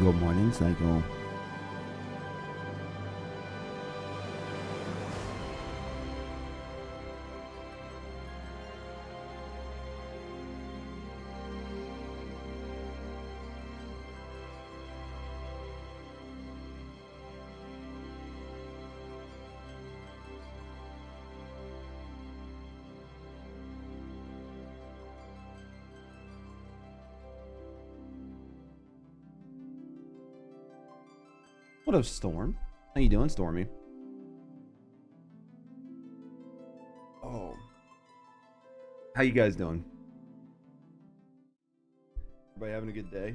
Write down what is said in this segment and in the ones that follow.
Good morning, Psycho. What up, Storm? How you doing, Stormy? Oh. How you guys doing? Everybody having a good day?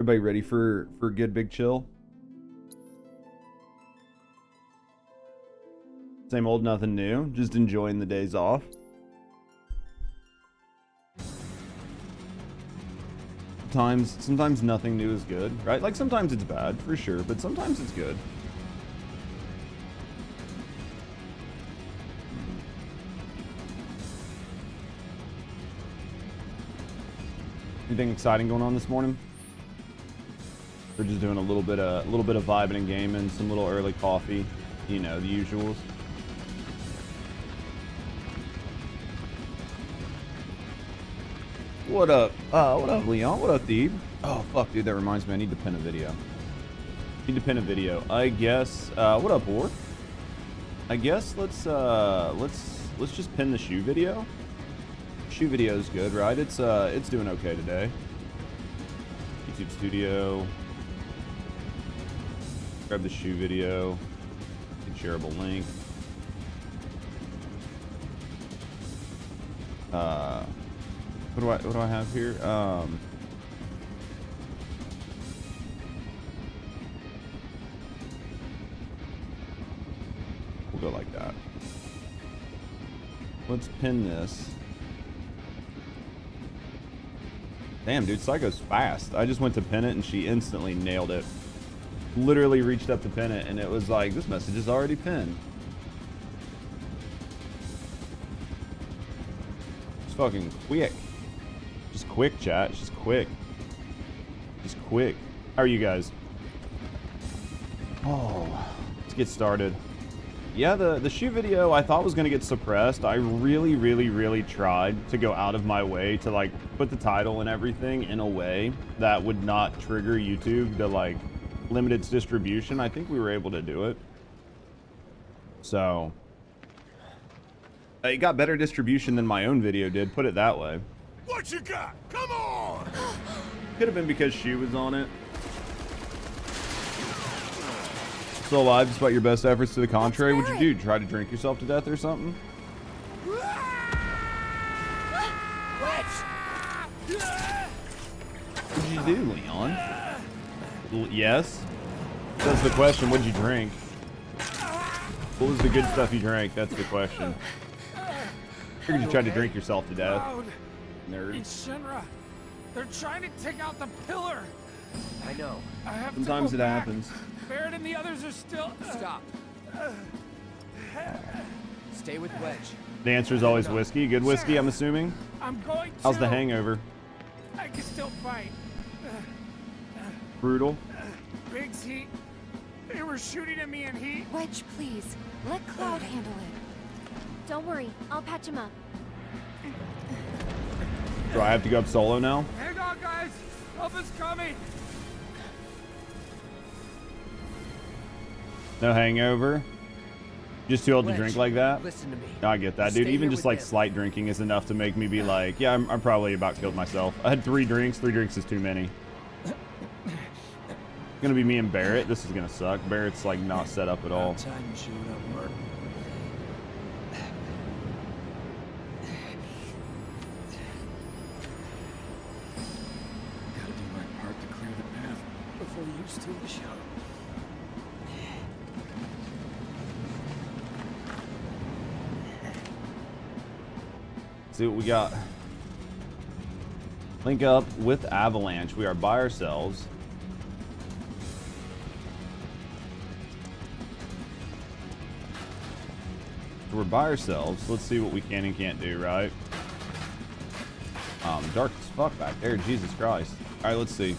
Everybody ready for a good big chill? Same old, nothing new. Just enjoying the days off. Sometimes nothing new is good, right? Like sometimes it's bad, for sure, but sometimes it's good. Anything exciting going on this morning? We're just doing a little bit of vibing and gaming, some little early coffee, you know, the usuals. What up? What up, Leon? What up, Deeb? Oh, fuck, dude, that reminds me. I need to pin a video. I guess, what up, Orc? I guess let's just pin the shoe video. Shoe video is good, right? It's doing okay today. YouTube Studio. Grab the shoe video. Shareable link. What do I have here? We'll go like that. Let's pin this. Damn, dude, Psycho's fast. I just went to pin it and she instantly nailed it. Literally reached up to pin it and it was like, this message is already pinned. It's fucking quick. Just quick, chat. Just quick. Just quick. How are you guys? Oh, let's get started. Yeah, the shoe video I thought was going to get suppressed. I really tried to go out of my way to like put the title and everything in a way that would not trigger YouTube to like limit its distribution. I think we were able to do it. So it got better distribution than my own video did, put it that way. What you got? Come on! Could have been because she was on it. Still alive despite your best efforts to the contrary. What'd you do? Try to drink yourself to death or something? What'd you do, Leon? Yes? That's the question. What'd you drink? What was the good stuff you drank? That's the question. Figured you tried to drink yourself to death. Nerd. It's Shinra. They're trying to take out the pillar. I know. I have Sometimes to it go back. happens. Barrett and the others are still. Stop. Stay with Wedge. The answer is always whiskey. Good whiskey, I'm assuming. I'm going to. How's the hangover? I can still fight. Brutal. Big's heat. They were shooting at me in heat. Wedge, please. Let Cloud handle it. Don't worry. I'll patch him up. Do I have to go up solo now? Hang on, guys. Help is coming. No hangover? Just too old to drink like that? Listen to me. No, I get that, dude. Stay Even here just with like them. slight drinking is enough to make me be like, yeah, I'm probably about killed myself. I had 3 drinks. 3 drinks is too many. It's gonna be me and Barrett. This is gonna suck. Barrett's like not set up at all. Time to shoot up work. Gotta do my part to clear the path before you steal the show. See what we got. Link up with Avalanche. We are by ourselves. We're by ourselves. Let's see what we can and can't do, right? Dark as fuck back there. Jesus Christ. All right, let's see.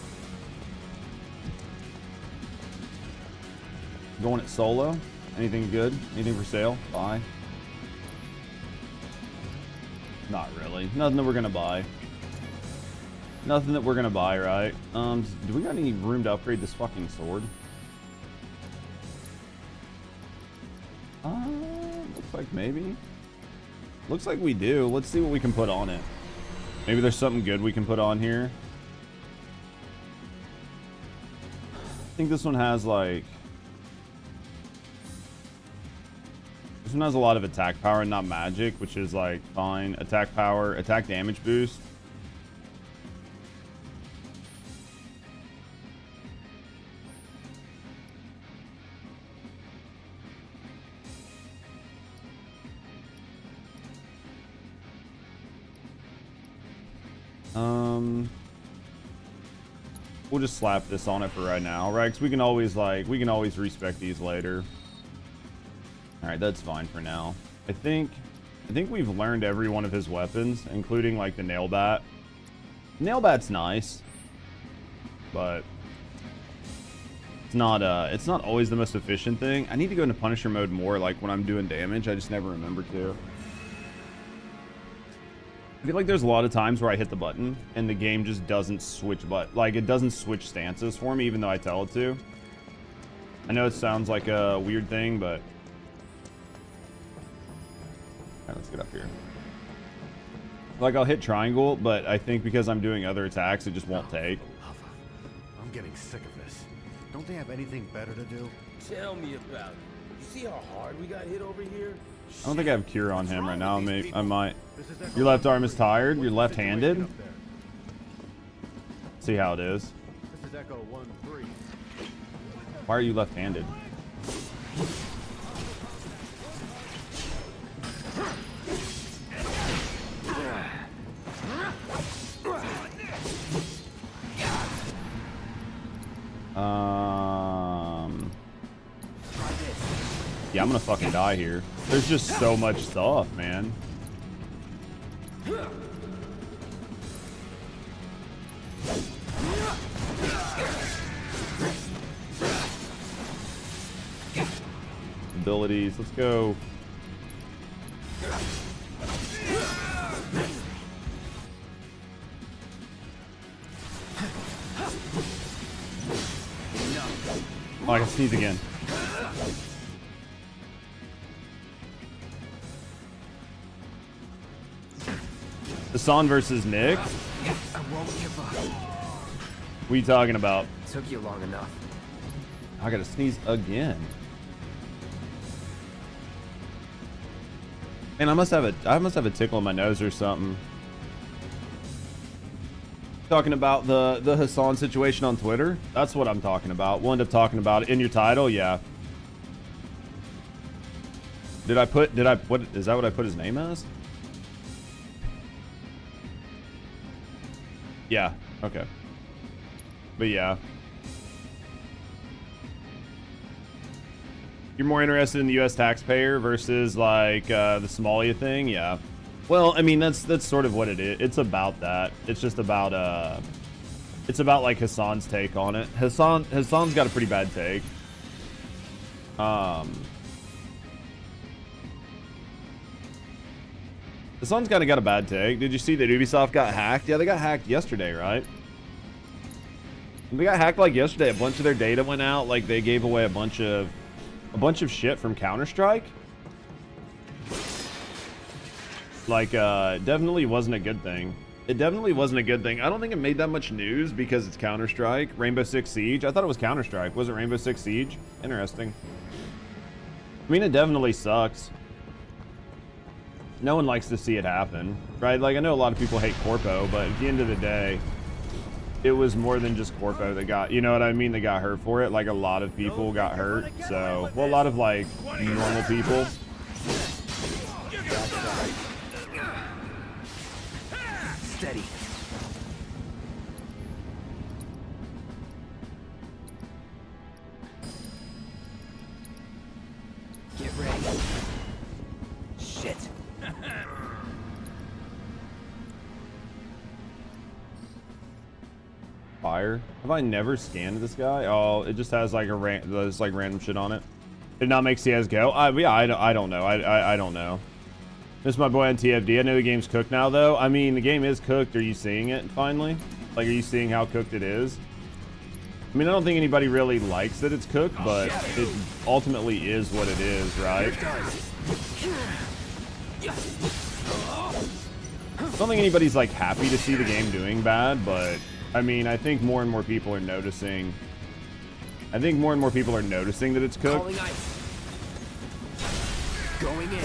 Going it solo. Anything good? Anything for sale? Buy. Not really. Nothing that we're gonna buy. Nothing that we're gonna buy, right? Do we got any room to upgrade this fucking sword? Looks like maybe. Looks like we do. Let's see what we can put on it. Maybe there's something good we can put on here. I think this one has like... This one has a lot of attack power and not magic, which is like fine. Attack power, attack damage boost. We'll just slap this on it for right now, right? Because we can always respec these later. All right, that's fine for now. I think we've learned every one of his weapons, including like the nail bat. Nail bat's nice, but it's not always the most efficient thing. I need to go into Punisher mode more, like when I'm doing damage. I just never remember to. I feel like there's a lot of times where I hit the button and the game just doesn't switch, like it doesn't switch stances for me, even though I tell it to. I know it sounds like a weird thing, but all right, let's get up here. Like I'll hit triangle, but I think because I'm doing other attacks, it just won't take. I'm getting sick of this. Don't they have anything better to do? Tell me about it. You see how hard we got hit over here? I don't think I have cure on him right now. I might. Your left arm is tired. You're left-handed. See how it is. This is Echo 1-3. Why are you left-handed? Yeah, I'm gonna fucking die here. There's just so much stuff, man. Abilities, let's go. Oh, I can sneeze again. Hassan versus Nick? I won't give up. What are you talking about? Took you long enough. I gotta sneeze again. Man, I must have a tickle in my nose or something. Talking about the Hassan situation on Twitter? That's what I'm talking about. We'll end up talking about it in your title, yeah. What is that what I put his name as? Yeah, okay. But yeah. You're more interested in the US taxpayer versus like the Somalia thing? Yeah. Well, I mean that's sort of what it is. It's about that. It's just about like Hassan's take on it. Hassan's got a pretty bad take. Hassan's kind of got a bad take. Did you see that Ubisoft got hacked? Yeah, they got hacked yesterday, right? They got hacked like yesterday. A bunch of their data went out. Like they gave away a bunch of shit from Counter-Strike. Like definitely wasn't a good thing. It definitely wasn't a good thing. I don't think it made that much news because it's Counter-Strike. Rainbow Six Siege. I thought it was Counter-Strike. Was it Rainbow Six Siege? Interesting. I mean, it definitely sucks. No one likes to see it happen, right? Like, I know a lot of people hate Corpo, but at the end of the day, it was more than just Corpo that got, you know what I mean? They got hurt for it. Like, a lot of people got hurt. So, well, a lot of, like, normal people. Steady. Get ready. Shit. Fire. fire. Have I never scanned this guy? Oh, it just has like there's like random shit on it. Did not make CSGO. Yeah, I don't know. I don't know. This is my boy on TFD. I know the game's cooked now, though. I mean, the game is cooked. Are you seeing it finally? Like, are you seeing how cooked it is? I mean, I don't think anybody really likes that it's cooked, but it ultimately is what it is, right? I don't think anybody's like happy to see the game doing bad, but I mean, I think more and more people are noticing. I think more and more people are noticing that it's cooked. Calling ice. Going in.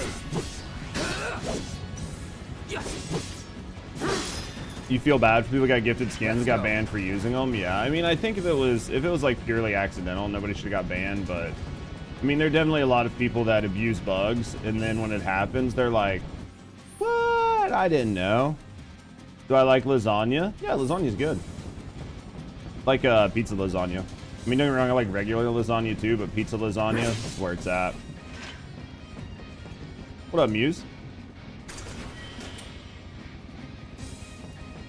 You feel bad for people who got gifted skins and got banned for using them? Yeah, I mean, I think if it was like purely accidental, nobody should have got banned. But I mean, there are definitely a lot of people that abuse bugs, and then when it happens, they're like, "What? I didn't know." Do I like lasagna? Yeah, lasagna's good. Like pizza lasagna. I mean, don't get me wrong, I like regular lasagna too, but pizza lasagna is where it's at. What up, Muse?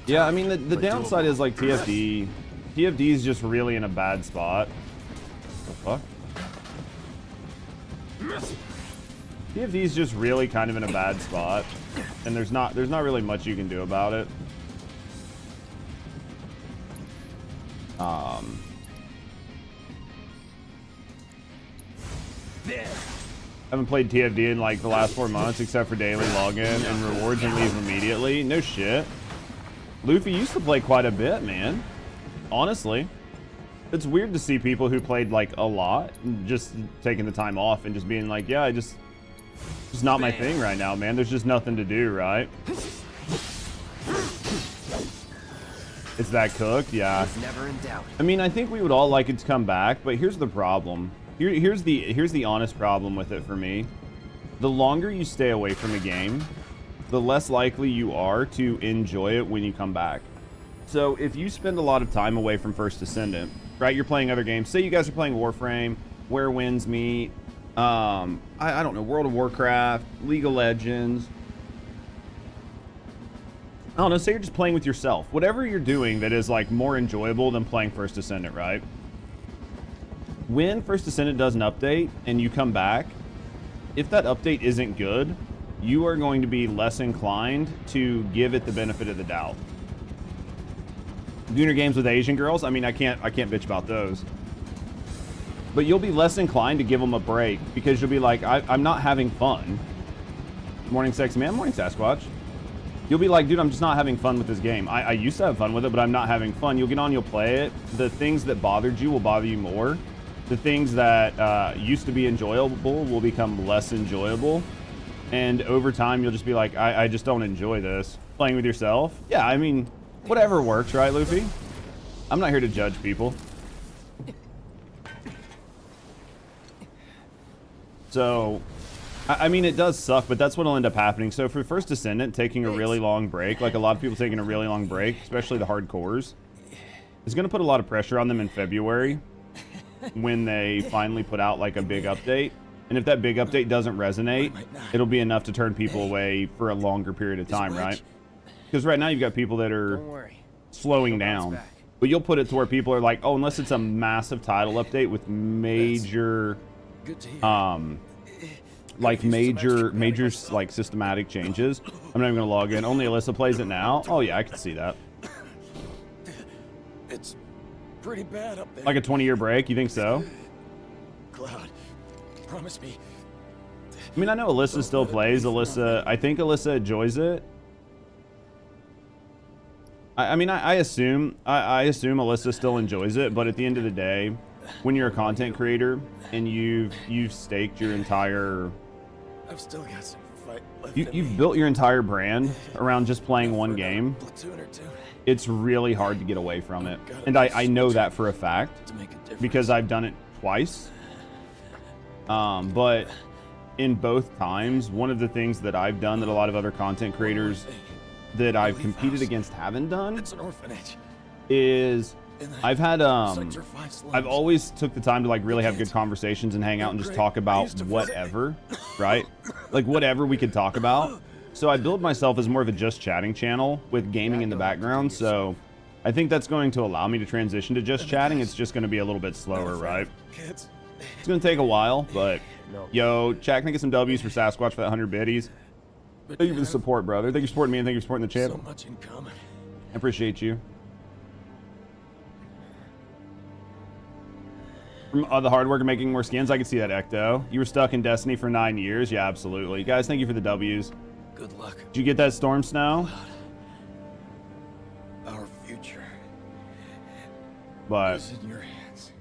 Yeah, I mean, the downside is like TFD. TFD is just really in a bad spot. What the fuck? TFD is just really kind of in a bad spot, and there's not really much you can do about it. I haven't played TFD in like the last 4 months, except for daily login and rewards and leave immediately. No shit. Luffy used to play quite a bit, man. Honestly, it's weird to see people who played like a lot just taking the time off and just being like, yeah, it's not my thing right now, man. There's just nothing to do, right? It's that cooked, yeah. Never in doubt. I mean, I think we would all like it to come back, but here's the problem. Here's the honest problem with it for me. The longer you stay away from a game, the less likely you are to enjoy it when you come back. So if you spend a lot of time away from First Descendant, right? You're playing other games. Say you guys are playing Warframe, Where Winds Meet, I don't know, World of Warcraft, League of Legends. I don't know, say you're just playing with yourself. Whatever you're doing that is like more enjoyable than playing First Descendant, right? When First Descendant does an update and you come back, if that update isn't good, you are going to be less inclined to give it the benefit of the doubt. Doing your games with Asian girls, I mean, I can't bitch about those. But you'll be less inclined to give them a break because you'll be like, I'm not having fun. Morning Sexy Man, morning Sasquatch. You'll be like, dude, I'm just not having fun with this game. I used to have fun with it, but I'm not having fun. You'll get on, you'll play it. The things that bothered you will bother you more. The things that used to be enjoyable will become less enjoyable. And over time, you'll just be like, I just don't enjoy this. Playing with yourself? Yeah, I mean, whatever works, right, Luffy? I'm not here to judge people. So, I mean, it does suck, but that's what'll end up happening. So for First Descendant, taking a really long break, like a lot of people taking a really long break, especially the hardcores, is going to put a lot of pressure on them in February when they finally put out like a big update. And if that big update doesn't resonate, it'll be enough to turn people away for a longer period of time, right? Because right now you've got people that are slowing down. But you'll put it to where people are like, oh, unless it's a massive title update with major, major like systematic changes, I'm not even gonna log in. Only Alyssa plays it now. Oh yeah, I can see that. It's pretty bad up there. Like a 20-year break, you think so? Cloud, promise me. I mean, I know Alyssa still plays. I think Alyssa enjoys it. I mean, I assume Alyssa still enjoys it, but at the end of the day, when you're a content creator and you've staked your entire, I've still got some fight left. You've built your entire brand around just playing one game. Platoon or two. It's really hard to get away from it, and I know that for a fact because I've done it twice. But in both times, one of the things that I've done that a lot of other content creators that I've competed against haven't done is I've had I've always took the time to like really have good conversations and hang out and just talk about whatever, right? Like whatever we could talk about. So I build myself as more of a just chatting channel with gaming in the background. So I think that's going to allow me to transition to just chatting. It's just going to be a little bit slower, right? Kids. It's going to take a while, but No. yo, chat, can I get some W's for Sasquatch for that 100 biddies? But Thank you for the have support, brother. Thank you for supporting me and thank you for supporting the channel. so much in common. I appreciate you. From the hard work of making more skins, I can see that, Ecto. You were stuck in Destiny for 9 years. Yeah, absolutely. Guys, thank you for the W's. Good luck. Did you get that Storm Snow? Our future But is in your hands.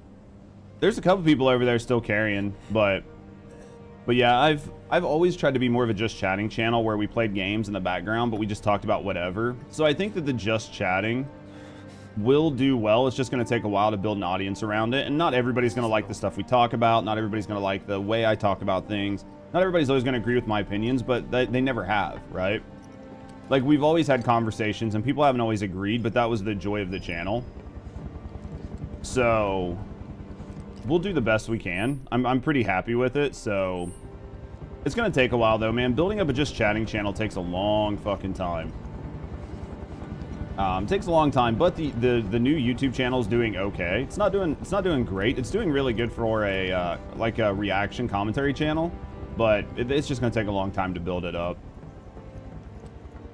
there's a couple people over there still carrying, but yeah, I've always tried to be more of a just chatting channel where we played games in the background, but we just talked about whatever. So I think that the just chatting will do well. It's just going to take a while to build an audience around it, and not everybody's going to like the stuff we talk about. Not everybody's going to like the way I talk about things. Not everybody's always going to agree with my opinions, but they never have, right? Like, we've always had conversations, and people haven't always agreed, but that was the joy of the channel. So we'll do the best we can. I'm pretty happy with it, so it's going to take a while, though, man. Building up a just chatting channel takes a long fucking time. Takes a long time, but the new YouTube channel is doing okay. It's not doing great. It's doing really good for a like a reaction commentary channel, but it's just going to take a long time to build it up.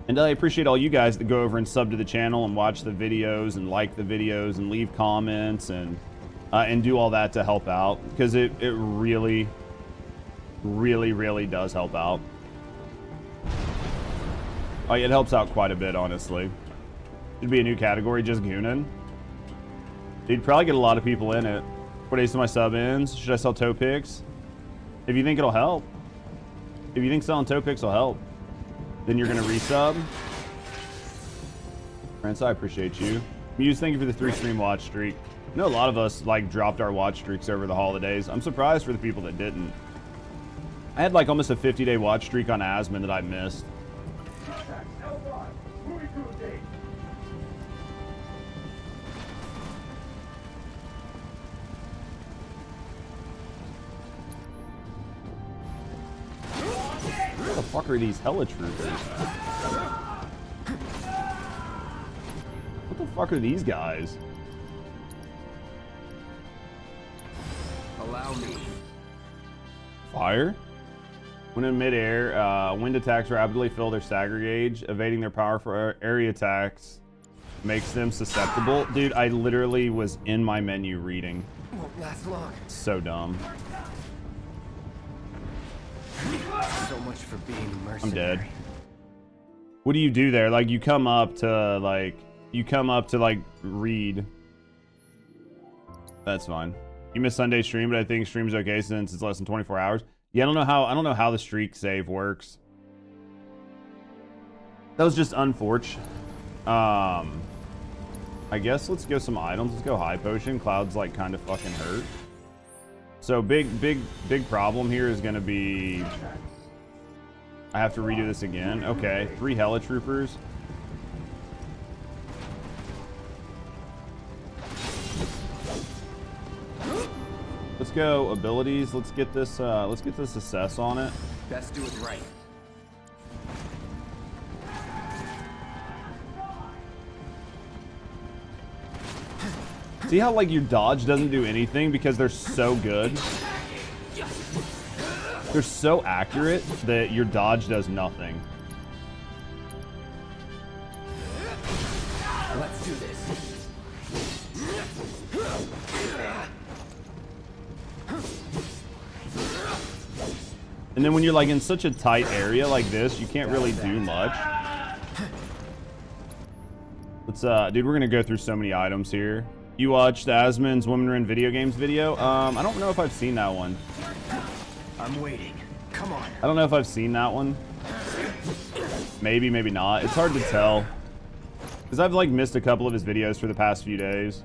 And I appreciate all you guys that go over and sub to the channel and watch the videos and like the videos and leave comments and do all that to help out, because it really does help out. Oh, yeah, it helps out quite a bit, honestly. It'd be a new category, just gooning. You'd probably get a lot of people in it. 4 days to my sub-ins. Should I sell toe picks? If you think it'll help. If you think selling toe picks will help, then you're going to resub. Rance, I appreciate you. Muse, thank you for the 3 stream watch streak. I know a lot of us, like, dropped our watch streaks over the holidays. I'm surprised for the people that didn't. I had, like, almost a 50-day watch streak on Asmon that I missed. What the fuck are these hella troopers? What the fuck are these guys? Allow me. Fire? When in midair, wind attacks rapidly fill their stagger gauge. Evading their powerful area attacks makes them susceptible. Dude, I literally was in my menu reading. Won't last long. So dumb. So much for being mercenary. I'm dead. What do you do there? Like, you come up to read. That's fine. You missed Sunday stream, but I think stream's okay since it's less than 24 hours. Yeah, I don't know how the streak save works. That was just unfortunate. I guess let's go some items. Let's go high potion. Cloud's like kind of fucking hurt. So big problem here is gonna be I have to redo this again. Okay, 3 hella troopers. Let's go abilities. Let's get this assess on it. Best do it right. See how like your dodge doesn't do anything because they're so good? They're so accurate that your dodge does nothing. Let's do this. And then when you're like in such a tight area like this, you can't really do much. Let's dude, we're gonna go through so many items here. You watched Asmon's Women Are in Video Games video? I don't know if I've seen that one. I'm waiting. Come on. I don't know if I've seen that one. Maybe, maybe not. It's hard to tell. Because I've like missed a couple of his videos for the past few days.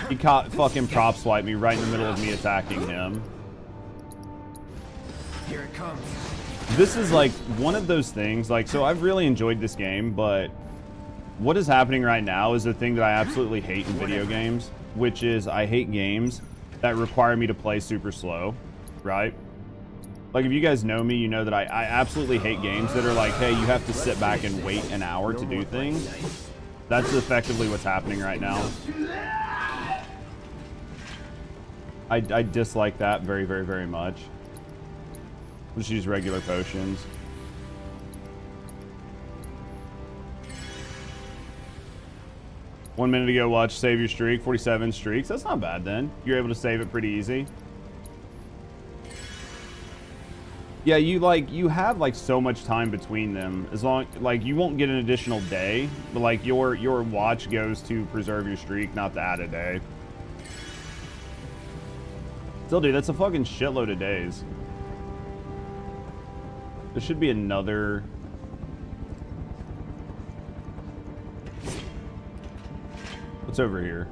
He fucking prop swiped me right in the middle of me attacking him. Here it comes. This is like one of those things, like, so I've really enjoyed this game, but what is happening right now is the thing that I absolutely hate in video games, which is I hate games that require me to play super slow, right? Like, if you guys know me, you know that I absolutely hate games that are like, hey, you have to sit back and wait an hour to do things. That's effectively what's happening right now. I dislike that very, very, very much. Just use regular potions. One minute ago, watch save your streak. 47 streaks. That's not bad then. You're able to save it pretty easy. Yeah, you have like so much time between them. As long like you won't get an additional day, but like your watch goes to preserve your streak, not to add a day. Still, dude, that's a fucking shitload of days. There should be another. What's over here?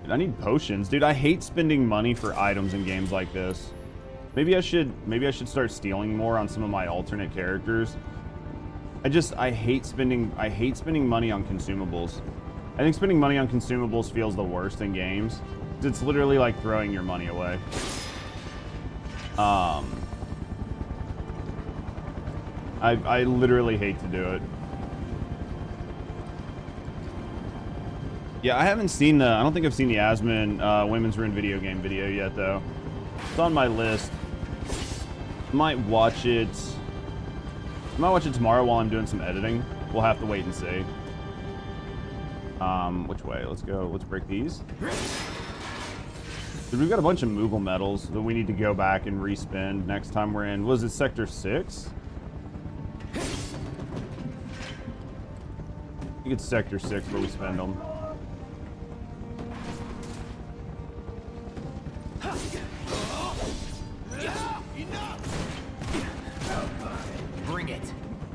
Dude, I need potions, dude. I hate spending money for items in games like this. Maybe I should start stealing more on some of my alternate characters. I hate spending money on consumables. I think spending money on consumables feels the worst in games. It's literally like throwing your money away. I literally hate to do it. Yeah, I haven't seen I don't think I've seen the Asmon Women's Ruin video game video yet, though. It's on my list. Might watch it tomorrow while I'm doing some editing. We'll have to wait and see. Which way? Let's go. Let's break these. Dude, we've got a bunch of Moogle medals that we need to go back and respend next time we're in. Was it Sector 6? I think it's Sector 6 where we spend them. Bring it.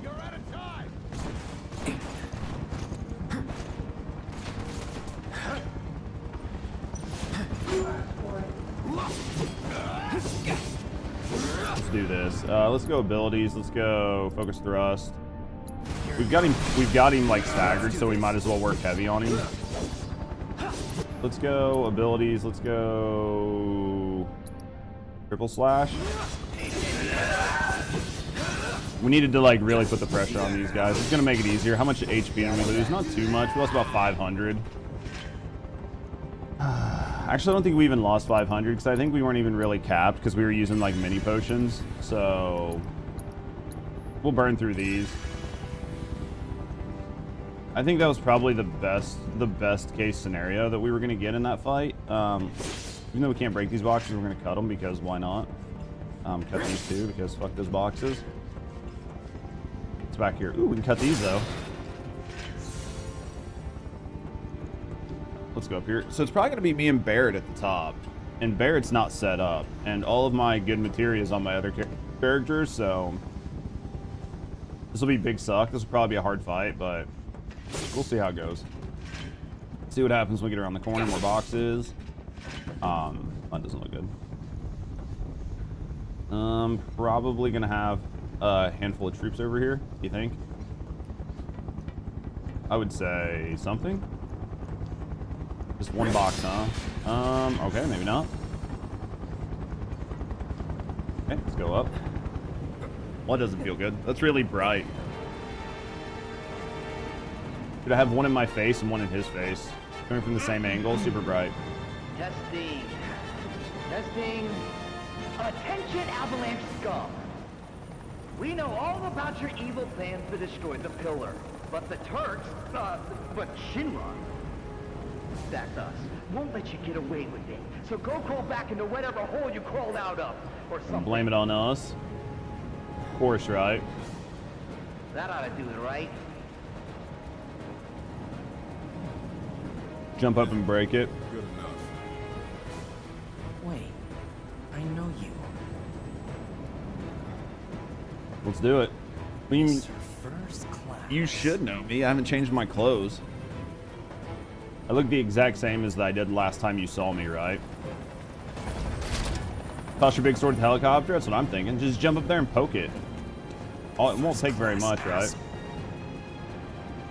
You're out of time. Let's do this. Let's go abilities. Let's go focus thrust. We've got him like staggered, so we might as well work heavy on him. Let's go abilities. Let's go triple slash. We needed to like really put the pressure on these guys. It's gonna make it easier. How much HP did we lose? Not too much. We lost about 500. Actually, I don't think we even lost 500 because I think we weren't even really capped because we were using like mini potions. So we'll burn through these. I think that was probably the best case scenario that we were gonna get in that fight. Even though we can't break these boxes, we're gonna cut them because why not? Cut these too because fuck those boxes. It's back here. Ooh, we can cut these though. Let's go up here. So it's probably gonna be me and Barrett at the top, and Barrett's not set up, and all of my good materia is on my other characters. So this will be big suck. This will probably be a hard fight, but we'll see how it goes. See what happens when we get around the corner. More boxes. That doesn't look good. Probably gonna have a handful of troops over here. You think? I would say something. Just one box, huh? Okay, maybe not. Okay, let's go up. Well, that doesn't feel good. That's really bright. Dude, I have one in my face and one in his face. Coming from the same angle, super bright. Testing. Testing. Attention, Avalanche scum. We know all about your evil plans to destroy the pillar. But the Turks, but Shinra, that's us, won't let you get away with it. So go crawl back into whatever hole you crawled out of, or something. Blame it on us. Of course, right? That ought to do it, right? Jump up and break it. Good enough. Wait, I know you. Let's do it. I mean, It's your first class. you should know me. I haven't changed my clothes. I look the exact same as I did last time you saw me, right? Toss your big sword with the helicopter? That's what I'm thinking. Just jump up there and poke it. Oh, it won't take very much, right?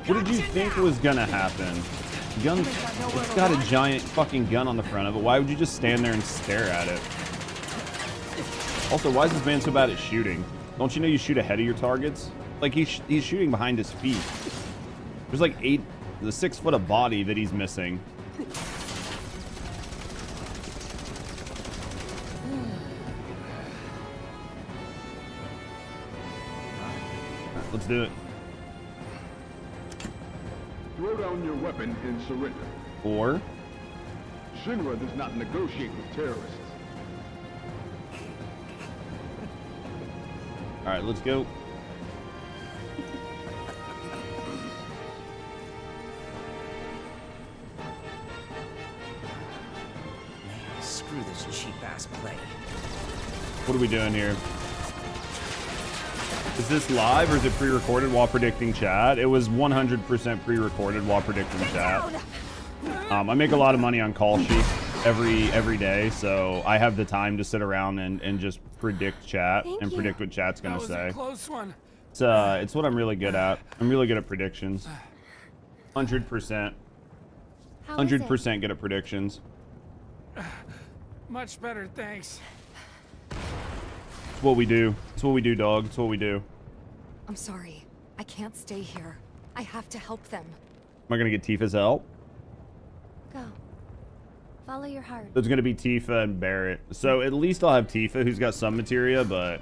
What did you think was gonna happen? Gun, it's got a giant fucking gun on the front of it. Why would you just stand there and stare at it? Also, why is this man so bad at shooting? Don't you know you shoot ahead of your targets? Like, he's shooting behind his feet. There's like 6 foot of body that he's missing. Alright, let's do it. Throw down your weapon and surrender. Or Shinra does not negotiate with terrorists. alright, let's go. Screw this cheap-ass play. What are we doing here? Is this live or is it pre-recorded while predicting chat? It was 100% pre-recorded while predicting chat. I make a lot of money on call sheets every day, so I have the time to sit around and just predict chat and predict what chat's gonna say. Close one. It's what I'm really good at. I'm really good at predictions. 100%. 100% good at predictions. Much better, thanks. It's what we do. It's what we do, dog. It's what we do. I'm sorry. I can't stay here. I have to help them. Am I gonna get Tifa's help? Go. Follow your heart. There's gonna be Tifa and Barrett. So at least I'll have Tifa, who's got some materia, but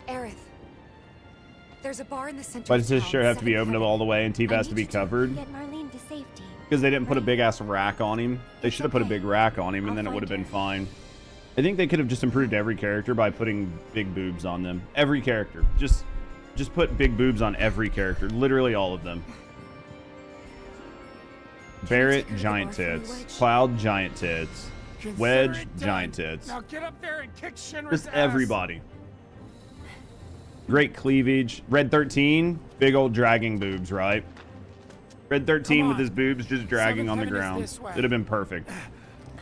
Aerith. There's a bar in the center. why does this of shirt town, have to be opened up all the way and Tifa I has to need be you covered? Get Marlene to safety. Because they didn't put a big ass rack on him. They should have put a okay. big rack on him and I'll then it would have find been her. fine. I think they could have just improved every character by putting big boobs on them. Every character. Just put big boobs on every character. Literally all of them. Barrett, take her to the giant bar for me, tits. Wedge? Cloud, giant tits. Consider Wedge, it done. giant tits. Now get up there and kick Shinra's Just ass. everybody. Great cleavage. Red 13, big old dragging boobs, right? Red 13 Come with on. his boobs just dragging Seventh on the heaven is ground. this way. It'd have been perfect.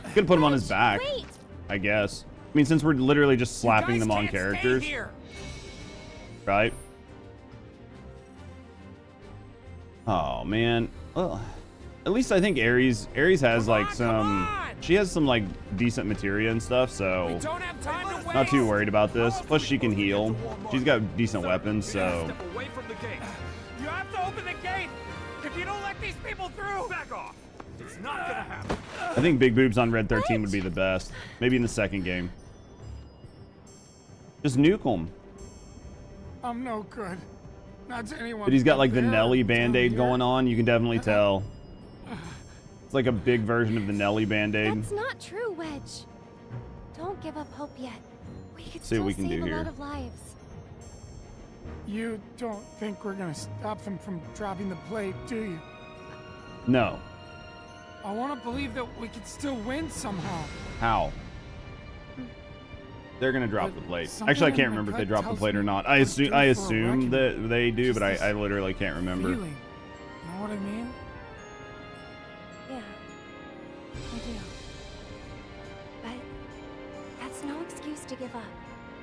Could have put him on his back, Wait. I guess. I mean, since we're literally just slapping You guys them on can't stay characters, here. right? Oh man. Well, at least I think Ares has like some. She has some like decent materia and stuff, so Don't have time to waste. not too worried about this. Plus she can heal. She's got decent weapons, so. Step away from the gate. You have to open the gate. If you don't let these people through, back off. It's not gonna happen. I think big boobs on Red 13 would be the best. Maybe in the second game. Just nuke him. I'm no good. Not to anyone. But he's got like the there, Nelly down band-aid here. going on. You can definitely tell. It's like a big version of the Nelly band-aid. That's not true, Wedge. Don't give up hope yet. We could See what still we can save do a here. lot of lives. You don't think we're gonna stop them from dropping the plate, do you? No. I want to believe that we could still win somehow. How? They're gonna drop the But plate. something Actually, I in can't my remember if they gut drop the tells plate or me not. we're due for a assume reckoning. that they do, but Just I this literally can't remember. Feeling. Know what I mean? Yeah, I do. But that's no excuse to give up.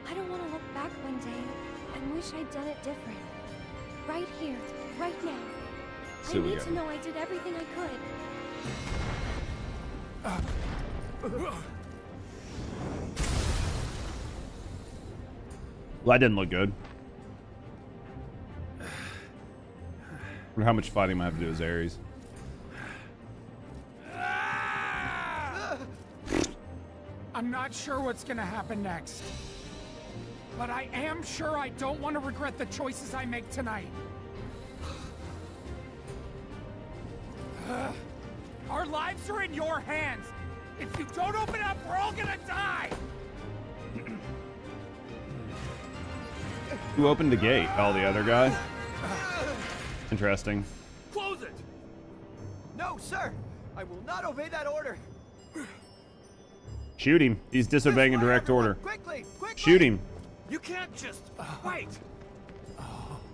I don't want to look back one day and wish I'd done it different. Right here, right now. So I we need got- to know I did everything I could. Well, that didn't look good. Wonder how much fighting I have to do as Ares. I'm not sure what's gonna happen next. But I am sure I don't want to regret the choices I make tonight. Our lives are in your hands. If you don't open up, we're all gonna die. Who opened the gate? Oh, the other guy? Interesting. Close it. No, sir! I will not obey that order! Shoot him. He's disobeying a direct order. Quickly! Quickly! Shoot him. You can't just wait!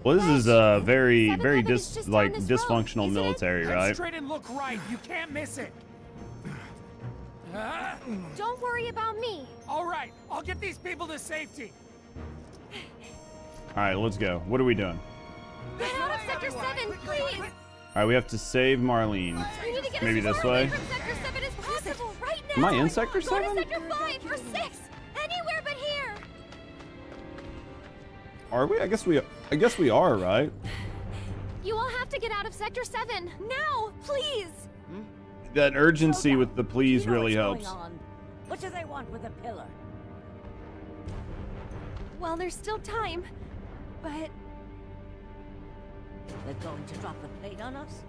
Well, this is a very, Seven very Heaven is just like down this road, dysfunctional isn't it? military, Head right? straight and look right. You can't miss it. Don't worry about me. All right, I'll get these people to safety. All right, let's go. What are we doing? Get out of Sector 7, please! All right, we have to save Marlene. We need to get Maybe as this far away way? from Sector 7 as possible, right now! Am I in Sector Go to 7? Sector 5 or 6! Anywhere but here! Are we? I guess we are, right? You all have to get out of Sector 7 now, please. That urgency with the please really helps. What do they want with a pillar? Well, there's still time, but They're going to drop the plate on us?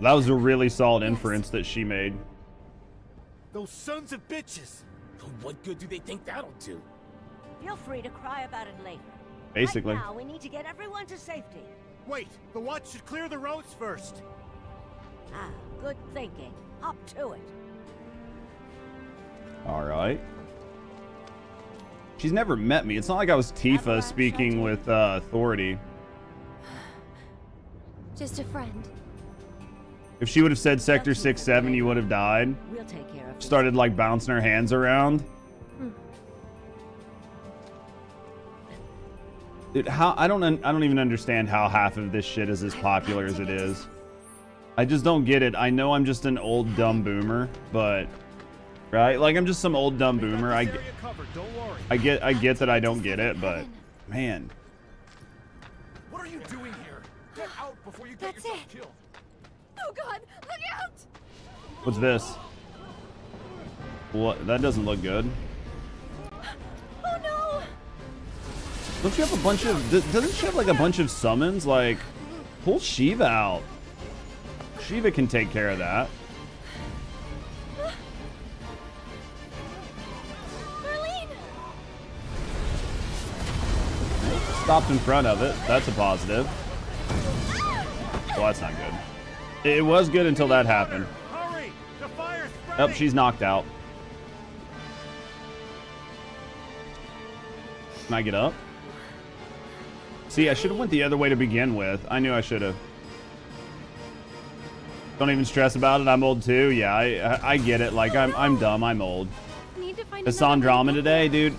That was a really solid inference that she made. Those sons of bitches! What good do they think that'll do? Feel free to cry about it later. Basically. Right now, we need to get everyone to safety. Wait, the watch should clear the roads first. Ah, good thinking. Up to it. All right. She's never met me. It's not like I was Tifa speaking with authority. just a friend. If she would have said Sector 6-7, you would have died. We'll take care of Started like bouncing her hands around. Dude, how I don't even understand how half of this shit is as popular as it is. I just don't get it. I know I'm just an old dumb boomer, but right? Like I'm just some old dumb boomer. I get that I don't get it, but man. What are you doing here? Get out before you get yourself killed. Oh God, look out! What's this? What? That doesn't look good. Oh no! Don't you have a bunch of? Doesn't she have like a bunch of summons? Like, pull Shiva out. Shiva can take care of that. Marlene! Stopped in front of it. That's a positive. Well, that's not good. It was good until that happened. Hurry! The fire's Oh, she's knocked out. Can I get up? See, I should have went the other way to begin with. I knew I should have. Don't even stress about it. I'm old too. Yeah, I get it. Like I'm dumb. I'm old. Hassan drama today, dude.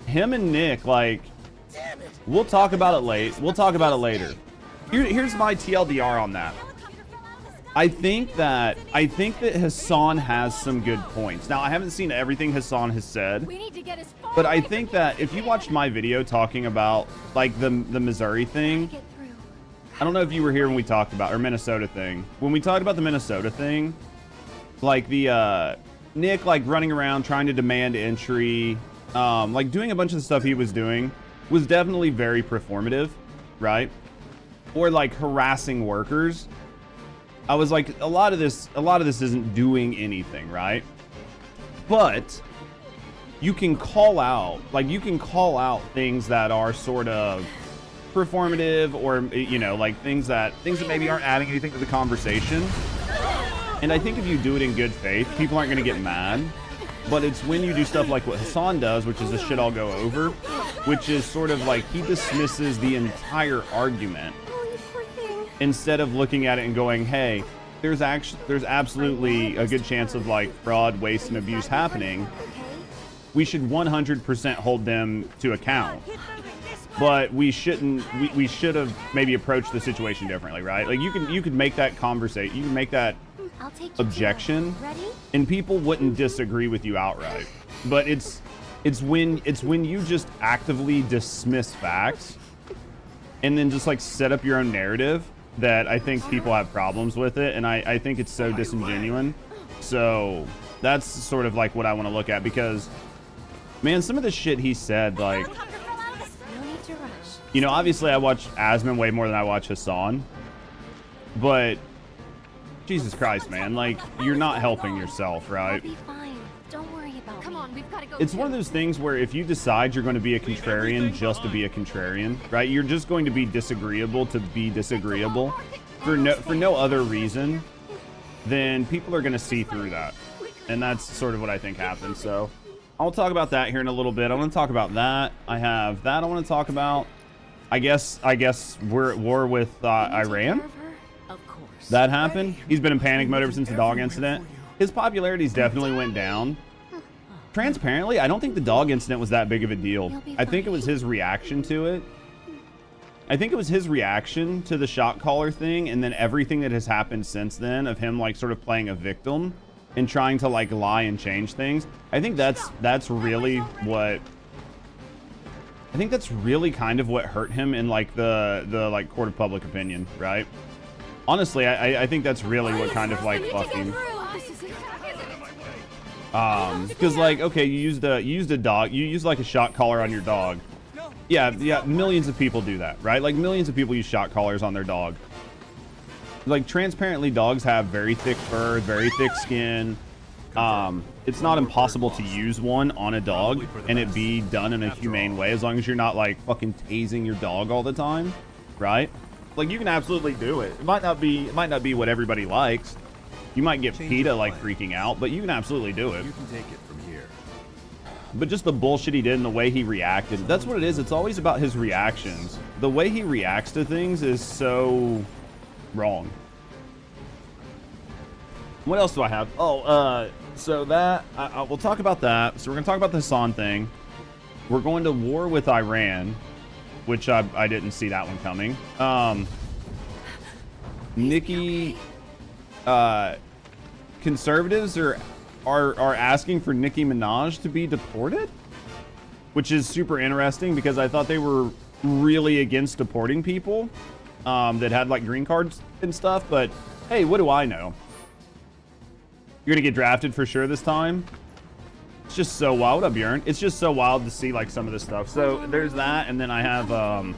Him and Nick, like, we'll talk about it late. We'll talk about it later. Here's my TLDR on that. I think that Hassan has some good points. Now, I haven't seen everything Hassan has said, but I think that if you watched my video talking about like the Missouri thing, I don't know if you were here when we talked about, or Minnesota thing. When we talked about the Minnesota thing, like the Nick like running around trying to demand entry, like doing a bunch of the stuff he was doing was definitely very performative, right? Or like harassing workers. I was like, a lot of this isn't doing anything, right? But you can call out things that are sort of performative, or you know, like things that maybe aren't adding anything to the conversation. And I think if you do it in good faith, people aren't going to get mad. But it's when you do stuff like what Hassan does, which is the shit I'll go over, which is sort of like he dismisses the entire argument instead of looking at it and going, hey, there's absolutely a good chance of like fraud, waste, and abuse happening. We should 100% hold them to account. But we shouldn't. We should have maybe approached the situation differently, right? Like you could make that conversation, you can make that objection, and people wouldn't disagree with you outright. But it's when you just actively dismiss facts and then just like set up your own narrative that I think people have problems with it, and I think it's so disingenuous. So that's sort of like what I want to look at, because man, some of the shit he said, like, you know, obviously I watch Asmon way more than I watch Hassan, but Jesus Christ, man, like, you're not helping yourself, right? It's one of those things where if you decide you're going to be a contrarian just to be a contrarian, right? You're just going to be disagreeable to be disagreeable for no other reason, then people are going to see through that. And that's sort of what I think happens. So I'll talk about that here in a little bit. I want to talk about that. I have that I want to talk about. I guess we're at war with Iran. That happened. He's been in panic mode ever since the dog incident. His popularity's definitely went down. Transparently, I don't think the dog incident was that big of a deal. I think it was his reaction to it. I think it was his reaction to the shot caller thing, and then everything that has happened since then of him like sort of playing a victim and trying to like lie and change things. I think that's really what I think that's really kind of what hurt him in like the like court of public opinion, right? Honestly, I think that's really what kind of like fucking because like, okay, you used a dog, you used like a shot collar on your dog. Yeah, millions of people do that, right? Like millions of people use shot collars on their dog. Like transparently, dogs have very thick fur, very thick skin. It's not impossible to use one on a dog and it be done in a humane way, as long as you're not like fucking tasing your dog all the time, right? Like you can absolutely do it. It might not be what everybody likes. You might get PETA like freaking out, but you can absolutely do it. You can take it from here. But just the bullshit he did and the way he reacted, that's what it is. It's always about his reactions. The way he reacts to things is so wrong. What else do I have? Oh, so that, we'll talk about that. So we're going to talk about the Hassan thing. We're going to war with Iran, which I didn't see that one coming. Nicki, conservatives are asking for Nicki Minaj to be deported, which is super interesting because I thought they were really against deporting people that had like green cards and stuff. But hey, what do I know? You're gonna get drafted for sure this time. It's just so wild. What up, Bjorn? It's just so wild to see like some of this stuff. So there's that, and then I have a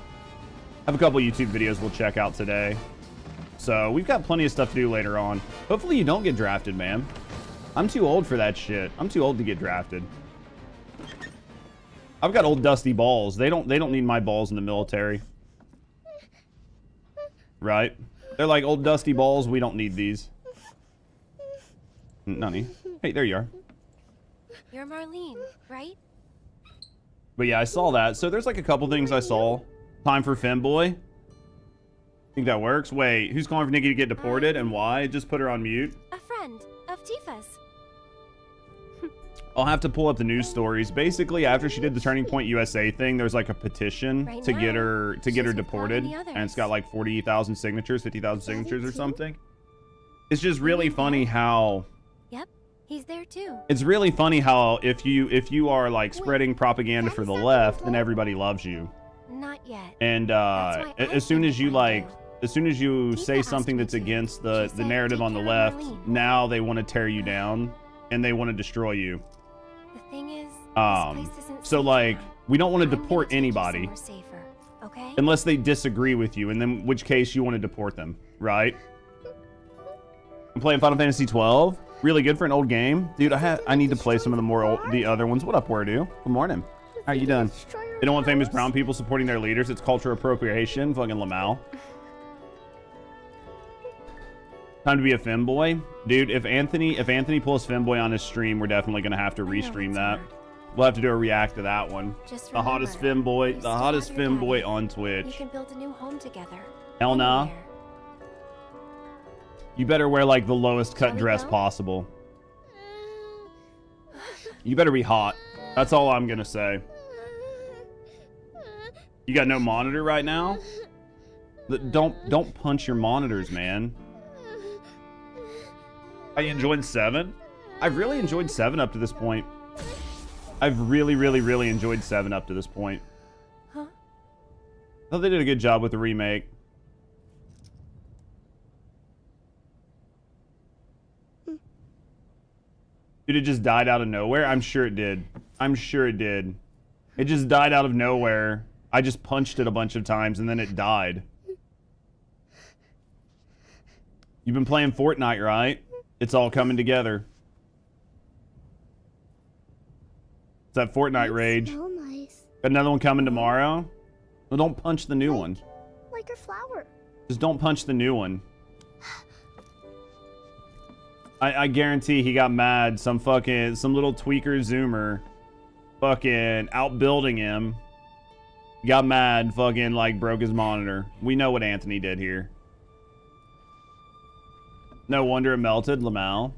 couple YouTube videos we'll check out today. So we've got plenty of stuff to do later on. Hopefully you don't get drafted, man. I'm too old for that shit. I'm too old to get drafted. I've got old dusty balls. They don't need my balls in the military. Right? They're like old dusty balls. We don't need these. Nunny. Hey, there you are. You're Marlene, right? But yeah, I saw that. So there's like a couple things I saw. Time for Femboy. Think that works? Wait, who's calling for Nikki to get deported and why? Just put her on mute. A friend of Tifa's. I'll have to pull up the news stories. Basically, after she did the Turning Point USA thing, there's like a petition to get her deported, and it's got like 40,000 signatures, 50,000 signatures or something. It's just really funny how. Yep, he's there too. It's really funny how if you are like spreading propaganda for the left, then everybody loves you. Not yet. And as soon as you say something that's against the narrative on the left, now they want to tear you down and they want to destroy you. The thing is, so like we don't want to deport anybody okay? Unless they disagree with you, and then which case you want to deport them, right? I'm playing Final Fantasy 12. Really good for an old game, dude. I need to play some of the other ones. What up, Wordu? Good morning. How you doing? They don't want famous brown people supporting their leaders. It's cultural appropriation. Fucking Lamau. Time to be a femboy, dude. If Anthony pulls femboy on his stream, we're definitely gonna have to restream that. We'll have to do a react to that one. The hottest femboy on Twitch. You can build a new home together. Hell nah. You better wear like the lowest cut dress possible. You better be hot. That's all I'm gonna say. You got no monitor right now? Don't punch your monitors, man. Are you enjoying 7? I've really enjoyed 7 up to this point. I've really enjoyed 7 up to this point. Huh? I thought they did a good job with the remake. Dude, it just died out of nowhere? I'm sure it did. I'm sure it did. It just died out of nowhere. I just punched it a bunch of times and then it died. You've been playing Fortnite, right? It's all coming together. It's that Fortnite rage. So nice. Got another one coming tomorrow. Well, don't punch the new one. Like your flower. Just don't punch the new one. I guarantee he got mad. Some little tweaker zoomer fucking outbuilding him. Got mad, fucking like broke his monitor. We know what Anthony did here. No wonder it melted, Lamau.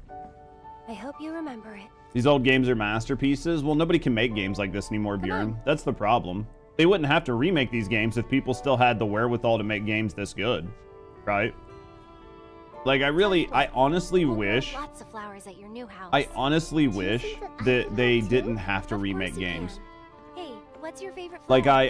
I hope you remember it. These old games are masterpieces. Well, nobody can make games like this anymore, Bjorn. That's the problem. They wouldn't have to remake these games if people still had the wherewithal to make games this good, right? Like, I honestly wish. Lots of flowers at your new house. I honestly wish that they didn't have to remake games. Hey, what What's your favorite Like, flower?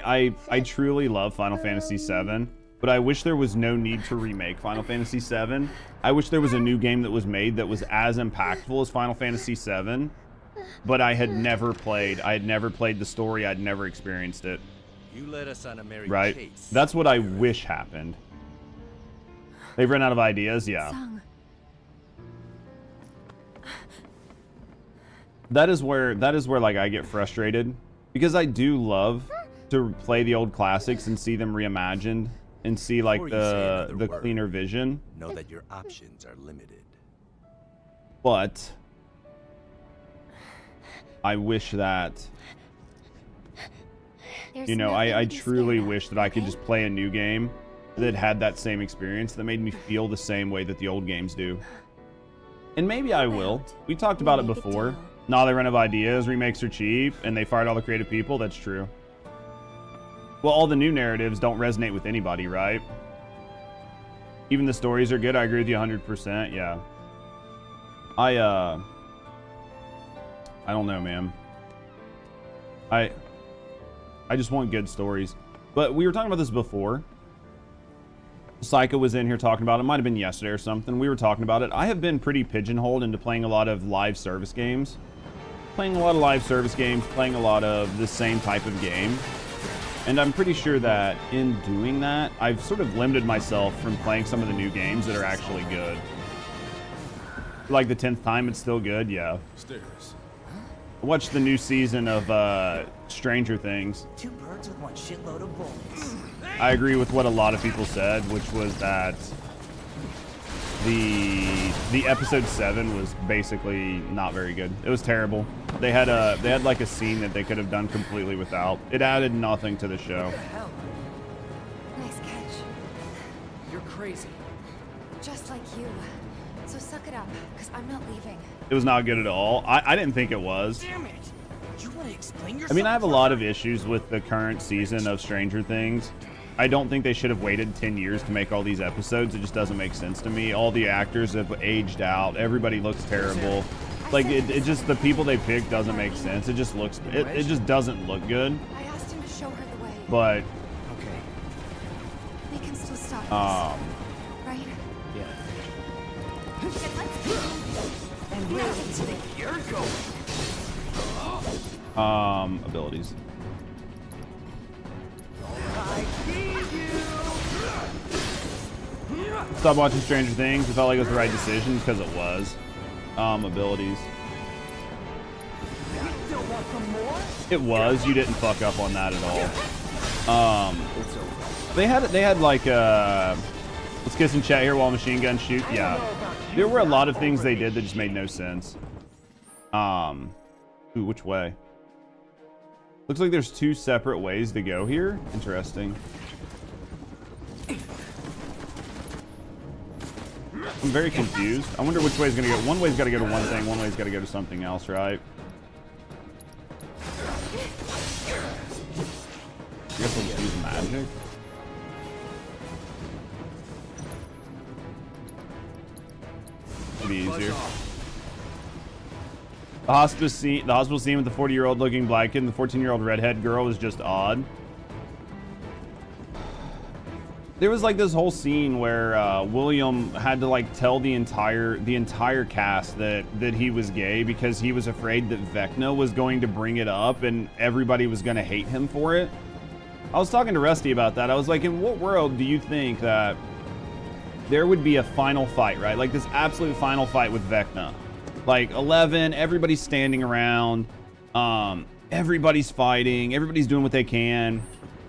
I truly love Final Fantasy VII, but I wish there was no need to remake Final Fantasy VII. I wish there was a new game that was made that was as impactful as Final Fantasy VII, but I had never played. I had never played the story. I'd never experienced it. You led us on a merry Right? chase. That's what I wish happened. They've run out of ideas, yeah. Sung. That is where like I get frustrated, because I do love to play the old classics and see them reimagined and see like Before you say another the word, cleaner vision. Know that your options are limited. But I wish that, There's you know, nothing I to be truly scared of, wish that I could okay? just play a new game that had that same experience, that made me feel the same way that the old games do. And maybe I will. We talked about it Make it before. do. Nah, they run out of ideas, remakes are cheap, and they fired all the creative people. That's true. Well, all the new narratives don't resonate with anybody, right? Even the stories are good. I agree with you 100%. Yeah. I don't know, man. I just want good stories. But we were talking about this before. Psycho was in here talking about it. It might have been yesterday or something. We were talking about it. I have been pretty pigeonholed into playing a lot of live service games. Playing a lot of live service games, playing a lot of the same type of game. And I'm pretty sure that in doing that, I've sort of limited myself from playing some of the new games that are actually good. Like the 10th time, it's still good, yeah. Stairs. I watched the new season of Stranger Things. Two birds with one shitload of bullets. I agree with what a lot of people said, which was that the episode 7 was basically not very good. It was terrible. They had like a scene that they could have done completely without. It added nothing to the show. What the hell? Nice catch. You're crazy. Just like you. So suck it up, because I'm not leaving. It was not good at all. I didn't think it was. Damn it! You want to explain yourself? I mean, I have a lot of issues with the current season of Stranger Things. I don't think they should have waited 10 years to make all these episodes. It just doesn't make sense to me. All the actors have aged out. Everybody looks terrible. Like, it just, the people they picked doesn't make sense. It just looks, it just doesn't look good. I asked him to show her the way. But, Okay. We can still stop this, right? Yeah. And where do you think you're going? abilities. I see you. Stop watching Stranger Things. It felt like it was the right decision because it was. Abilities. You still want some more? It was. You didn't fuck up on that at all. They had like let's get some chat here while machine gun shoot. Yeah, there were a lot of things they did that just made no sense. Ooh, which way? Looks like there's 2 separate ways to go here. Interesting. I'm very confused. I wonder which way is gonna go. One way's got to go to one thing. One way's got to go to something else, right? I guess we'll just use magic. Be easier. The hospital scene with the 40-year-old looking black kid and the 14-year-old redhead girl was just odd. There was like this whole scene where William had to like tell the entire cast that he was gay because he was afraid that Vecna was going to bring it up and everybody was going to hate him for it. I was talking to Rusty about that. I was like, in what world do you think that there would be a final fight, right? Like this absolute final fight with Vecna. Like 11, everybody's standing around, everybody's fighting, everybody's doing what they can.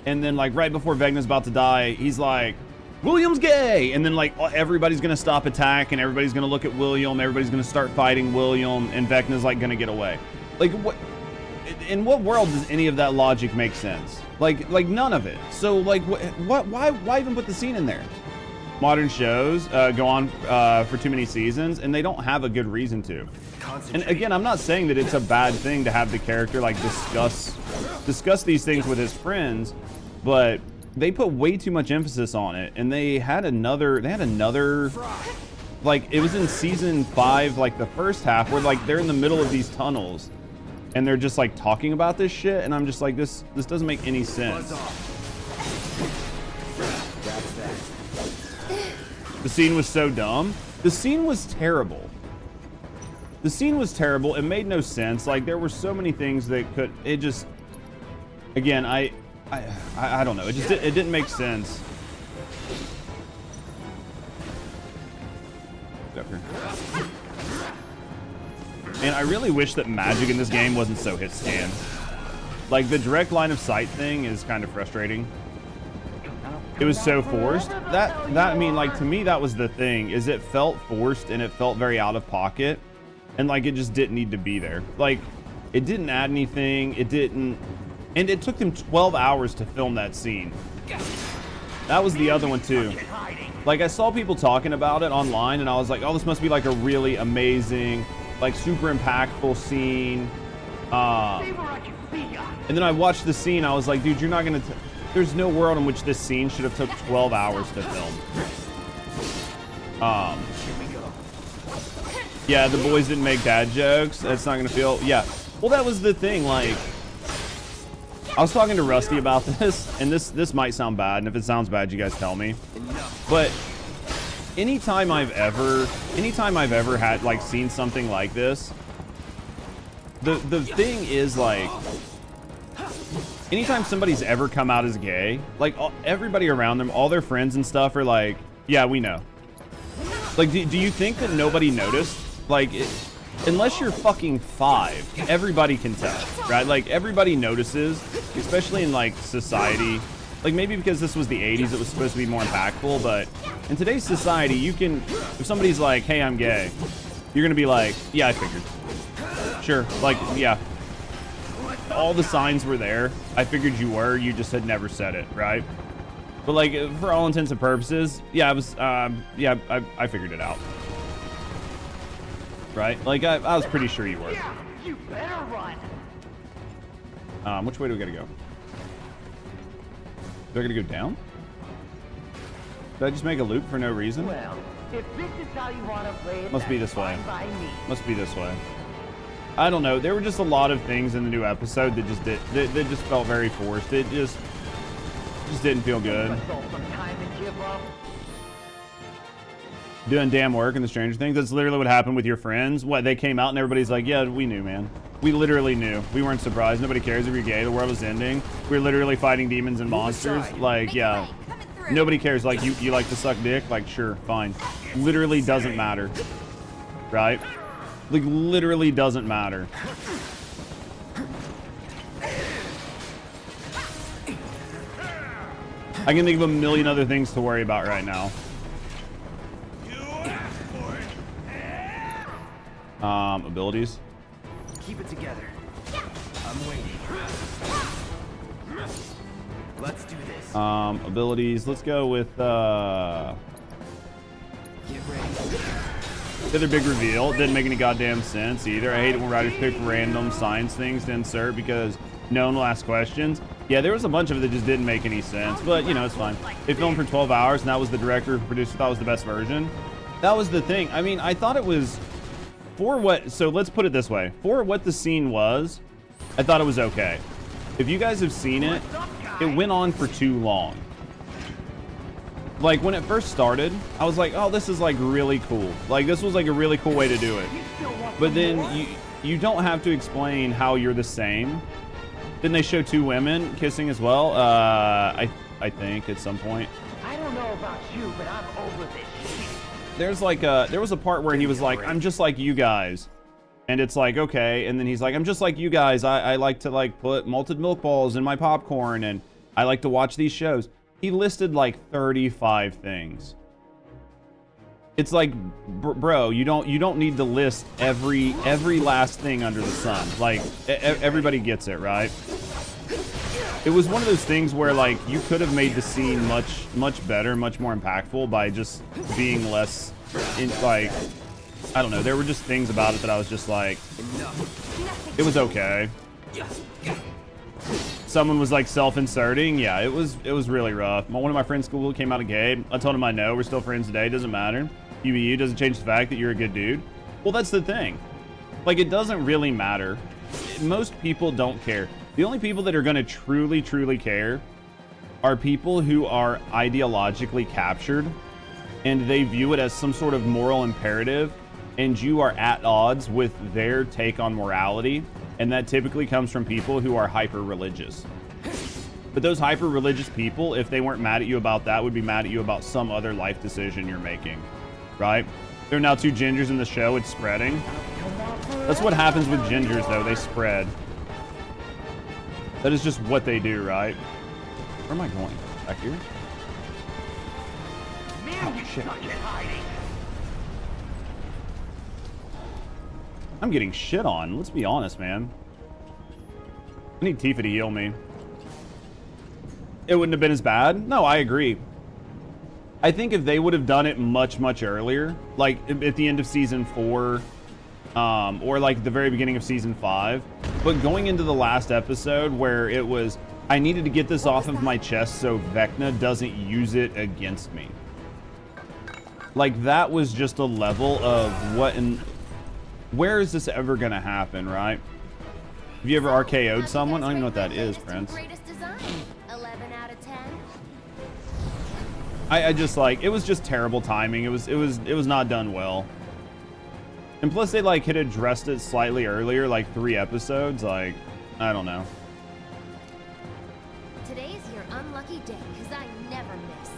And then like right before Vecna's about to die, he's like, William's gay. And then like everybody's going to stop attack and everybody's going to look at William. Everybody's going to start fighting William and Vecna's like going to get away. Like what, in what world does any of that logic make sense? Like none of it. So like why even put the scene in there? Modern shows go on for too many seasons and they don't have a good reason to. And again, I'm not saying that it's a bad thing to have the character like discuss these things with his friends, but they put way too much emphasis on it. And they had another like it was in season 5, like the first half where like they're in the middle of these tunnels and they're just like talking about this shit, and I'm just like, this doesn't make any sense. The scene was so dumb. The scene was terrible. The scene was terrible. It made no sense. Like, there were so many things that could, it just, again, I don't know. It just, it didn't make sense. And I really wish that magic in this game wasn't so hit scan. Like, the direct line of sight thing is kind of frustrating. It was so forced. That I mean, like, to me, that was the thing, is it felt forced and it felt very out of pocket. And like, it just didn't need to be there. Like, it didn't add anything. It didn't, and it took them 12 hours to film that scene. That was the other one too. Like, I saw people talking about it online and I was like, oh, this must be like a really amazing, like super impactful scene. And then I watched the scene. I was like, dude, you're not gonna, there's no world in which this scene should have took 12 hours to film. Yeah, the boys didn't make dad jokes. That's not gonna feel, yeah. Well, that was the thing, like, I was talking to Rusty about this, and this might sound bad, and if it sounds bad, you guys tell me. But anytime I've ever had, like, seen something like this, the thing is, like, anytime somebody's ever come out as gay, like, everybody around them, all their friends and stuff are like, yeah, we know. Like, do you think that nobody noticed? Like, unless you're fucking 5, everybody can tell, right? Like, everybody notices, especially in, like, society. Like, maybe because this was the 80s, it was supposed to be more impactful, but in today's society, you can, if somebody's like, hey, I'm gay, you're gonna be like, yeah, I figured. Sure, like, yeah. All the signs were there. I figured you were, you just had never said it, right? But, like, for all intents and purposes, yeah, I was, yeah, I figured it out. Right? Like, I was pretty sure you were. You better run. Which way do we gotta go? Do I gotta go down? Did I just make a loop for no reason? Well, if this is how you want to play it, must be this way. by me. Must be this way. I don't know. There were just a lot of things in the new episode that just that just felt very forced. It just didn't feel good. Doing damn work in the Stranger Things. That's literally what happened with your friends. What, they came out and everybody's like, yeah, we knew, man. We literally knew. We weren't surprised. Nobody cares if you're gay. The world was ending. We were literally fighting demons and monsters. Like, yeah. Nobody cares. Like, you like to suck dick? Like, sure, fine. Literally doesn't matter. Right? Like, literally doesn't matter. I can think of a million other things to worry about right now. Abilities. Keep it together. I'm waiting. Let's do this. Abilities. Let's go with Get ready. the other big reveal. Didn't make any goddamn sense either. I hate it when writers pick random science things to insert because no one will ask questions. Yeah, there was a bunch of it that just didn't make any sense, but you know, it's fine. They filmed for 12 hours, and that was the director who produced, thought was the best version. That was the thing. I mean, I thought it was for what, so let's put it this way. For what the scene was, I thought it was okay. If you guys have seen it, it went on for too long. Like, when it first started, I was like, oh, this is like really cool. Like, this was like a really cool way to do it. But then you don't have to explain how you're the same. Didn't they show 2 women kissing as well? I think at some point. I don't know about you, but I'm over this shit. There's like there was a part where he was like, I'm just like you guys. And it's like, okay. And then he's like, I'm just like you guys. I like to like put malted milk balls in my popcorn and I like to watch these shows. He listed like 35 things. It's like, bro, you don't need to list every last thing under the sun. Like, everybody gets it, right? It was one of those things where, like, you could have made the scene much better, much more impactful by just being less, like, I don't know. There were just things about it that I was just like, it was okay. Someone was like self-inserting. Yeah, it was really rough. One of my friends' school came out of gay. I told him I know. We're still friends today. Doesn't matter. You doesn't change the fact that you're a good dude. Well, that's the thing. Like, it doesn't really matter. most people don't care. The only people that are going to truly care are people who are ideologically captured and they view it as some sort of moral imperative, and you are at odds with their take on morality, and that typically comes from people who are hyper-religious. But those hyper-religious people, if they weren't mad at you about that, would be mad at you about some other life decision you're making, right? There are now 2 gingers in the show. It's spreading. That's what happens with gingers, though. They spread. That is just what they do, right? Where am I going? Back here? Oh, shit. I'm getting shit on. Let's be honest, man. I need Tifa to heal me. It wouldn't have been as bad. No, I agree. I think if they would have done it much earlier, like at the end of season 4, or like the very beginning of season 5, but going into the last episode where it was, I needed to get this off of my chest so Vecna doesn't use it against me. Like, that was just a level of what in... Where is this ever gonna happen, right? Have you ever RKO'd someone? I don't even know what that is, Prince. 11 out of 10. I just like, it was just terrible timing. It was not done well. And plus they like had addressed it slightly earlier, like 3 episodes. Like, I don't know. Today's your unlucky day, because I never miss.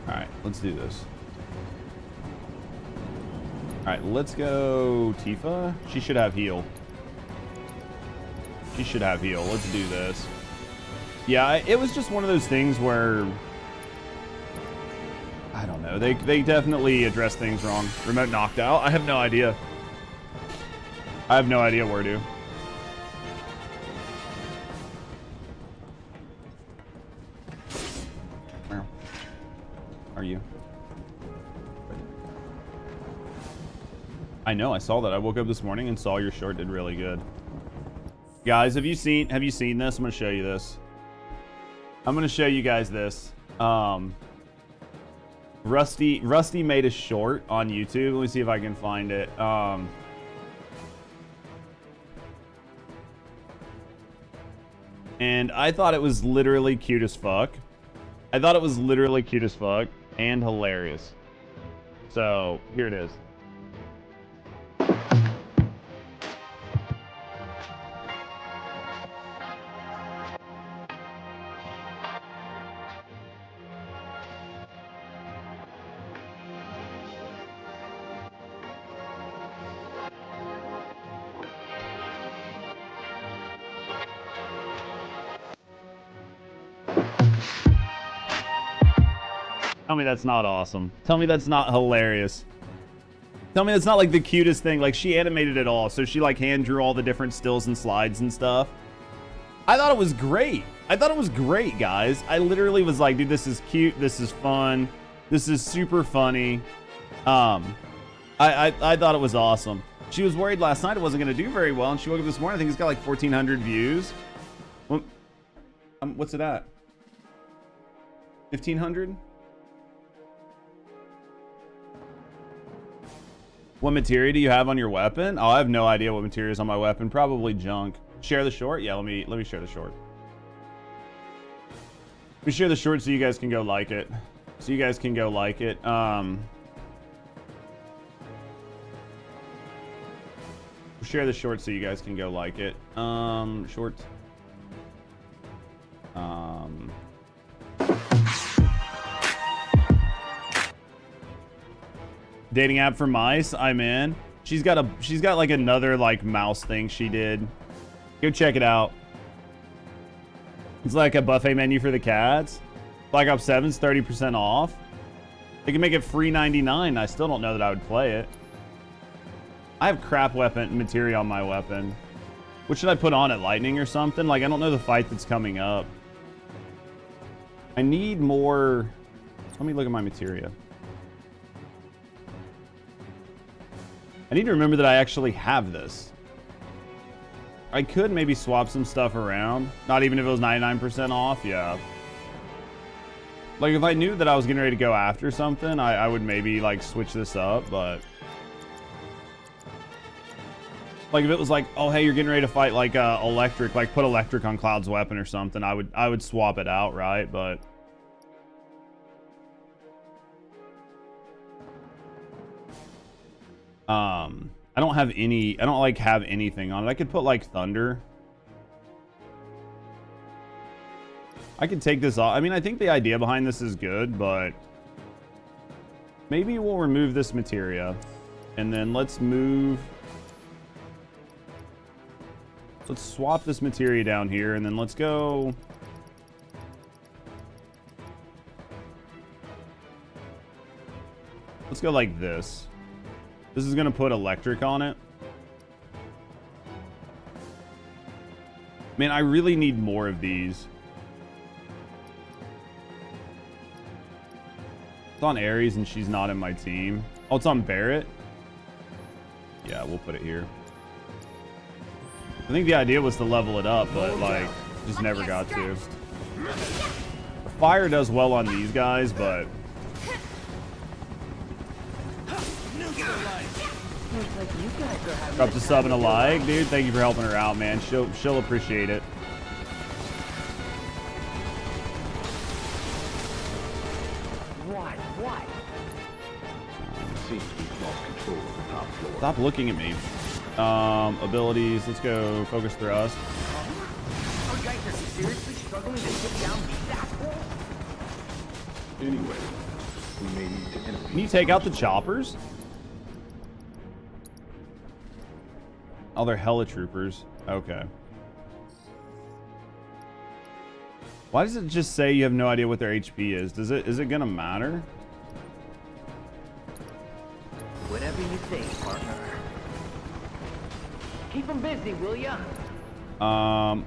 Alright, let's do this. Alright, let's go Tifa. She should have heal. She should have heal. Let's do this. Yeah, it was just one of those things where... I don't know. They definitely addressed things wrong. Remote knocked out? I have no idea. I have no idea where to. Where are you? I know, I saw that. I woke up this morning and saw your short did really good. Guys, have you seen this? I'm gonna show you this. I'm gonna show you guys this. Rusty made a short on YouTube. Let me see if I can find it. And I thought it was literally cute as fuck. I thought it was literally cute as fuck and hilarious. So here it is. Tell me that's not awesome. Tell me that's not hilarious. Tell me that's not like the cutest thing. Like, she animated it all. So she like hand drew all the different stills and slides and stuff. I thought it was great. I thought it was great, guys. I literally was like, dude, this is cute. This is fun. This is super funny. I thought it was awesome. She was worried last night it wasn't going to do very well. And she woke up this morning. I think it's got like 1,400 views. Well, what's it at? 1,500? What materia do you have on your weapon? Oh, I have no idea what materia is on my weapon. Probably junk. Share the short? Yeah, let me share the short. Let me share the short so you guys can go like it. So you guys can go like it. Share the short so you guys can go like it. Short. Dating app for mice, I'm in. She's got like another like mouse thing she did. Go check it out. It's like a buffet menu for the cats. Black Ops 7's 30% off. They can make it free 99. I still don't know that I would play it. I have crap weapon materia on my weapon. What should I put on it? Lightning or something? Like, I don't know the fight that's coming up. I need more. Let me look at my materia. I need to remember that I actually have this. I could maybe swap some stuff around. Not even if it was 99% off. Yeah. Like, if I knew that I was getting ready to go after something, I would maybe, like, switch this up, but... Like, if it was like, oh, hey, you're getting ready to fight, like, electric, like, put electric on Cloud's weapon or something, I would swap it out, right? But... I don't have any... I don't, like, have anything on it. I could put, like, thunder. I could take this off. I mean, I think the idea behind this is good, but maybe we'll remove this materia. And then let's move... Let's swap this materia down here, and then let's go... Let's go like this. This is going to put electric on it. Man, I really need more of these. It's on Ares and she's not in my team. Oh, it's on Barrett? Yeah, we'll put it here. I think the idea was to level it up, but like, just never got to. Fire does well on these guys, but... Dropped a sub and a like. Dude, thank you for helping her out, man. She'll appreciate it. Stop looking at me. Abilities. Let's go. Focus thrust. You guys are seriously struggling to get down these assholes? Anyway, we may need to intervene. Can you take out the choppers? Oh, they're hella troopers. Okay. Why does it just say you have no idea what their HP is? Is it gonna matter? Whatever you think, partner. Keep them busy, will ya?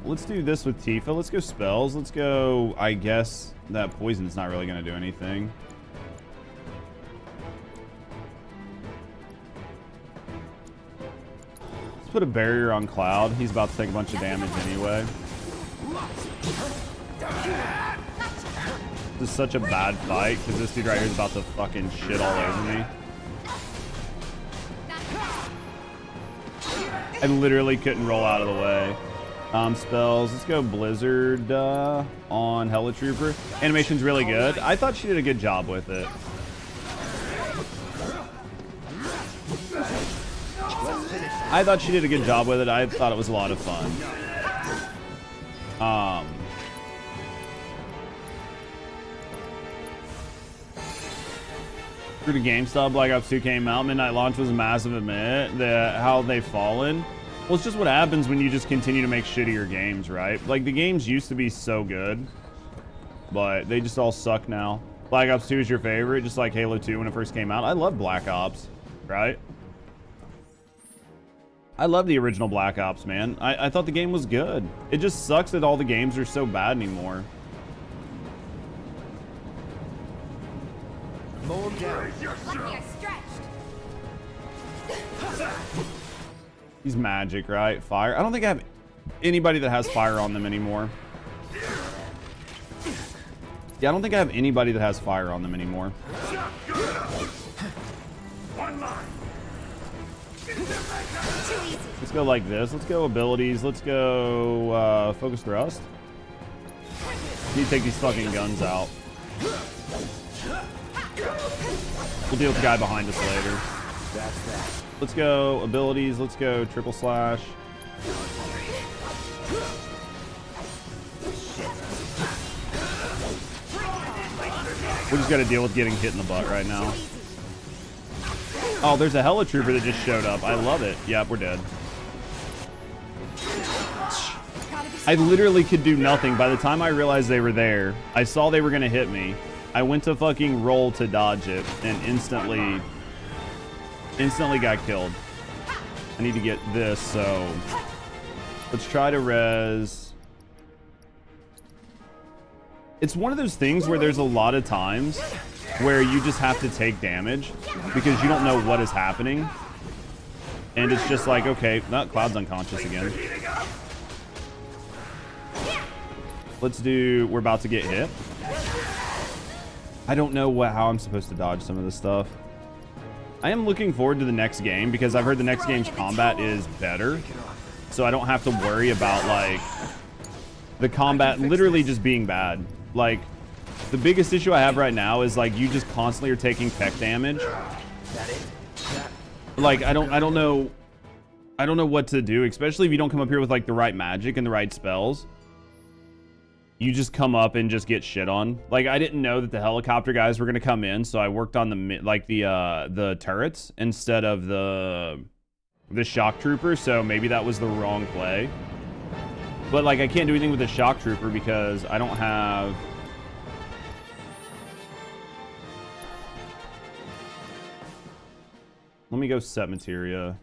Let's do this with Tifa. Let's go spells. Let's go, I guess that poison's not really gonna do anything. Let's put a barrier on Cloud. He's about to take a bunch of damage anyway. This is such a bad fight because this dude right here is about to fucking shit all over me. I literally couldn't roll out of the way. Spells. Let's go Blizzard on Hella Trooper. Animation's really good. I thought she did a good job with it. I thought she did a good job with it. I thought it was a lot of fun. Through the GameStop, Black Ops 2 came out. Midnight launch was a massive event. How they've fallen. Well, it's just what happens when you just continue to make shittier games, right? Like, the games used to be so good, but they just all suck now. Black Ops 2 is your favorite, just like Halo 2 when it first came out. I love Black Ops, right? I love the original Black Ops, man. I thought the game was good. It just sucks that all the games are so bad anymore. Mow him down. He's magic, right? Fire. I don't think I have anybody that has fire on them anymore. Yeah, I don't think I have anybody that has fire on them anymore. Let's go like this. Let's go abilities. Let's go focus thrust. Need to take these fucking guns out. We'll deal with the guy behind us later. Let's go abilities. Let's go triple slash. We just got to deal with getting hit in the butt right now. Oh, there's a Hella Trooper that just showed up. I love it. Yep, we're dead. I literally could do nothing. By the time I realized they were there, I saw they were going to hit me. I went to fucking roll to dodge it and instantly got killed. I need to get this, so let's try to res. It's one of those things where there's a lot of times where you just have to take damage because you don't know what is happening. And it's just like, okay, not Cloud's unconscious again. Let's do, we're about to get hit. I don't know how I'm supposed to dodge some of this stuff. I am looking forward to the next game because I've heard the next game's combat is better. So I don't have to worry about like the combat literally just being bad. Like the biggest issue I have right now is like you just constantly are taking tech damage. Like I don't know what to do, especially if you don't come up here with like the right magic and the right spells. You just come up and just get shit on. Like I didn't know that the helicopter guys were gonna come in, so I worked on the turrets instead of the shock trooper. So maybe that was the wrong play. But like I can't do anything with the shock trooper because I don't have. Let me go set materia.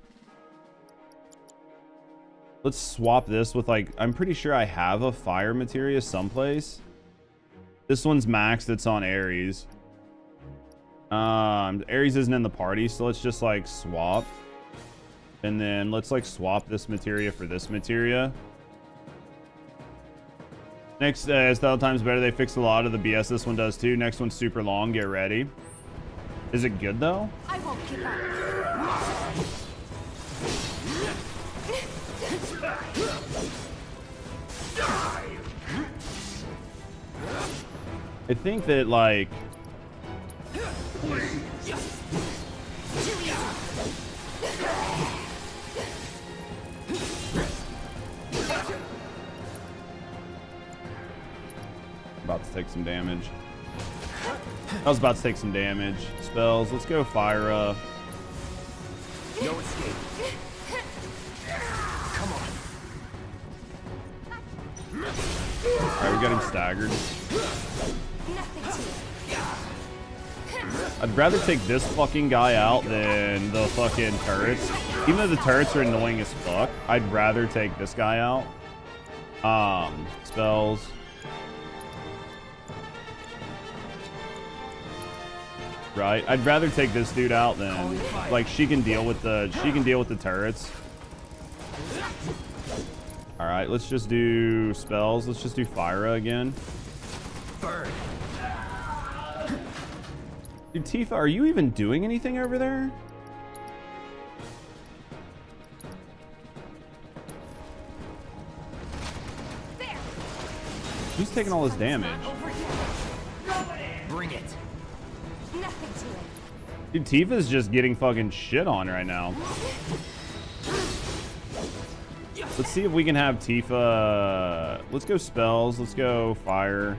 Let's swap this with like, I'm pretty sure I have a fire materia someplace. This one's maxed, it's on Ares. Ares isn't in the party, so let's just like swap. And then let's like swap this materia for this materia. Next, as thousand times better, they fixed a lot of the BS this one does too. Next one's super long, get ready. Is it good though? I won't give up. I think that like about to take some damage. I was about to take some damage. Spells. Let's go fire up. No escape. Come on. Alright, we got him staggered. I'd rather take this fucking guy out than the fucking turrets. Even though the turrets are annoying as fuck, I'd rather take this guy out. Spells. Right? I'd rather take this dude out than like she can deal with the turrets. Alright, let's just do spells. Let's just do Fyra again. Burn. Dude, Tifa, are you even doing anything over there? Who's taking all this damage? Bring it. Nothing to it. Dude, Tifa's just getting fucking shit on right now. Let's see if we can have Tifa. Let's go spells. Let's go fire.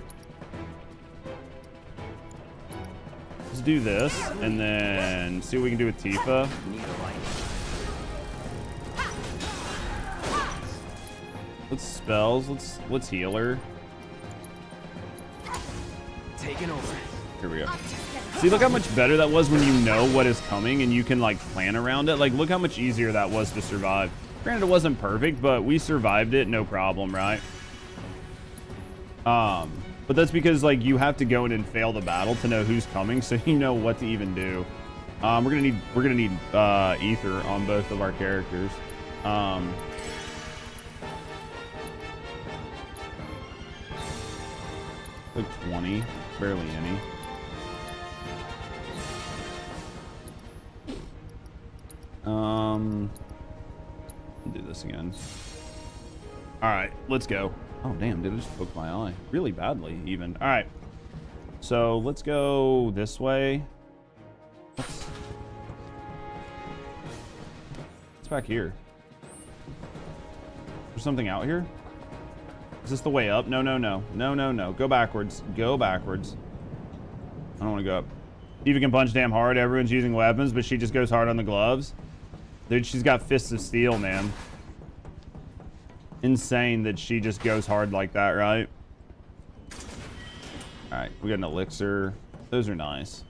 Let's do this and then see what we can do with Tifa. Let's spells. Let's heal her. Taking over. Here we go. See, look how much better that was when you know what is coming and you can like plan around it. Like, look how much easier that was to survive. Granted, it wasn't perfect, but we survived it, no problem, right? But that's because like you have to go in and fail the battle to know who's coming, so you know what to even do. We're gonna need ether on both of our characters. Like 20, barely any. Do this again. All right, let's go. Oh damn, dude, I just poked my eye really badly even. All right, so let's go this way. What's back here? There's something out here? Is this the way up? No. Go backwards. Go backwards. I don't want to go up. Eva can punch damn hard. Everyone's using weapons, but she just goes hard on the gloves. Dude, she's got fists of steel, man. Insane that she just goes hard like that, right? Alright, we got an elixir. Those are nice.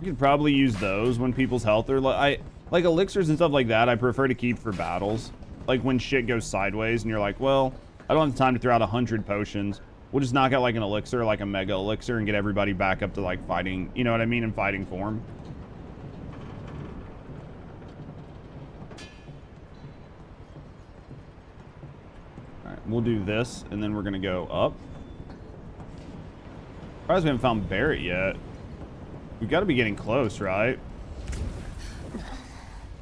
You could probably use those when people's health are like elixirs and stuff like that. I prefer to keep for battles. Like when shit goes sideways and you're like, well, I don't have time to throw out 100 potions. We'll just knock out like an elixir, like a mega elixir, and get everybody back up to like fighting, you know what I mean, in fighting form. Alright, we'll do this, and then we're gonna go up. Surprised we haven't found Barrett yet. We've got to be getting close, right?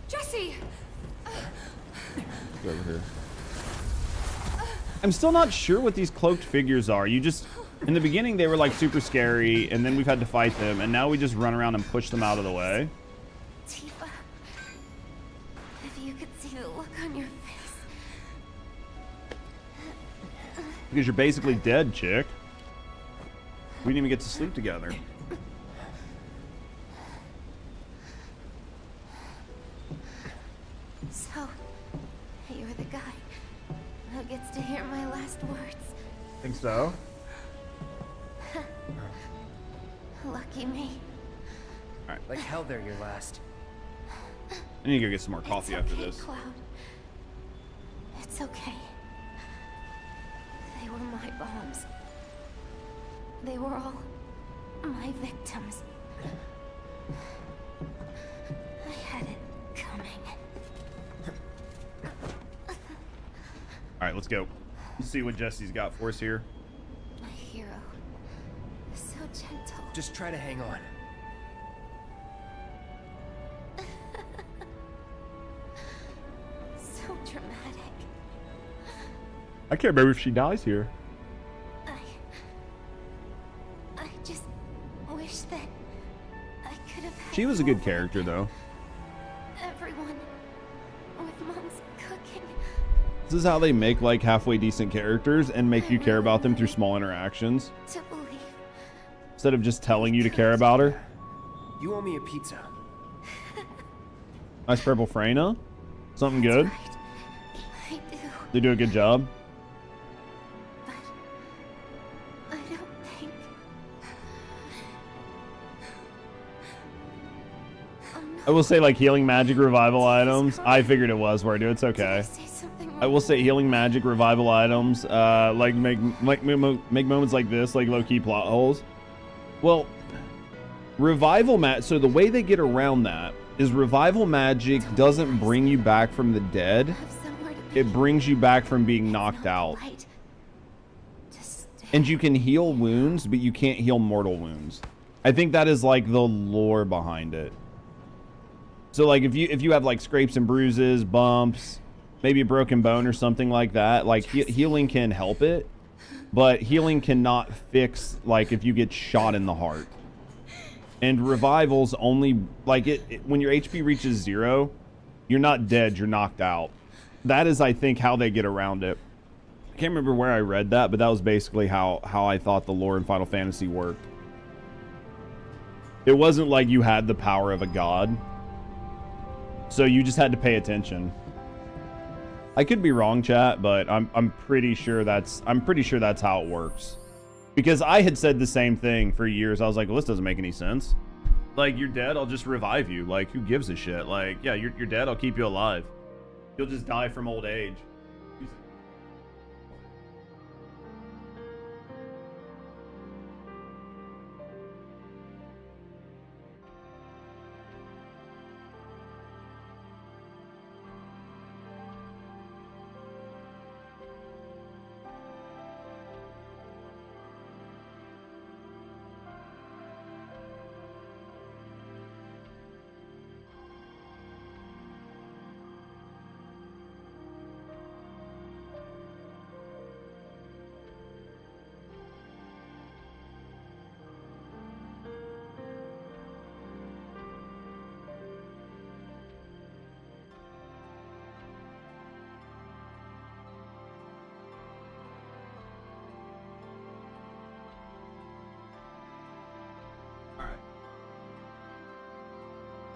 Jesse! Go over here. I'm still not sure what these cloaked figures are. You just, in the beginning, they were like super scary, and then we've had to fight them, and now we just run around and push them out of the way. Tifa, if you could see the look on your face. Because you're basically dead, chick. We didn't even get to sleep together. So, you're the guy who gets to hear my last words. Think so? Lucky me. Alright. Like hell they're your last. I need to go get some more coffee It's after okay, this. Cloud. It's okay. They were my bombs. They were all my victims. I had it coming. Alright, let's go. Let's see what Jesse's got for us here. My hero. So gentle. Just try to hang on. So dramatic. I can't remember if she dies here. I just wish that I could have had She was a good character, though. everyone with Mom's cooking. This is how they make like halfway decent characters and make you care about them through small interactions. To believe. Instead of just telling you to care about her. You owe me a pizza. Nice purple Freyna. Something good. I do. They do a good job. I don't think. Oh, no. I will say like healing magic revival items. I figured it was where, dude. It's okay. I will say healing magic revival items like make moments like this like low-key plot holes. Well, revival so the way they get around that is revival magic doesn't bring you back from the dead. It brings you back from being knocked out. And you can heal wounds, but you can't heal mortal wounds. I think that is like the lore behind it. So like if you have like scrapes and bruises, bumps, maybe a broken bone or something like that, like healing can help it, but healing cannot fix like if you get shot in the heart. And revivals only like when your HP reaches 0, you're not dead, you're knocked out. That is, I think, how they get around it. I can't remember where I read that, but that was basically how I thought the lore in Final Fantasy worked. It wasn't like you had the power of a god, so you just had to pay attention. I could be wrong, chat, but I'm pretty sure that's how it works. Because I had said the same thing for years. I was like, well, this doesn't make any sense. Like, you're dead, I'll just revive you. Like, who gives a shit? Like, yeah, you're dead, I'll keep you alive. You'll just die from old age.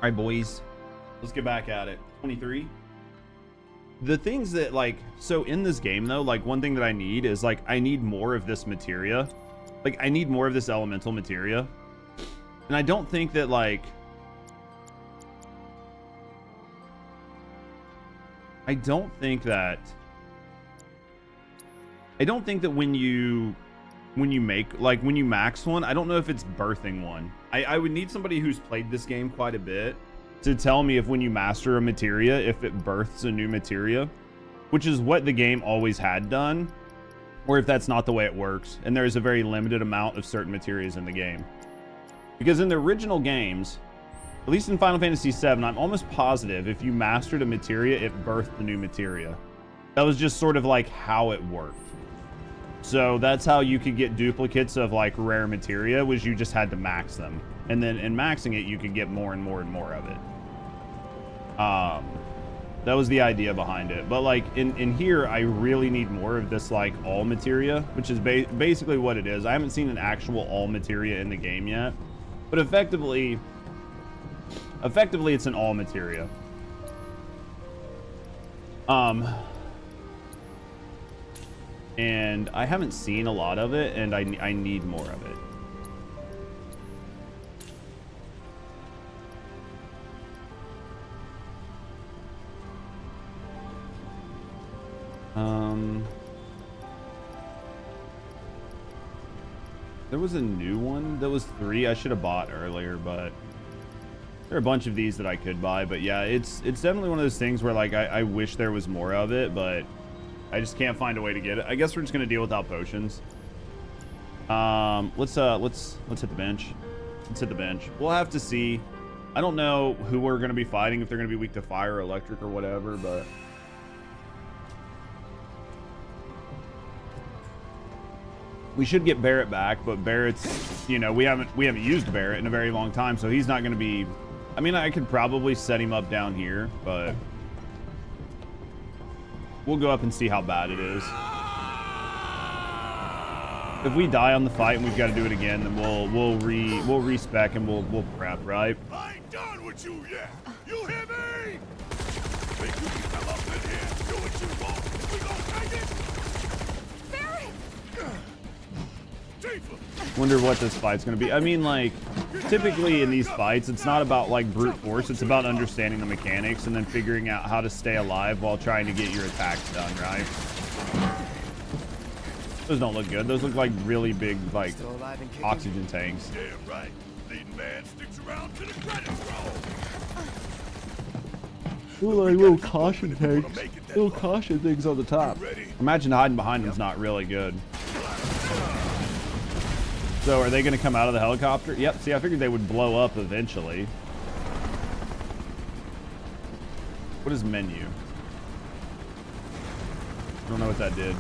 All right, boys, let's get back at it. 23. The things that like, so in this game though, like one thing that I need is like, I need more of this materia. Like I need more of this elemental materia. And I don't think that like, I don't think that when you make, like when you max one, I don't know if it's birthing one. I would need somebody who's played this game quite a bit to tell me if when you master a materia, if it births a new materia, which is what the game always had done. or if that's not the way it works, and there is a very limited amount of certain materials in the game. Because in the original games, at least in Final Fantasy VII, I'm almost positive if you mastered a materia, it birthed the new materia. That was just sort of like how it worked. So that's how you could get duplicates of like rare materia, was you just had to max them. And then in maxing it, you could get more and more and more of it. That was the idea behind it. But like in here, I really need more of this like all materia, which is basically what it is. I haven't seen an actual all materia in the game yet, but effectively it's an all materia. And I haven't seen a lot of it, and I need more of it. There was a new one that was 3 I should have bought earlier, but there are a bunch of these that I could buy. But yeah, it's definitely one of those things where like I wish there was more of it, but I just can't find a way to get it. I guess we're just gonna deal without potions. Let's hit the bench. Let's hit the bench. We'll have to see. I don't know who we're gonna be fighting, if they're gonna be weak to fire or electric or whatever, but we should get Barrett back. But Barrett's, you know, we haven't used Barrett in a very long time, so he's not gonna be. I mean, I could probably set him up down here, but we'll go up and see how bad it is. If we die on the fight and we've got to do it again, then we'll respec and we'll prep, right? I ain't done with you yet. You hear me? Think you can come up in here and do what you want? We gonna take it? Wonder what this fight's gonna be. I mean, like, typically in these fights, it's not about like brute force. It's about understanding the mechanics and then figuring out how to stay alive while trying to get your attacks done, right? Those don't look good. Those look like really big, like, oxygen tanks. Damn right. Leading man sticks around to the credit roll. Ooh, like little caution tanks. Little caution things on the top. Imagine hiding behind them's not really good. So are they going to come out of the helicopter? Yep. See, I figured they would blow up eventually. What is menu? I don't know what that did.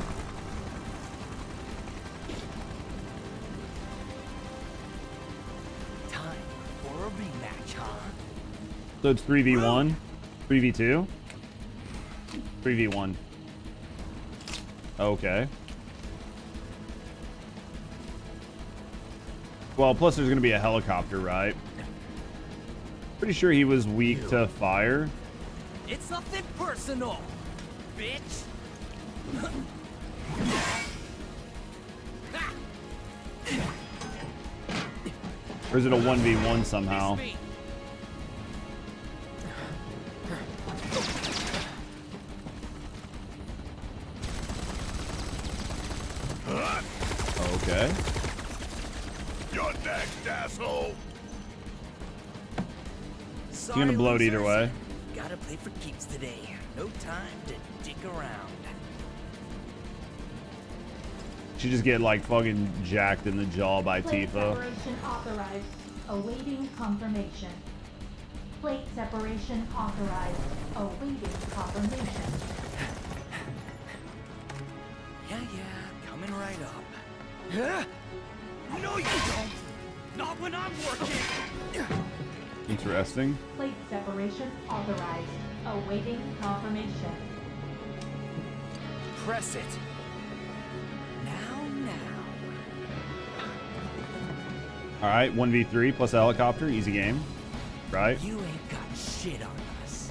Time for a rematch, huh? So it's 3v1, 3v2, 3v1. Okay. Well, plus there's going to be a helicopter, right? Pretty sure he was weak to fire. It's nothing personal, bitch. Or is it a 1v1 somehow? Okay. You're next, asshole. He's gonna blow it either way. Gotta play for keeps today. No time to dick around. She just get like fucking jacked in the jaw by Plate Tifa. separation authorized. Awaiting confirmation. Plate separation authorized. Awaiting confirmation. Yeah, coming right up. Huh? No, you don't. Not when I'm working. Interesting. Plate separation authorized. Awaiting confirmation. Press it. Now. All right, 1v3 plus a helicopter, easy game, right? You ain't got shit on us.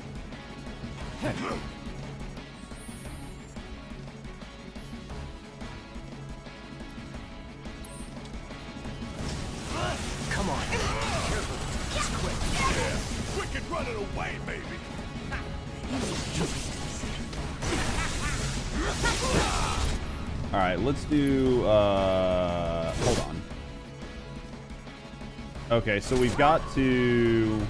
Come on. Careful. Just quick. Yeah, quick and running away, maybe. All right, let's do, hold on. Okay, so we've got to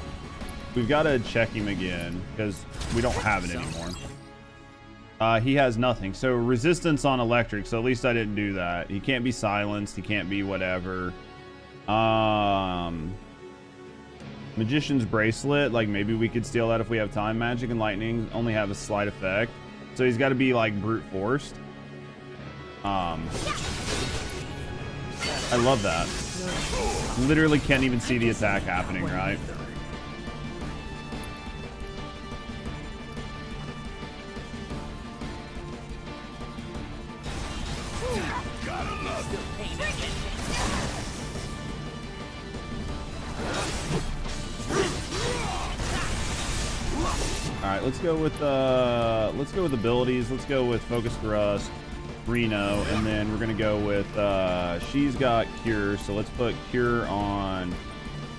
check him again because we don't have it anymore. He has nothing. So resistance on electric. So at least I didn't do that. He can't be silenced. He can't be whatever. Magician's bracelet. Like maybe we could steal that if we have time. Magic and lightning only have a slight effect. So he's got to be like brute forced. I love that. Literally can't even see the attack happening, right? All right, let's go with abilities. Let's go with Focus Thrust, Reno, and then we're gonna go with she's got Cure, so let's put Cure on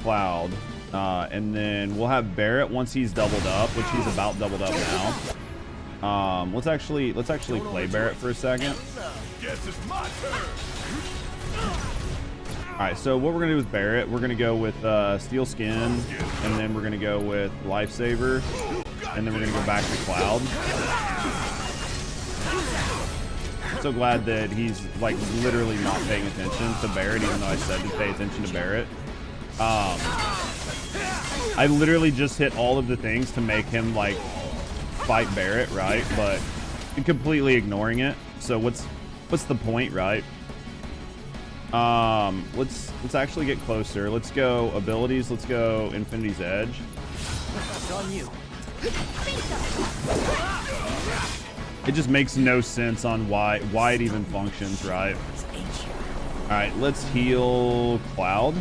Cloud, and then we'll have Barrett once he's doubled up, which he's about doubled up now. Let's actually play Barrett for a second. Guess it's my turn. All right, so what we're gonna do with Barrett, we're gonna go with Steel Skin, and then we're gonna go with Lifesaver, and then we're gonna go back to Cloud. So glad that he's like literally not paying attention to Barrett, even though I said to pay attention to Barrett. I literally just hit all of the things to make him like fight Barrett, right? But completely ignoring it. So what's the point, right? Let's actually get closer. Let's go abilities. Let's go Infinity's Edge. It's on you. It just makes no sense on why it even functions, right? All right, let's heal Cloud.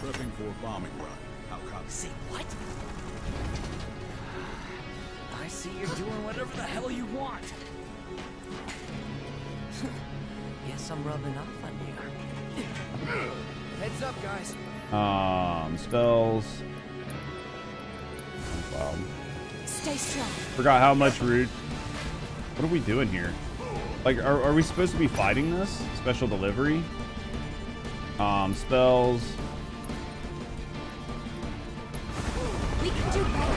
Prepping for a bombing run. How copy? Say what? I see you're doing whatever the hell you want. Guess I'm rubbing off on you. Heads up, guys. Spells. Cloud. Stay strong. Forgot how much root. What are we doing here? Like, are we supposed to be fighting this? Special delivery. Spells. We can do better.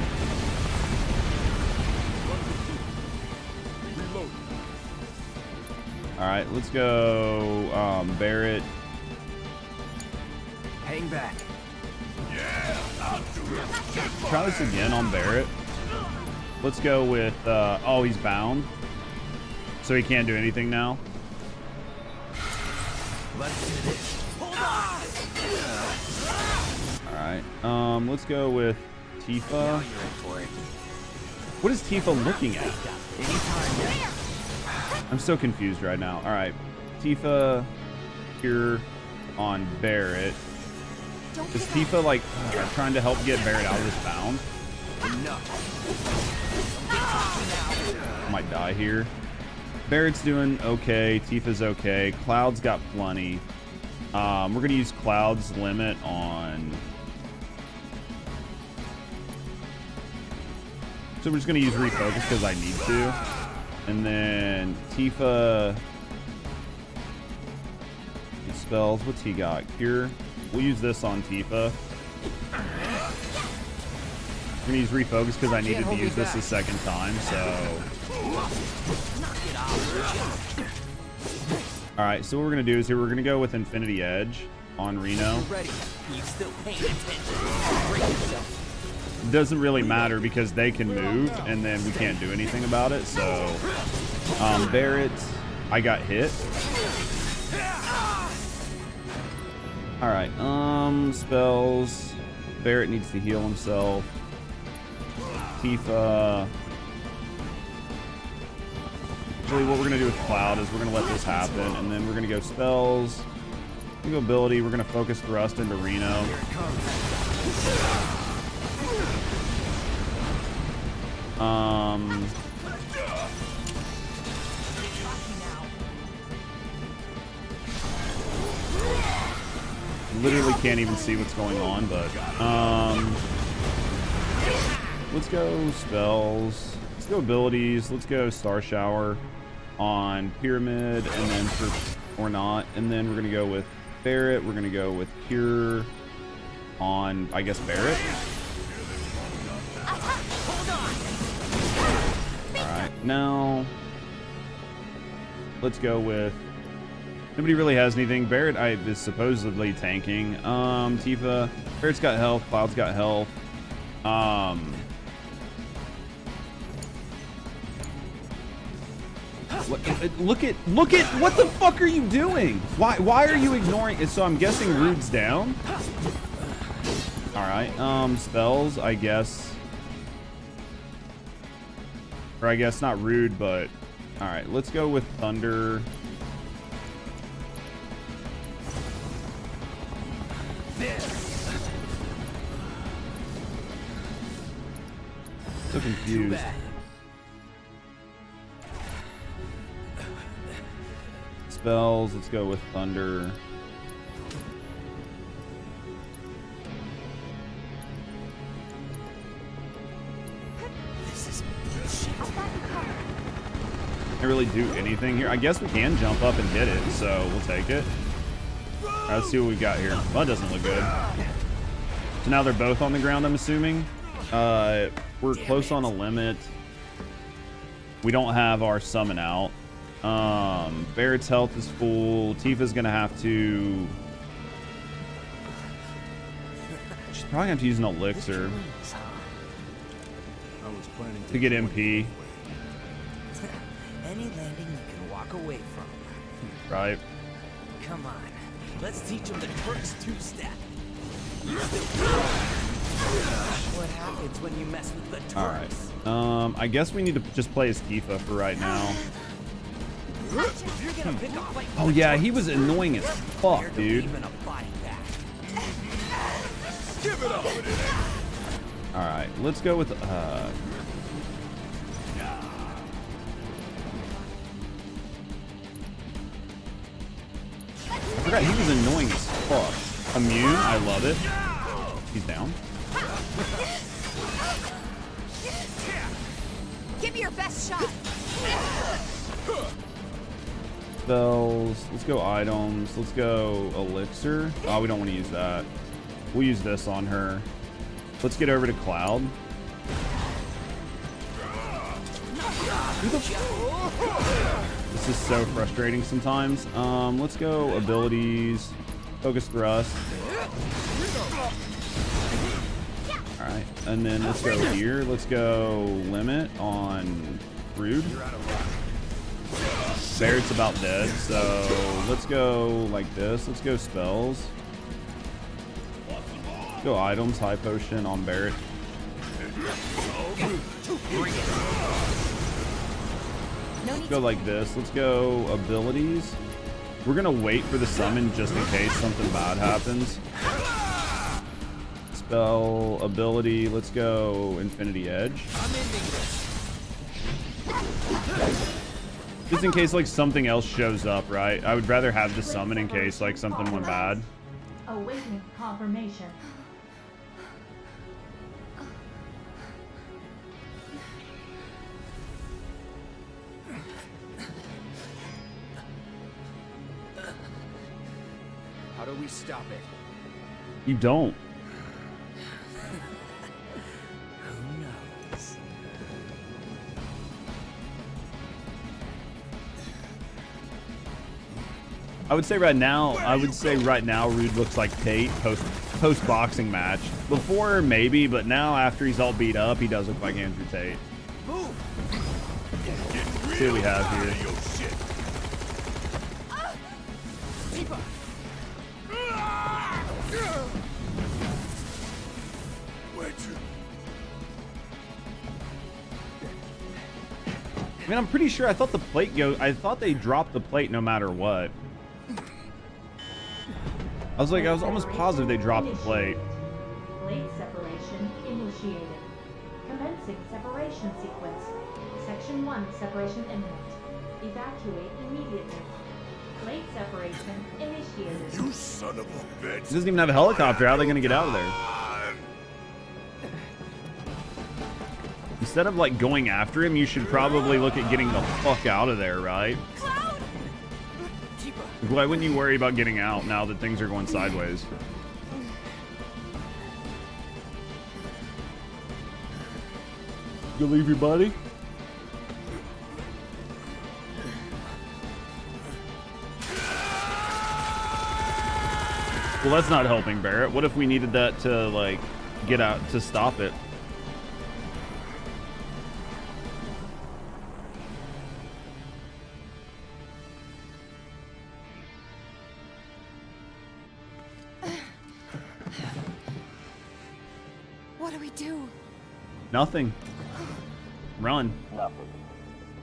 All right, let's go Barrett. Hang back. Yeah, I'll do it. Try this again on Barrett. Let's go with, oh, he's bound. So he can't do anything now. Let's do this. All right, let's go with Tifa. What is Tifa looking at? I'm so confused right now. All right, Tifa, Cure on Barrett. Is Tifa like trying to help get Barrett out of this bound? I might die here. Barrett's doing okay. Tifa's okay. Cloud's got plenty. We're gonna use Cloud's limit on. So we're just gonna use refocus because I need to. And then Tifa spells. What's he got? Cure. We'll use this on Tifa. I'm gonna use refocus because I needed to use this a second time. So. All right. So what we're gonna do is here we're gonna go with Infinity Edge on Reno. Doesn't really matter because they can move and then we can't do anything about it. So Barrett, I got hit. All right, spells. Barrett needs to heal himself. Tifa. Actually, what we're gonna do with Cloud is we're gonna let this happen, and then we're gonna go spells. We go ability. We're gonna focus thrust into Reno. Literally can't even see what's going on, but let's go spells. Let's go abilities. Let's go Star Shower on Pyramid, and then or not. And then we're gonna go with Barrett. We're gonna go with Cure on, I guess, Barrett. Now, let's go with... Nobody really has anything. Barret is supposedly tanking. Tifa. Barret's got health. Cloud's got health. Look at what the fuck are you doing? Why are you ignoring it? So I'm guessing Rude's down. All right. Spells, I guess. Or I guess not Rude, but all right. Let's go with Thunder. So confused. Spells, let's go with Thunder. This is Can't really do anything here. I guess we can jump up and hit it, so we'll take it. All right, let's see what we got here. Well, that doesn't look good. So now they're both on the ground, I'm assuming. We're close on a limit. We don't have our summon out. Barret's health is full. Tifa's gonna have to... She's probably gonna have to use an elixir to get MP. Any landing you can walk away from. Right. Come on, let's teach them the Turks two-step. What happens when you mess with the Turks? All right. I guess we need to just play as Tifa for right now. Oh yeah, he was annoying as fuck, dude. All right, let's go with I forgot he was annoying as fuck. Immune, I love it. He's down. Give me your best shot. Spells. Let's go items. Let's go elixir. Oh, we don't want to use that. We'll use this on her. Let's get over to Cloud. This is so frustrating sometimes. Let's go abilities. Focus thrust. All right, and then let's go here. Let's go limit on Rude. Barret's about dead, so let's go like this. Let's go spells. Let's go items, high potion on Barret. Let's go like this. Let's go abilities. We're gonna wait for the summon just in case something bad happens. Spell, ability, let's go Infinity Edge. Just in case like something else shows up, right? I would rather have the summon in case like something went bad. Awaiting confirmation. How do we stop it? You don't. Who knows? I would say right now Rude looks like Tate post boxing match. Before maybe, but now after he's all beat up, he does look like Andrew Tate. Let's see what we have here. I mean, I'm pretty sure I thought they dropped the plate no matter what. I was almost positive they dropped the plate. Plate separation initiated. Commencing separation sequence. Section 1 separation imminent. Evacuate immediately. Plate separation initiated. You son of a bitch! He doesn't even have a helicopter. How are they going to get out of there? Instead of like going after him, you should probably look at getting the fuck out of there, right? Why wouldn't you worry about getting out now that things are going sideways? You leave your buddy? Well, that's not helping, Barrett. What if we needed that to, like, get out to stop it? What do we do? Nothing. Run. Nothing.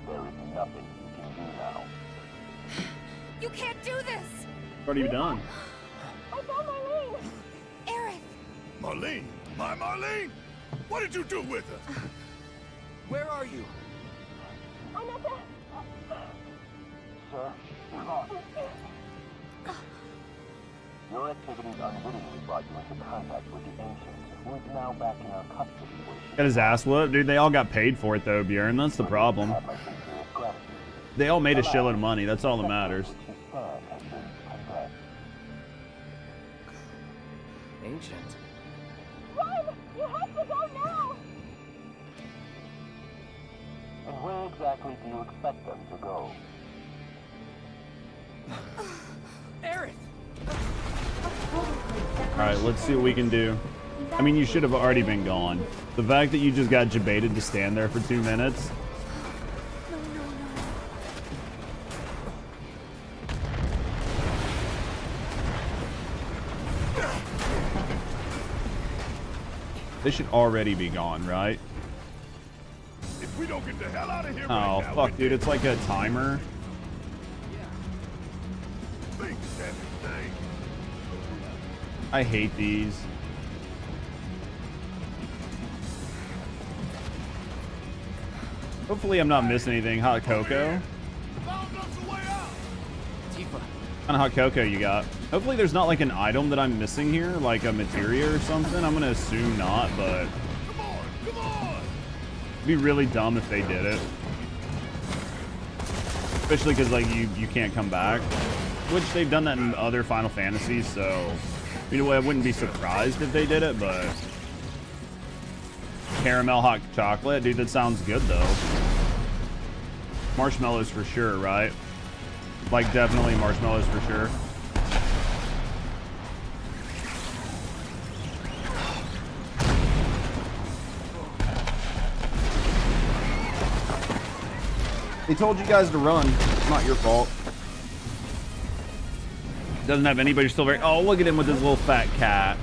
There is nothing you can do now. You can't do this! What have you done? I found Marlene! Aerith! Marlene? My Marlene? What did you do with her? Where are you? I'm at the... Sir, you're lost. Your activities unwittingly brought you into contact with the Ancients, who is now back in our custody. Got his ass whooped, dude. They all got paid for it though, Bjorn. That's the problem. They all made a shitload of money. That's all that matters. Ancient. Run! You have to go now! And where exactly do you expect them to go? Aerith! Alright, let's see what we can do. I mean, you should have already been gone. The fact that you just got debated to stand there for 2 minutes. They should already be gone, right? If we don't get the hell out of here Oh, right now, fuck, dude. It's like a timer. think, damn it, think. I hate these. Hopefully I'm not missing anything. Hot cocoa? What kind of hot cocoa you got? Hopefully there's not like an item that I'm missing here, like a materia or something. I'm gonna assume not, but it'd be really dumb if they did it. Especially because like you can't come back, which they've done that in other Final Fantasies. So you know, I wouldn't be surprised if they did it, but caramel hot chocolate, dude, that sounds good though. Marshmallows for sure, right? Like definitely marshmallows for sure. They told you guys to run. It's not your fault. Doesn't have anybody still very. Oh, look at him with his little fat cat.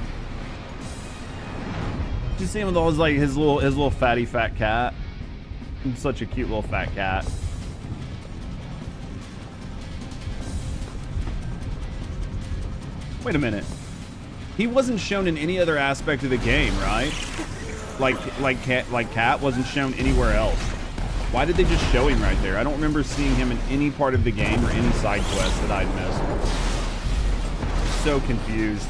Did you see him with all his like his little fatty fat cat? He's such a cute little fat cat. Wait a minute. He wasn't shown in any other aspect of the game, right? Like Cat wasn't shown anywhere else. Why did they just show him right there? I don't remember seeing him in any part of the game or any side quest that I'd missed. So confused.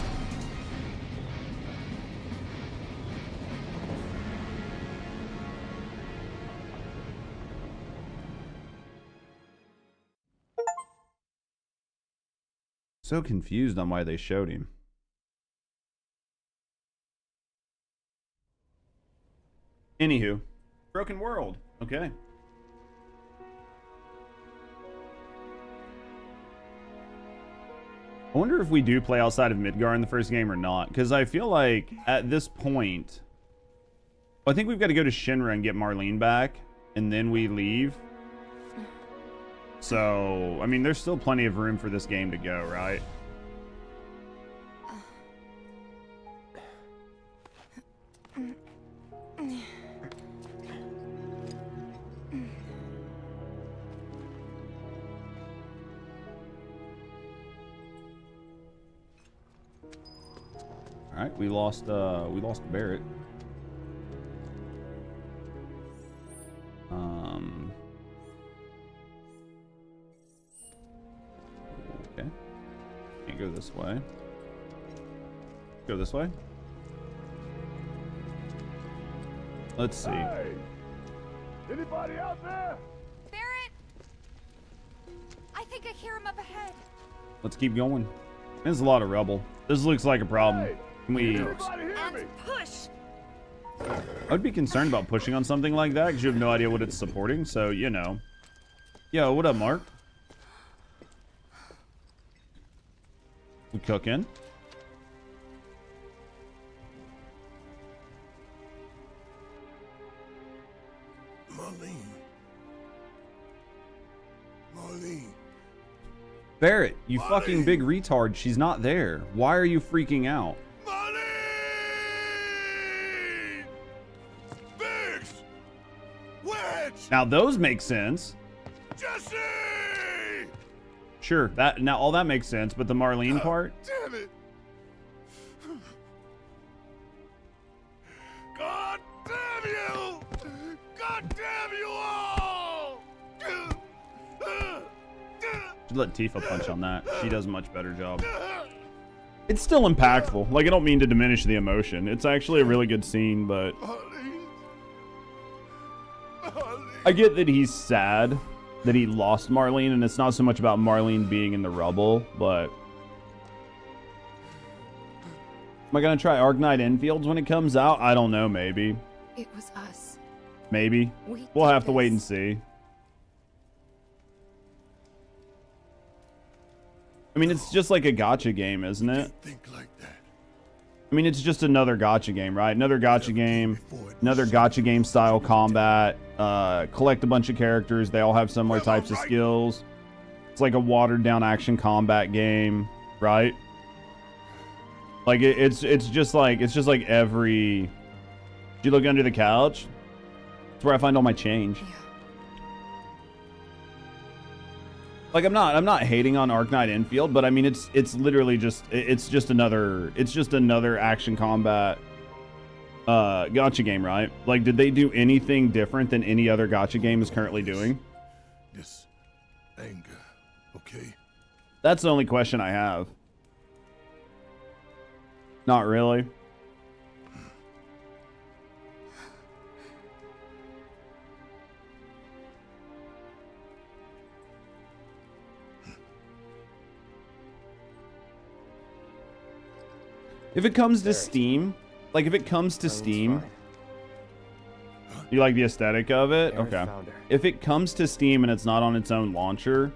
So confused on why they showed him. Anywho, Broken World. Okay. I wonder if we do play outside of Midgar in the first game or not, because I feel like at this point, I think we've got to go to Shinra and get Marlene back, and then we leave. So, I mean, there's still plenty of room for this game to go, right? All right, we lost Barrett. Okay. Can't go this way. Go this way. Let's see. Hey! Anybody out there? Barrett! I think I hear him up ahead. Let's keep going. There's a lot of rubble. This looks like a problem. Can we... And push! I'd be concerned about pushing on something like that because you have no idea what it's supporting. So, you know. Yo, what up, Mark? We cooking. Barrett, you fucking big retard. She's not there. Why are you freaking out? Biggs! Wedge! Now those make sense. Jesse! Sure, that now all that makes sense, but the Marlene part? Damn it! God damn you! God damn you all! Should let Tifa punch on that. She does a much better job. It's still impactful. Like, I don't mean to diminish the emotion. It's actually a really good scene, but I get that he's sad that he lost Marlene, and it's not so much about Marlene being in the rubble, but am I gonna try Arknight Infields when it comes out? I don't know, maybe. It was us. Maybe. We'll have to wait and see. I mean, it's just like a gacha game, isn't it? Think like that. I mean, it's just another gacha game, right? Another gacha game, another gacha game style combat. Collect a bunch of characters. They all have similar types of skills. It's like a watered down action combat game, right? Like it's just like every. Did you look under the couch? It's where I find all my change. Yeah. Like I'm not hating on Arknight Infield, but I mean it's literally just another action combat gacha game, right? Like, did they do anything different than any other gacha game is currently doing? This anger, okay? That's the only question I have. Not really. If it comes to Steam, like if it comes to Steam, you like the aesthetic of it? Okay. If it comes to Steam and it's not on its own launcher,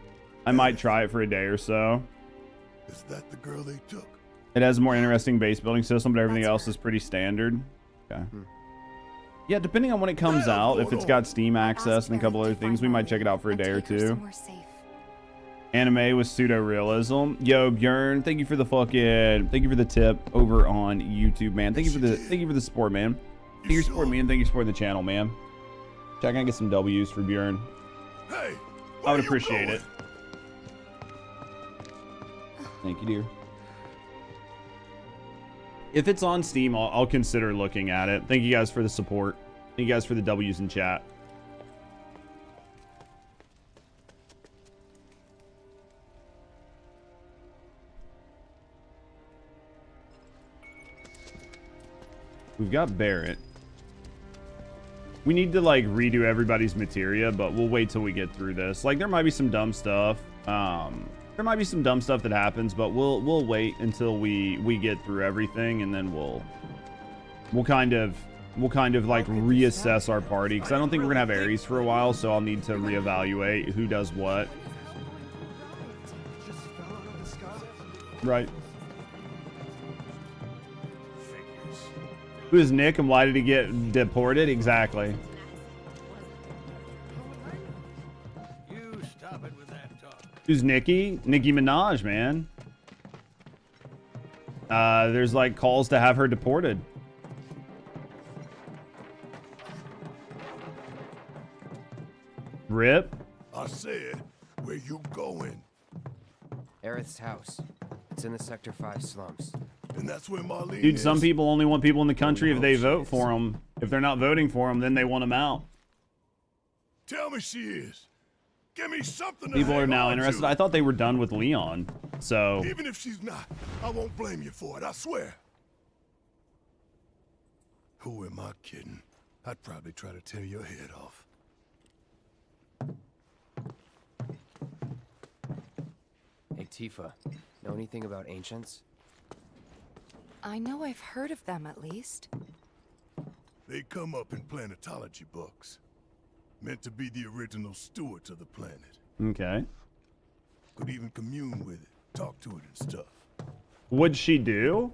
I might try it for a day or so. Is that the girl they took? It has a more interesting base building system, but everything else is pretty standard. Okay. Yeah, depending on when it comes out, if it's got Steam access and a couple other things, we might check it out for a day or two. Anime with pseudo realism. Yo, Bjorn, thank you for the tip over on YouTube, man. Thank you for the support, man. Thank you for supporting me and thank you for supporting the channel, man. Check and get some W's for Bjorn. Hey, I would appreciate it. Thank you, dear. If it's on Steam, I'll consider looking at it. Thank you guys for the support. Thank you guys for the W's in chat. We've got Barrett. We need to like redo everybody's materia, but we'll wait till we get through this. Like there might be some dumb stuff. There might be some dumb stuff that happens, but we'll wait until we get through everything, and then we'll kind of like reassess our party, because I don't think we're gonna have Ares for a while, so I'll need to reevaluate who does what. Right. Who's Nick and why did he get deported? Exactly. You stop it with that talk. Who's Nicki? Nicki Minaj, man. There's like calls to have her deported. Rip. I said, where you going? Aerith's house. It's in the Sector 5 slums. And that's where Marlene Dude, is. some people only want people in the country if they vote for them. If they're not voting for them, then they want them out. Tell me she is. Give me something to People are hang now on interested. to. I thought they were done with Leon. So Even if she's not, I won't blame you for it, I swear. Who am I kidding? I'd probably try to tear your head off. Hey, Tifa. Know anything about ancients? I know I've heard of them, at least. They come up in planetology books. Meant to be the original stewards of the planet. okay. Could even commune with it, talk to it and stuff. What'd she do?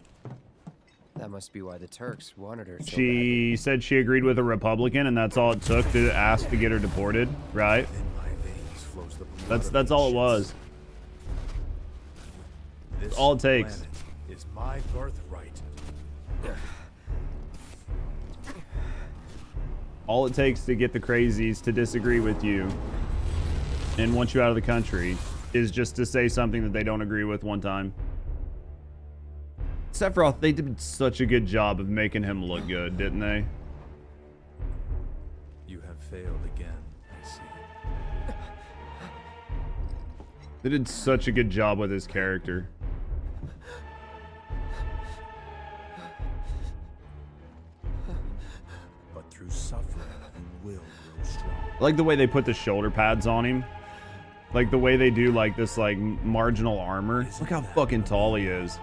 That must be why the Turks wanted her so She said she agreed with a Republican, and that's all it took to ask to get her deported, right? In my veins flows the blood of That's all it was. all it takes. Planet is my birthright. All it takes to get the crazies to disagree with you and want you out of the country is just to say something that they don't agree with one time. Sephiroth, they did such a good job of making him look good, didn't they? You have failed again, I see. They did such a good job with his character. But through suffering, you will grow strong. I like the way they put the shoulder pads on him. Like the way they do like this like marginal armor. Look how fucking tall he is.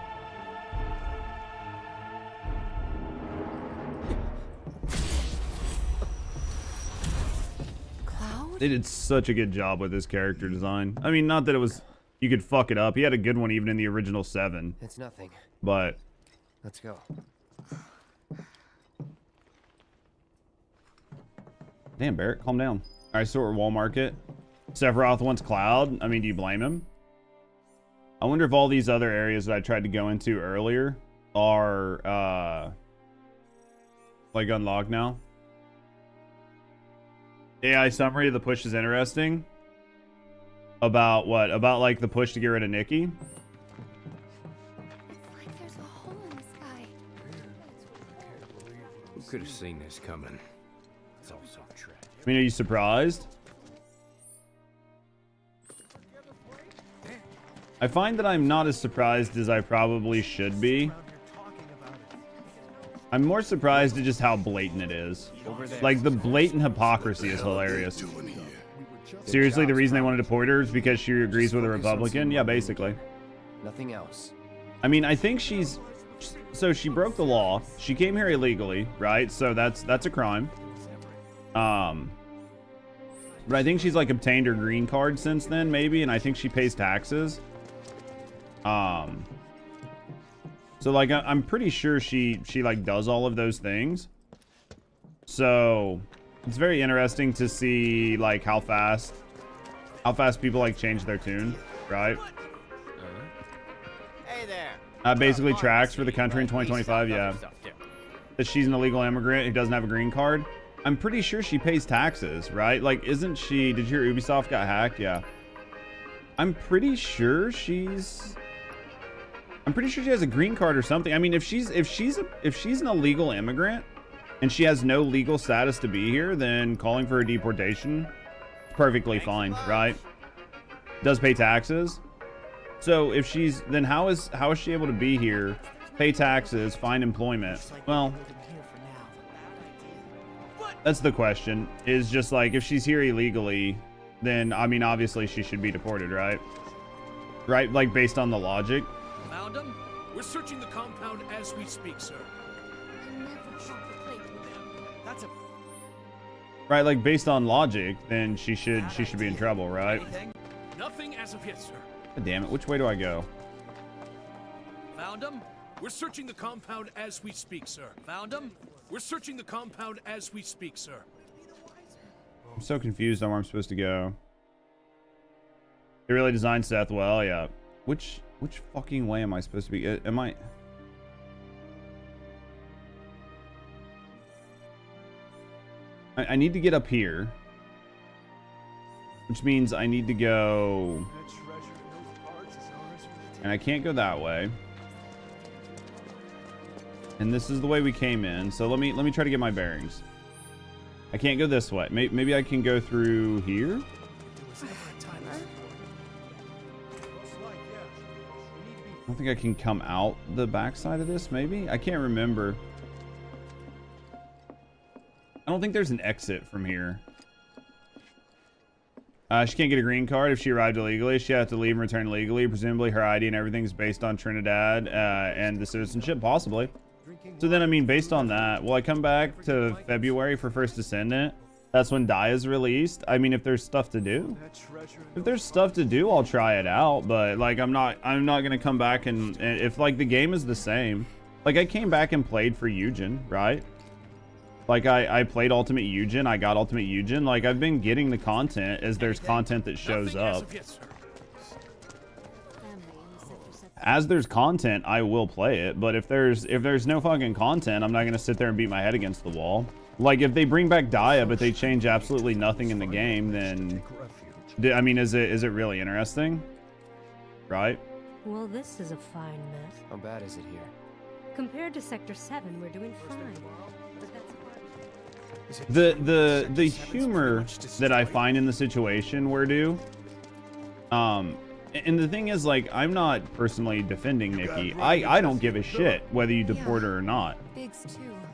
They did such a good job with his character design. I mean, not that it was... You could fuck it up. He had a good one even in the original 7. It's nothing. But... Let's go. Damn, Barrett, calm down. Alright, so we're at Wall Market. Sephiroth wants Cloud. I mean, do you blame him? I wonder if all these other areas that I tried to go into earlier are, like, unlocked now. AI summary of the push is interesting. About what? About like the push to get rid of Nikki? It's like there's a hole in the sky. Who could have seen this coming? It's all so tragic. I mean, are you surprised? I find that I'm not as surprised as I probably should be. I'm more surprised at just how blatant it is. Like, the blatant hypocrisy is hilarious. Seriously, the reason they wanted to deport her is because she agrees with a Republican? Yeah, basically. Nothing else. I mean, I think she's... So she broke the law. She came here illegally, right? So that's a crime. But I think she's, like, obtained her green card since then, maybe, and I think she pays taxes. So, like, I'm pretty sure she like, does all of those things. So, it's very interesting to see, like, how fast people, like, change their tune, right? Hey there. Basically tracks for the country in 2025, yeah. That she's an illegal immigrant who doesn't have a green card. I'm pretty sure she pays taxes, right? Like, isn't she... Did you hear Ubisoft got hacked? Yeah. I'm pretty sure she has a green card or something. I mean, if she's an illegal immigrant and she has no legal status to be here, then calling for a deportation is perfectly fine, right? Does pay taxes. So if she's, then how is she able to be here, pay taxes, find employment? Well, that's the question. Is just like, if she's here illegally, then I mean, obviously she should be deported, right? Right, like based on the logic. Found him? We're searching the compound as we speak, sir. That's a... Right, like based on logic, then she should be in trouble, right? Nothing as of yet, sir. God damn it, which way do I go? Found him? We're searching the compound as we speak, sir. Found him? We're searching the compound as we speak, sir. I'm so confused on where I'm supposed to go. They really designed Seth well, yeah. Which fucking way am I supposed to be? Am I... I need to get up here. Which means I need to go... And I can't go that way. And this is the way we came in. So let me try to get my bearings. I can't go this way. Maybe I can go through here? I don't think I can come out the backside of this, maybe? I can't remember. I don't think there's an exit from here. She can't get a green card if she arrived illegally. She has to leave and return legally. Presumably her ID and everything is based on Trinidad and the citizenship, possibly. So then, I mean, based on that, will I come back to February for First Descendant? That's when Die is released. I mean, if there's stuff to do. If there's stuff to do, I'll try it out. But, like, I'm not gonna come back and if, like, the game is the same. Like, I came back and played for Eugen, right? Like, I played Ultimate Eugen. I got Ultimate Eugen. Like, I've been getting the content as there's content that shows up. as there's content, I will play it. But if there's no fucking content, I'm not gonna sit there and beat my head against the wall. Like if they bring back Daya, but they change absolutely nothing in the game, then I mean, is it really interesting? Right? Well, this is a fine mess. How bad is it here? Compared to Sector 7, we're doing fine. But that's The humor that I find in the situation we're due, and the thing is, like, I'm not personally defending Nikki. I don't give a shit whether you deport her or not.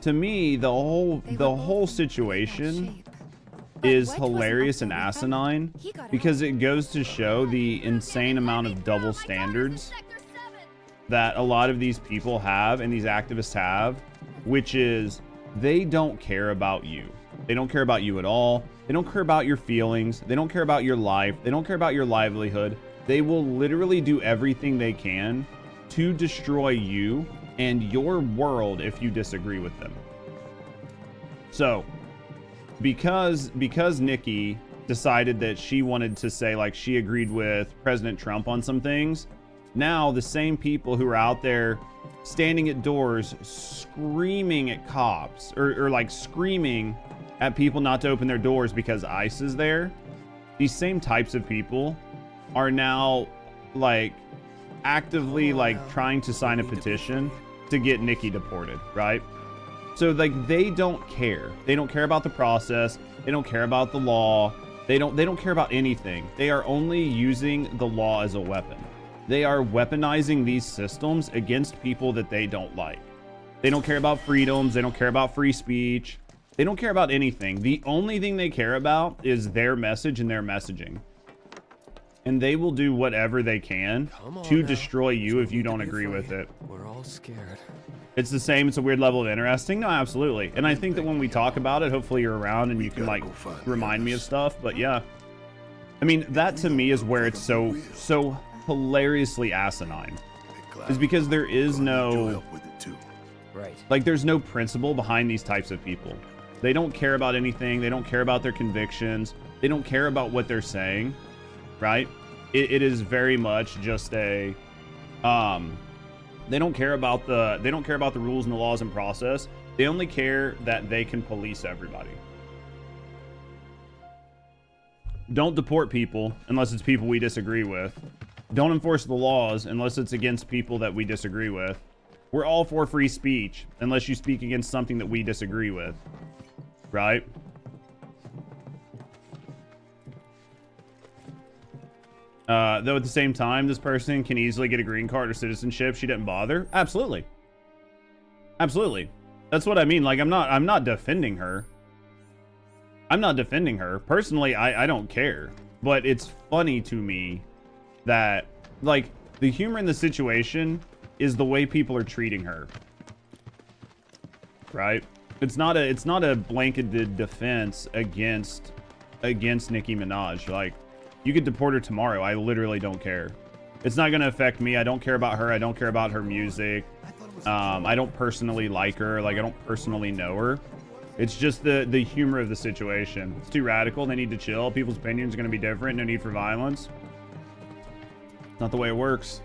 To me, the whole situation is hilarious and asinine because it goes to show the insane amount of double standards that a lot of these people have and these activists have, which is they don't care about you. They don't care about you at all. They don't care about your feelings. They don't care about your life. They don't care about your livelihood. They will literally do everything they can to destroy you and your world if you disagree with them. So, because Nikki decided that she wanted to say, like, she agreed with President Trump on some things, now the same people who are out there standing at doors screaming at cops or like screaming at people not to open their doors because ICE is there, these same types of people are now like actively like trying to sign a petition to get Nikki deported, right? So like they don't care. They don't care about the process. They don't care about the law. They don't care about anything. They are only using the law as a weapon. They are weaponizing these systems against people that they don't like. They don't care about freedoms. They don't care about free speech. They don't care about anything. The only thing they care about is their message and their messaging. And they will do whatever they can to destroy you if you don't agree with it. We're all scared. It's the same. It's a weird level of interesting. No, absolutely. And I think that when we talk about it, hopefully you're around and you can like remind me of stuff. But yeah, I mean, that to me is where it's so hilariously asinine, is because there is no, like, there's no principle behind these types of people. They don't care about anything. They don't care about their convictions. They don't care about what they're saying, right? It is very much just a, they don't care about the rules and the laws and process. They only care that they can police everybody. Don't deport people unless it's people we disagree with. Don't enforce the laws unless it's against people that we disagree with. We're all for free speech unless you speak against something that we disagree with, right? Though at the same time, this person can easily get a green card or citizenship. She didn't bother. Absolutely. Absolutely. That's what I mean. Like, I'm not defending her. I'm not defending her. Personally, I don't care. But it's funny to me that, like, the humor in the situation is the way people are treating her. Right? It's not a blanketed defense against Nicki Minaj. Like, you could deport her tomorrow. I literally don't care. It's not going to affect me. I don't care about her. I don't care about her music. I don't personally like her. Like, I don't personally know her. It's just the humor of the situation. It's too radical. They need to chill. People's opinions are going to be different. No need for violence. It's not the way it works.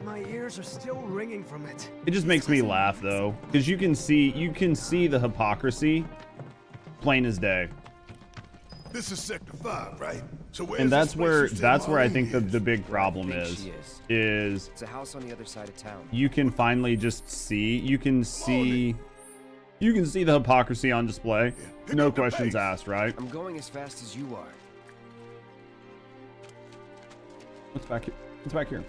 My ears are still ringing from it. It just makes me laugh, though, because you can see the hypocrisy plain as day. This is Sector 5, right? So and that's where I think the big problem is it's a house on the other side of town. You can finally just see you can see the hypocrisy on display. No questions asked, right? I'm going as fast as you are. What's back here? What's back here?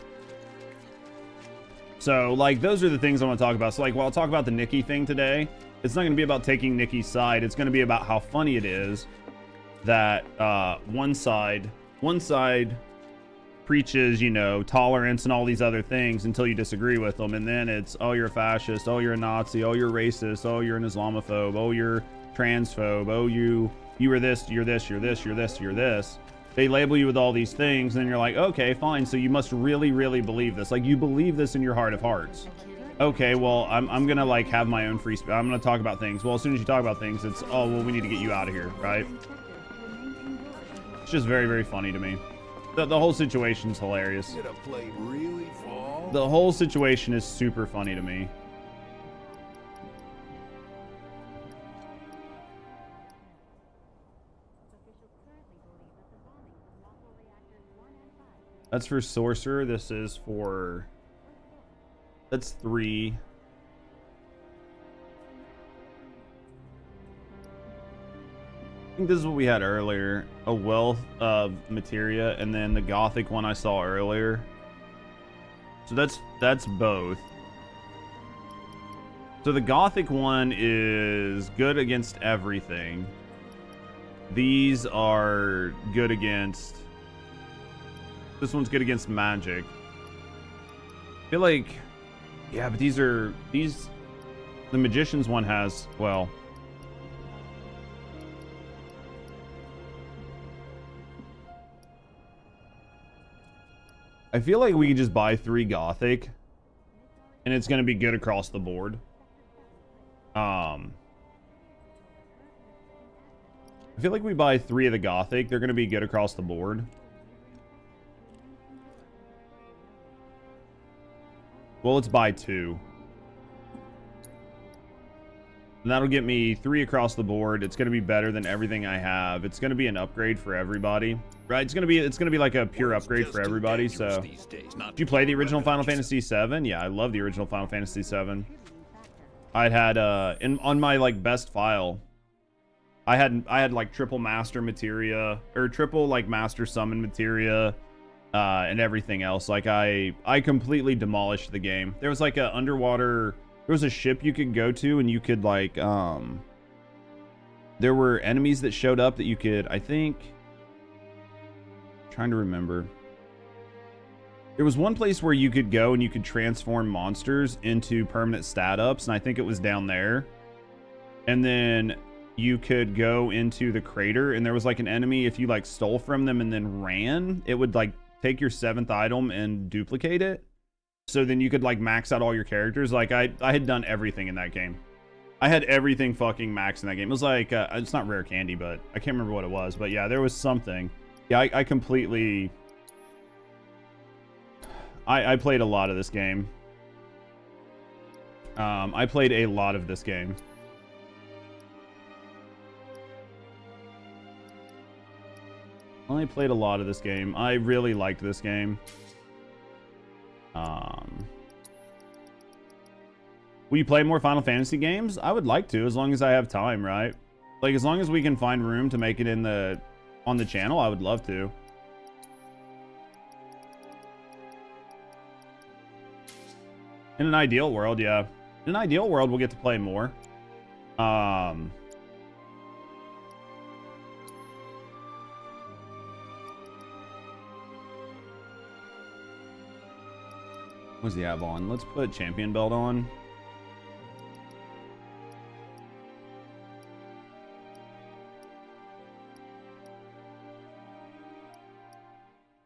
So, like, those are the things I want to talk about. So, like, while I'll talk about the Nikki thing today, it's not going to be about taking Nikki's side. It's going to be about how funny it is that one side preaches, you know, tolerance and all these other things until you disagree with them, and then it's, oh, you're a fascist, oh, you're a Nazi, oh, you're racist, oh, you're an Islamophobe, oh, you're transphobe, oh, you are this, you're this, you're this, you're this, you're this. They label you with all these things, and then you're like, okay, fine, so you must really, really believe this. Like, you believe this in your heart of hearts. Okay, well, I'm gonna, like, have my own free speech. I'm gonna talk about things. Well, as soon as you talk about things, it's, oh, well, we need to get you out of here, right? It's just very, very funny to me. The whole situation's hilarious. Did a plate really fall? The whole situation is super funny to me. That's for Sorcerer. This is for... That's 3. I think this is what we had earlier. A wealth of materia, and then the Gothic one I saw earlier. So that's both. So the Gothic one is good against everything. These are good against... This one's good against magic. I feel like... Yeah, but these are... The Magician's one has... Well... I feel like we could just buy 3 Gothic. And it's going to be good across the board. I feel like we buy 3 of the Gothic. They're going to be good across the board. Well, let's buy 2. And that'll get me 3 across the board. It's going to be better than everything I have. It's going to be an upgrade for everybody. Right? It's going to be like a pure upgrade for everybody. So, did you play the original Final Fantasy VII? Yeah, I love the original Final Fantasy VII. I had on my like best file, I had like triple master materia, or triple like master summon materia, and everything else. Like I completely demolished the game. There was like a underwater, there was a ship you could go to, and you could like there were enemies that showed up that you could, I think, trying to remember. There was one place where you could go and you could transform monsters into permanent stat ups, and I think it was down there. And then you could go into the crater, and there was like an enemy, if you like stole from them and then ran, it would like take your 7th item and duplicate it. So then you could like max out all your characters. Like I had done everything in that game. I had everything fucking maxed in that game. It was like, it's not rare candy, but I can't remember what it was. But yeah, there was something. Yeah, I completely... I played a lot of this game. I played a lot of this game. I played a lot of this game. I really liked this game. Will you play more Final Fantasy games? I would like to, as long as I have time, right? Like, as long as we can find room to make it in on the channel, I would love to. In an ideal world, yeah. In an ideal world, we'll get to play more. What does he have on? Let's put champion belt on.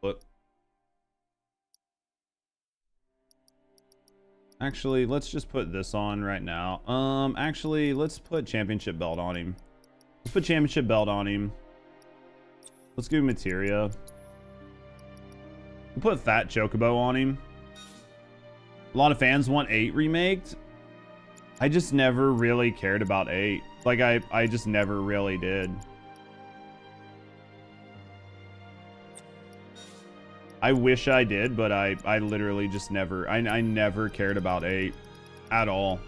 Look. Actually, let's just put this on right now. Actually, let's put championship belt on him. Let's put championship belt on him. Let's do materia. We'll put fat chocobo on him. A lot of fans want 8 remaked. I just never really cared about 8. Like, I just never really did. I wish I did, but I literally just never... I never cared about 8 at all.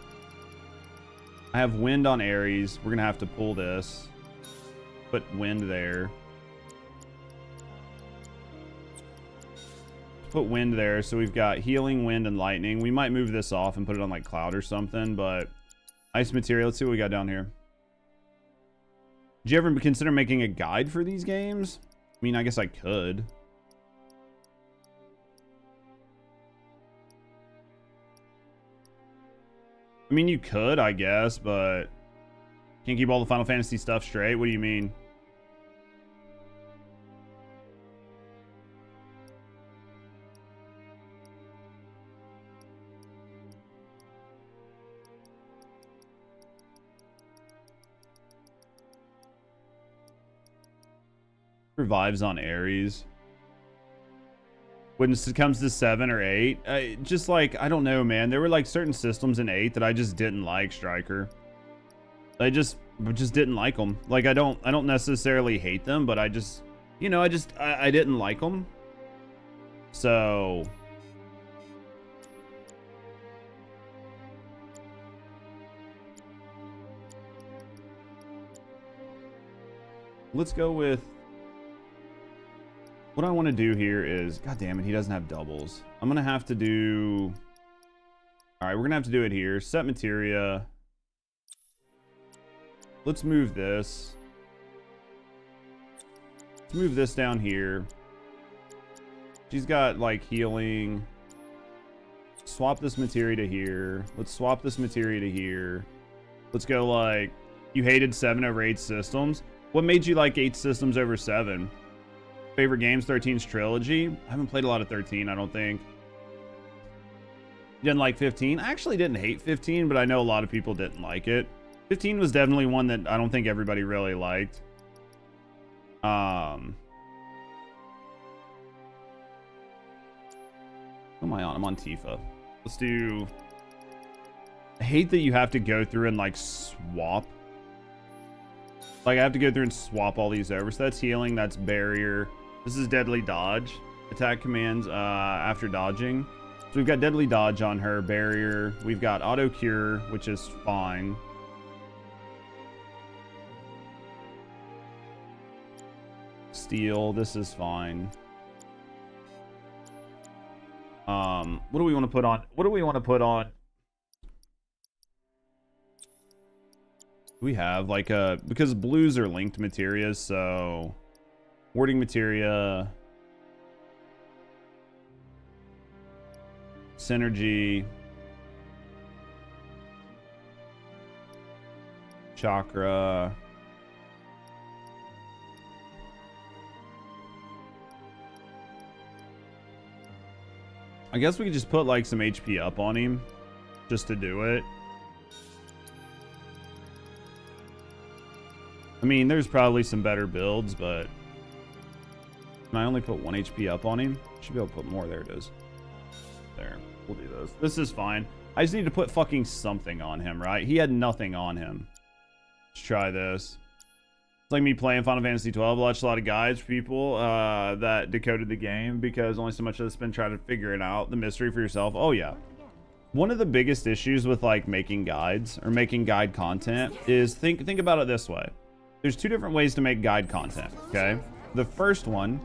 I have wind on Ares. We're going to have to pull this. Put wind there. Put wind there, so we've got healing, wind, and lightning. We might move this off and put it on like cloud or something, but ice material. Let's see what we got down here. Did you ever consider making a guide for these games? I mean, I guess I could. I mean, you could, I guess, but can't keep all the Final Fantasy stuff straight. What do you mean? Revives on Ares. when it comes to 7 or 8. Just like, I don't know, man. There were like certain systems in 8 that I just didn't like, Striker. I just didn't like them. Like, I don't necessarily hate them, but I just, you know, I didn't like them. So let's go with what I want to do here is, god damn it, he doesn't have doubles. I'm gonna have to do, all right, we're gonna have to do it here. Set materia. Let's move this. Let's move this down here. She's got like healing. Swap this materia to here. Let's swap this materia to here. Let's go like, you hated 7 over 8 systems. What made you like 8 systems over 7? Favorite games, 13's trilogy. I haven't played a lot of 13, I don't think. Didn't like 15. I actually didn't hate 15, but I know a lot of people didn't like it. 15 was definitely one that I don't think everybody really liked. Who am I on? I'm on Tifa. Let's do... I hate that you have to go through and like swap. Like I have to go through and swap all these over. So that's healing, that's barrier. This is deadly dodge. Attack commands after dodging. So we've got deadly dodge on her, barrier. We've got auto cure, which is fine. Steal, this is fine. What do we want to put on? What do we want to put on? We have like a, because blues are linked materia, so warding materia, synergy, chakra, I guess we could just put like some HP up on him just to do it. I mean, there's probably some better builds, but can I only put 1 HP up on him? Should be able to put more. There it is. There. We'll do those. This is fine. I just need to put fucking something on him, right? He had nothing on him. Let's try this. It's like me playing Final Fantasy 12. I watched a lot of guides for people that decoded the game because only so much of it's been trying to figure it out, the mystery for yourself. Oh, yeah. One of the biggest issues with like making guides or making guide content is think about it this way. There's 2 different ways to make guide content, okay? The first one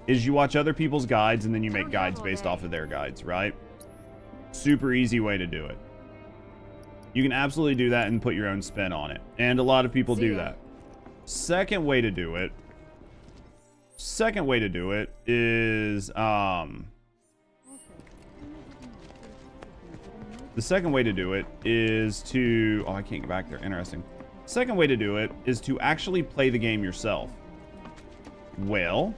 is you watch other people's guides and then you make guides based off of their guides, right? Super easy way to do it. You can absolutely do that and put your own spin on it. And a lot of people do that. Second way to do it is the second way to do it is to, oh, I can't get back there. Interesting. Second way to do it is to actually play the game yourself. Well,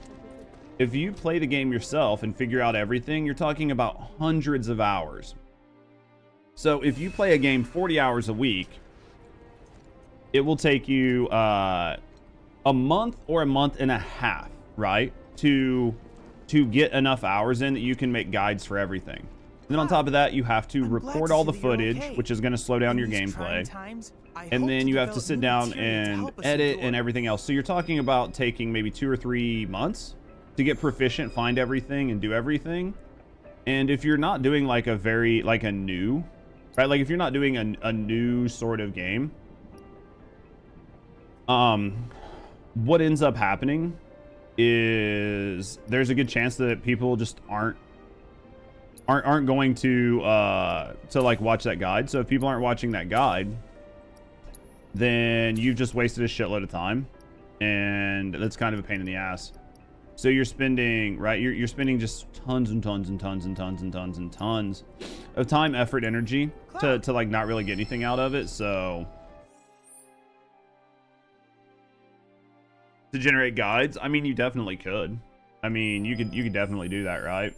if you play the game yourself and figure out everything, you're talking about hundreds of hours. So if you play a game 40 hours a week, it will take you a month or a month and a half, right? To get enough hours in that you can make guides for everything. And then on top of that, you have to record all the footage, which is going to slow down your gameplay. And then you have to sit down and edit and everything else. So you're talking about taking maybe 2 or 3 months to get proficient, find everything, and do everything. And if you're not doing like a very, like a new, right? Like if you're not doing a new sort of game, what ends up happening is there's a good chance that people just aren't going to like watch that guide. So if people aren't watching that guide, then you've just wasted a shitload of time, and that's kind of a pain in the ass. So you're spending, right? You're spending just tons and tons and tons and tons and tons and tons of time, effort, energy to like not really get anything out of it. So to generate guides, I mean, you definitely could. I mean, you could definitely do that, right?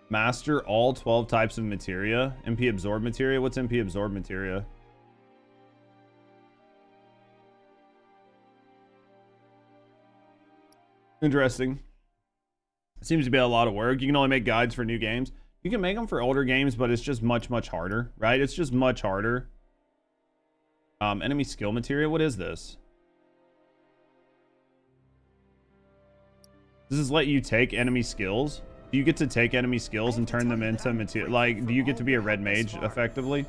Master all 12 types of materia. MP absorb materia. What's MP absorb materia? Interesting. It seems to be a lot of work. You can only make guides for new games. You can make them for older games, but it's just much, much harder, right? It's just much harder. Enemy skill materia. What is this? Does this let you take enemy skills? Do you get to take enemy skills and turn them into material? Like, do you get to be a red mage effectively?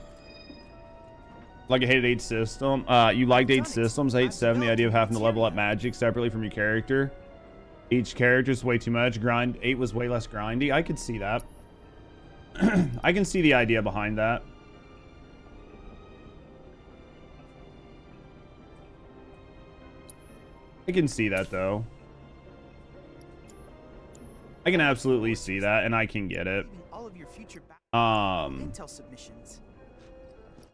Like, I hated 8 system. You liked 8 systems. I hate 7. The idea of having to level up magic separately from your character. Each character is way too much. Grind 8 was way less grindy. I could see that. I can see the idea behind that. I can see that though. I can absolutely see that, and I can get it. Intel submissions.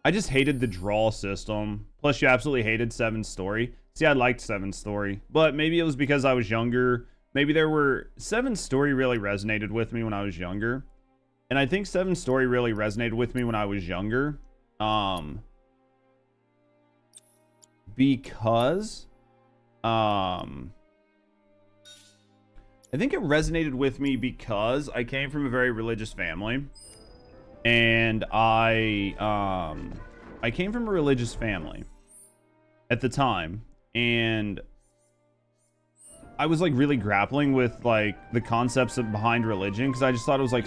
I just hated the draw system. Plus, you absolutely hated 7's story. See, I liked 7's story, but maybe it was because I was younger. Maybe 7's story really resonated with me when I was younger. And I think 7's story really resonated with me when I was younger. Because I think it resonated with me because I came from a very religious family. And I came from a religious family at the time, and I was like really grappling with like the concepts behind religion, because I just thought it was like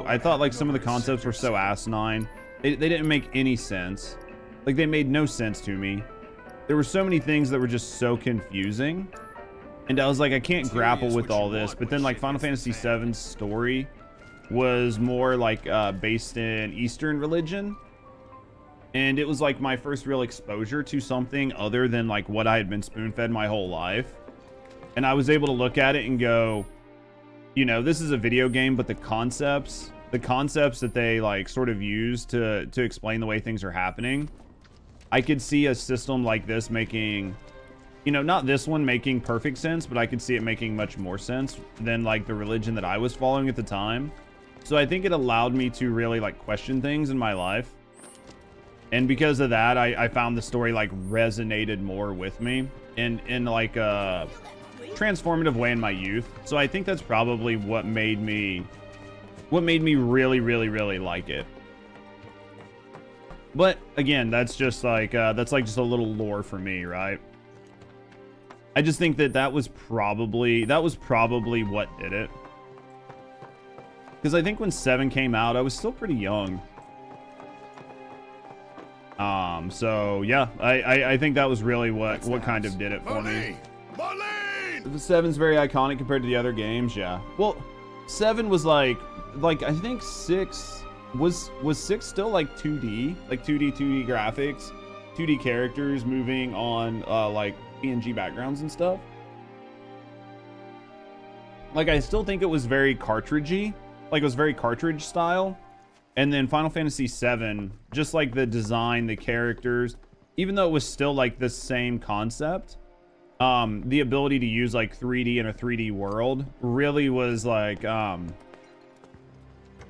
I thought like some of the concepts were so asinine. They didn't make any sense. Like, they made no sense to me. There were so many things that were just so confusing, and I was like, I can't grapple with all this. But then like Final Fantasy VII's story was more like based in Eastern religion, and it was like my first real exposure to something other than like what I had been spoon-fed my whole life. And I was able to look at it and go, you know, this is a video game, but the concepts that they like sort of use to explain the way things are happening, I could see a system like this making, you know, not this one making perfect sense, but I could see it making much more sense than like the religion that I was following at the time. So I think it allowed me to really like question things in my life. And because of that, I found the story like resonated more with me in like a transformative way in my youth. So I think that's probably what made me really, really, really like it. But again, that's just like just a little lore for me, right? I just think that was probably what did it. Because I think when 7 came out, I was still pretty young. So yeah, I think that was really what kind of did it for me. The 7's very iconic compared to the other games, yeah. Well, 7 was like I think 6 was 6 still like 2D, like 2D graphics, 2D characters moving on like PNG backgrounds and stuff. Like, I still think it was very cartridgey. Like, it was very cartridge style. And then Final Fantasy VII, just like the design, the characters, even though it was still like the same concept, the ability to use like 3D in a 3D world really was like, I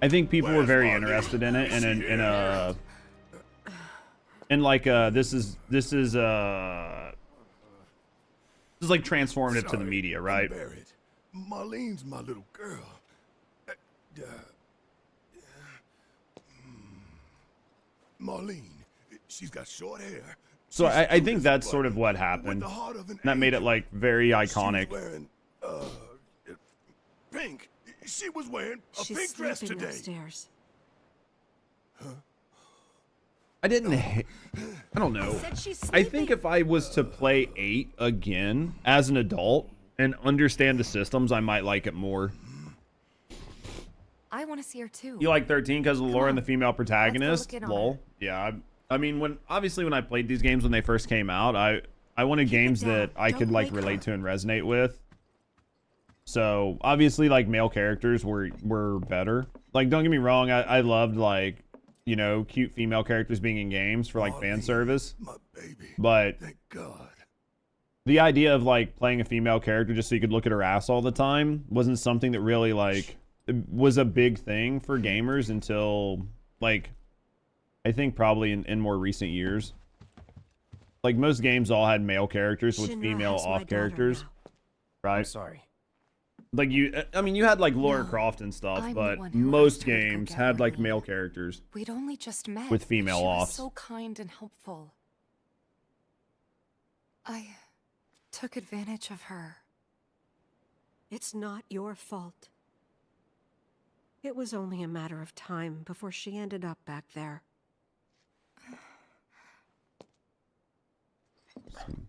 think people were very interested in it, and this is like transformative to the media, right? Marlene's my little girl. Marlene, she's got short hair. So I think that's sort of what happened. That made it like very iconic. She was wearing, pink. She was wearing a pink dress today. Upstairs. Huh? I don't know. I think if I was to play 8 again as an adult and understand the systems, I might like it more. I want to see her too. You like 13 because of the lore and the female protagonist? Lol. Yeah. I mean, when I played these games when they first came out, I wanted games that I could like relate to and resonate with. So obviously, like, male characters were better. Like, don't get me wrong, I loved like, you know, cute female characters being in games for like fan service. But thank God. The idea of like playing a female character just so you could look at her ass all the time wasn't something that really like was a big thing for gamers until like I think probably in more recent years. Like, most games all had male characters with female off characters, right? I'm sorry. Like I mean, you had like Lara Croft and stuff, I'm the but one who most asked her to go games get had like relive. male characters. We'd only just met. With female she was offs. so kind and helpful. I took advantage of her. It's not your fault. It was only a matter of time before she ended up back there.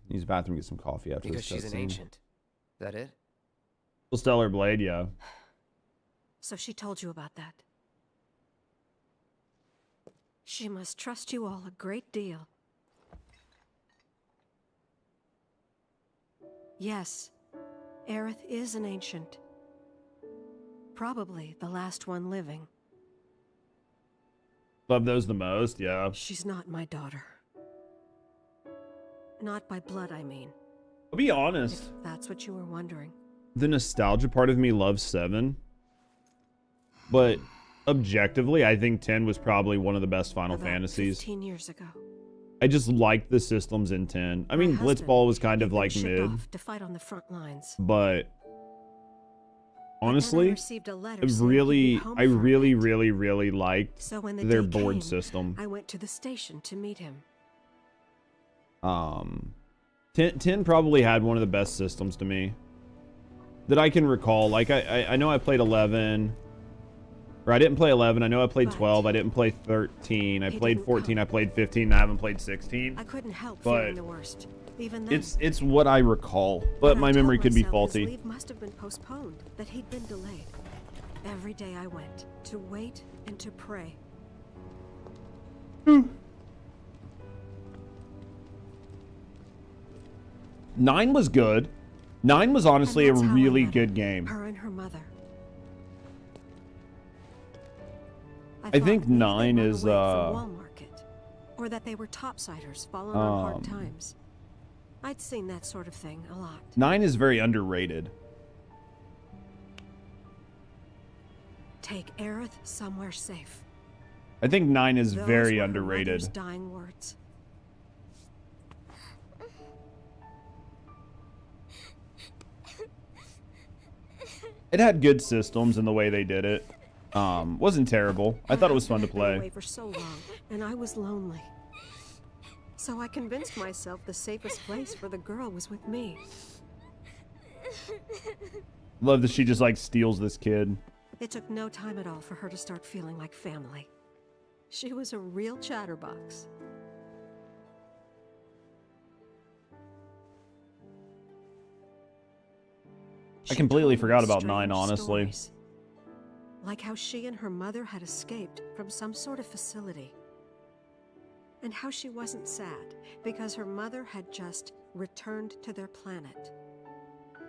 Use the bathroom, get some coffee after Because this she's an cutscene. ancient. That it? Well, Stellar Blade, yeah. So she told you about that. She must trust you all a great deal. Yes, Aerith is an ancient. Probably the last one living. Love those the most, yeah. She's not my daughter. Not by blood, I mean. I'll be honest. If that's what you were wondering. The nostalgia part of me loves 7. But objectively, I think 10 was probably one of the best Final About Fantasies. 15 years ago. I just liked the systems in 10. I mean, Blitzball was kind of like mid. Off to fight on the front lines. But honestly, received a letter I saying really he'd be home for a really liked So when the their day board came, system. I went to the station to meet him. 10 probably had one of the best systems to me that I can recall. Like I know I played 11, or I didn't play 11. I know I played 12. I didn't play 13. I played 14. I played 15. And I haven't played 16. I couldn't help But feeling the worst. Even then, it's what I recall, but my memory could be faulty. His leave must have been postponed, that he'd been delayed. Every day I went to wait and to pray. 9 was good. 9 was honestly a And that's how I really met good game. Her and her mother. I think thought maybe 9 they is were away from Wall Market, or that they were topsiders falling on hard times. I'd seen that sort of thing a lot. 9 is very underrated. Take Aerith somewhere safe. I think 9 is Those very were her underrated. mother's dying words. It had good systems in the way they did it. Wasn't terrible. I thought it was fun to I'd been away play. for so long, and I was lonely. So I convinced myself the safest place for the girl was with me. Love that she just like steals this kid. It took no time at all for her to start feeling like family. She was a real chatterbox. I completely forgot about 9, Strange honestly. stories. Like how she and her mother had escaped from some sort of facility. And how she wasn't sad because her mother had just returned to their planet.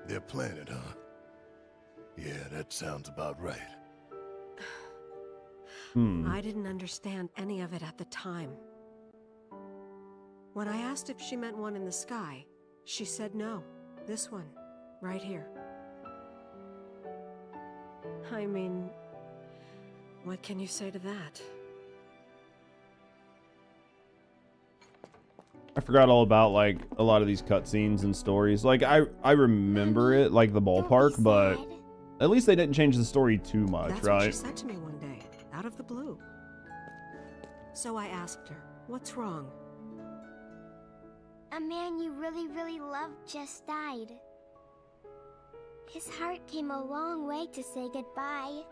Their planet, huh? Yeah, that sounds about right. I didn't understand any of it at the time. When I asked if she meant one in the sky, she said no. This one, right here. I mean, what can you say to that? I forgot all about like a lot of these cutscenes and stories. Like I remember it like the ballpark, but at least they didn't change the story too much, That's right? what she said to me one day, out of the blue. So I asked her, what's wrong? A man you really loved just died. His heart came a long way to say goodbye.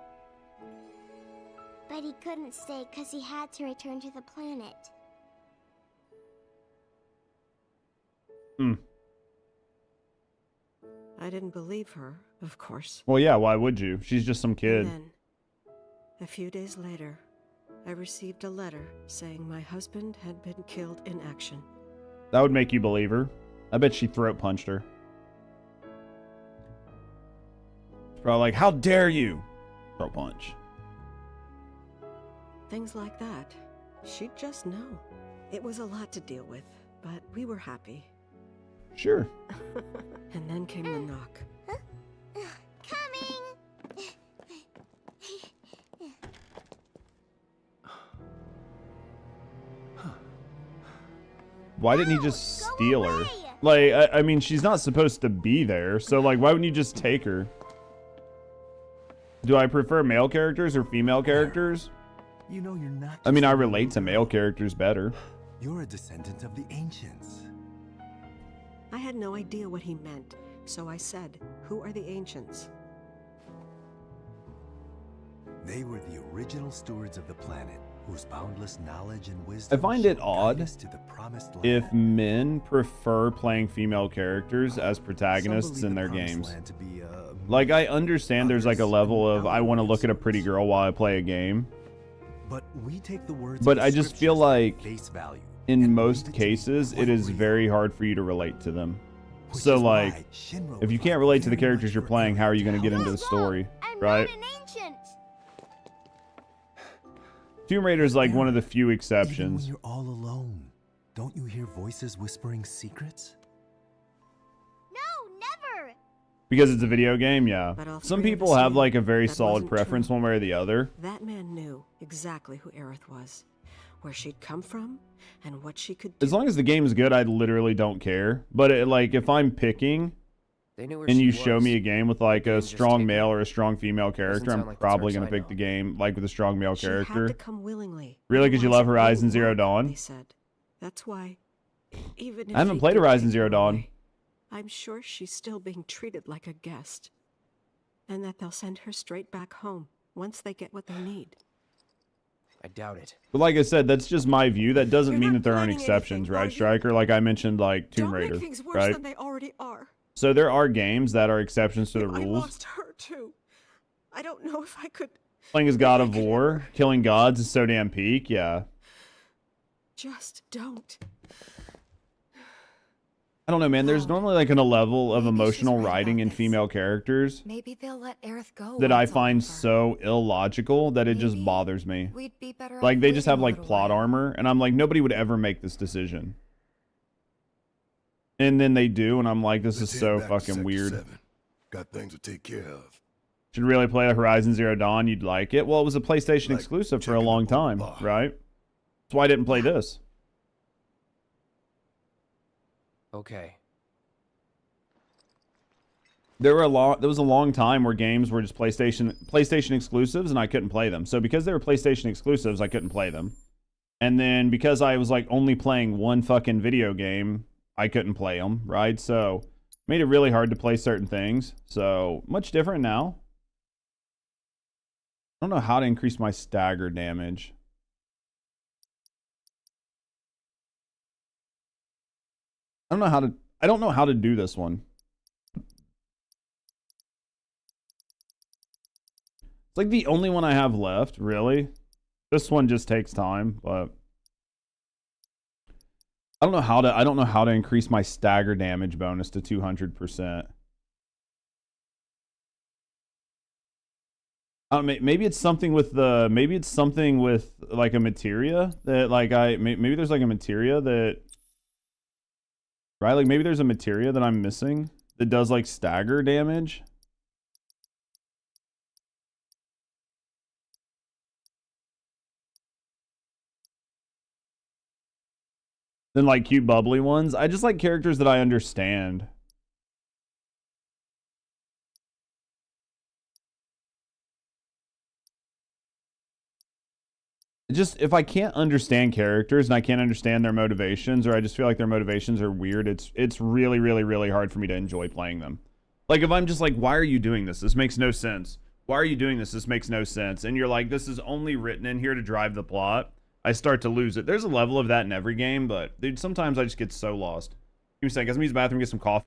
But he couldn't stay because he had to return to the planet. I didn't believe her, of course. Well, yeah, why would you? She's just some kid. And then, a few days later, I received a letter saying my husband had been killed in action. That would make you believe her. I bet she throat punched her. She's probably like, how dare you? Throat punch. Things like that. She'd just know. It was a lot to deal with, but we were happy. Sure. And then came the knock. Coming! Why didn't he just steal her? Like, I mean, she's not supposed to be there, so like, why wouldn't you just take her? Do I prefer male characters or female characters? You know you're not. I mean, I relate to male characters better. You're a descendant of the ancients. I had no idea what he meant, so I said, "Who are the ancients?" They were the original stewards of the planet, whose boundless knowledge and wisdom. I find it shall odd guide us to the promised land. if men prefer playing female characters as protagonists Some in believe their the promised games. land to be, Like, I understand there's like a others level of I want to outward look at a pretty girl while I play a game, But we take the words. but of the I just feel scriptures at like face value, in most cases it is very hard for you to relate to them. which So is why like, Shinra if you fought can't relate to the very characters much you're for playing, how are you going to get into the Whoa, story, I'm right? not an ancient. Tomb Raider is like one of the few Even when exceptions. you're all alone, don't you hear voices whispering secrets? No, never. Because it's a video game, yeah. But all Some three of people us have knew like a very that solid wasn't preference true. one way or the other. That man knew exactly who Aerith was, where she'd come from, and what she could do. As long as the game is good, I literally don't care. But it, like, if I'm picking They knew where and she you show was. me a game with like a Just strong take male her. or a strong female character, sound I'm like the probably Turks going I to pick know. the game like with a strong male She had character. to come willingly. Really? Because you Otherwise love it Horizon wouldn't Zero work, Dawn? They said. That's why, even if I haven't they played did Horizon take Zero her Dawn. away, I'm sure she's still being treated like a guest, and that they'll send her straight back home once they get what they need. I doubt it. But like I said, that's just my view. That doesn't You're mean not that there aren't planning exceptions, anything, are right, you? Striker? Like I mentioned, like Tomb Don't Raider, make things worse right? than they already are. So there are games that are exceptions to the I rules. lost her too. I don't know if I could. Playing as God of War, killing gods is so damn peak, yeah. Just don't. I don't know, man. There's normally like a level of emotional writing in female characters Maybe they'll let Aerith go. that I once all find over. so illogical that it just bothers me. We'd be better off Like they just waiting have a like little plot while. armor, and I'm like, nobody would ever make this decision. And then they do, and I'm like, this is Let's so head back to fucking Sector weird. 7. Got things to take care of. Should really play Horizon Zero Dawn. You'd like it. Well, it was a PlayStation Like exclusive for a checking long up on time, the bar. right? That's why I didn't play this. Okay. There was a long time where games were just PlayStation exclusives, and I couldn't play them. So because they were PlayStation exclusives, I couldn't play them. And then because I was like only playing one fucking video game, I couldn't play them, right? So made it really hard to play certain things. So much different now. I don't know how to increase my stagger damage. I don't know how to do this one. It's like the only one I have left, really. This one just takes time, but I don't know how to increase my stagger damage bonus to 200%. Maybe it's something with like a materia that like maybe there's like a materia that, right? Like maybe there's a materia that I'm missing that does like stagger damage. Than like cute bubbly ones. I just like characters that I understand. Just if I can't understand characters and I can't understand their motivations, or I just feel like their motivations are weird, it's really, really, really hard for me to enjoy playing them. Like if I'm just like, why are you doing this? This makes no sense. Why are you doing this? This makes no sense. And you're like, this is only written in here to drive the plot. I start to lose it. There's a level of that in every game, but dude, sometimes I just get so lost. Give me a second. Guys, I'm use the bathroom, get some coffee.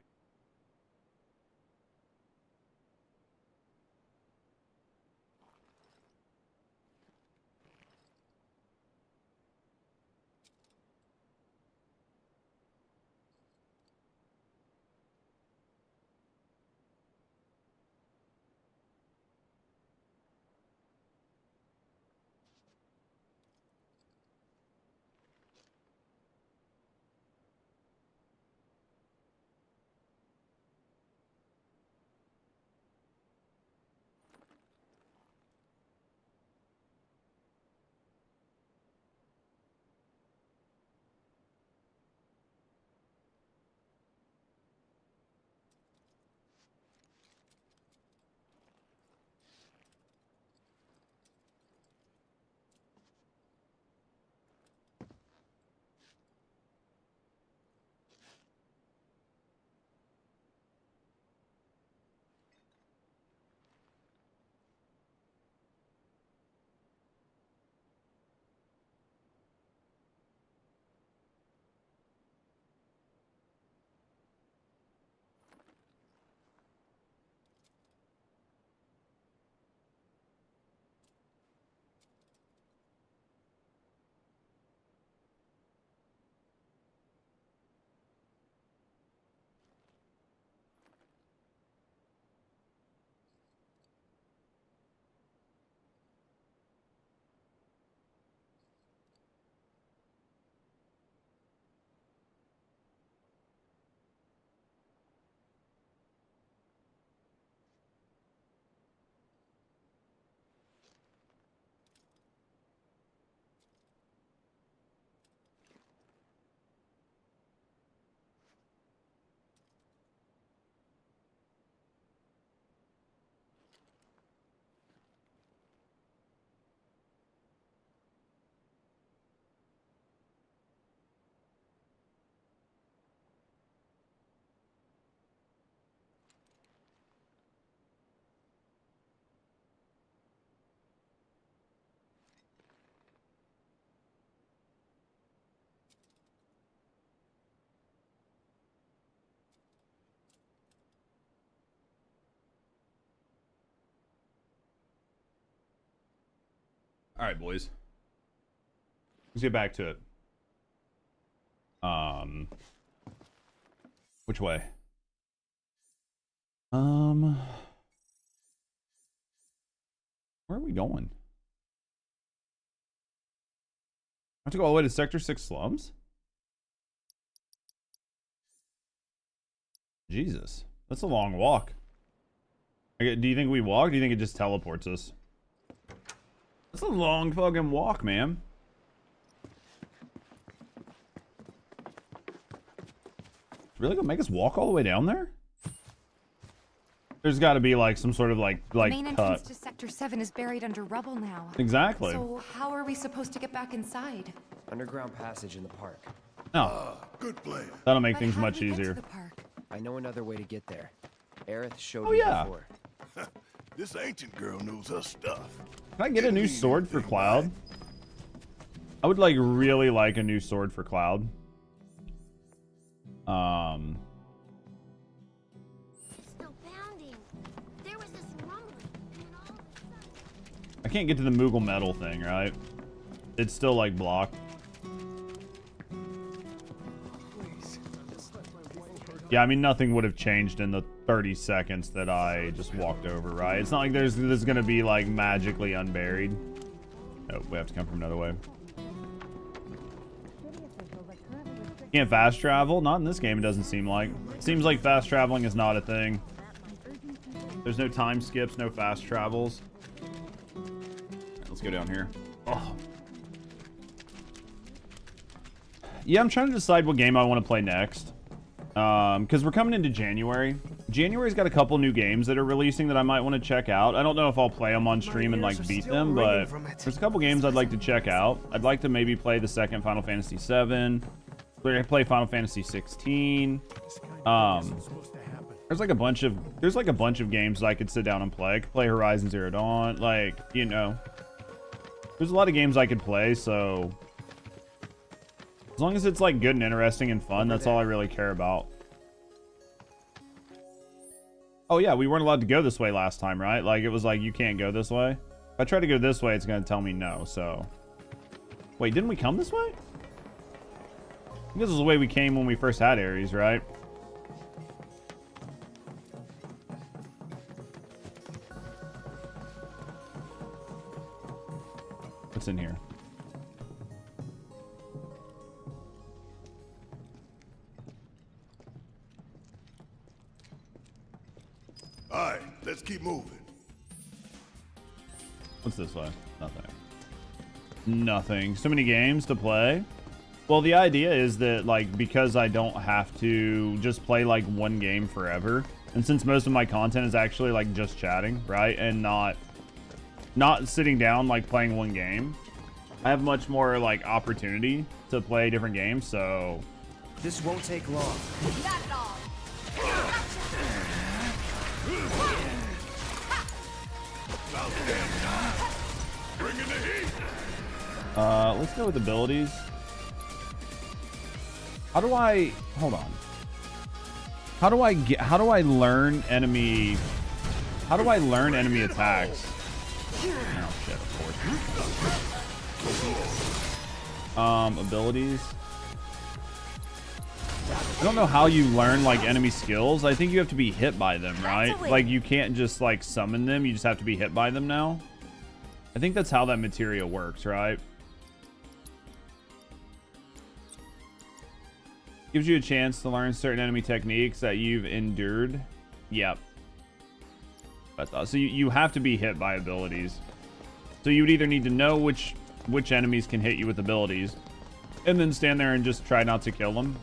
Alright, boys. Let's get back to it. Which way? Where are we going? I have to go all the way to Sector 6 slums? Jesus. That's a long walk. Do you think we walk? Or do you think it just teleports us? That's a long fucking walk, man. Really gonna make us walk all the way down there? There's got to be like some sort of like The main cut. entrance to Sector 7 is buried under rubble now. Exactly. So how are we supposed to get back inside? Underground passage in the park. Oh. Good plan. That'll make things much easier. I know another way to get there. Aerith showed Oh, me yeah. before. This ancient girl knows her stuff. Can I get a new sword for Cloud? I would like really like a new sword for Cloud. Still pounding. There was this rumbling, and then all of a sudden... I can't get to the Moogle metal thing, right? It's still like blocked. Yeah, I mean, nothing would have changed in the 30 seconds that I just walked over, right? It's not like there's gonna be like magically unburied. Oh, we have to come from another way. Can't fast travel? Not in this game, it doesn't seem like. It seems like fast traveling is not a thing. There's no time skips, no fast travels. Right, let's go down here. Oh. Yeah, I'm trying to decide what game I want to play next. Because we're coming into January. January's got a couple new games that are releasing that I might want to check out. I don't know if I'll play them on stream and like beat them, but there's a couple games I'd like to check out. I'd like to maybe play the second Final Fantasy VII. Play Final Fantasy 16. There's like a bunch of games that I could sit down and play. I could play Horizon Zero Dawn, like, you know. There's a lot of games I could play, so as long as it's like good and interesting and fun, that's all I really care about. Oh yeah, we weren't allowed to go this way last time, right? Like it was like you can't go this way. If I try to go this way, it's gonna tell me no, so. Wait, didn't we come this way? I think this is the way we came when we first had Ares, right? What's in here? All right, let's keep moving. What's this way? Nothing. Nothing. So many games to play. Well, the idea is that, like, because I don't have to just play, like, one game forever, and since most of my content is actually, like, just chatting, right, and not sitting down, like, playing one game, I have much more, like, opportunity to play different games, so... This won't take long. Got it all. Bring in the heat. Let's go with abilities. How do I... Hold on. How do I learn enemy... How do I learn enemy attacks? Oh, shit, of course. Abilities. I don't know how you learn, like, enemy skills. I think you have to be hit by them, right? Like, you can't just, like, summon them. You just have to be hit by them now. I think that's how that materia works, right? Gives you a chance to learn certain enemy techniques that you've endured. Yep. So you have to be hit by abilities. So you would either need to know which enemies can hit you with abilities, and then stand there and just try not to kill them.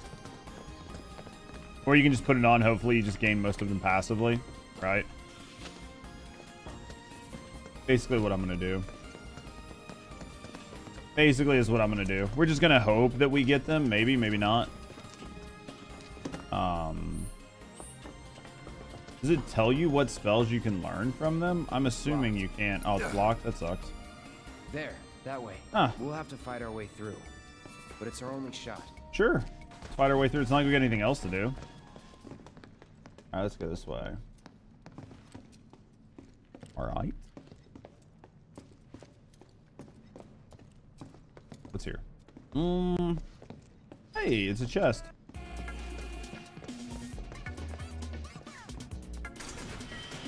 Or you can just put it on, hopefully you just gain most of them passively, right? Basically what I'm going to do. Basically is what I'm going to do. We're just going to hope that we get them. Maybe, maybe not. Does it tell you what spells you can learn from them? I'm assuming you can't. Oh, it's blocked? That sucks. There, that way. Huh. We'll have to fight our way through. But it's our only shot. Sure. Let's fight our way through. It's not like we got anything else to do. Alright, let's go this way. Alright. Hey, it's a chest.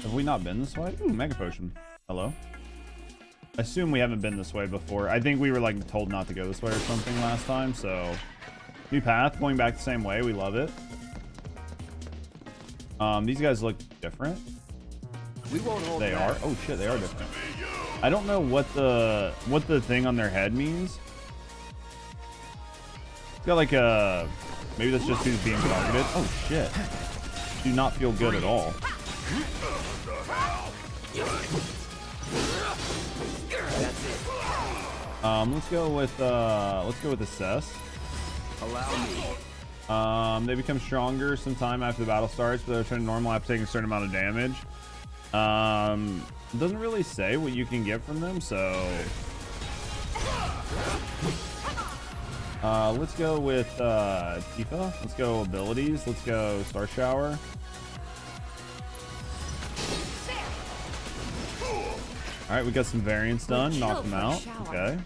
Have we not been this way? Ooh, Mega Potion. Hello? I assume we haven't been this way before. I think we were like told not to go this way or something last time, so... New path, going back the same way. We love it. These guys look different. We won't hold They are. Oh shit, they are different. I don't know what the thing on their head means. It's got like a... Maybe that's just who's being targeted. Oh shit. Do not feel good at all. Let's go with assess. Allow me. They become stronger sometime after the battle starts, but they return to normal after taking a certain amount of damage. It doesn't really say what you can get from them, so let's go with Tifa. Let's go abilities. Let's go Star Shower. All right, we got some variants done. Knock them out. Okay.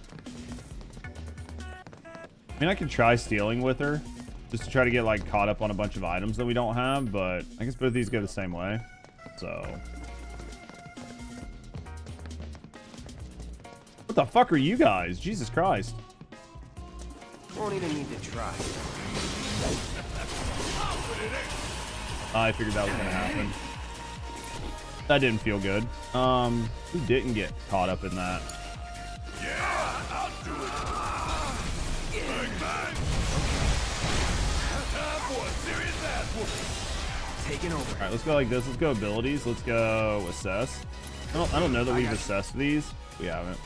I mean, I could try stealing with her just to try to get like caught up on a bunch of items that we don't have, but I guess both of these go the same way. So what the fuck are you guys? Jesus Christ. Won't even need to try. I figured that was gonna happen. That didn't feel good. Who didn't get caught up in that? Yeah, I'll do it. Bang, bang. Time for a serious ass whooping. Taking over. All right, let's go like this. Let's go abilities. Let's go assess. I don't know that we've assessed these. We haven't.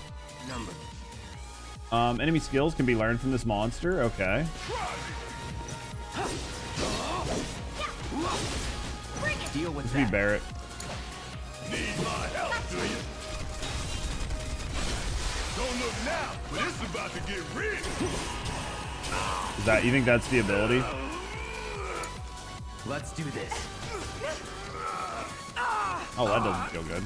Enemy skills can be learned from this monster. Okay. Deal with Let's be Barrett. Need my help, do you? Don't look now, but it's about to get real. Is that, you think that's the ability? Let's do this. Oh, that doesn't feel good.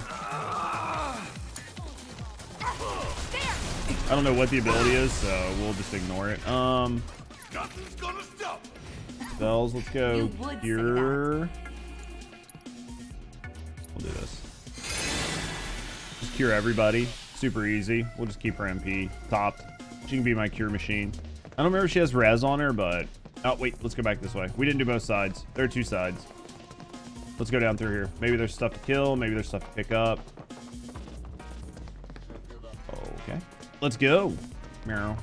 I don't know what the ability is, so we'll just ignore it. Nothing's gonna stop. Spells, let's go cure. We'll do this. Just cure everybody. Super easy. We'll just keep her MP topped. She can be my cure machine. I don't remember if she has res on her, but... Oh, wait. Let's go back this way. We didn't do both sides. There are two sides. Let's go down through here. Maybe there's stuff to kill. Maybe there's stuff to pick up. Okay. Let's go. Meow.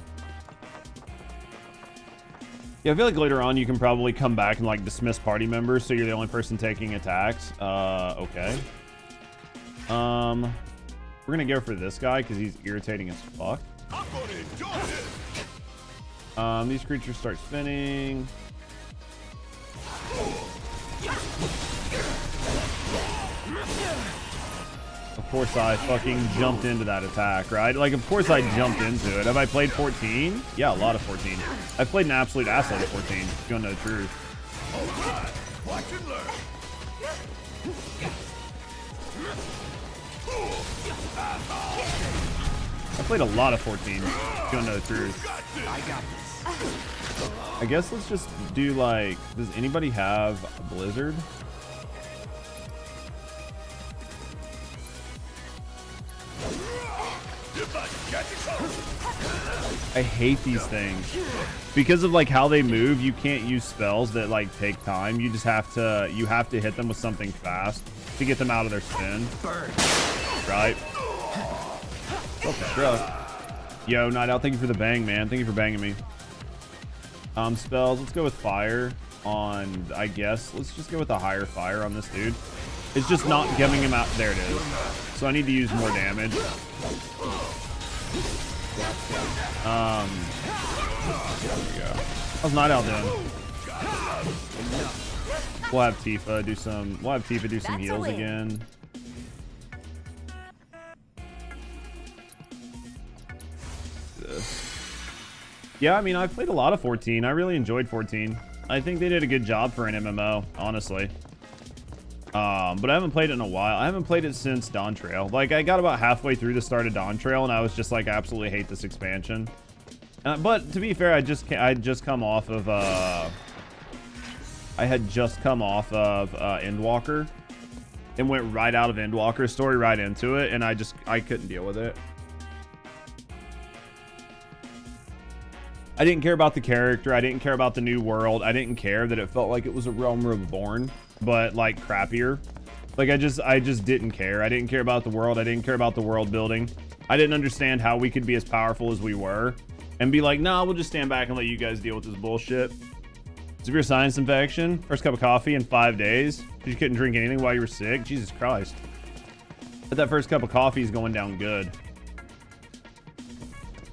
Yeah, I feel like later on you can probably come back and like dismiss party members so you're the only person taking attacks. Okay. We're gonna go for this guy because he's irritating as fuck. I'm gonna enjoy this. These creatures start spinning. Of course I fucking jumped into that attack, right? Like, of course I jumped into it. Have I played 14? Yeah, a lot of 14. I've played an absolute assload of 14, if you want to know the truth. Alright, watch and learn. I played a lot of 14, if you want to know the truth. I got this. I guess let's just do like, does anybody have a blizzard? I hate these things because of like how they move. You can't use spells that like take time. You just have to hit them with something fast to get them out of their spin. Right? Yo, Night Out, thank you for the bang, man. Thank you for banging me. Spells, let's go with fire on, I guess. Let's just go with a higher fire on this dude. It's just not giving him out. There it is. So I need to use more damage. There we go. How's Night Owl doing? We'll have Tifa do some heals again. Yeah, I mean, I've played a lot of 14. I really enjoyed 14. I think they did a good job for an MMO, honestly. But I haven't played it in a while. I haven't played it since Dawn Trail. Like, I got about halfway through the start of Dawn Trail, and I was just like, I absolutely hate this expansion. But to be fair, I had just come off of Endwalker and went right out of Endwalker's story right into it, and I couldn't deal with it. I didn't care about the character. I didn't care about the new world. I didn't care that it felt like it was a Realm Reborn, but like crappier. Like I just didn't care. I didn't care about the world. I didn't care about the world building. I didn't understand how we could be as powerful as we were and be like, nah, we'll just stand back and let you guys deal with this bullshit. Severe sinus infection, first cup of coffee in 5 days because you couldn't drink anything while you were sick. Jesus Christ. But that first cup of coffee is going down good.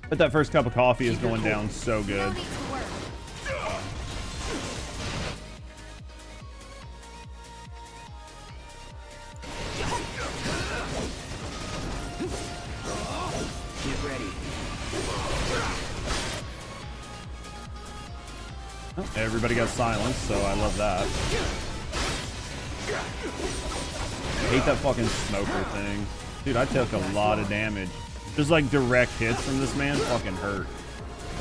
But that first cup of coffee is going down so good. Get ready. Oh, everybody got silenced, so I love that. I hate that fucking smoker thing. Dude, I took a lot of damage. Just like direct hits from this man fucking hurt.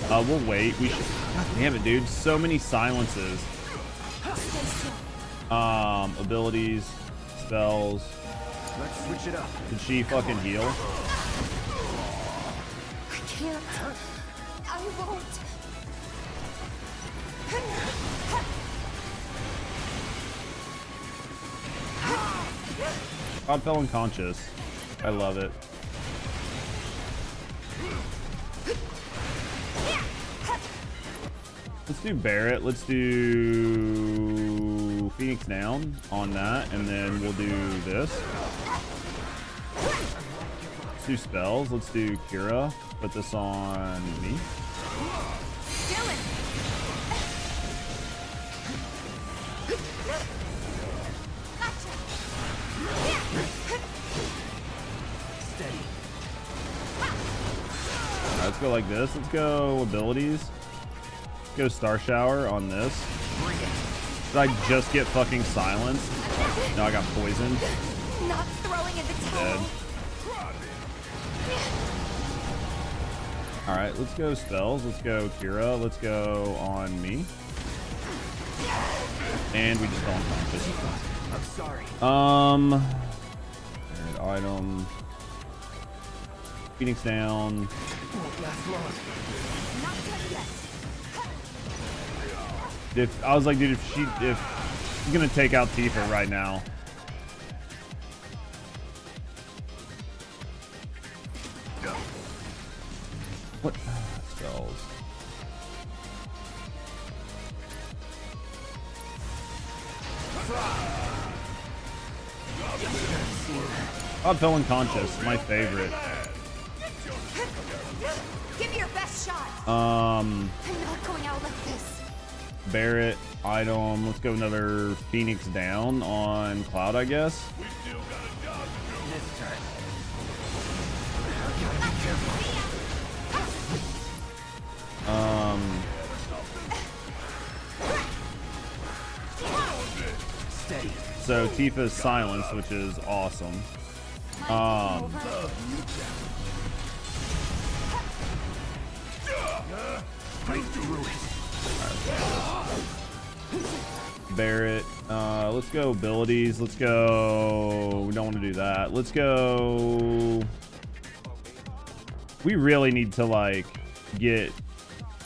We'll wait. We should. God damn it, dude. So many silences. Abilities, spells. Let's switch it up. Did she fucking heal? I can't. I won't. God fell unconscious. I love it. Let's do Barret. Let's do Phoenix down on that, and then we'll do this. Let's do spells. Let's do Kira. Put this on me. Alright, let's go like this. Let's go abilities. Go Star Shower on this. Did I just get fucking silenced? No, I got poisoned. Not throwing in the towel. Dead. Alright, let's go spells. Let's go Kira. Let's go on me. And we just fell unconscious. I'm sorry. Item. Phoenix down. Won't last long. Not done yet. If I was like, dude, if she's gonna take out Tifa right now. What spells? God fell unconscious. My favorite. Give me your best shot. I'm not going out like this. Barret item. Let's go another Phoenix down on Cloud, I guess. Steady. So Tifa's silenced, which is awesome. Right through it. Barret. Let's go abilities. Let's go. We don't want to do that. Let's go. We really need to like get.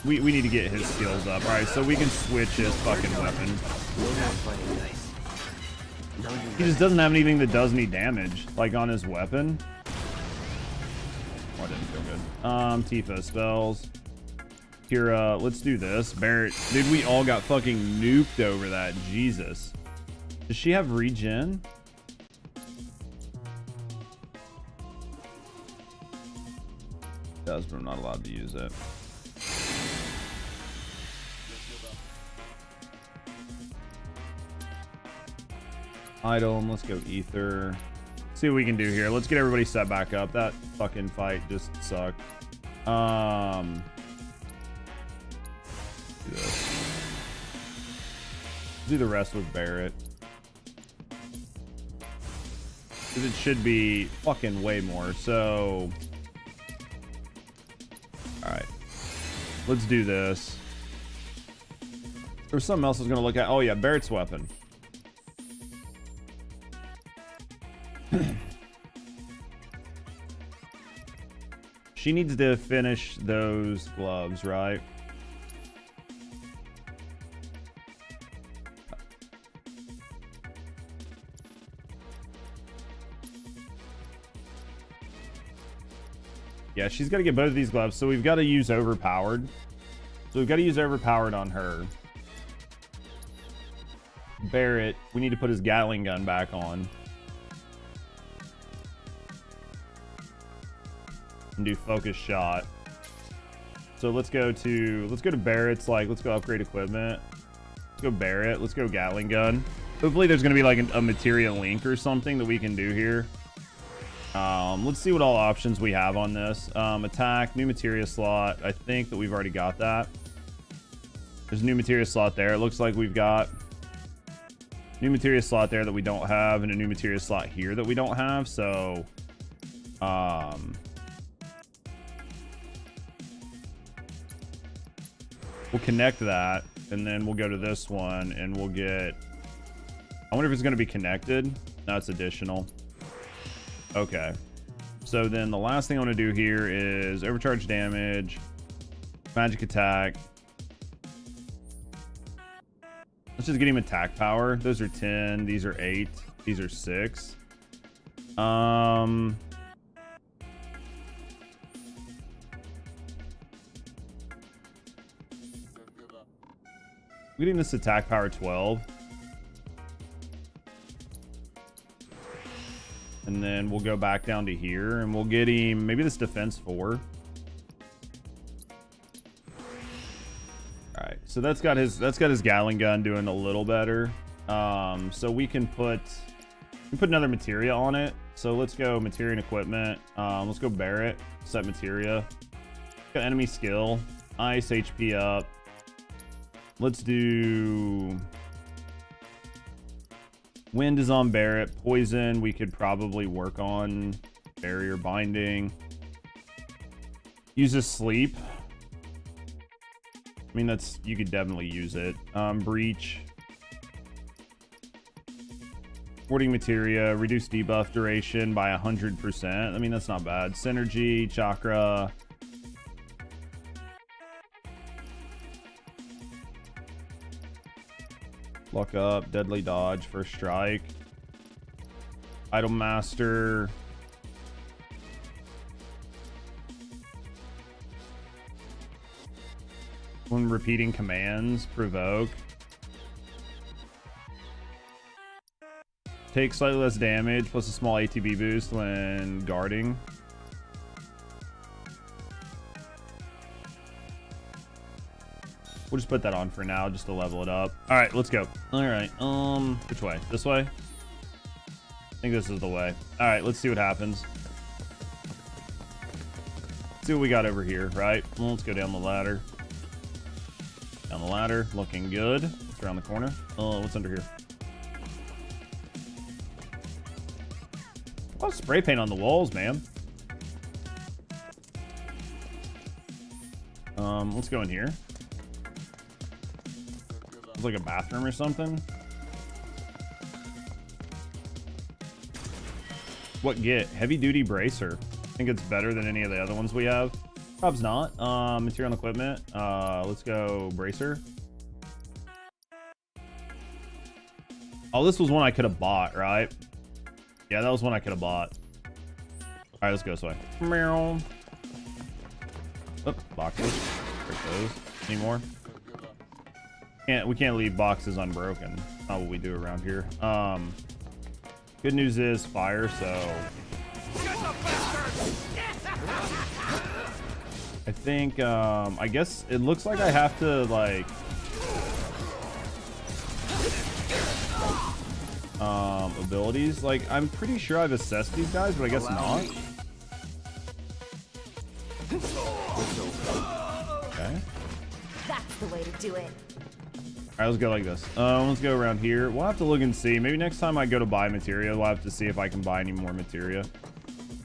We need to get his skills up. All right, so we can switch his fucking weapon. He just doesn't have anything that does any damage, like on his weapon. Oh, I didn't feel good. Tifa spells. Kira, let's do this. Barret, dude, we all got fucking nuked over that. Jesus. Does she have regen? Does, but I'm not allowed to use it. Item, let's go ether. See what we can do here. Let's get everybody set back up. That fucking fight just sucked. Do this. Do the rest with Barret. Because it should be fucking way more. So, all right. let's do this. There's something else I was gonna look at. Oh yeah, Barrett's weapon. She needs to finish those gloves, right? Yeah, she's got to get both of these gloves, so we've got to use overpowered. So we've got to use overpowered on her. Barrett, we need to put his Gatling gun back on. And do focus shot. So let's go to Barrett's, like, let's go upgrade equipment. Let's go Barrett, let's go Gatling gun. Hopefully there's gonna be like a materia link or something that we can do here. Let's see what all options we have on this. Attack, new materia slot. I think that we've already got that. There's a new materia slot there. It looks like we've got new materia slot there that we don't have, and a new materia slot here that we don't have. So we'll connect that, and then we'll go to this one, and we'll get... I wonder if it's going to be connected. No, it's additional. Okay. So then the last thing I want to do here is overcharge damage, magic attack. Let's just get him attack power. Those are 10. These are 8. These are 6. Getting this attack power 12. And then we'll go back down to here and we'll get him maybe this defense 4. All right, so that's got his Gatling gun doing a little better. So we can put another materia on it. So let's go materia and equipment. Let's go Barrett, set materia. Got enemy skill, ice, HP up. Let's do wind is on Barrett. Poison we could probably work on. Barrier binding. Uses sleep. I mean, that's, you could definitely use it. Breach. Warding materia. Reduce debuff duration by 100%. I mean, that's not bad. Synergy, chakra. Luck up, deadly dodge, first strike. Idol master. When repeating commands, provoke. Take slightly less damage, plus a small ATB boost when guarding. We'll just put that on for now, just to level it up. All right, let's go. All right, which way? This way? I think this is the way. All right, let's see what happens. See what we got over here, right? Well, let's go down the ladder. Down the ladder, looking good. It's around the corner. Oh, what's under here? A lot of spray paint on the walls, man. Let's go in here. It's like a bathroom or something. What get? Heavy duty bracer. I think it's better than any of the other ones we have. Probably not. Material and equipment. Let's go bracer. Oh, this was one I could have bought, right? Yeah, that was one I could have bought. All right, let's go this way. Meow. Oh, boxes. Break those. Any more? We can't leave boxes unbroken. Not what we do around here. Good news is fire, so I think I guess it looks like I have to like abilities. Like I'm pretty sure I've assessed these guys, but I guess not. Okay. That's the way to do it. All right, let's go like this. Let's go around here. We'll have to look and see. Maybe next time I go to buy materia, we'll have to see if I can buy any more materia.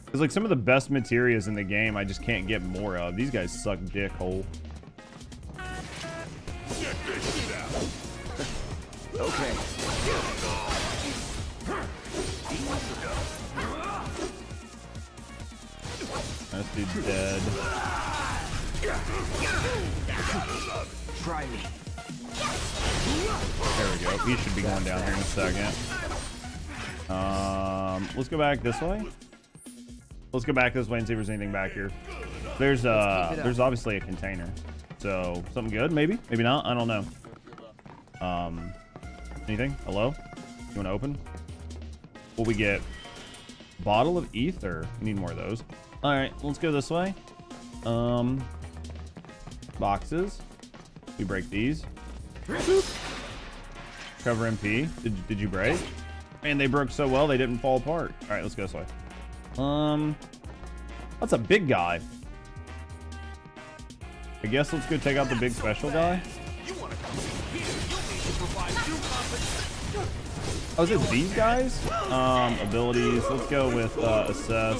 Because like some of the best materias in the game, I just can't get more of. These guys suck dick hole. Okay. This dude's dead. Try me. There we go. He should be going down here in a second. Let's go back this way. Let's go back this way and see if there's anything back here. There's obviously a container. So something good, maybe? Maybe not. I don't know. Anything? Hello? You want to open? What we get? Bottle of ether. We need more of those. All right, let's go this way. Boxes. We break these. Cover MP. Did you break? Man, they broke so well they didn't fall apart. All right, let's go this way. That's a big guy. I guess let's go take out the big special guy. Oh, is it these guys? Abilities. Let's go with assess.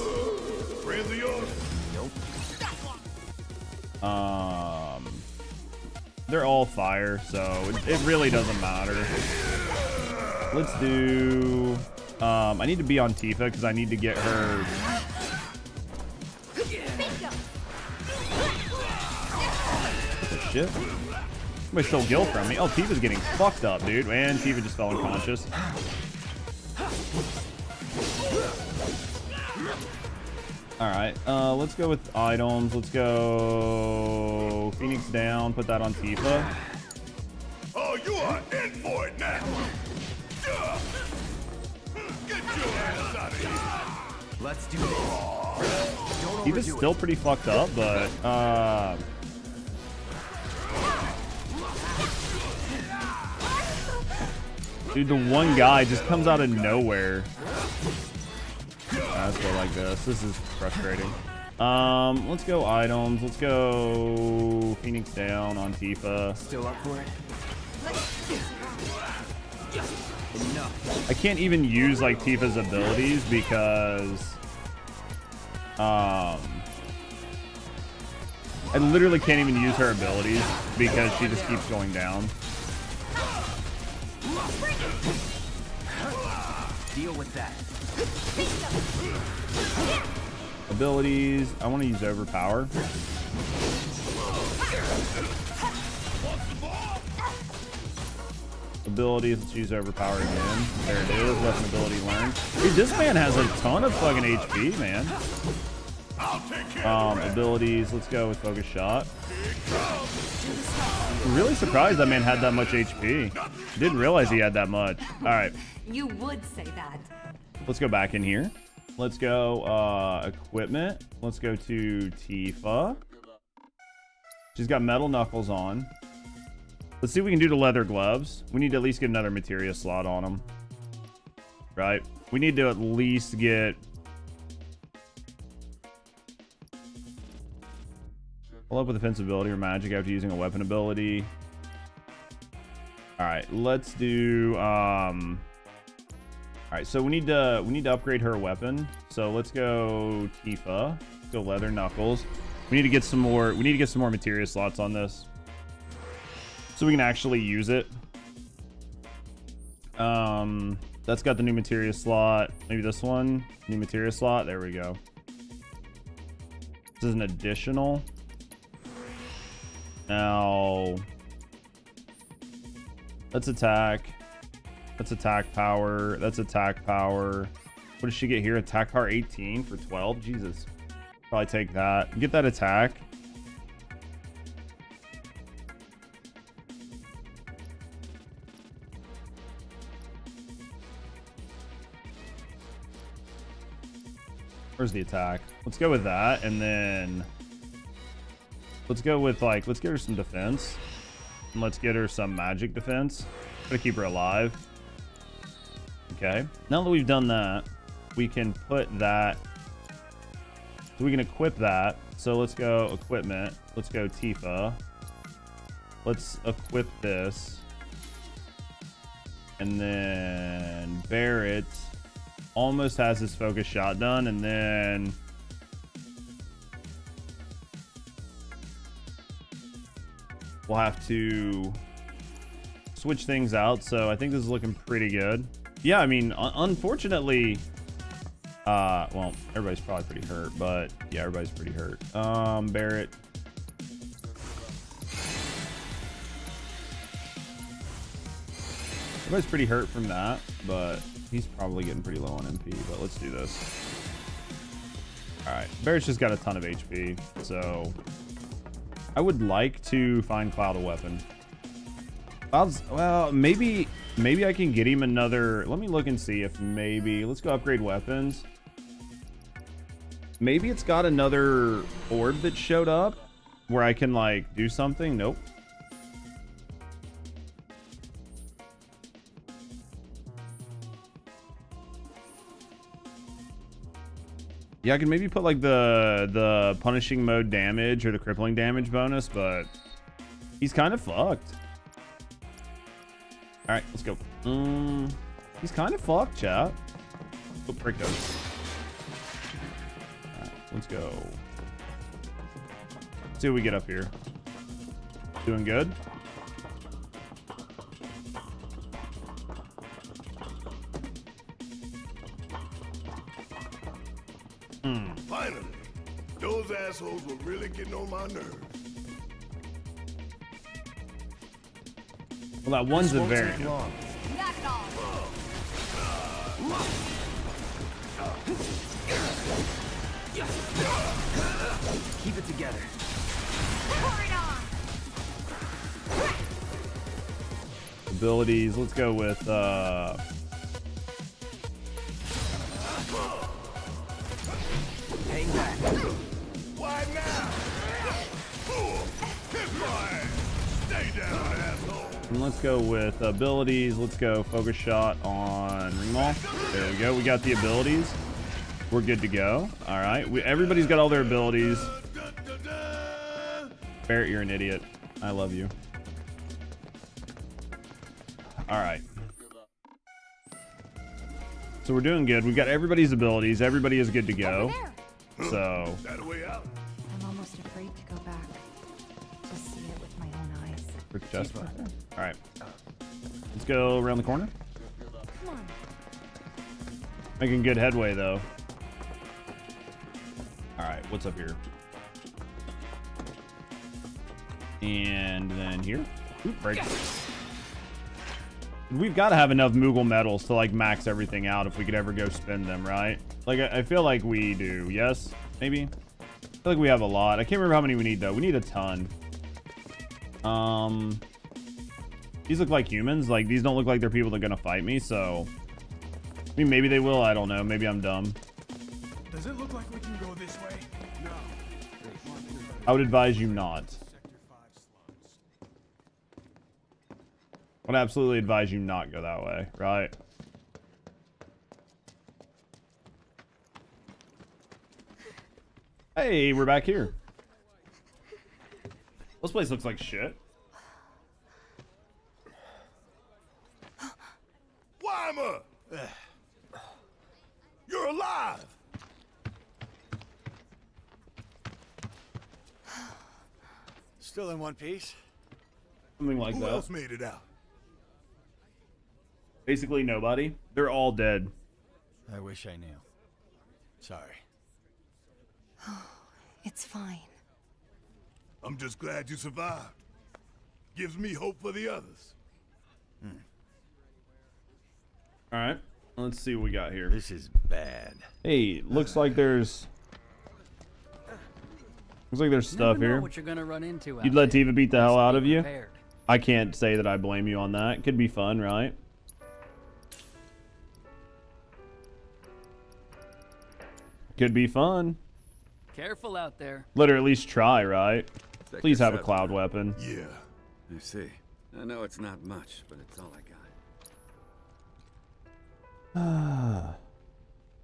They're all fire, so it really doesn't matter. Let's do. I need to be on Tifa because I need to get her. Shit. Somebody stole Gil from me. Oh, Tifa's getting fucked up, dude. And Tifa just fell unconscious. Alright, let's go with items. Let's go Phoenix down, put that on Tifa. Oh, you are in for it now! Get your ass out of here! Let's do this. Tifa's still pretty fucked up, but dude, the one guy just comes out of nowhere. Let's go like this. This is frustrating. Let's go items. Let's go Phoenix down on Tifa. Still up for it? I can't even use like Tifa's abilities because I literally can't even use her abilities because she just keeps going down. Deal with that. Abilities. I want to use overpower. Abilities. Let's use overpower again. There it is. Weapon ability learned. Dude, this man has a ton of fucking HP, man. Abilities. Let's go with focus shot. I'm really surprised that man had that much HP. Didn't realize he had that much. All right. You would say that. Let's go back in here. Let's go equipment. Let's go to Tifa. She's got metal knuckles on. Let's see what we can do to leather gloves. We need to at least get another materia slot on them. Right? We need to at least get... Pull up with defense ability or magic after using a weapon ability. Alright, let's do... Alright, so we need to upgrade her weapon. So let's go Tifa. Let's go leather knuckles. We need to get some more materia slots on this. So we can actually use it. That's got the new materia slot. Maybe this one. New materia slot. There we go. This is an additional. Now let's attack. That's attack power. That's attack power. What does she get here? Attack power 18 for 12. Jesus. Probably take that. Get that attack. Where's the attack? Let's go with that, and then let's go with like, let's get her some defense. And let's get her some magic defense. Gotta keep her alive. Okay. Now that we've done that, we can put that. So we can equip that. So let's go equipment. Let's go Tifa. Let's equip this. And then Barrett almost has his focus shot done, and then we'll have to switch things out, so I think this is looking pretty good. Yeah, I mean, unfortunately, well, everybody's probably pretty hurt, but yeah, everybody's pretty hurt. Barrett. Everybody's pretty hurt from that, but he's probably getting pretty low on MP, but let's do this. All right, Barrett's just got a ton of HP, so I would like to find Cloud a weapon. Cloud's, well, maybe I can get him another. Let me look and see if maybe, let's go upgrade weapons. Maybe it's got another orb that showed up where I can like do something. Nope. Yeah, I can maybe put like the punishing mode damage or the crippling damage bonus, but he's kind of fucked. All right, let's go. He's kind of fucked, chat. Oh, break those. All right, let's go. Let's see what we get up here. Doing good. Finally, those assholes were really getting on my nerves. Well, that one's a variant. Not at all. Keep it together. Pour it on. Abilities. Let's go with Hang back. Why now? Hit my ass. Stay down, asshole. and let's go with abilities. Let's go focus shot on Ringmaw. There we go. We got the abilities. We're good to go. All right. Everybody's got all their abilities. Barrett, you're an idiot. I love you. All right. So we're doing good. We've got everybody's abilities. Everybody is good to go. So. That way out. I'm almost afraid to go back. To see it with my own eyes. Quick chest. All right. Let's go around the corner. Come on. Making good headway though. All right. What's up here? And then here. Ooh, break. We've got to have enough Moogle medals to like max everything out if we could ever go spend them, right? Like I feel like we do. Yes, maybe. I feel like we have a lot. I can't remember how many we need though. We need a ton. These look like humans. Like these don't look like they're people that are gonna fight me. So, I mean, maybe they will. I don't know. Maybe I'm dumb. Does it look like we can go this way? No. I would advise you not. I would absolutely advise you not go that way, right? Hey, we're back here. This place looks like shit. Weimer! You're alive! Still in one piece? Something like Who that. else made it out? Basically nobody. They're all dead. I wish I knew. Sorry. It's fine. I'm just glad you survived. Gives me hope for the others. All right. Let's see what we got here. This is bad. Hey, looks like there's stuff here. What you're gonna run into. You'd let Tifa beat the hell out of you? I can't say that I blame you on that. Could be fun, right? Could be fun. Careful out there. Let her at least try, right? Please have a cloud weapon. Yeah. I see. I know it's not much, but it's all I got.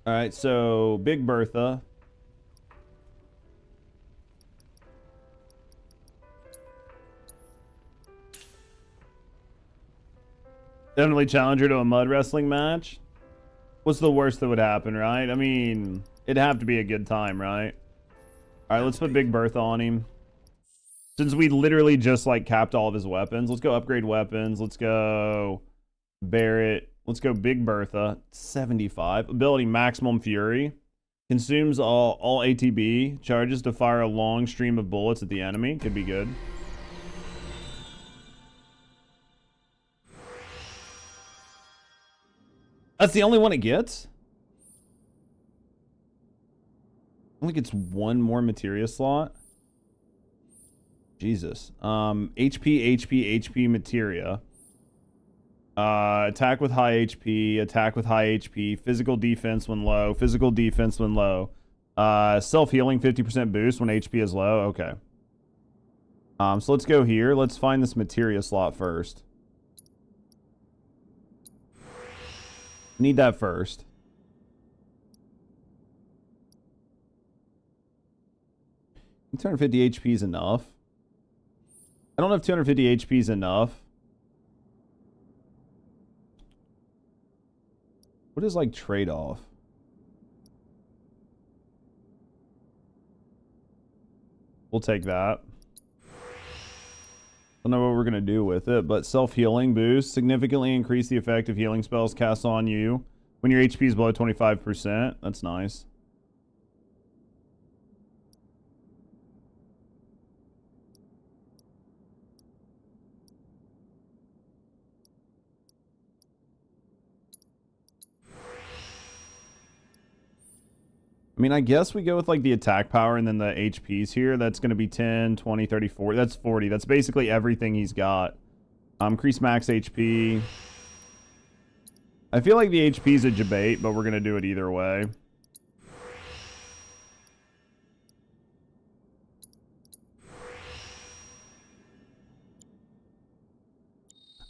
All right, so Big Bertha. Definitely challenge her to a mud wrestling match. What's the worst that would happen, right? I mean, it'd have to be a good time, right? All right, let's put Big Bertha on him. Since we literally just like capped all of his weapons, let's go upgrade weapons. Let's go Barrett. Let's go Big Bertha. 75. Ability Maximum Fury. Consumes all ATB. Charges to fire a long stream of bullets at the enemy. Could be good. That's the only one it gets? Only gets one more materia slot. Jesus. HP materia. Attack with high HP, attack with high HP, physical defense when low, physical defense when low. Self-healing 50% boost when HP is low. Okay. So let's go here. Let's find this materia slot first. Need that first. I think 250 HP is enough. I don't know if 250 HP is enough. What is like trade-off? We'll take that. Don't know what we're gonna do with it, but self-healing boost. Significantly increase the effect of healing spells cast on you when your HP is below 25%. That's nice. I mean, I guess we go with like the attack power and then the HPs here. That's going to be 10, 20, 30, 40. That's 40. That's basically everything he's got. Increase max HP. I feel like the HP is a debate, but we're going to do it either way.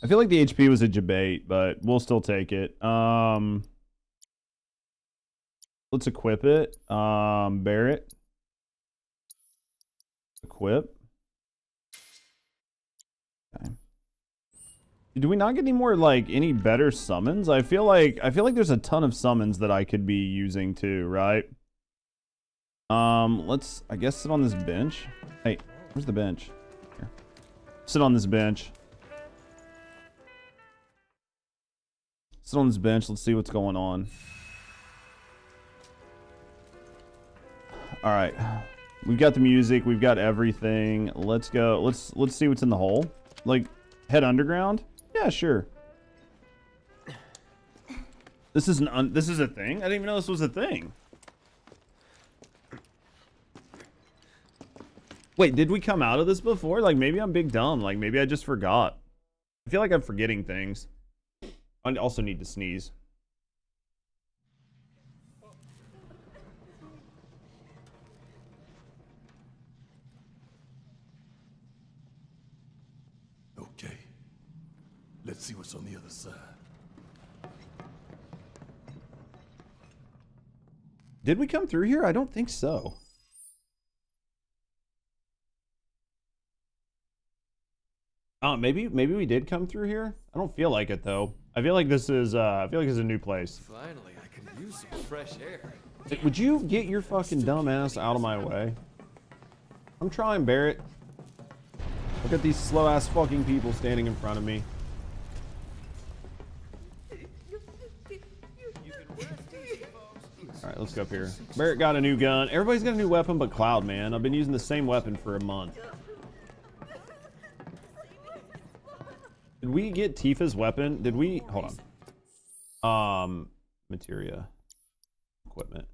I feel like the HP was a debate, but we'll still take it. Let's equip it. Barrett. Equip. Okay. Do we not get any more, like, any better summons? I feel like there's a ton of summons that I could be using too, right? Let's, I guess, sit on this bench. Hey, where's the bench? Here. Sit on this bench. Sit on this bench. Let's see what's going on. All right, we've got the music, we've got everything. Let's go. Let's see what's in the hole. Like, head underground? Yeah, sure. This is this is a thing? I didn't even know this was a thing. Wait, did we come out of this before? Like, maybe I'm big dumb. Like, maybe I just forgot. I feel like I'm forgetting things. I also need to sneeze. Okay, let's see what's on the other side. Did we come through here? I don't think so. Maybe we did come through here. I don't feel like it though. I feel like this is a new place. Finally, I can use some fresh air. Would you get your fucking dumb ass out of my way? I'm trying, Barrett. Look at these slow ass fucking people standing in front of me. Alright, let's go up here. Barrett got a new gun. Everybody's got a new weapon but Cloud, man. I've been using the same weapon for a month. Did we get Tifa's weapon? Did we? Hold on. Materia. Equipment.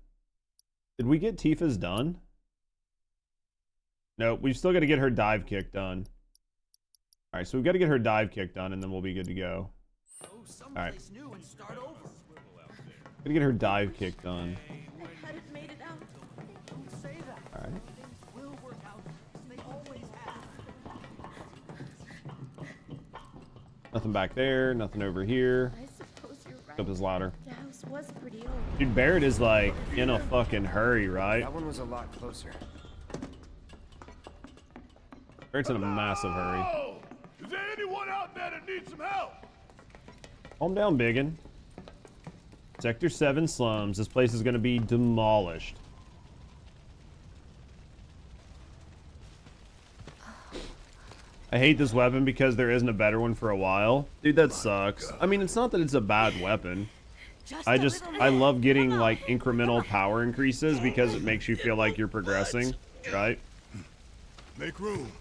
Did we get Tifa's done? No, we've still got to get her dive kick done. Alright, so we've got to get her dive kick done and then we'll be good to go. Alright. Gotta get her dive kick done. Alright. Nothing back there, nothing over here. Up this ladder. The house was pretty old. Dude, Barrett is like in a fucking hurry, right? That one was a lot closer. Barrett's in a massive hurry. Oh, is there anyone out there that needs some help? Calm down, biggin. Sector 7 slums. This place is gonna be demolished. I hate this weapon because there isn't a better one for a while. Dude, that sucks. I mean, it's not that it's a bad weapon. I love getting like incremental power increases because it makes you feel like you're progressing, right? Make room.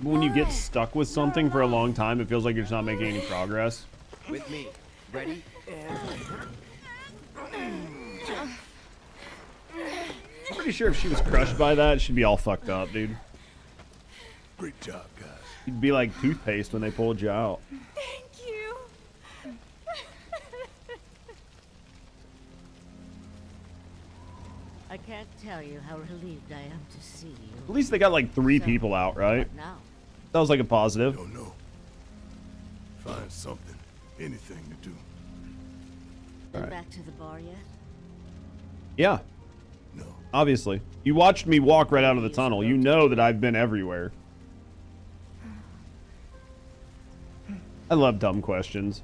When you get stuck with something for a long time, it feels like you're just not making any progress. With me. Ready? I'm pretty sure if she was crushed by that, she'd be all fucked up, dude. Great job, guys. You'd be like toothpaste when they pulled you out. Thank you. I can't tell you how relieved I am to see you. At least they got like 3 people out, right? What now? That was like a positive. Don't know. Find something, anything to do. Been Alright. back to the bar yet? Yeah. No. Obviously. You watched me walk right out of the tunnel. You know that I've been everywhere. I love dumb questions.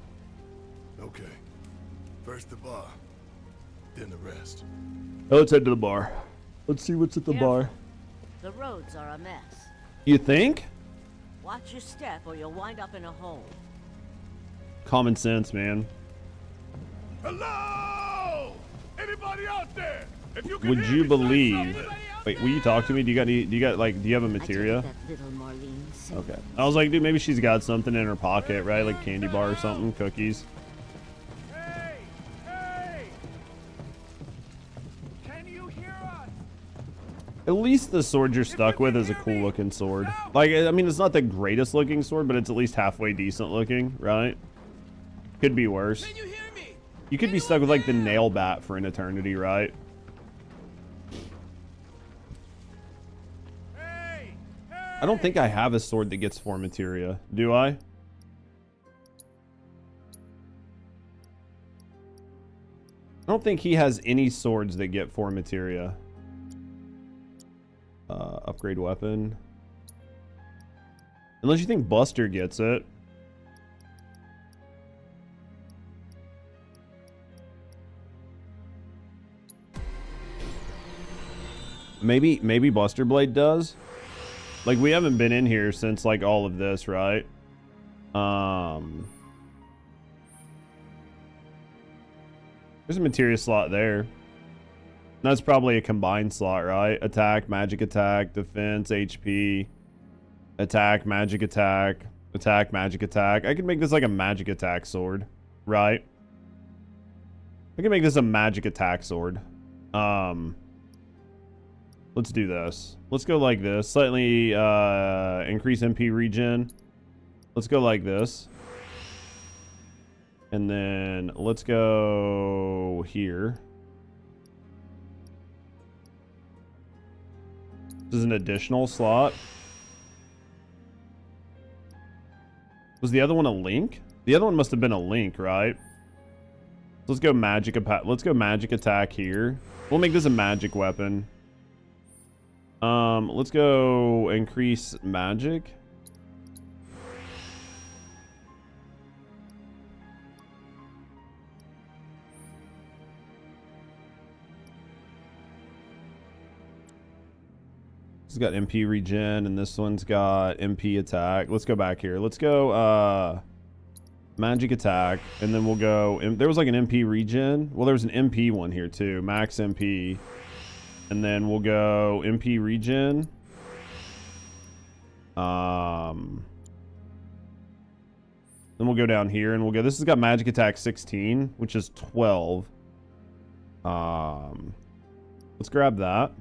Okay. First the bar, then the rest. Oh, let's head to the bar. Let's see what's at the bar. The roads are a mess. You think? Watch your step or you'll wind up in a hole. Common sense, man. Hello! Anybody out there? If you can Would hear you me, say believe? something. Wait, will you talk to me? Do you have a materia? Okay. I was like, dude, maybe she's got something in her pocket, right? Like candy bar or something, cookies. Can you hear us? At least the sword you're stuck with is a cool looking sword. Like, I mean, it's not the greatest looking sword, but it's at least halfway decent looking, right? Could be worse. You could be stuck with like the nail bat for an eternity, right? I don't think I have a sword that gets 4 materia. Do I? I don't think he has any swords that get 4 materia. Upgrade weapon. Unless you think Buster gets it. Maybe Buster Blade does. Like, we haven't been in here since like all of this, right? There's a materia slot there. That's probably a combined slot, right? Attack, magic attack, defense, HP, attack, magic attack, attack, magic attack. I could make this like a magic attack sword, right? I can make this a magic attack sword. Let's do this. Let's go like this. Slightly increase MP regen. Let's go like this. And then let's go here. This is an additional slot. Was the other one a link? The other one must have been a link, right? So let's go magic attack here. We'll make this a magic weapon. Let's go increase magic. This has got MP regen, and this one's got MP attack. Let's go back here. Let's go, magic attack, and then we'll go, there was like an MP regen. Well, there was an MP one here too, max MP. And then we'll go MP regen. Then we'll go down here and we'll go, this has got magic attack 16, which is 12. Let's grab that.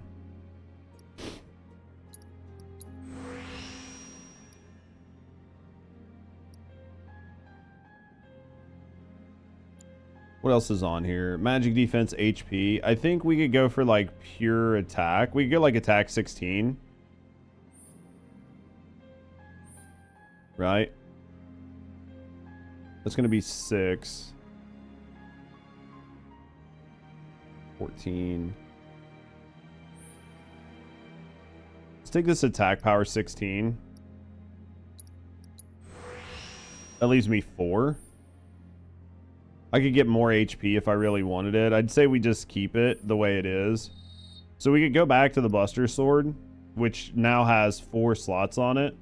What else is on here? Magic defense, HP. I think we could go for like pure attack. We could go like attack 16. Right? That's going to be 6. 14. Let's take this attack power 16. That leaves me 4. I could get more HP if I really wanted it. I'd say we just keep it the way it is. So we could go back to the Buster Sword. which now has 4 slots on it,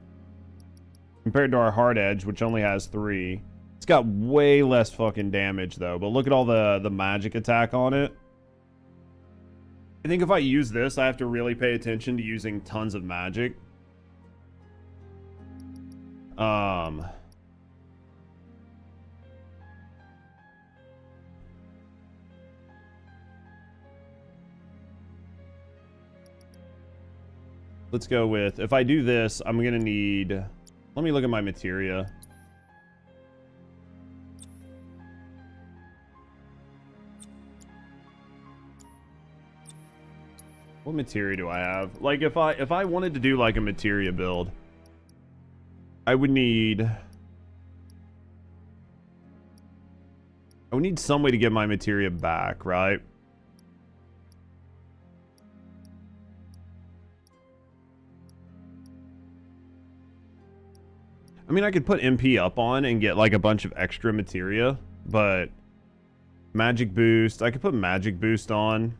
compared to our hard edge, which only has 3. It's got way less fucking damage though, but look at all the magic attack on it. I think if I use this, I have to really pay attention to using tons of magic. Let's go with, if I do this, I'm gonna need, let me look at my materia. What materia do I have? Like if I wanted to do like a materia build, I would need some way to get my materia back, right? I mean, I could put MP up on and get like a bunch of extra materia, but magic boost, I could put magic boost on.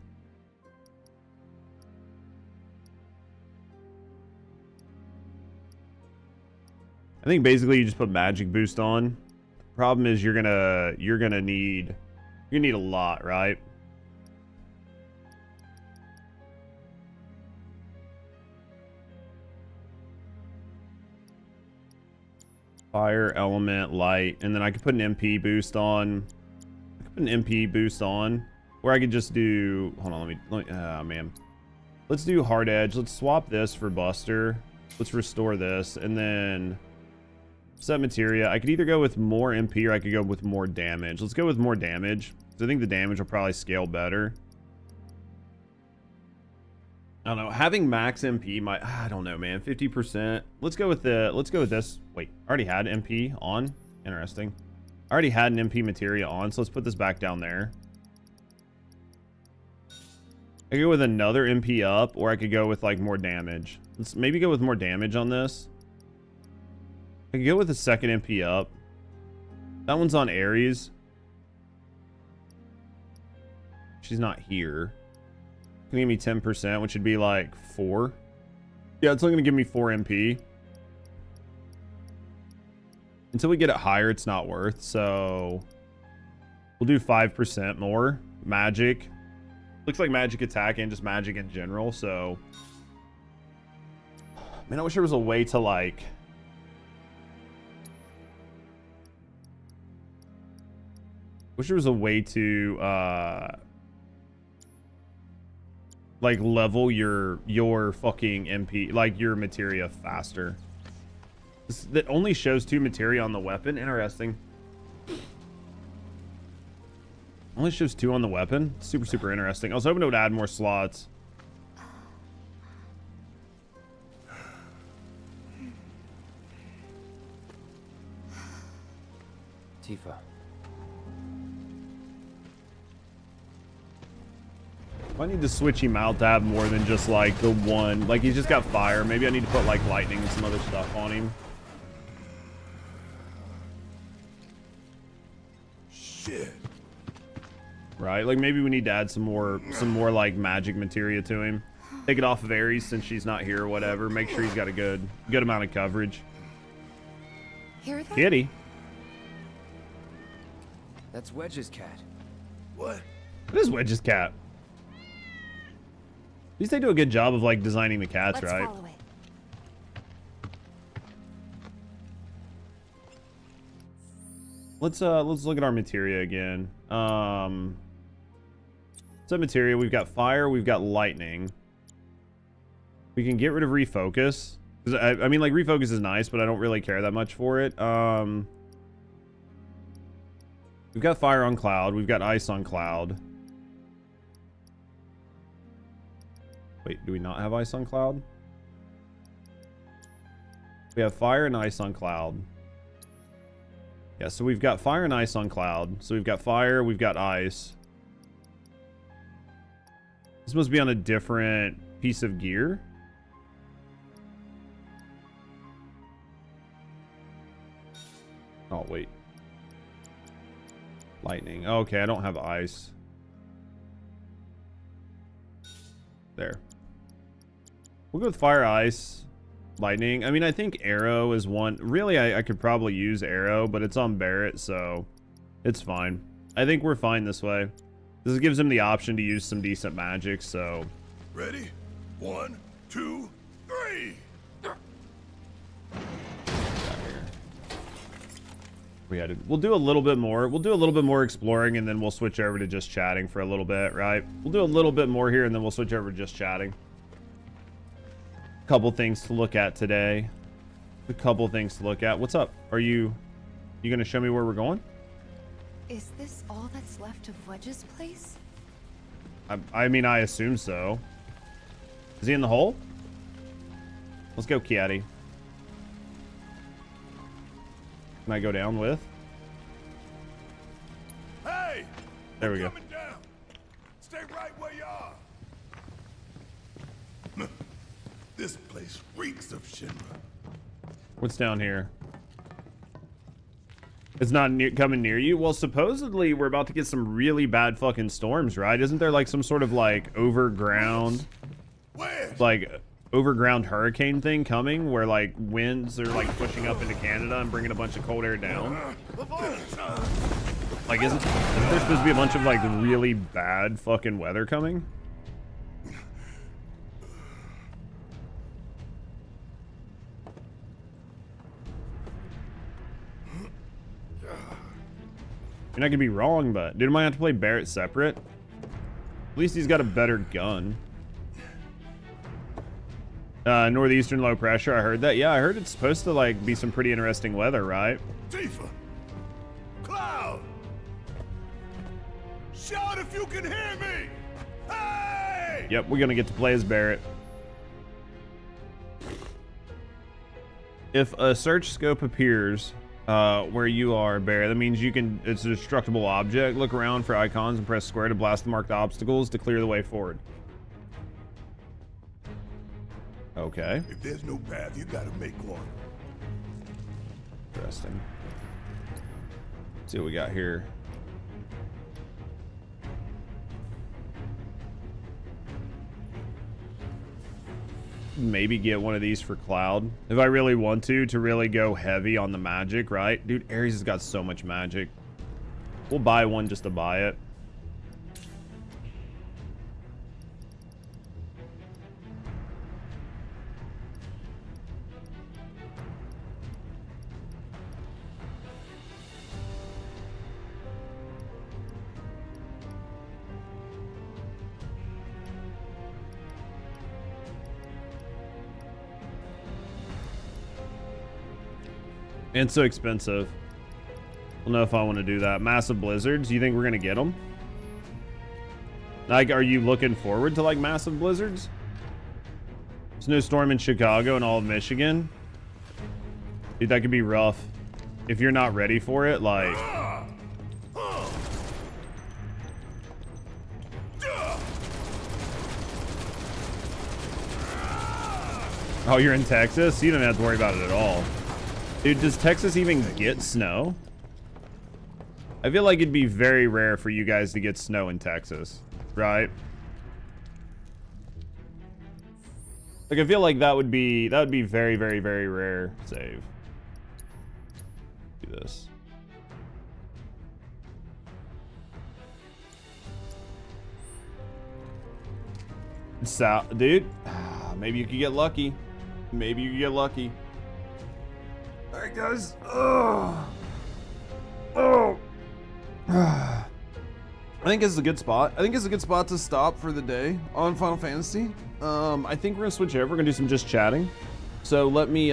I think basically you just put magic boost on. Problem is you're gonna need a lot, right? Fire, element, light, and then I could put an MP boost on. I could put an MP boost on, or I could just do. Hold on, let me. Oh man, let's do hard edge. Let's swap this for Buster. Let's restore this, and then set materia. I could either go with more MP or I could go with more damage. Let's go with more damage. So I think the damage will probably scale better. I don't know. Having max MP might, I don't know, man. 50%. Let's go with this. Wait, I already had MP on. Interesting. I already had an MP materia on, so let's put this back down there. I could go with another MP up, or I could go with like more damage. Let's maybe go with more damage on this. I could go with a second MP up. That one's on Ares. She's not here. It's gonna give me 10%, which would be like 4. Yeah, it's only gonna give me 4 MP. Until we get it higher, it's not worth, so we'll do 5% more. Magic. Looks like magic attack and just magic in general, so. Man, I wish there was a way to like. Wish there was a way to like level your fucking MP, like your materia faster. That only shows 2 materia on the weapon. Interesting. Only shows 2 on the weapon. Super interesting. I was hoping it would add more slots. Tifa. I need to switch him out to have more than just like the one. Like he's just got fire. Maybe I need to put like lightning and some other stuff on him. Shit. Right? Like maybe we need to add some more like magic materia to him. Take it off of Ares since she's not here or whatever. Make sure he's got a good amount of coverage. Hear that? Kitty. That's Wedge's cat. What? It is Wedge's cat. At least they do a good job of like designing the cats, Let's right? follow it. Let's look at our materia again. Some materia, we've got fire, we've got lightning. We can get rid of refocus. I mean, like refocus is nice, but I don't really care that much for it. We've got fire on cloud, we've got ice on cloud. Wait, do we not have ice on cloud? We have fire and ice on cloud. Yeah, so we've got fire and ice on cloud. So we've got fire, we've got ice. This must be on a different piece of gear. Oh, wait. Lightning. Okay, I don't have ice. There. We'll go with fire, ice, lightning. I mean, I think arrow is one. Really, I could probably use arrow, but it's on Barrett, so it's fine. I think we're fine this way. This gives him the option to use some decent magic, so. Ready? 1, 2, 3. We'll do a little bit more. We'll do a little bit more exploring, and then we'll switch over to just chatting for a little bit, right? We'll do a little bit more here, and then we'll switch over to just chatting. Couple things to look at today. A couple things to look at. What's up? Are you gonna show me where we're going? Is this all that's left of Wedge's place? I mean, I assume so. Is he in the hole? Let's go, Kiati. Can I go down with? Hey! There we go. Coming down. Stay right where you are. This place reeks of Shinra. What's down here? It's not coming near you? Well, supposedly we're about to get some really bad fucking storms, right? Isn't there like some sort of like overground, like overground hurricane thing coming where like winds are like pushing up into Canada and bringing a bunch of cold air down? Like, isn't there supposed to be a bunch of like really bad fucking weather coming? I mean, I could be wrong, but dude, I might have to play Barrett separate. At least he's got a better gun. Northeastern low pressure, I heard that. Yeah, I heard it's supposed to like be some pretty interesting weather, right? Tifa! Cloud! Shout if you can hear me! Hey! Yep, we're gonna get to play as Barrett. If a search scope appears where you are, Barrett, that means you can, it's a destructible object. Look around for icons and press square to blast the marked obstacles to clear the way forward. Okay. If there's no path, you gotta make one. Interesting. Let's see what we got here. Maybe get one of these for Cloud if I really want to really go heavy on the magic, right? Dude, Ares has got so much magic. We'll buy one just to buy it. And so expensive. I don't know if I want to do that. Massive blizzards. You think we're gonna get them? Like, are you looking forward to like massive blizzards? Snowstorm in Chicago and all of Michigan. Dude, that could be rough. If you're not ready for it, like. Oh, you're in Texas? You don't have to worry about it at all. Dude, does Texas even get snow? I feel like it'd be very rare for you guys to get snow in Texas, right? Like, I feel like that would be very, very, very rare. Save. Do this. Dude, maybe you could get lucky. Maybe you could get lucky. All right, guys. I think this is a good spot. I think it's a good spot to stop for the day on Final Fantasy. I think we're gonna switch over. We're gonna do some just chatting. So let me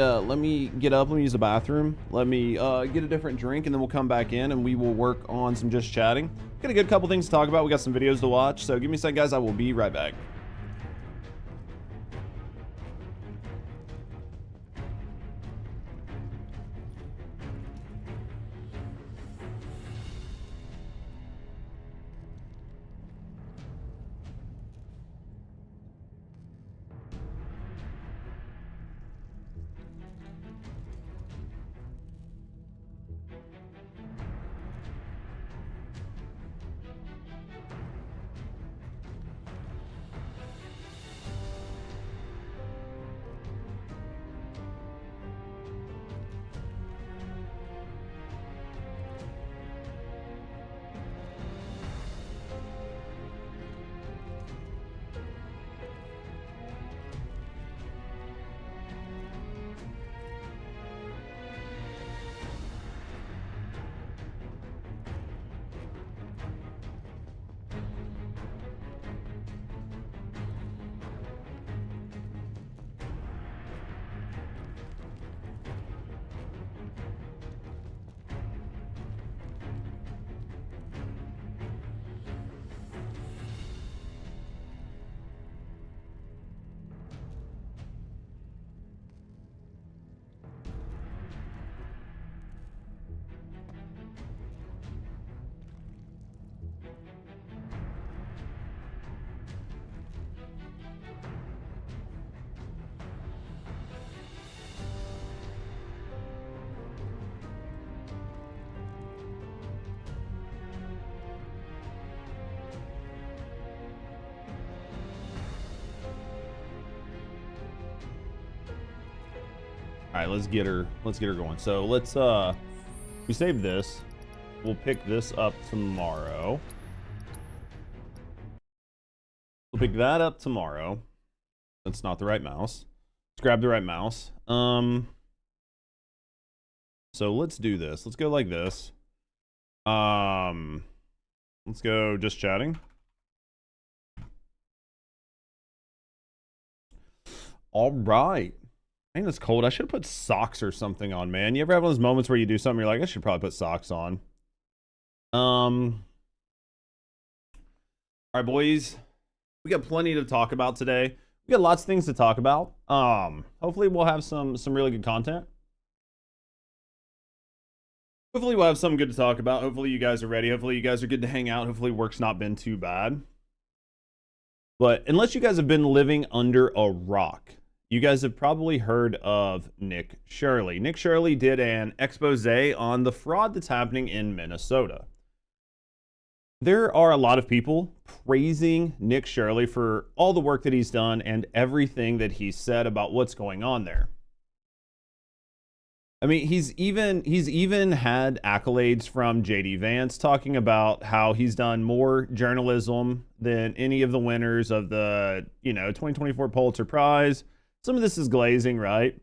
get up. Let me use the bathroom. Let me get a different drink, and then we'll come back in and we will work on some just chatting. Got a good couple things to talk about. We got some videos to watch. So give me a second, guys. I will be right back. right, let's get her going. So let's we save this. We'll pick this up tomorrow. We'll pick that up tomorrow. That's not the right mouse. Let's grab the right mouse. So let's do this. Let's go like this. Let's go just chatting. All right. Man, it's cold. I should have put socks or something on, man. You ever have those moments where you do something, you're like, I should probably put socks on. All right, boys. We got plenty to talk about today. We got lots of things to talk about. Hopefully we'll have some really good content. Hopefully we'll have something good to talk about. Hopefully you guys are ready. Hopefully you guys are good to hang out. Hopefully work's not been too bad. But unless you guys have been living under a rock, you guys have probably heard of Nick Shirley. Nick Shirley did an expose on the fraud that's happening in Minnesota. There are a lot of people praising Nick Shirley for all the work that he's done and everything that he's said about what's going on there. I mean, he's even had accolades from JD Vance talking about how he's done more journalism than any of the winners of the, 2024 Pulitzer Prize. Some of this is glazing, right?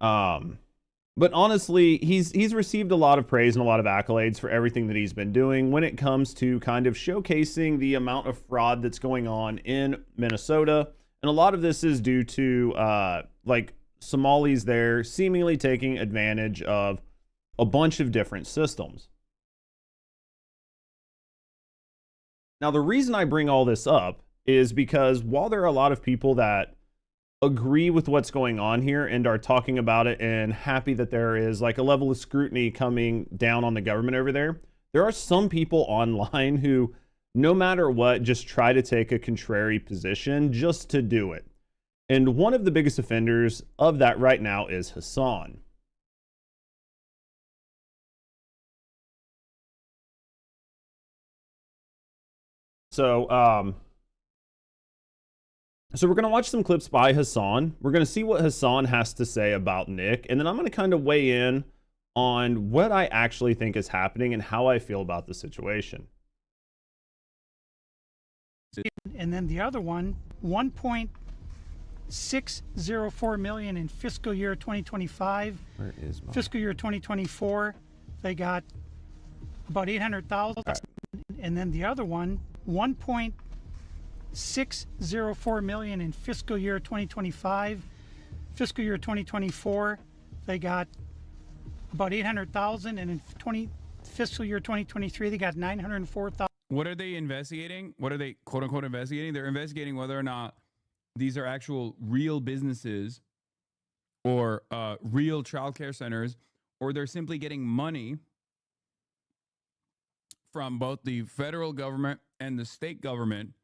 But honestly, he's received a lot of praise and a lot of accolades for everything that he's been doing when it comes to kind of showcasing the amount of fraud that's going on in Minnesota. And a lot of this is due to Somalis there seemingly taking advantage of a bunch of different systems. Now, the reason I bring all this up is because while there are a lot of people that agree with what's going on here and are talking about it and happy that there is like a level of scrutiny coming down on the government over there, there are some people online who, no matter what, just try to take a contrary position just to do it. And one of the biggest offenders of that right now is Hassan. So we're going to watch some clips by Hassan. We're going to see what Hassan has to say about Nick. And then I'm going to kind of weigh in on what I actually think is happening and how I feel about the situation. And then the other one, 1.604 million in fiscal year 2025. Where is my... Fiscal year 2024, they got about 800,000. Right. And then the other one, 1.604 million in fiscal year 2025. Fiscal year 2024, they got about 800,000, and in fiscal year 2023, they got 904,000. What are they investigating? What are they quote unquote investigating? They're investigating whether or not these are actual real businesses or real childcare centers, or they're simply getting money from both the federal government and the state government,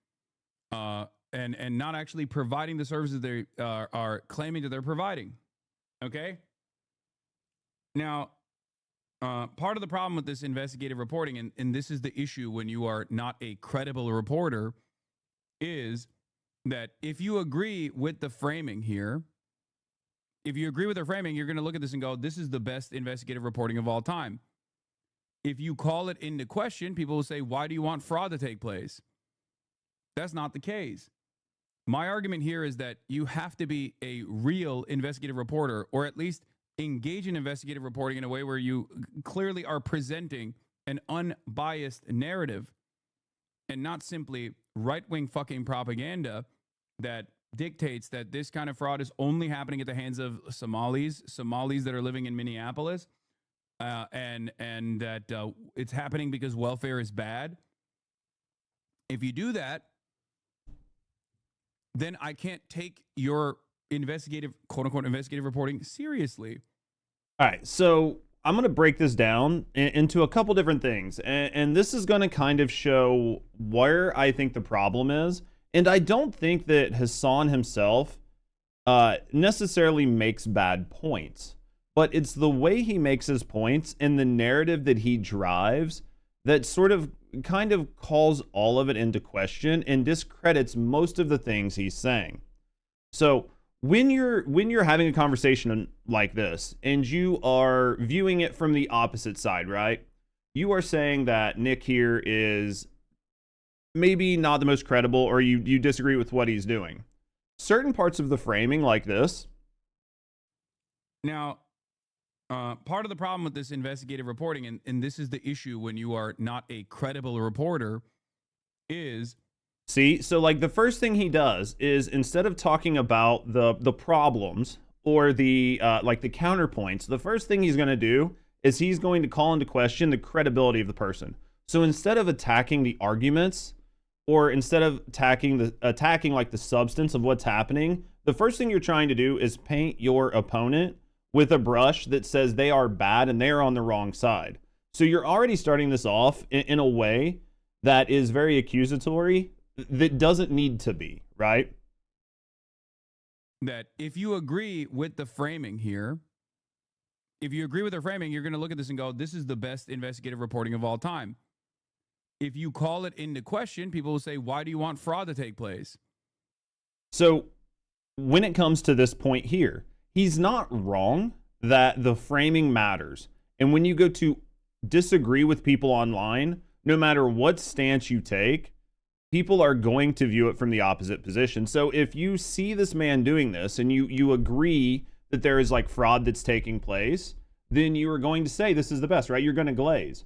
and not actually providing the services they are claiming that they're providing. Okay? Now, part of the problem with this investigative reporting, and this is the issue when you are not a credible reporter, is that if you agree with the framing here, if you agree with the framing, you're going to look at this and go, this is the best investigative reporting of all time. If you call it into question, people will say, why do you want fraud to take place? That's not the case. My argument here is that you have to be a real investigative reporter, or at least engage in investigative reporting in a way where you clearly are presenting an unbiased narrative and not simply right-wing fucking propaganda that dictates that this kind of fraud is only happening at the hands of Somalis that are living in Minneapolis, and that it's happening because welfare is bad. If you do that, then I can't take your investigative, quote-unquote, investigative reporting seriously. All right, so I'm going to break this down into a couple different things, and this is going to kind of show where I think the problem is. And I don't think that Hassan himself necessarily makes bad points, but it's the way he makes his points and the narrative that he drives that sort of kind of calls all of it into question and discredits most of the things he's saying. So when you're having a conversation like this and you are viewing it from the opposite side, right? You are saying that Nick here is maybe not the most credible, or you disagree with what he's doing. Certain parts of the framing like this. Now, part of the problem with this investigative reporting, and this is the issue when you are not a credible reporter, is... See, so like the first thing he does is, instead of talking about the problems or the like the counterpoints, the first thing he's going to do is he's going to call into question the credibility of the person. So instead of attacking the arguments, or instead of attacking like the substance of what's happening, the first thing you're trying to do is paint your opponent with a brush that says they are bad and they're on the wrong side. So you're already starting this off in a way that is very accusatory, that doesn't need to be, right? That if you agree with the framing here, if you agree with the framing, you're going to look at this and go, this is the best investigative reporting of all time. If you call it into question, people will say, why do you want fraud to take place? So when it comes to this point here, he's not wrong that the framing matters. And when you go to disagree with people online, no matter what stance you take, people are going to view it from the opposite position. So if you see this man doing this and you agree that there is like fraud that's taking place, then you are going to say this is the best, right? You're going to glaze.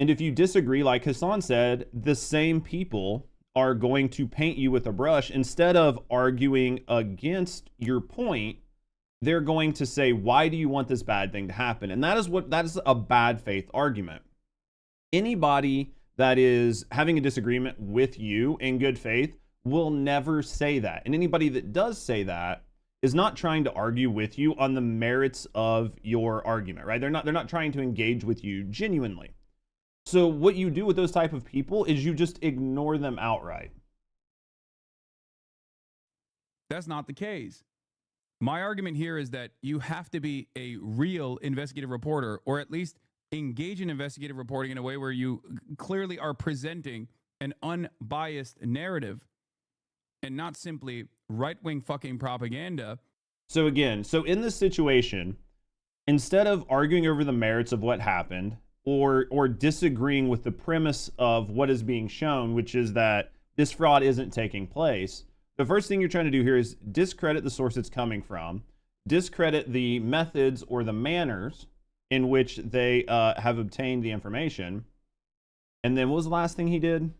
And if you disagree, like Hassan said, the same people are going to paint you with a brush. Instead of arguing against your point, they're going to say, why do you want this bad thing to happen? And that is a bad faith argument. Anybody that is having a disagreement with you in good faith will never say that. And anybody that does say that is not trying to argue with you on the merits of your argument, right? They're not trying to engage with you genuinely. So what you do with those type of people is you just ignore them outright. That's not the case. My argument here is that you have to be a real investigative reporter, or at least engage in investigative reporting in a way where you clearly are presenting an unbiased narrative and not simply right-wing fucking propaganda. So again, in this situation, instead of arguing over the merits of what happened, or disagreeing with the premise of what is being shown, which is that this fraud isn't taking place, the first thing you're trying to do here is discredit the source it's coming from, discredit the methods or the manners in which they have obtained the information. And then what was the last thing he did?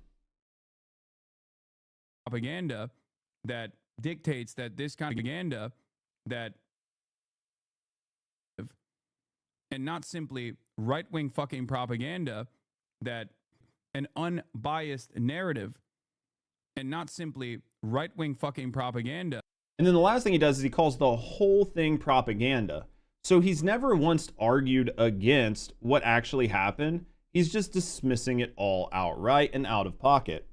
Propaganda that dictates that this kind of propaganda that, and not simply right-wing fucking propaganda, that an unbiased narrative and not simply right-wing fucking propaganda. And then the last thing he does is he calls the whole thing propaganda. So he's never once argued against what actually happened. He's just dismissing it all outright and out of pocket.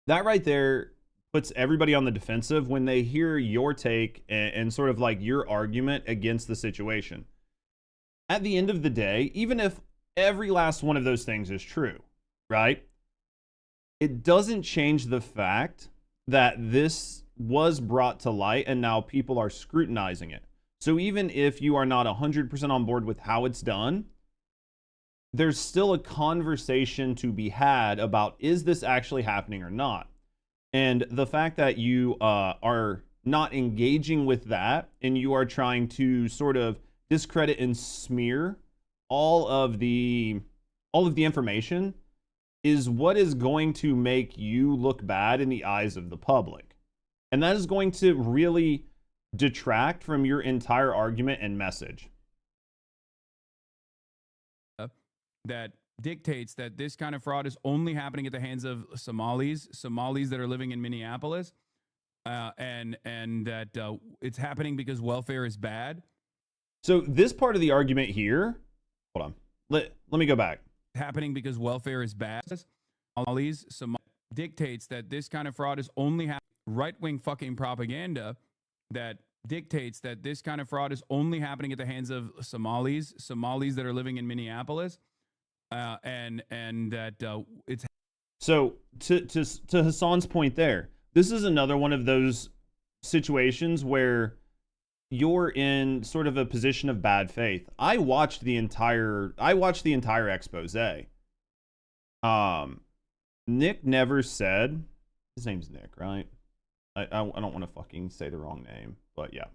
That right there puts everybody on the defensive when they hear your take and sort of like your argument against the situation. At the end of the day, even if every last one of those things is true, right? It doesn't change the fact that this was brought to light and now people are scrutinizing it. So even if you are not 100% on board with how it's done, there's still a conversation to be had about, is this actually happening or not? And the fact that you are not engaging with that and you are trying to sort of discredit and smear all of the information is what is going to make you look bad in the eyes of the public. And that is going to really detract from your entire argument and message. That dictates that this kind of fraud is only happening at the hands of Somalis that are living in Minneapolis, and that it's happening because welfare is bad. So this part of the argument here, hold on, let me go back. Happening because welfare is bad. Somalis dictates that this kind of fraud is only happening. Right-wing fucking propaganda that dictates that this kind of fraud is only happening at the hands of Somalis that are living in Minneapolis, and that it's. So to Hassan's point there, this is another one of those situations where you're in sort of a position of bad faith. I watched the entire expose. Nick never said, his name's Nick, right? I don't want to fucking say the wrong name, but yeah.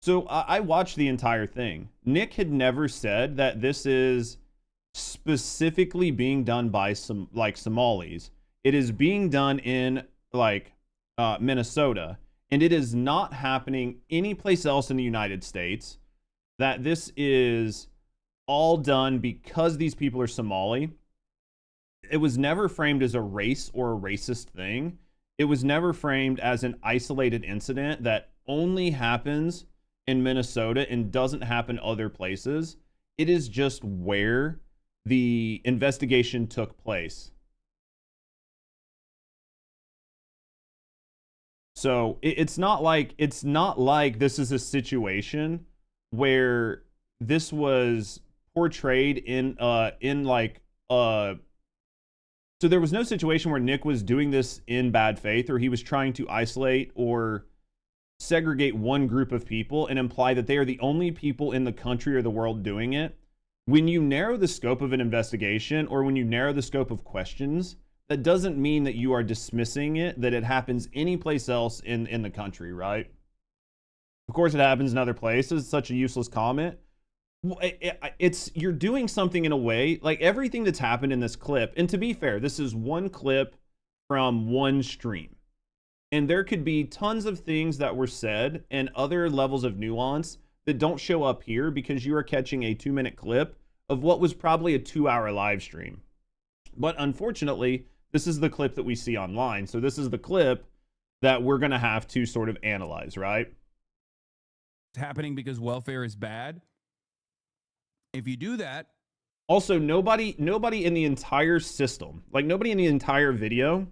So I watched the entire thing. Nick had never said that this is specifically being done by some like Somalis. It is being done in like Minnesota, and it is not happening anyplace else in the United States. That this is all done because these people are Somali. It was never framed as a race or a racist thing. It was never framed as an isolated incident that only happens in Minnesota and doesn't happen other places. It is just where the investigation took place. So it's not like this is a situation where this was portrayed in like so there was no situation where Nick was doing this in bad faith, or he was trying to isolate or segregate one group of people and imply that they are the only people in the country or the world doing it. When you narrow the scope of an investigation, or when you narrow the scope of questions, that doesn't mean that you are dismissing it, that it happens any place else in the country, right? Of course it happens in other places. It's such a useless comment. You're doing something in a way, like everything that's happened in this clip, and to be fair, this is one clip from one stream. And there could be tons of things that were said and other levels of nuance that don't show up here because you are catching a 2-minute clip of what was probably a 2-hour live stream. But unfortunately, this is the clip that we see online. So this is the clip that we're going to have to sort of analyze, right? It's happening because welfare is bad. If you do that. Also, nobody in the entire system, like nobody in the entire video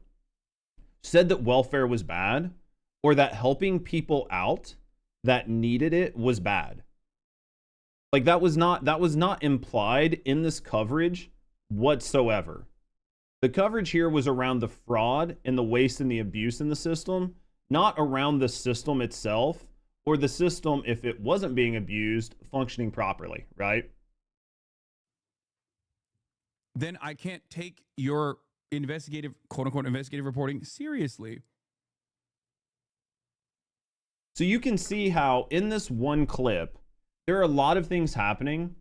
said that welfare was bad or that helping people out that needed it was bad. Like that was not implied in this coverage whatsoever. The coverage here was around the fraud and the waste and the abuse in the system, not around the system itself or the system, if it wasn't being abused, functioning properly, right? Then I can't take your investigative, quote unquote, investigative reporting seriously. So you can see how in this one clip, there are a lot of things happening,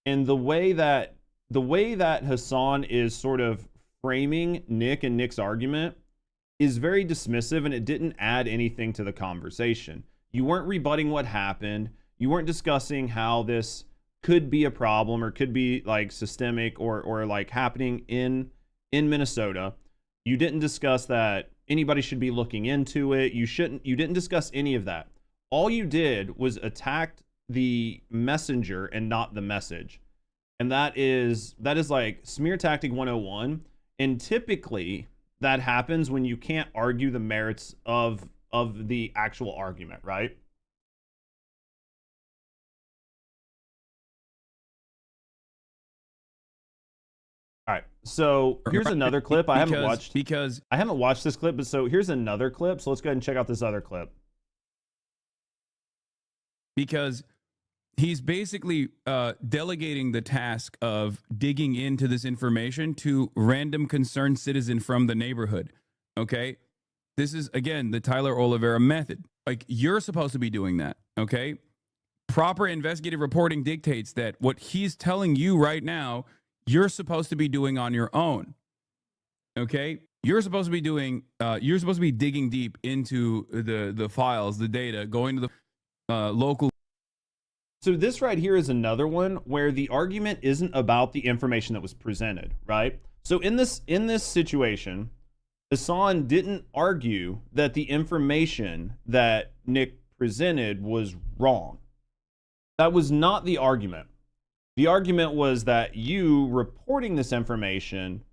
and the way that Hassan is sort of framing Nick and Nick's argument is very dismissive, and it didn't add anything to the conversation. You weren't rebutting what happened. You weren't discussing how this could be a problem or could be like systemic or like happening in Minnesota. You didn't discuss that anybody should be looking into it. You didn't discuss any of that. All you did was attack the messenger and not the message. And that is like smear tactic 101. And typically that happens when you can't argue the merits of the actual argument, right? All right, so here's another clip. I haven't watched this clip, but so here's another clip. So let's go ahead and check out this other clip. Because he's basically delegating the task of digging into this information to random concerned citizen from the neighborhood. Okay, this is again the Tyler Oliveira method. Like you're supposed to be doing that. Okay, proper investigative reporting dictates that what he's telling you right now, you're supposed to be doing on your own. Okay? You're supposed to be doing, you're supposed to be digging deep into the files, the data, going to the local. So this right here is another one where the argument isn't about the information that was presented, right? So in this situation, Hassan didn't argue that the information that Nick presented was wrong. That was not the argument. The argument was that you reporting this information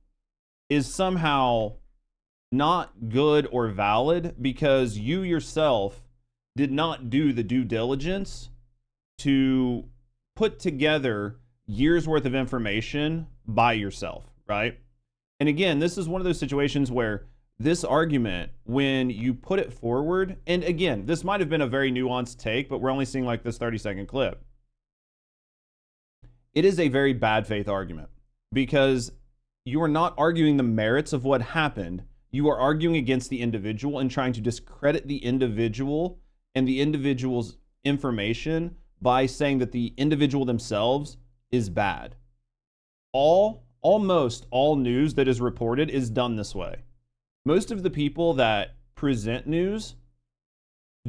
is somehow not good or valid because you yourself did not do the due diligence to put together years worth of information by yourself, right? And again, this is one of those situations where this argument, when you put it forward, and again, this might have been a very nuanced take, but we're only seeing like this 30-second clip. It is a very bad faith argument because you are not arguing the merits of what happened. You are arguing against the individual and trying to discredit the individual and the individual's information by saying that the individual themselves is bad. Almost all news that is reported is done this way. Most of the people that present news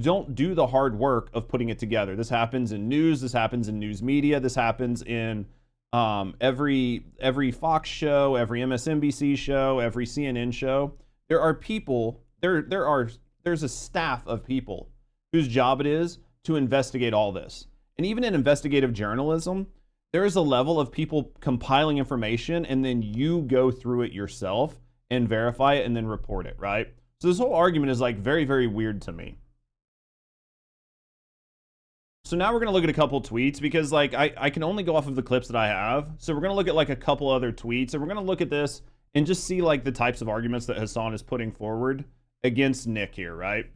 don't do the hard work of putting it together. This happens in news, this happens in news media, this happens in every Fox show, every MSNBC show, every CNN show. There are people, there's a staff of people whose job it is to investigate all this. And even in investigative journalism, there is a level of people compiling information and then you go through it yourself and verify it and then report it, right? So this whole argument is like very, very weird to me. So now we're going to look at a couple tweets because like I can only go off of the clips that I have. So we're going to look at like a couple other tweets and we're going to look at this and just see like the types of arguments that Hassan is putting forward against Nick here, right?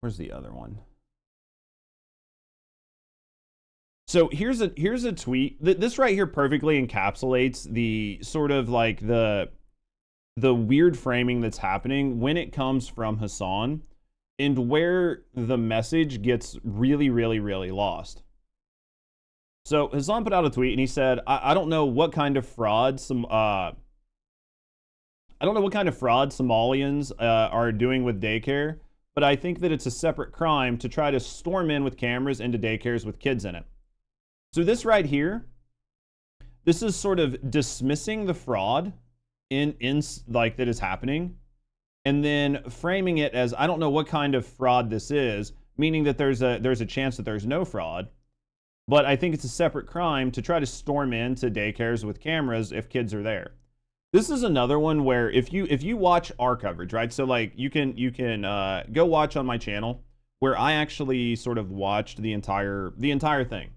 Where's the other one? So here's a tweet. This right here perfectly encapsulates the sort of like the weird framing that's happening when it comes from Hassan and where the message gets really, really, really lost. So Hassan put out a tweet and he said, I don't know what kind of fraud Somalians are doing with daycare, but I think that it's a separate crime to try to storm in with cameras into daycares with kids in it. So this right here, this is sort of dismissing the fraud in like that is happening and then framing it as I don't know what kind of fraud this is, meaning that there's a chance that there's no fraud, but I think it's a separate crime to try to storm into daycares with cameras if kids are there. This is another one where if you watch our coverage, right? So like you can go watch on my channel where I actually sort of watched the entire thing.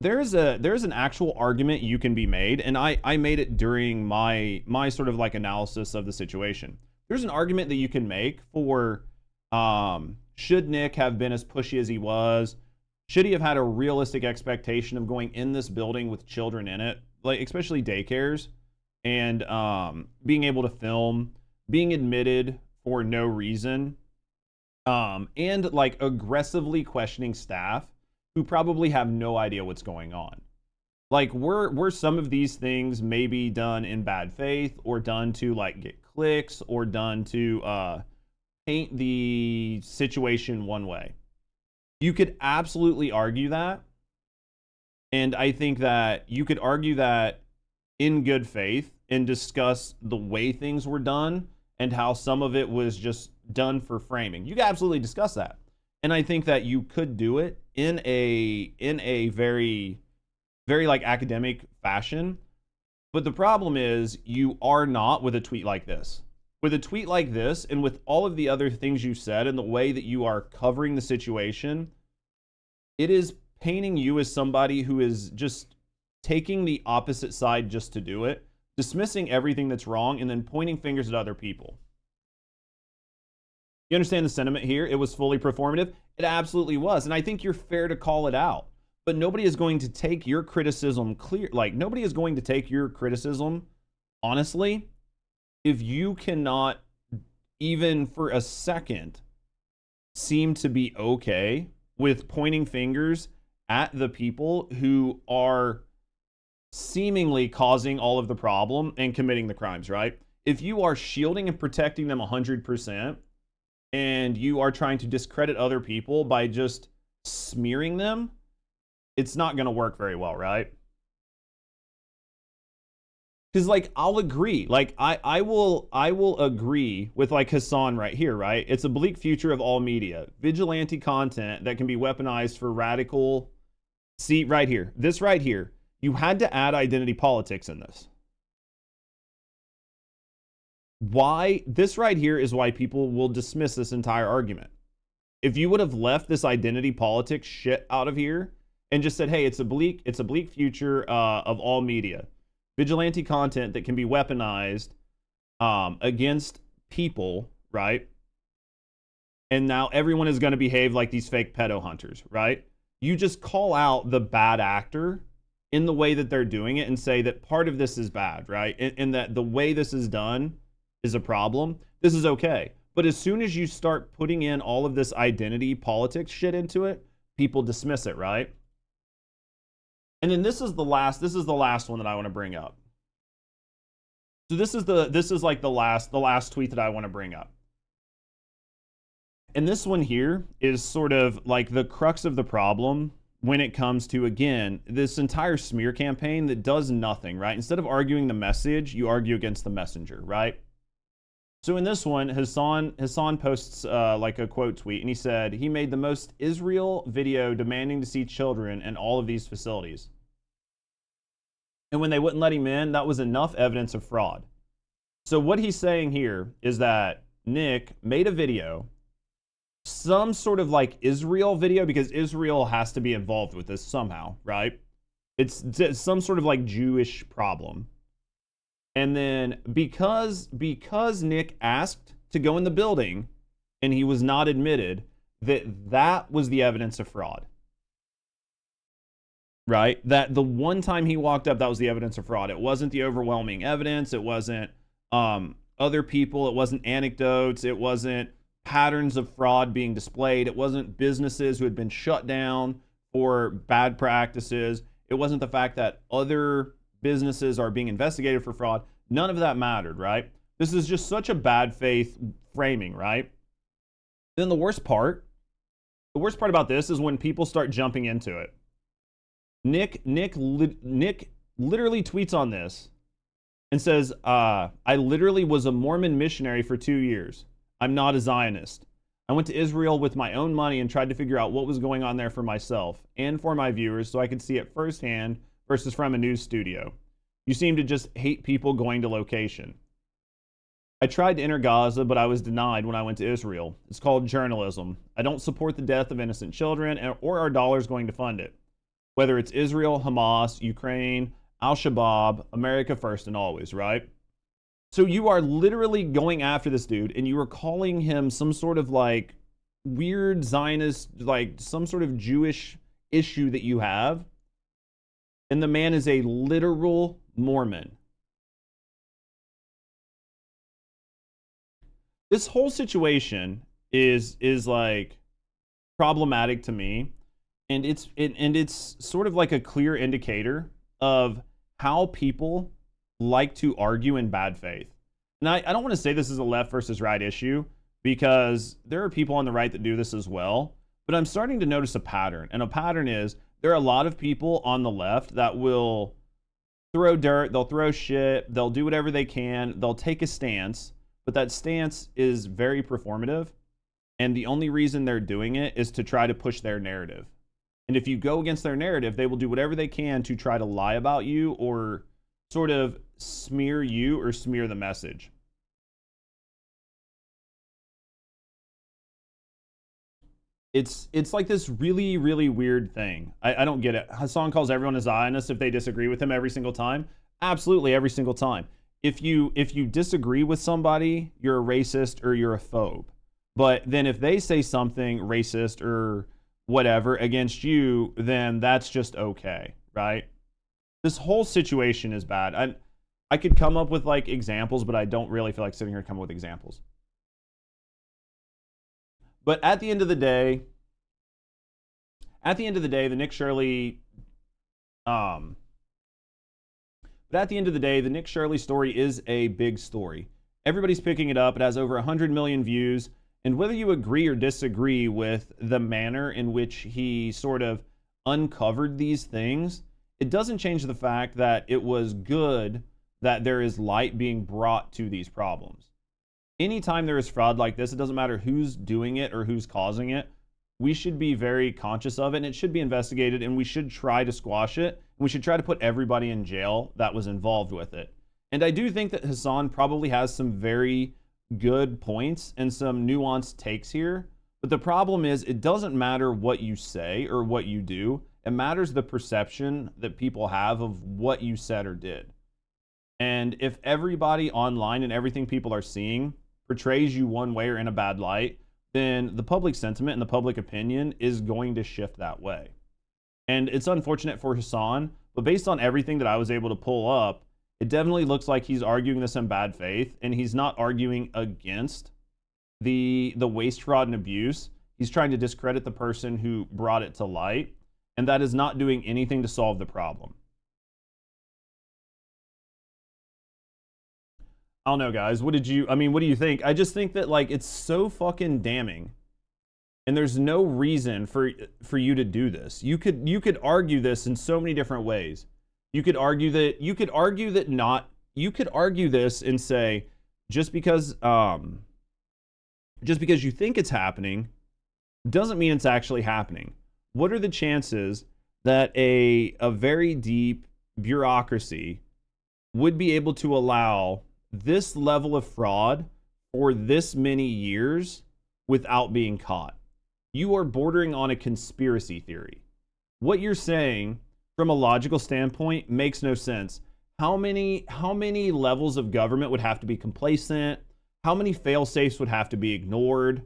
There's an actual argument you can be made, and I made it during my sort of like analysis of the situation. There's an argument that you can make for should Nick have been as pushy as he was? Should he have had a realistic expectation of going in this building with children in it, like especially daycares, and being able to film, being admitted for no reason, and like aggressively questioning staff who probably have no idea what's going on. Like, were some of these things maybe done in bad faith or done to like get clicks or done to paint the situation one way? You could absolutely argue that. And I think that you could argue that in good faith and discuss the way things were done and how some of it was just done for framing. You can absolutely discuss that. And I think that you could do it in a very, very like academic fashion. But the problem is you are not with a tweet like this. With a tweet like this and with all of the other things you said and the way that you are covering the situation, it is painting you as somebody who is just taking the opposite side just to do it, dismissing everything that's wrong and then pointing fingers at other people. You understand the sentiment here? It was fully performative. It absolutely was. And I think you're fair to call it out. But nobody is going to take your criticism nobody is going to take your criticism honestly if you cannot even for a second seem to be okay with pointing fingers at the people who are seemingly causing all of the problem and committing the crimes, right? If you are shielding and protecting them 100%, and you are trying to discredit other people by just smearing them, it's not going to work very well, right? Because like I'll agree, like I will agree with like Hassan right here, right? It's a bleak future of all media, vigilante content that can be weaponized for radical. See right here, this right here, you had to add identity politics in this. Why? This right here is why people will dismiss this entire argument. If you would have left this identity politics shit out of here and just said, hey, it's a bleak future of all media. Vigilante content that can be weaponized against people, right? And now everyone is going to behave like these fake pedo hunters, right? You just call out the bad actor in the way that they're doing it and say that part of this is bad, right? And that the way this is done is a problem. This is okay. But as soon as you start putting in all of this identity politics shit into it, people dismiss it, right? And then this is the last one that I want to bring up. So this is like the last tweet that I want to bring up. And this one here is sort of like the crux of the problem when it comes to, again, this entire smear campaign that does nothing, right? Instead of arguing the message, you argue against the messenger, right? So in this one, Hassan posts like a quote tweet, and he said, he made the most Israel video demanding to see children in all of these facilities. And when they wouldn't let him in, that was enough evidence of fraud. So what he's saying here is that Nick made a video, some sort of like Israel video, because Israel has to be involved with this somehow, right? It's some sort of like Jewish problem. And then because Nick asked to go in the building and he was not admitted, that was the evidence of fraud. Right? That the one time he walked up, that was the evidence of fraud. It wasn't the overwhelming evidence. It wasn't other people. It wasn't anecdotes. It wasn't patterns of fraud being displayed. It wasn't businesses who had been shut down for bad practices. It wasn't the fact that other businesses are being investigated for fraud. None of that mattered, right? This is just such a bad faith framing, right? Then the worst part about this is when people start jumping into it. Nick literally tweets on this and says, I literally was a Mormon missionary for 2 years. I'm not a Zionist. I went to Israel with my own money and tried to figure out what was going on there for myself and for my viewers so I could see it firsthand versus from a news studio. You seem to just hate people going to location. I tried to enter Gaza, but I was denied when I went to Israel. It's called journalism. I don't support the death of innocent children or our dollars going to fund it. Whether it's Israel, Hamas, Ukraine, Al-Shabaab, America first and always, right? So you are literally going after this dude and you are calling him some sort of like weird Zionist, like some sort of Jewish issue that you have. And the man is a literal Mormon. This whole situation is like problematic to me. And it's sort of like a clear indicator of how people like to argue in bad faith. And I don't want to say this is a left versus right issue because there are people on the right that do this as well. But I'm starting to notice a pattern. And a pattern is there are a lot of people on the left that will throw dirt, they'll throw shit, they'll do whatever they can, they'll take a stance. But that stance is very performative. And the only reason they're doing it is to try to push their narrative. And if you go against their narrative, they will do whatever they can to try to lie about you or sort of smear you or smear the message. It's like this really, really weird thing. I don't get it. Hassan calls everyone a Zionist if they disagree with him every single time. Absolutely every single time. If you disagree with somebody, you're a racist or you're a phobe. But then if they say something racist or whatever against you, then that's just okay, right? This whole situation is bad. I could come up with like examples, but I don't really feel like sitting here and come up with examples. But at the end of the day, the Nick Shirley story is a big story. Everybody's picking it up. It has over 100 million views. And whether you agree or disagree with the manner in which he sort of uncovered these things, it doesn't change the fact that it was good that there is light being brought to these problems. Anytime there is fraud like this, it doesn't matter who's doing it or who's causing it. We should be very conscious of it, and it should be investigated, and we should try to squash it. And we should try to put everybody in jail that was involved with it. And I do think that Hassan probably has some very good points and some nuanced takes here, But the problem is, it doesn't matter what you say or what you do. It matters the perception that people have of what you said or did. And if everybody online and everything people are seeing portrays you one way or in a bad light, then the public sentiment and the public opinion is going to shift that way. And it's unfortunate for Hassan, but based on everything that I was able to pull up, it definitely looks like he's arguing this in bad faith, and he's not arguing against the waste, fraud, and abuse. He's trying to discredit the person who brought it to light, and that is not doing anything to solve the problem. I don't know, guys. What do you think? I just think that, like, it's so fucking damning, and there's no reason for you to do this. You could argue this in so many different ways. You could argue this and say, just because you think it's happening doesn't mean it's actually happening. What are the chances that a very deep bureaucracy would be able to allow this level of fraud for this many years without being caught? You are bordering on a conspiracy theory. What you're saying from a logical standpoint makes no sense. How many levels of government would have to be complacent? How many fail-safes would have to be ignored?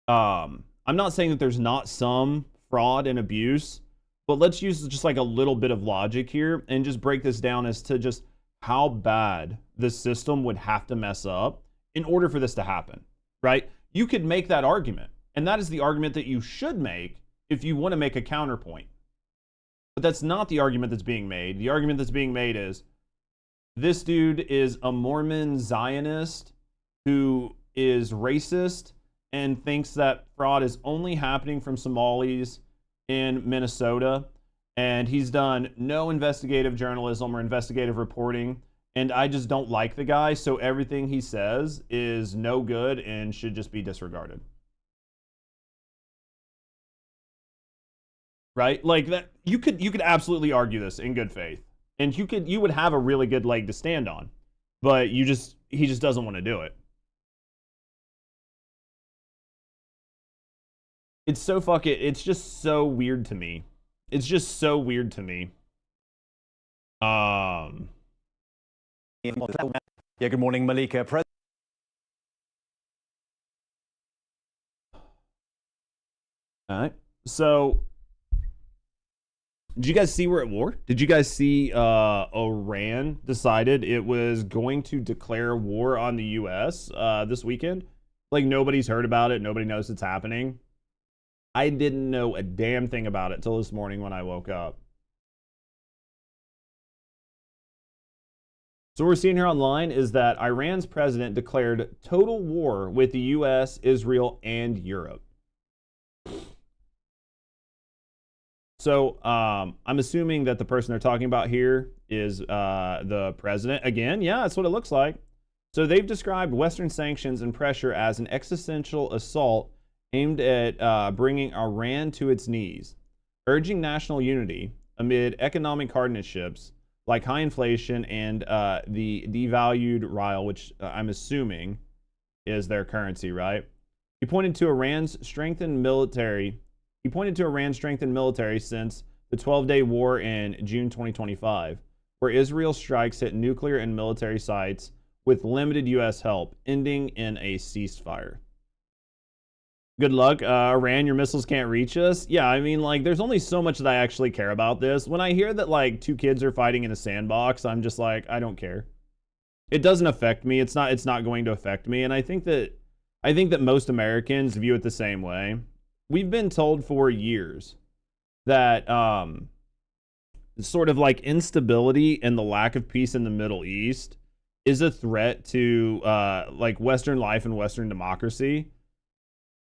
I'm not saying that there's not some fraud and abuse, but let's use just like a little bit of logic here and just break this down as to just how bad the system would have to mess up in order for this to happen, right? You could make that argument, and that is the argument that you should make if you want to make a counterpoint. But that's not the argument that's being made. The argument that's being made is, this dude is a Mormon Zionist who is racist and thinks that fraud is only happening from Somalis in Minnesota, and he's done no investigative journalism or investigative reporting, and I just don't like the guy, so everything he says is no good and should just be disregarded. Right? Like that, you could absolutely argue this in good faith, and you would have a really good leg to stand on, but he just doesn't want to do it. It's just so weird to me. It's just so weird to me. Yeah, good morning, Malika. All right. So, did you guys see we're at war? Did you guys see Iran decided it was going to declare war on the U.S. This weekend? Like, nobody's heard about it. Nobody knows it's happening. I didn't know a damn thing about it till this morning when I woke up. So what we're seeing here online is that Iran's president declared total war with the U.S., Israel, and Europe. So I'm assuming that the person they're talking about here is the president. Again, yeah, that's what it looks like. So they've described Western sanctions and pressure as an existential assault aimed at bringing Iran to its knees, urging national unity amid economic hardships like high inflation and the devalued rial, which I'm assuming is their currency, right? He pointed to Iran's strengthened military. He pointed to Iran's strengthened military since the 12-day war in June 2025, where Israel strikes hit nuclear and military sites with limited U.S. help, ending in a ceasefire. Good luck, Iran, your missiles can't reach us. Yeah, I mean, like, there's only so much that I actually care about this. When I hear that, like, 2 kids are fighting in a sandbox, I'm just like, I don't care. It doesn't affect me. It's not going to affect me. And I think that most Americans view it the same way. We've been told for years that sort of like instability and the lack of peace in the Middle East is a threat to like Western life and Western democracy.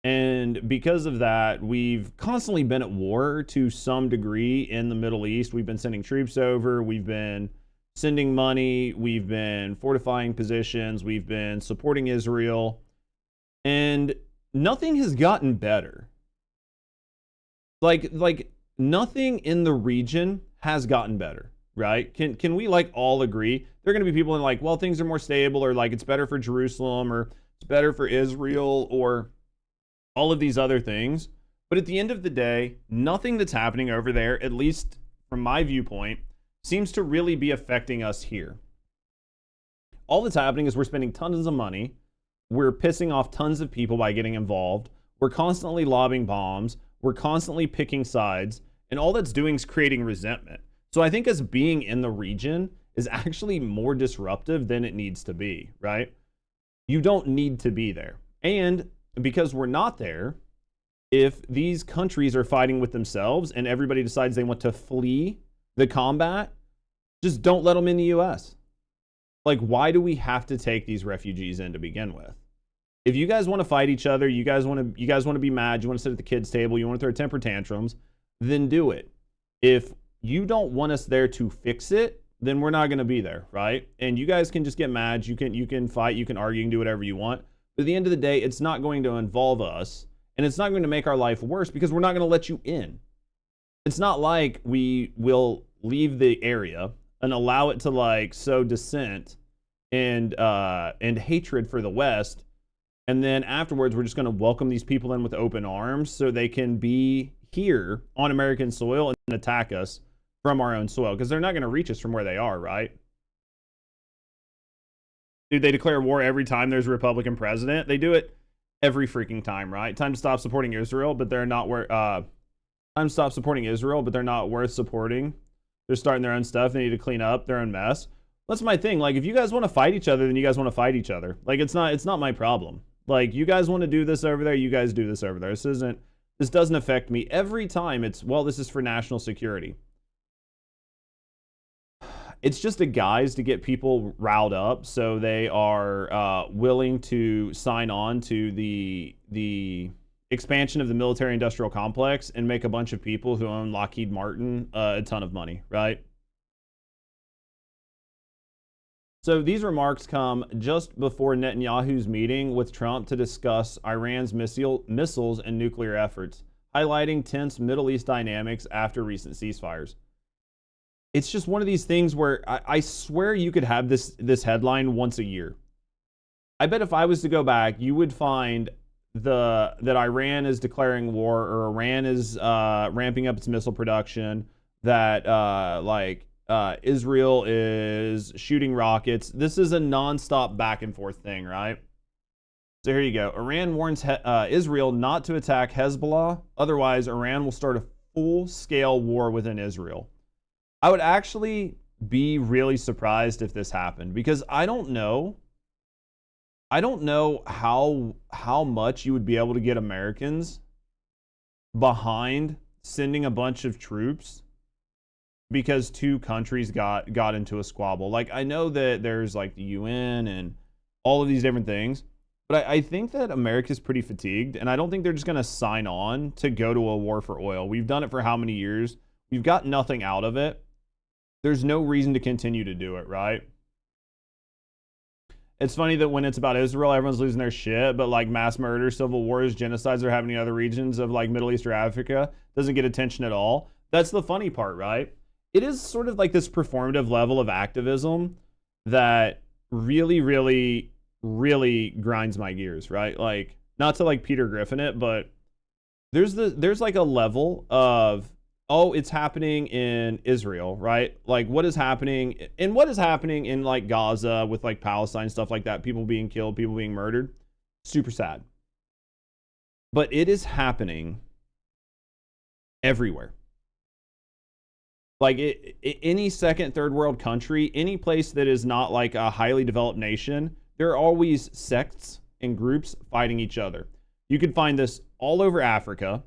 And because of that, we've constantly been at war to some degree in the Middle East. We've been sending troops over. We've been sending money. We've been fortifying positions. We've been supporting Israel. And nothing has gotten better. Like nothing in the region has gotten better, right? Can we like all agree? There are going to be people in like, well, things are more stable, or like it's better for Jerusalem, or it's better for Israel, or all of these other things. But at the end of the day, nothing that's happening over there, at least from my viewpoint, seems to really be affecting us here. All that's happening is we're spending tons of money. We're pissing off tons of people by getting involved. We're constantly lobbing bombs. We're constantly picking sides. And all that's doing is creating resentment. So I think us being in the region is actually more disruptive than it needs to be, right? You don't need to be there. And because we're not there, if these countries are fighting with themselves and everybody decides they want to flee the combat, just don't let them in the US. Like, why do we have to take these refugees in to begin with? If you guys want to fight each other, you guys want to be mad, you want to sit at the kids' table, you want to throw temper tantrums, then do it. If you don't want us there to fix it, then we're not going to be there, right? And you guys can just get mad, you can fight, you can argue, you can do whatever you want. But at the end of the day, it's not going to involve us, and it's not going to make our life worse because we're not going to let you in. It's not like we will leave the area and allow it to like sow dissent and hatred for the West, and then afterwards we're just going to welcome these people in with open arms so they can be here on American soil and attack us from our own soil, because they're not going to reach us from where they are, right? Dude, they declare war every time there's a Republican president. They do it every freaking time, right? Time to stop supporting Israel, but they're not time to stop supporting Israel, but they're not worth supporting. They're starting their own stuff. They need to clean up their own mess. That's my thing. Like, if you guys want to fight each other, then you guys want to fight each other. Like, it's not my problem. Like, you guys want to do this over there, you guys do this over there. This doesn't affect me. Every time it's, well, this is for national security. It's just a guise to get people riled up so they are willing to sign on to the expansion of the military-industrial complex and make a bunch of people who own Lockheed Martin a ton of money, right? So these remarks come just before Netanyahu's meeting with Trump to discuss Iran's missiles and nuclear efforts, highlighting tense Middle East dynamics after recent ceasefires. It's just one of these things where I swear you could have this headline once a year. I bet if I was to go back, you would find that Iran is declaring war, or Iran is ramping up its missile production, that Israel is shooting rockets. This is a nonstop back and forth thing, right? So here you go. Iran warns Israel not to attack Hezbollah. Otherwise, Iran will start a full-scale war within Israel. I would actually be really surprised if this happened, because I don't know how much you would be able to get Americans behind sending a bunch of troops because two countries got into a squabble. Like, I know that there's like the UN and all of these different things, but I think that America's pretty fatigued, and I don't think they're just going to sign on to go to a war for oil. We've done it for how many years? We've got nothing out of it. There's no reason to continue to do it, right? It's funny that when it's about Israel, everyone's losing their shit, but like mass murder, civil wars, genocides are happening in other regions of like Middle East or Africa. Doesn't get attention at all. That's the funny part, right? It is sort of like this performative level of activism that really, really, really grinds my gears, right? Like, not to like Peter Griffin it, but there's like a level of, oh, it's happening in Israel, right? Like, what is happening in like Gaza with like Palestine, stuff like that, people being killed, people being murdered, super sad. But it is happening everywhere. Like, any second, third world country, any place that is not like a highly developed nation, there are always sects and groups fighting each other. You could find this all over Africa.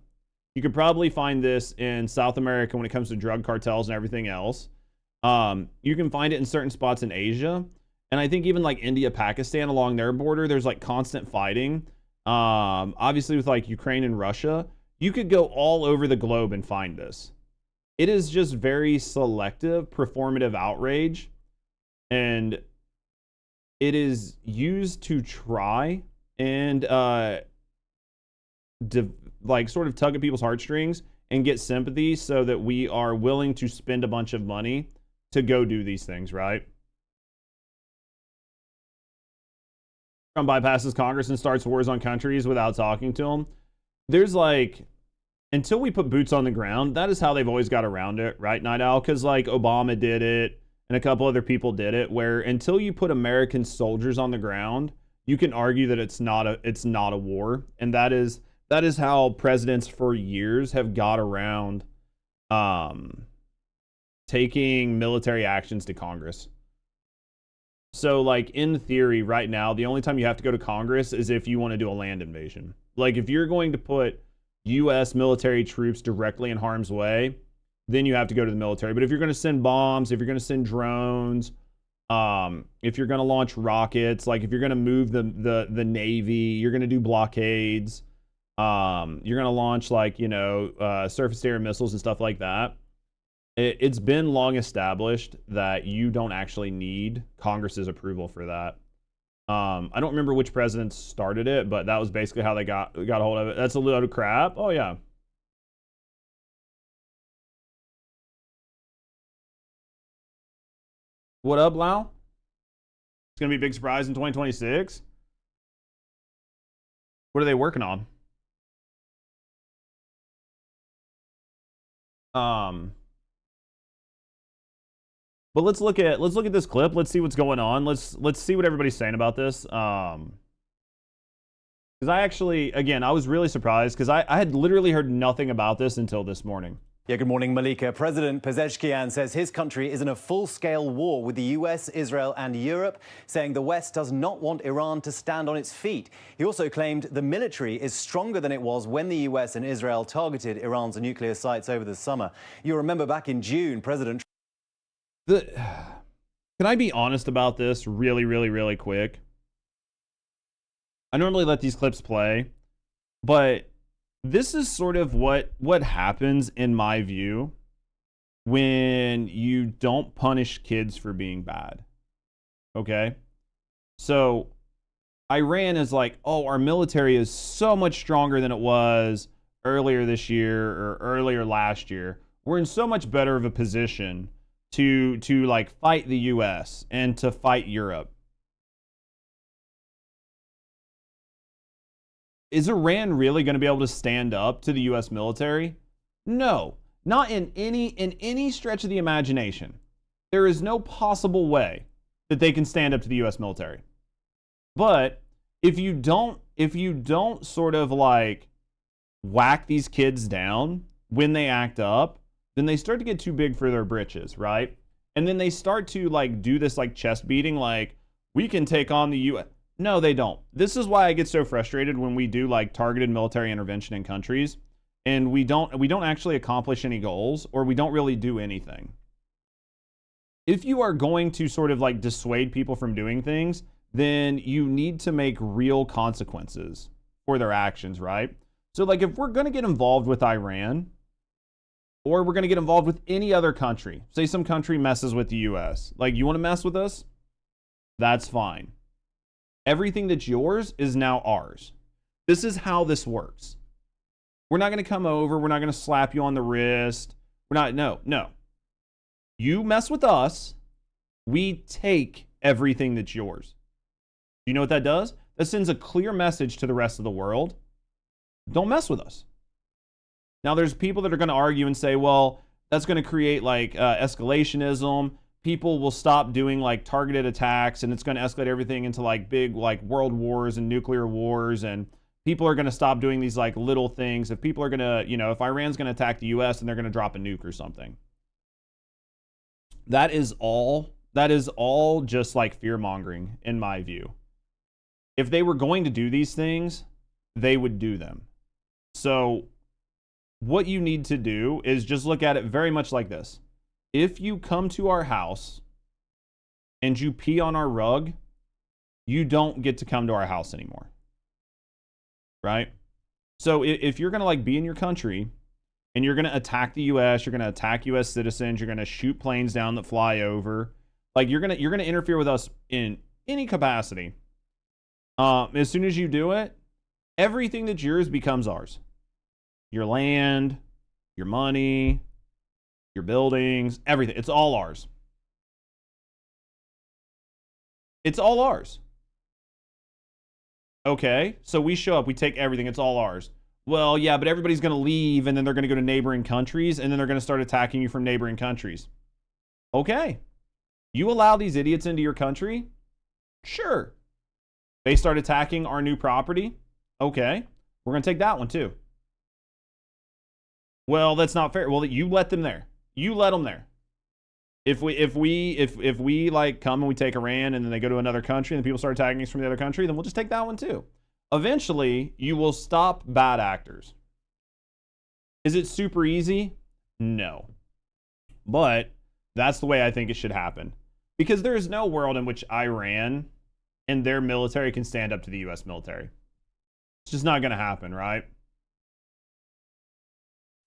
You could probably find this in South America when it comes to drug cartels and everything else. You can find it in certain spots in Asia. And I think even like India, Pakistan, along their border, there's like constant fighting. Obviously with like Ukraine and Russia, you could go all over the globe and find this. It is just very selective, performative outrage. And it is used to try and like sort of tug at people's heartstrings and get sympathy so that we are willing to spend a bunch of money to go do these things, right? Trump bypasses Congress and starts wars on countries without talking to them. there's like, until we put boots on the ground, that is how they've always got around it, right, Night Owl? Because like Obama did it and a couple other people did it, where until you put American soldiers on the ground, you can argue that it's not a war. And that is how presidents for years have got around taking military actions to Congress. So like in theory right now, the only time you have to go to Congress is if you want to do a land invasion. Like if you're going to put US military troops directly in harm's way, then you have to go to the military. But if you're going to send bombs, if you're going to send drones, if you're going to launch rockets, like if you're going to move the Navy, you're going to do blockades, you're going to launch like, you know, surface area missiles and stuff like that. It's been long established that you don't actually need Congress's approval for that. I don't remember which presidents started it, but that was basically how they got a hold of it. That's a load of crap. Oh yeah. What up, Lau? It's gonna be a big surprise in 2026. What are they working on? But let's look at this clip. Let's see what's going on. Let's see what everybody's saying about this. Because I actually, again, I was really surprised because I had literally heard nothing about this until this morning. Yeah, good morning, Malika. President Pezeshkian says his country is in a full-scale war with the US, Israel and Europe, saying the West does not want Iran to stand on its feet. He also claimed the military is stronger than it was when the US and Israel targeted Iran's nuclear sites over the summer. You remember back in June, President... Can I be honest about this really quick? I normally let these clips play, but this is sort of what happens in my view when you don't punish kids for being bad. Okay? So Iran is like, oh, our military is so much stronger than it was earlier this year or earlier last year. We're in so much better of a position to like fight the US and to fight Europe. Is Iran really going to be able to stand up to the US military? No, not in any stretch of the imagination. There is no possible way that they can stand up to the US military. But if you don't sort of like whack these kids down when they act up, then they start to get too big for their britches, right? And then they start to like do this like chest beating, like we can take on the US. No, they don't. This is why I get so frustrated when we do like targeted military intervention in countries and we don't actually accomplish any goals, or we don't really do anything. If you are going to sort of like dissuade people from doing things, then you need to make real consequences for their actions, right? So like if we're going to get involved with Iran, or we're going to get involved with any other country. Say some country messes with the US. Like, you want to mess with us? That's fine. Everything that's yours is now ours. This is how this works. We're not going to come over. We're not going to slap you on the wrist. No. You mess with us, we take everything that's yours. You know what that does? That sends a clear message to the rest of the world. Don't mess with us. Now, there's people that are going to argue and say, well, that's going to create like escalationism. People will stop doing like targeted attacks, and it's going to escalate everything into like big like world wars and nuclear wars. And people are going to stop doing these like little things. If people are going to, you know, if Iran's going to attack the US and they're going to drop a nuke or something. That is all just like fear mongering in my view. If they were going to do these things, they would do them. So what you need to do is just look at it very much like this. If you come to our house and you pee on our rug, you don't get to come to our house anymore. Right? So if you're going to like be in your country and you're going to attack the US, you're going to attack US citizens, you're going to shoot planes down that fly over, like you're going to interfere with us in any capacity. As soon as you do it, everything that's yours becomes ours. Your land, your money, your buildings, everything. It's all ours. It's all ours. Okay, so we show up, we take everything, it's all ours. well, yeah, but everybody's going to leave and then they're going to go to neighboring countries and then they're going to start attacking you from neighboring countries. Okay. You allow these idiots into your country? Sure. They start attacking our new property? Okay. We're going to take that one too. Well, that's not fair. Well, you let them there. You let them there. If we like come and we take Iran and then they go to another country and people start attacking us from the other country, then we'll just take that one too. Eventually, you will stop bad actors. Is it super easy? No. But that's the way I think it should happen. Because there is no world in which Iran and their military can stand up to the US military. It's just not going to happen, right?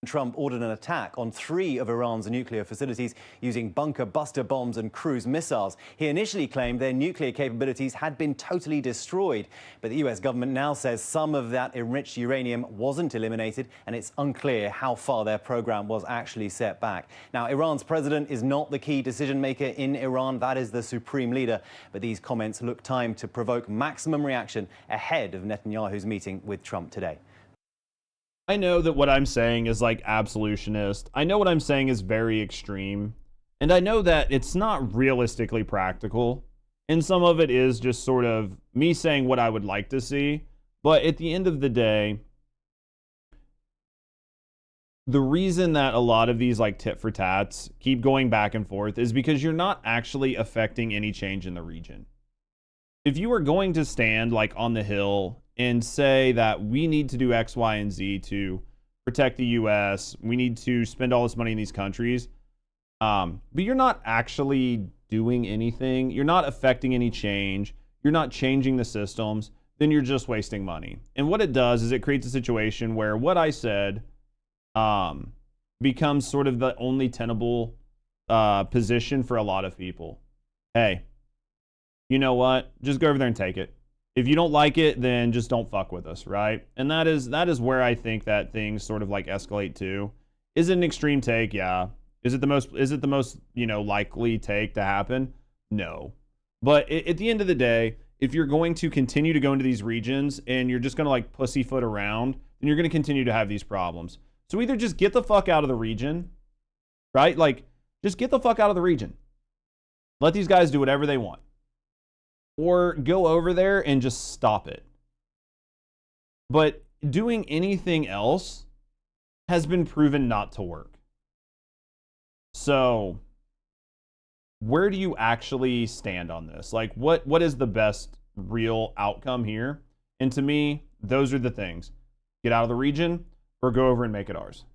Trump ordered an attack on 3 of Iran's nuclear facilities using bunker buster bombs and cruise missiles. He initially claimed their nuclear capabilities had been totally destroyed, but the US government now says some of that enriched uranium wasn't eliminated, and it's unclear how far their program was actually set back. Now, Iran's president is not the key decision maker in Iran. That is the supreme leader. But these comments look timed to provoke maximum reaction ahead of Netanyahu's meeting with Trump today. I know that what I'm saying is like absolutionist. I know what I'm saying is very extreme. And I know that it's not realistically practical. And some of it is just sort of me saying what I would like to see. But at the end of the day, the reason that a lot of these like tit for tats keep going back and forth is because you're not actually affecting any change in the region. If you are going to stand like on the Hill and say that we need to do X, Y, and Z to protect the US, we need to spend all this money in these countries, but you're not actually doing anything, you're not affecting any change, you're not changing the systems, then you're just wasting money. And what it does is it creates a situation where what I said becomes sort of the only tenable position for a lot of people. Hey, you know what? Just go over there and take it. If you don't like it, then just don't fuck with us, right? And that is where I think that things sort of like escalate to. Is it an extreme take? Yeah. Is it the most, you know, likely take to happen? No. But at the end of the day, if you're going to continue to go into these regions and you're just going to like pussyfoot around, then you're going to continue to have these problems. So either just get the fuck out of the region, right? Like, just get the fuck out of the region. Let these guys do whatever they want. Or go over there and just stop it. But doing anything else has been proven not to work. So, where do you actually stand on this? Like, what is the best real outcome here? And to me, those are the things. Get out of the region or go over and make it ours.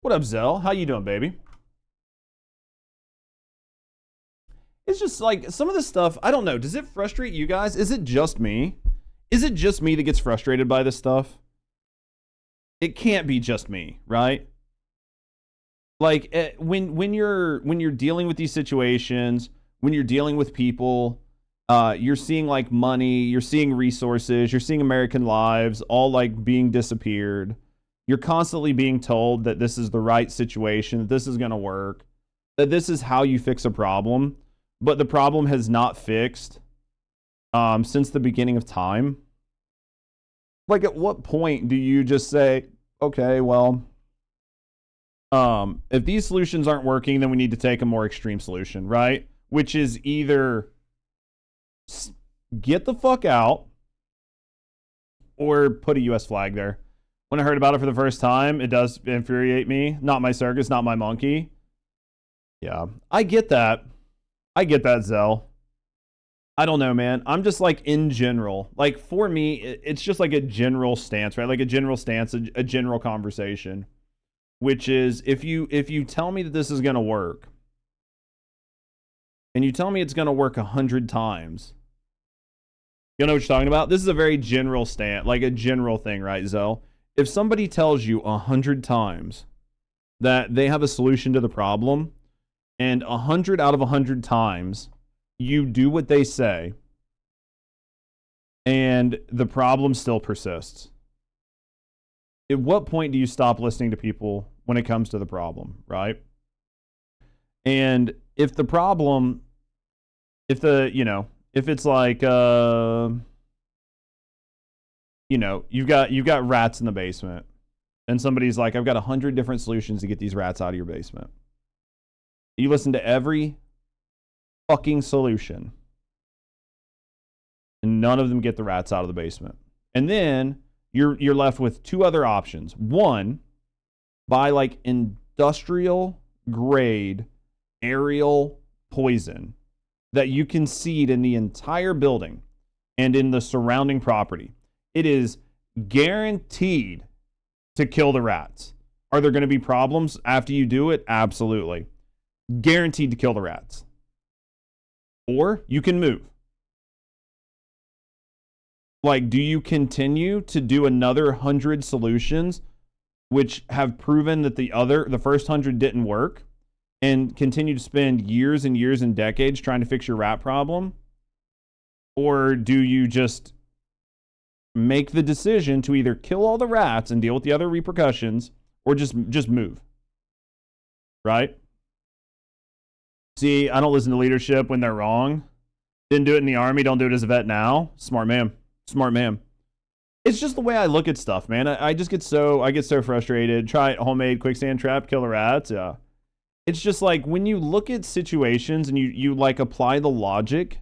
What up, Zell? How you doing, baby? It's just like some of this stuff, I don't know. Does it frustrate you guys? Is it just me? Is it just me that gets frustrated by this stuff? It can't be just me, right? Like when you're dealing with these situations, when you're dealing with people, you're seeing like money, you're seeing resources, you're seeing American lives all like being disappeared. You're constantly being told that this is the right situation, that this is going to work, that this is how you fix a problem. But the problem has not fixed since the beginning of time. Like, at what point do you just say, okay, well, if these solutions aren't working, then we need to take a more extreme solution, right? Which is either get the fuck out or put a US flag there. When I heard about it for the first time, it does infuriate me. Not my circus, not my monkey. Yeah, I get that. I get that, Zell. I don't know, man. I'm just like in general. Like for me, it's just like a general stance, right? Like a general stance, a general conversation. Which is if you tell me that this is gonna work, and you tell me it's gonna work 100 times, you know what you're talking about? This is a very general stance, like a general thing, right, Zell? If somebody tells you 100 times that they have a solution to the problem, and 100 out of 100 times you do what they say, and the problem still persists, at what point do you stop listening to people when it comes to the problem, right? And if the problem, if it's like, you know, you've got rats in the basement, and somebody's like, I've got 100 different solutions to get these rats out of your basement. You listen to every fucking solution, and none of them get the rats out of the basement. And then you're left with two other options. One, buy like industrial grade aerial poison that you can seed in the entire building and in the surrounding property. It is guaranteed to kill the rats. Are there going to be problems after you do it? Absolutely. Guaranteed to kill the rats. Or you can move. Like, do you continue to do another 100 solutions which have proven that the first 100 didn't work, and continue to spend years and years and decades trying to fix your rat problem? Or do you just make the decision to either kill all the rats and deal with the other repercussions, or just move? Right? See, I don't listen to leadership when they're wrong. Didn't do it in the army, don't do it as a vet now. Smart man. Smart man. It's just the way I look at stuff, man. I get so frustrated. Try homemade quicksand trap, kill the rats. Yeah. It's just like when you look at situations and you like apply the logic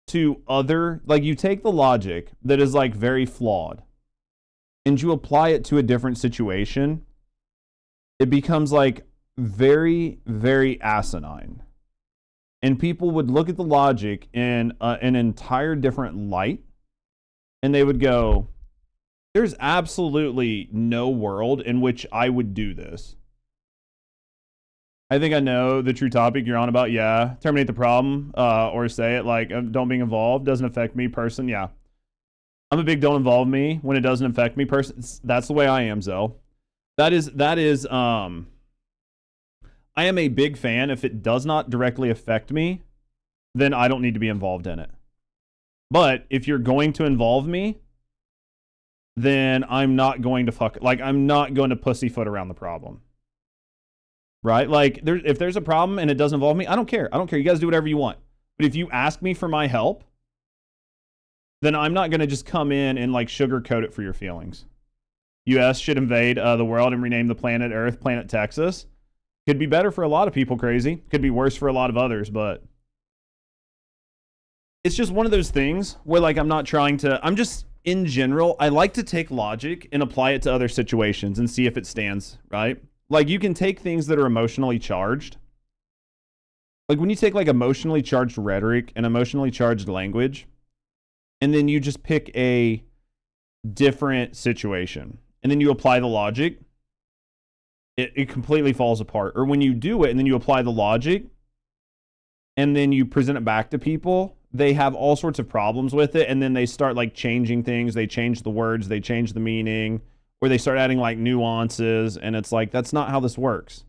to other, like you take the logic that is like very flawed and you apply it to a different situation, it becomes like very, very asinine. And people would look at the logic in an entire different light, and they would go, there's absolutely no world in which I would do this. I think I know the true topic you're on about. Yeah. Terminate the problem, or say it like, don't be involved. Doesn't affect me person. Yeah. I'm a big don't involve me when it doesn't affect me person. That's the way I am, Zell. That is, I am a big fan. If it does not directly affect me, then I don't need to be involved in it. But if you're going to involve me, then I'm not going to I'm not going to pussyfoot around the problem. Right? Like, if there's a problem and it doesn't involve me, I don't care. I don't care. You guys do whatever you want. But if you ask me for my help, then I'm not going to just come in and like sugarcoat it for your feelings. U.S. should invade the world and rename the planet Earth, Planet Texas. Could be better for a lot of people, crazy. Could be worse for a lot of others, but it's just one of those things where like I'm just, in general, I like to take logic and apply it to other situations and see if it stands, right? Like you can take things that are emotionally charged. Like when you take like emotionally charged rhetoric and emotionally charged language, and then you just pick a different situation and then you apply the logic, it completely falls apart. Or when you do it and then you apply the logic and then you present it back to people, they have all sorts of problems with it, and then they start like changing things. They change the words, they change the meaning, or they start adding like nuances, and it's like, that's not how this works.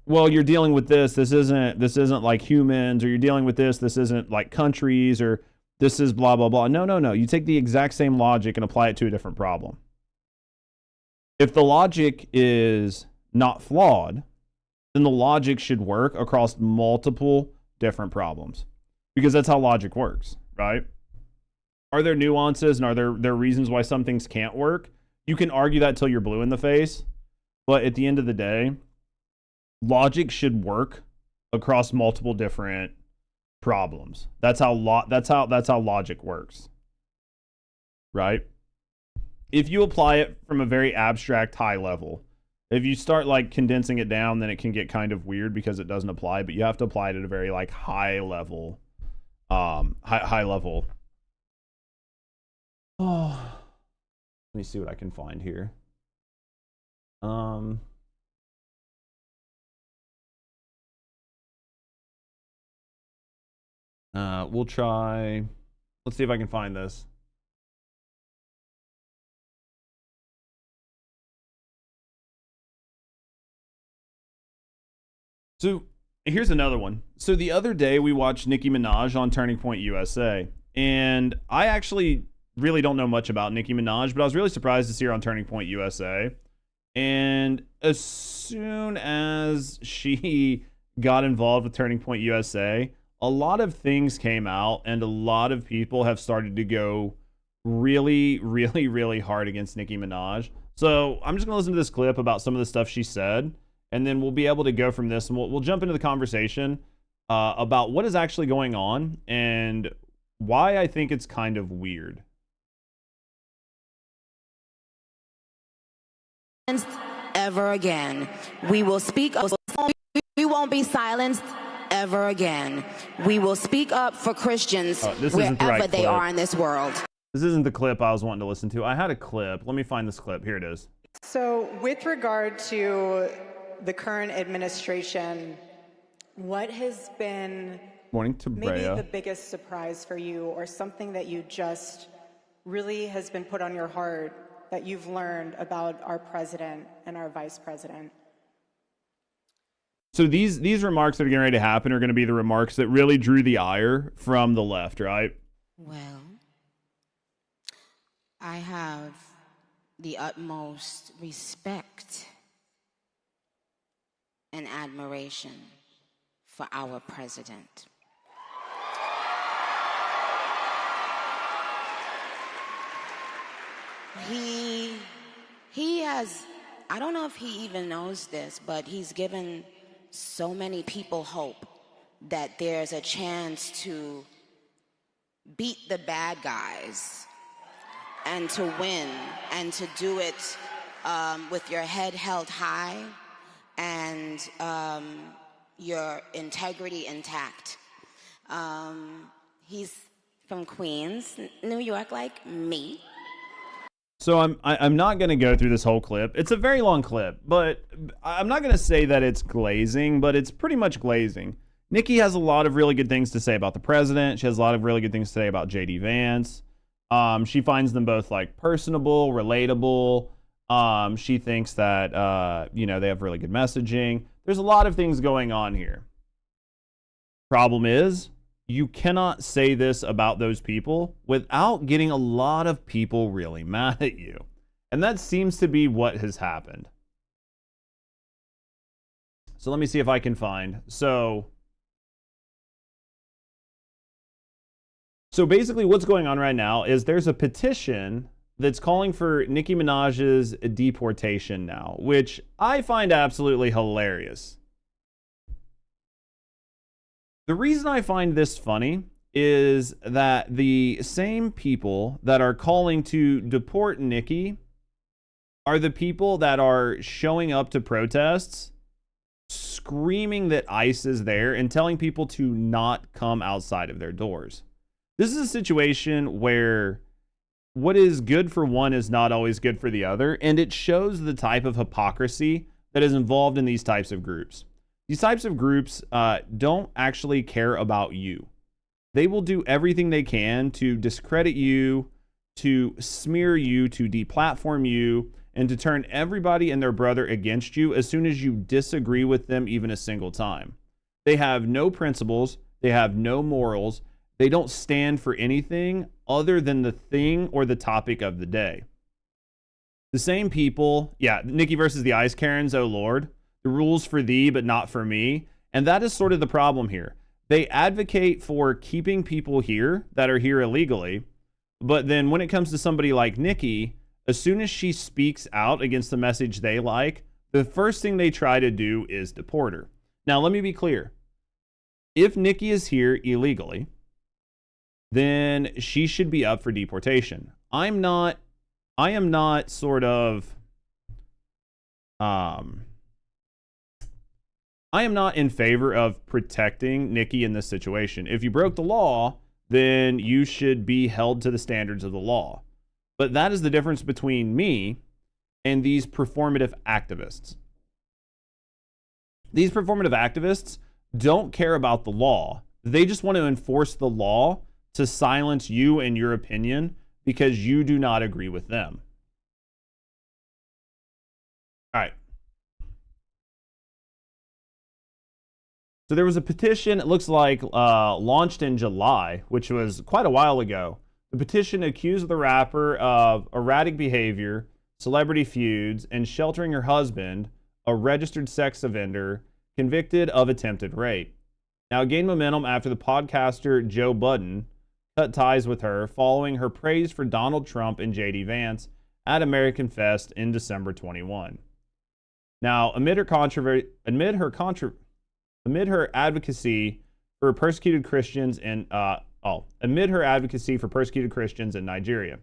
Well, you're dealing with this isn't like humans, or you're dealing with this isn't like countries, or this is blah blah blah. No. You take the exact same logic and apply it to a different problem. If the logic is not flawed, then the logic should work across multiple different problems. Because that's how logic works, right? Are there nuances and are there reasons why some things can't work? You can argue that till you're blue in the face, but at the end of the day, logic should work across multiple different problems. That's how logic works, right? If you apply it from a very abstract high level, if you start like condensing it down, then it can get kind of weird because it doesn't apply. But you have to apply it at a very like high level. High level. Oh, let me see what I can find here. We'll try. Let's see if I can find this. So here's another one. So the other day we watched Nicki Minaj on Turning Point USA, and I actually really don't know much about Nicki Minaj, but I was really surprised to see her on Turning Point USA. And as soon as she got involved with Turning Point USA, a lot of things came out, and a lot of people have started to go really, really, really hard against Nicki Minaj. So I'm just gonna listen to this clip about some of the stuff she said, and then we'll be able to go from this, and we'll jump into the conversation about what is actually going on and why I think it's kind of weird. Ever again. We will speak up. We won't be silenced ever again. We will speak up for Christians wherever they are in this world. This isn't the clip I was wanting to listen to. I had a clip. Let me find this clip. Here it is. So with regard to the current administration, what has been Morning to maybe Brea. the biggest surprise for you, or something that you just really has been put on your heart that you've learned about our president and our vice president? So these remarks that are getting ready to happen are going to be the remarks that really drew the ire from the left, right? Well, I have the utmost respect and admiration for our president. He has, I don't know if he even knows this, but he's given so many people hope that there's a chance to beat the bad guys and to win, and to do it with your head held high and your integrity intact. He's from Queens, New York, like me. So I'm not going to go through this whole clip. It's a very long clip, but I'm not going to say that it's glazing, but it's pretty much glazing. Nikki has a lot of really good things to say about the president. She has a lot of really good things to say about J.D. Vance. She finds them both like personable, relatable. She thinks that, you know, they have really good messaging. There's a lot of things going on here. Problem is, you cannot say this about those people without getting a lot of people really mad at you. And that seems to be what has happened. So let me see if I can find. So basically what's going on right now is there's a petition that's calling for Nicki Minaj's deportation now, which I find absolutely hilarious. The reason I find this funny is that the same people that are calling to deport Nicki are the people that are showing up to protests, screaming that ICE is there and telling people to not come outside of their doors. This is a situation where what is good for one is not always good for the other, and it shows the type of hypocrisy that is involved in these types of groups. These types of groups don't actually care about you. They will do everything they can to discredit you, to smear you, to deplatform you, and to turn everybody and their brother against you as soon as you disagree with them even a single time. They have no principles. They have no morals. They don't stand for anything other than the thing or the topic of the day. The same people, yeah, Nicki versus the Ice Karens, oh Lord. The rules for thee, but not for me. And that is sort of the problem here. They advocate for keeping people here that are here illegally. But then when it comes to somebody like Nicki, as soon as she speaks out against the message they like, the first thing they try to do is deport her. Now, let me be clear. If Nicki is here illegally, then she should be up for deportation. I am not sort of, I am not in favor of protecting Nicki in this situation. If you broke the law, then you should be held to the standards of the law. But that is the difference between me and these performative activists. These performative activists don't care about the law. They just want to enforce the law to silence you and your opinion because you do not agree with them. All right. So there was a petition, it looks like, launched in July, which was quite a while ago. The petition accused the rapper of erratic behavior, celebrity feuds, and sheltering her husband, a registered sex offender, convicted of attempted rape. Now, it gained momentum after the podcaster Joe Budden cut ties with her following her praise for Donald Trump and J.D. Vance at American Fest in December 21. Now, amid her advocacy for persecuted Christians in Nigeria,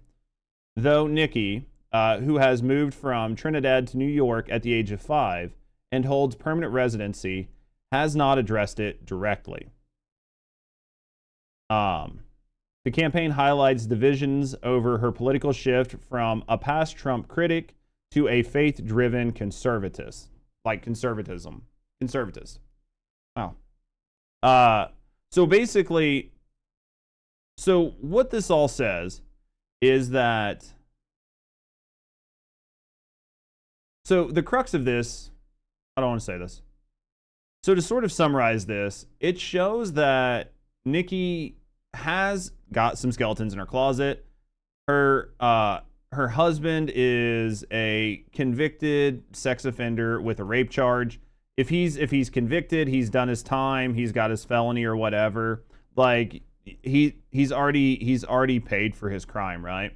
though Nikki, who has moved from Trinidad to New York at the age of 5 and holds permanent residency, has not addressed it directly. The campaign highlights divisions over her political shift from a past Trump critic to a faith-driven conservatist. Conservatist. Wow. So basically, so what this all says is that, so the crux of this, I don't want to say this. So to sort of summarize this, it shows that Nikki has got some skeletons in her closet. Her husband is a convicted sex offender with a rape charge. If he's convicted, he's done his time, he's got his felony or whatever. Like he's already paid for his crime, right?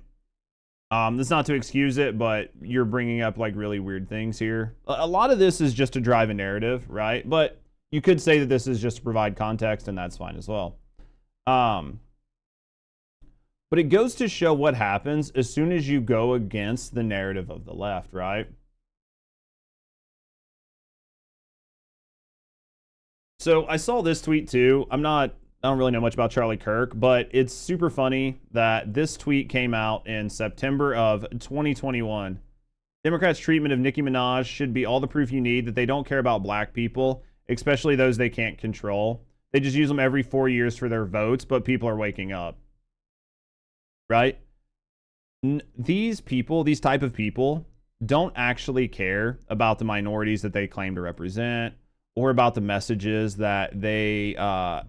That's not to excuse it, but you're bringing up like really weird things here. A lot of this is just to drive a narrative, right? But you could say that this is just to provide context, and that's fine as well. But it goes to show what happens as soon as you go against the narrative of the left, right? So I saw this tweet too. I don't really know much about Charlie Kirk, but it's super funny that this tweet came out in September of 2021. Democrats' treatment of Nicki Minaj should be all the proof you need that they don't care about black people, especially those they can't control. They just use them every 4 years for their votes, but people are waking up. Right? These people, these type of people, don't actually care about the minorities that they claim to represent or about the messages that they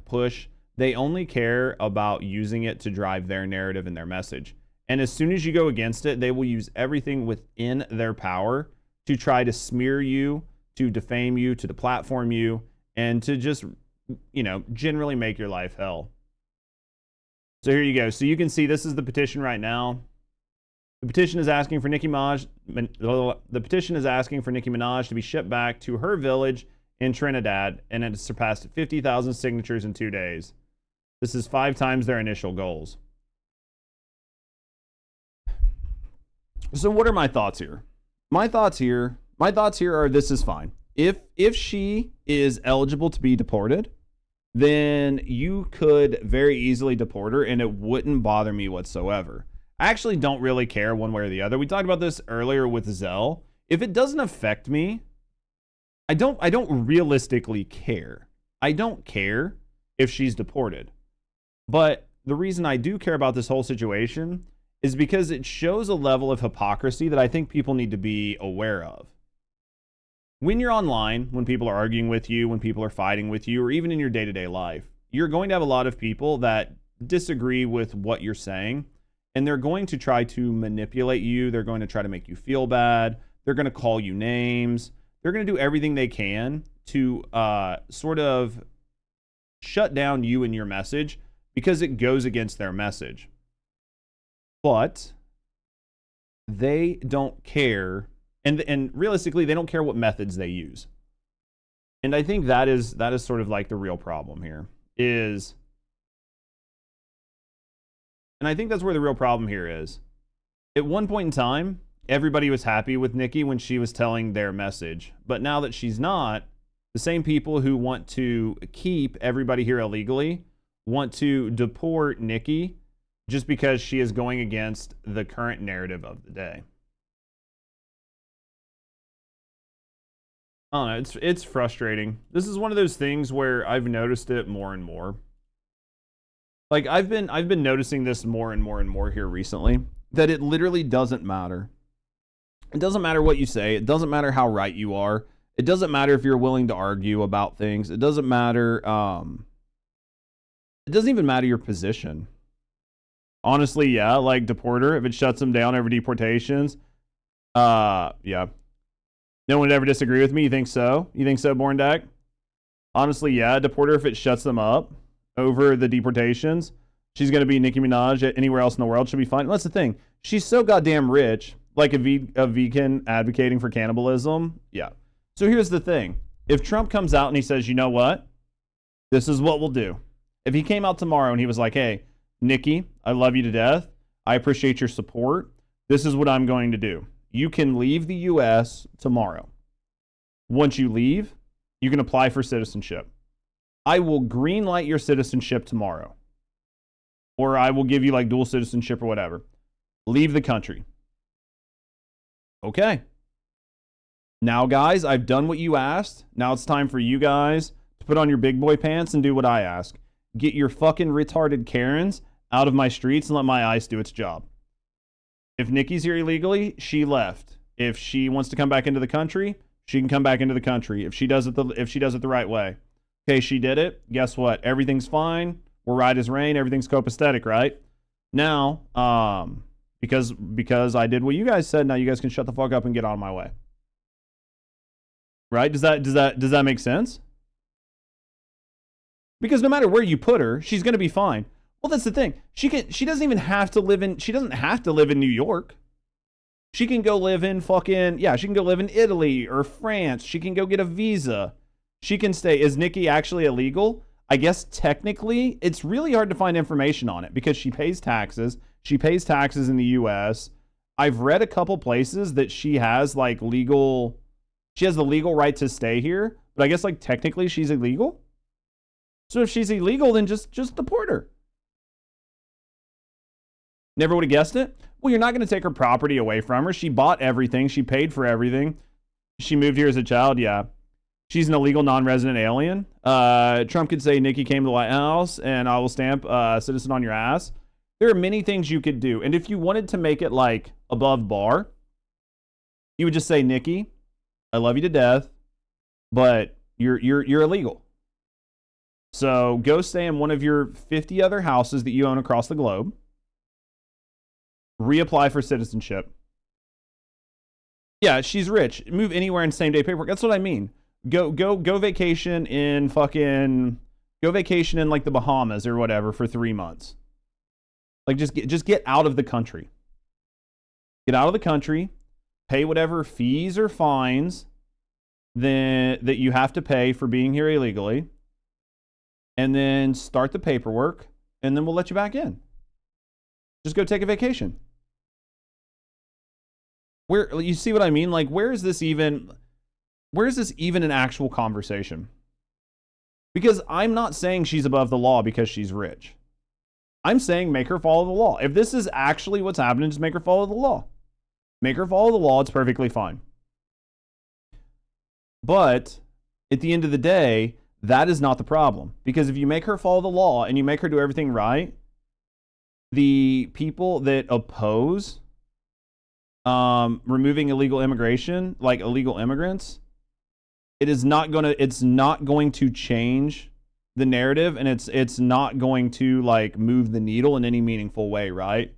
push. They only care about using it to drive their narrative and their message. And as soon as you go against it, they will use everything within their power to try to smear you, to defame you, to deplatform you, and to just, generally make your life hell. So here you go. So you can see this is the petition right now. The petition is asking for Nicki Minaj. The petition is asking for Nicki Minaj to be shipped back to her village in Trinidad, and it has surpassed 50,000 signatures in 2 days. This is 5 times their initial goals. So what are my thoughts here? My thoughts here are this is fine. If she is eligible to be deported, then you could very easily deport her and it wouldn't bother me whatsoever. I actually don't really care one way or the other. We talked about this earlier with Zell. If it doesn't affect me, I don't realistically care. I don't care if she's deported. But the reason I do care about this whole situation is because it shows a level of hypocrisy that I think people need to be aware of. When you're online, when people are arguing with you, when people are fighting with you, or even in your day-to-day life, you're going to have a lot of people that disagree with what you're saying, and they're going to try to manipulate you. They're going to try to make you feel bad. They're going to call you names. They're going to do everything they can to sort of shut down you and your message because it goes against their message. But they don't care. And realistically, they don't care what methods they use. And I think that is sort of like the real problem here is, and I think that's where the real problem here is. At one point in time, everybody was happy with Nikki when she was telling their message. But now that she's not, the same people who want to keep everybody here illegally want to deport Nikki just because she is going against the current narrative of the day. I don't know, it's frustrating. This is one of those things where I've noticed it more and more. Like I've been noticing this more and more and more here recently, that it literally doesn't matter. It doesn't matter what you say. It doesn't matter how right you are. It doesn't matter if you're willing to argue about things. It doesn't matter. It doesn't even matter your position. Honestly, yeah, like deport her if it shuts them down over deportations. Yeah. No one would ever disagree with me. You think so? You think so, Borndak? Honestly, yeah, deport her if it shuts them up over the deportations. She's going to be Nicki Minaj anywhere else in the world. She'll be fine. And that's the thing. She's so goddamn rich, like a vegan advocating for cannibalism. Yeah. So here's the thing. If Trump comes out and he says, you know what? This is what we'll do. If he came out tomorrow and he was like, hey, Nikki, I love you to death. I appreciate your support. This is what I'm going to do. You can leave the U.S. tomorrow. Once you leave, you can apply for citizenship. I will green light your citizenship tomorrow. Or I will give you like dual citizenship or whatever. Leave the country. Okay. Now, guys, I've done what you asked. Now it's time for you guys to put on your big boy pants and do what I ask. Get your fucking retarded Karens out of my streets and let my ICE do its job. If Nikki's here illegally, she left. If she wants to come back into the country, she can come back into the country. If she does it the right way. Okay, she did it. Guess what? Everything's fine. We're right as rain. Everything's copacetic, right? Now, because I did what you guys said, now you guys can shut the fuck up and get on my way. Right? Does that make sense? Because no matter where you put her, she's going to be fine. Well, that's the thing. She doesn't even have to live in, she doesn't have to live in New York. She can go live in she can go live in Italy or France. She can go get a visa. She can stay. Is Nikki actually illegal? I guess technically, it's really hard to find information on it because she pays taxes. She pays taxes in the U.S. I've read a couple places that she has like the legal right to stay here, but I guess like technically she's illegal. So if she's illegal, then just deport her. Never would have guessed it. Well, you're not going to take her property away from her. She bought everything. She paid for everything. She moved here as a child. Yeah. She's an illegal non-resident alien. Trump could say Nikki came to the White House and I will stamp citizen on your ass. There are many things you could do. And if you wanted to make it like above bar, you would just say, Nikki, I love you to death, but you're illegal. So go stay in one of your 50 other houses that you own across the globe. Reapply for citizenship. Yeah, she's rich. Move anywhere in same day paperwork. That's what I mean. Go vacation in like the Bahamas or whatever for 3 months. Like just get out of the country. Get out of the country. Pay whatever fees or fines that you have to pay for being here illegally. And then start the paperwork, and then we'll let you back in. Just go take a vacation. Where, you see what I mean? Like, where is this even an actual conversation? Because I'm not saying she's above the law because she's rich. I'm saying make her follow the law. If this is actually what's happening, just make her follow the law. Make her follow the law. It's perfectly fine. But at the end of the day, that is not the problem. Because if you make her follow the law and you make her do everything right, the people that oppose removing illegal immigration, like illegal immigrants, it's not going to change the narrative, and it's not going to like move the needle in any meaningful way, right?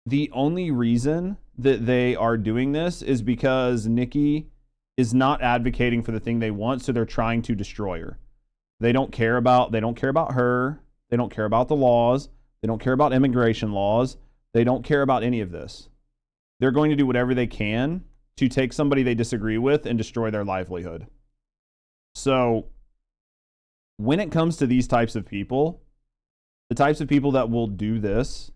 The only reason that they are doing this is because Nikki is not advocating for the thing they want, so they're trying to destroy her. They don't care about her. They don't care about the laws. They don't care about immigration laws. They don't care about any of this. They're going to do whatever they can to take somebody they disagree with and destroy their livelihood. So when it comes to these types of people, the types of people that will do this,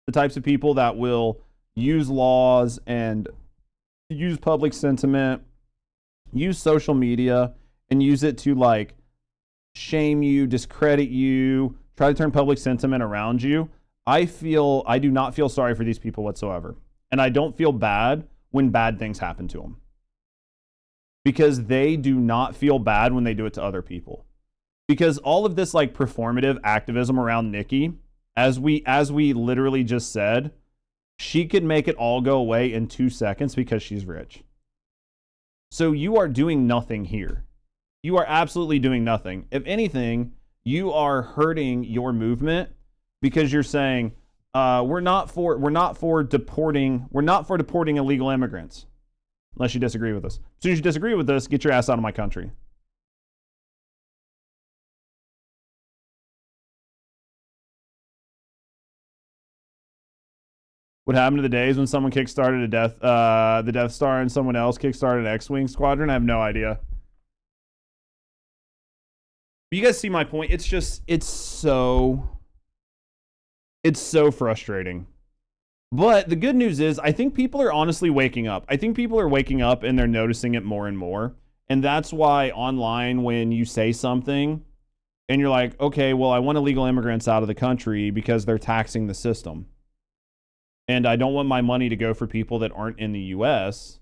the types of people that will use laws and use public sentiment, use social media, and use it to like shame you, discredit you, try to turn public sentiment around you, I do not feel sorry for these people whatsoever. And I don't feel bad when bad things happen to them. Because they do not feel bad when they do it to other people. Because all of this like performative activism around Nikki, as we literally just said, she could make it all go away in 2 seconds because she's rich. So you are doing nothing here. You are absolutely doing nothing. If anything, you are hurting your movement because you're saying we're not for deporting illegal immigrants. Unless you disagree with us. As soon as you disagree with us, get your ass out of my country. What happened to the days when someone kickstarted the Death Star and someone else kickstarted an X-Wing squadron? I have no idea. But you guys see my point? It's just, it's so frustrating. But the good news is, I think people are honestly waking up. I think people are waking up and they're noticing it more and more. And that's why online, when you say something and you're like, okay, well, I want illegal immigrants out of the country because they're taxing the system. And I don't want my money to go for people that aren't in the U.S.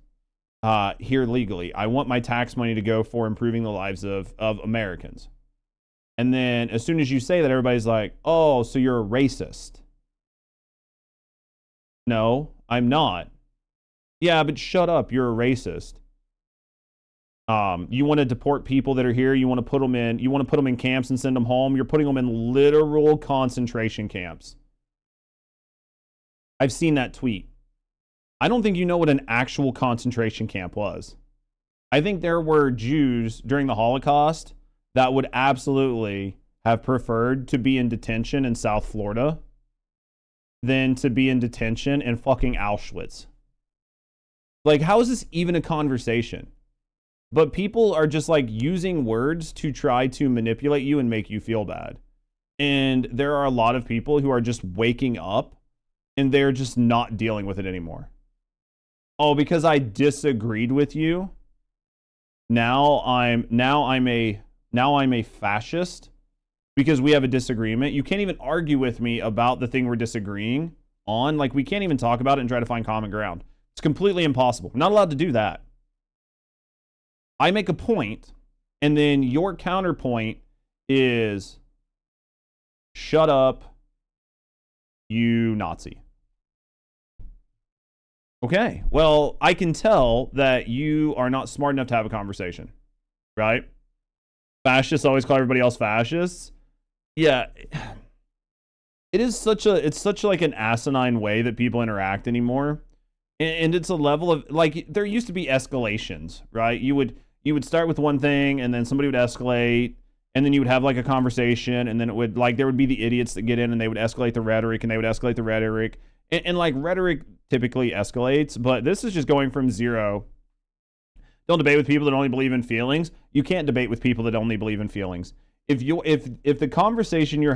Here legally. I want my tax money to go for improving the lives of Americans. And then as soon as you say that, everybody's like, oh, so you're a racist. No, I'm not. Yeah, but shut up. You're a racist. You want to deport people that are here. You want to put them in camps and send them home. You're putting them in literal concentration camps. I've seen that tweet. I don't think you know what an actual concentration camp was. I think there were Jews during the Holocaust that would absolutely have preferred to be in detention in South Florida than to be in detention in fucking Auschwitz. Like, how is this even a conversation? But people are just like using words to try to manipulate you and make you feel bad. And there are a lot of people who are just waking up and they're just not dealing with it anymore. Oh, because I disagreed with you. Now I'm a fascist because we have a disagreement. You can't even argue with me about the thing we're disagreeing on. Like, we can't even talk about it and try to find common ground. It's completely impossible. I'm not allowed to do that. I make a point, and then your counterpoint is, shut up, you Nazi. Okay, well, I can tell that you are not smart enough to have a conversation, right? Fascists always call everybody else fascists. Yeah, it's such like an asinine way that people interact anymore. And it's a level of, like, there used to be escalations, right? You would start with one thing, and then somebody would escalate, and then you would have like a conversation, and then it would, like, there would be the idiots that get in and they would escalate the rhetoric, and they would escalate the rhetoric. And like, rhetoric typically escalates, but this is just going from zero. Don't debate with people that only believe in feelings. You can't debate with people that only believe in feelings. If the conversation you're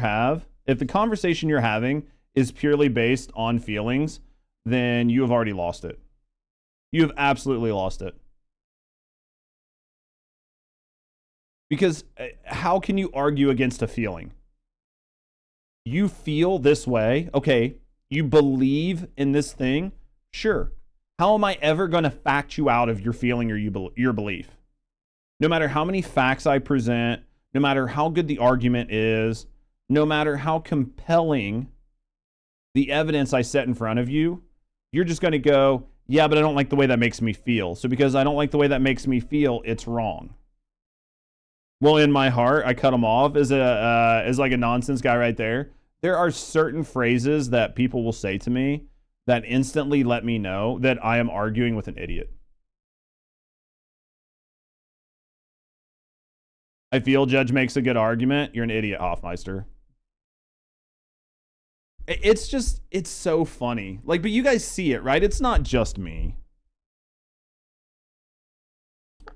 having is purely based on feelings, then you have already lost it. You have absolutely lost it. Because how can you argue against a feeling? You feel this way. Okay, you believe in this thing. Sure. How am I ever going to fact you out of your feeling or your belief? No matter how many facts I present, no matter how good the argument is, no matter how compelling the evidence I set in front of you, you're just going to go, yeah, but I don't like the way that makes me feel. So because I don't like the way that makes me feel, it's wrong. Well, in my heart, I cut him off as like a nonsense guy right there. There are certain phrases that people will say to me that instantly let me know that I am arguing with an idiot. I feel Judge makes a good argument. You're an idiot, Hoffmeister. It's so funny. Like, but you guys see it, right? It's not just me.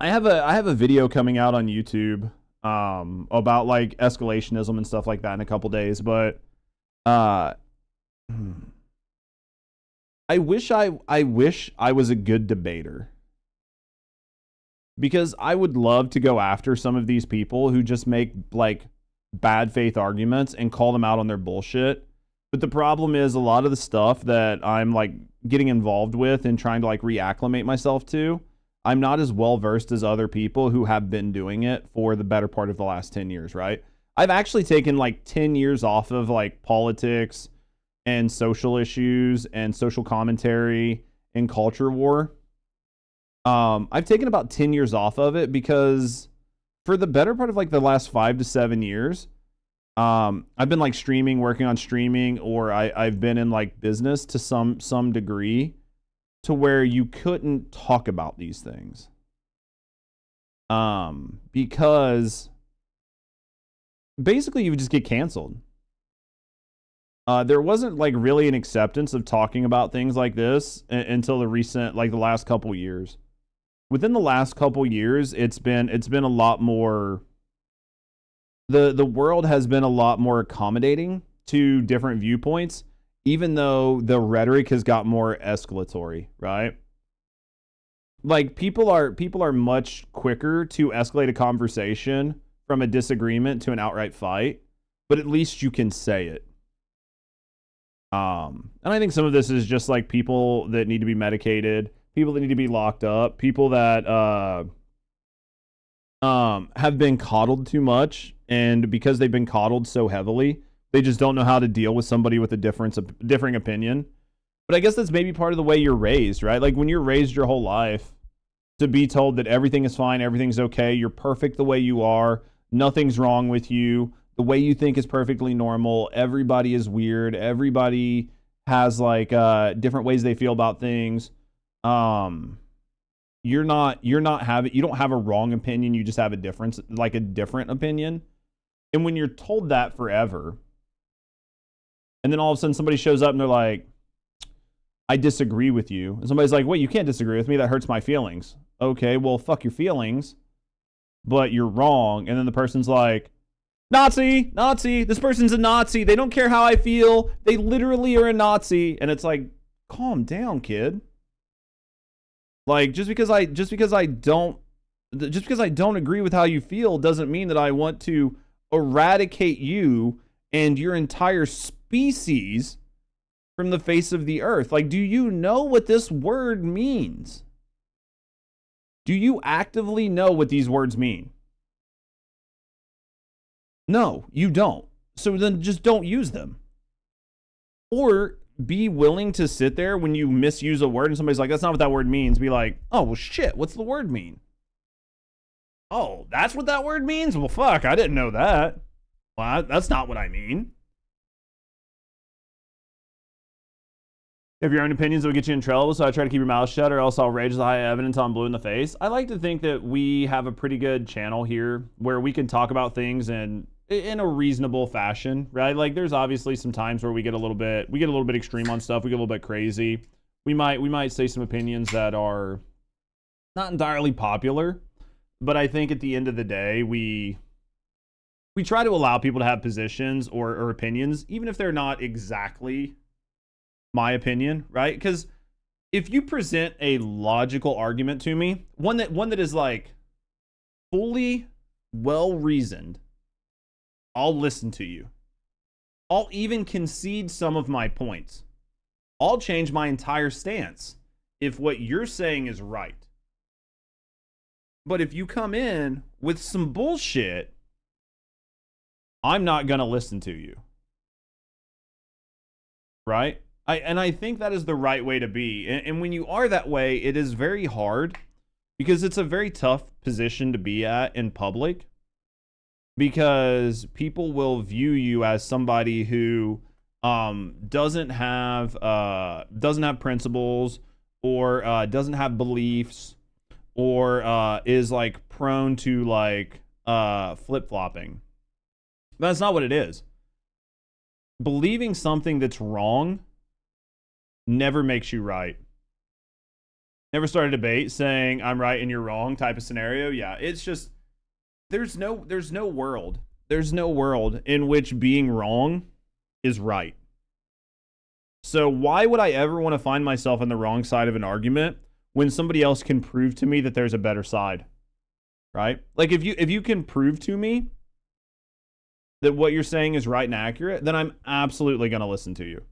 I have a video coming out on YouTube about like escalationism and stuff like that in a couple days, but I wish I was a good debater, because I would love to go after some of these people who just make like bad faith arguments and call them out on their bullshit. But the problem is, a lot of the stuff that I'm like getting involved with and trying to like reacclimate myself to, I'm not as well versed as other people who have been doing it for the better part of the last 10 years, right? I've actually taken like 10 years off of like politics and social issues and social commentary and culture war. I've taken about 10 years off of it because for the better part of like the last 5 to 7 years, I've been like streaming, working on streaming, or I've been in like business to some degree to where you couldn't talk about these things. Because basically you would just get canceled. there wasn't like really an acceptance of talking about things like this until the recent, like the last couple years. Within the last couple years, it's been a lot more. The world has been a lot more accommodating to different viewpoints, even though the rhetoric has got more escalatory, right? Like people are much quicker to escalate a conversation from a disagreement to an outright fight, but at least you can say it. And I think some of this is just like people that need to be medicated, people that need to be locked up, people that have been coddled too much, and because they've been coddled so heavily, they just don't know how to deal with somebody with a differing opinion. But I guess that's maybe part of the way you're raised, right? Like when you're raised your whole life to be told that everything is fine, everything's okay, you're perfect the way you are, nothing's wrong with you, the way you think is perfectly normal, everybody is weird, everybody has like different ways they feel about things. You don't have a wrong opinion, you just have a different opinion. And when you're told that forever, and then all of a sudden somebody shows up and they're like, I disagree with you. And somebody's like, wait, you can't disagree with me, that hurts my feelings. Okay, well, fuck your feelings, but you're wrong. And then the person's like, Nazi, this person's a Nazi. They don't care how I feel. They literally are a Nazi. And it's like, calm down, kid. Like, just because I don't agree with how you feel doesn't mean that I want to eradicate you and your entire species from the face of the earth. Like, do you know what this word means? Do you actively know what these words mean? No, you don't. So then just don't use them. Or be willing to sit there when you misuse a word and somebody's like, that's not what that word means. Be like, oh, well, shit, what's the word mean? Oh, that's what that word means? Well, fuck, I didn't know that. Well, that's not what I mean. If your own opinions will get you in trouble, so I try to keep your mouth shut, or else I'll rage as high evidence on blue in the face. I like to think that we have a pretty good channel here where we can talk about things in a reasonable fashion, right? Like there's obviously some times where we get a little bit extreme on stuff. We get a little bit crazy. We might say some opinions that are not entirely popular, but I think at the end of the day, we try to allow people to have positions or opinions, even if they're not exactly my opinion, right? Because if you present a logical argument to me, one that is like fully well reasoned, I'll listen to you. I'll even concede some of my points. I'll change my entire stance if what you're saying is right. But if you come in with some bullshit, I'm not going to listen to you. Right? I think that is the right way to be. And when you are that way, it is very hard because it's a very tough position to be at in public, because people will view you as somebody who doesn't have principles, or doesn't have beliefs, or is like prone to like flip-flopping. That's not what it is. Believing something that's wrong never makes you right. Never start a debate saying I'm right and you're wrong type of scenario. Yeah, it's just there's no world in which being wrong is right. So why would I ever want to find myself on the wrong side of an argument when somebody else can prove to me that there's a better side? Right? Like if you can prove to me that what you're saying is right and accurate, then I'm absolutely going to listen to you.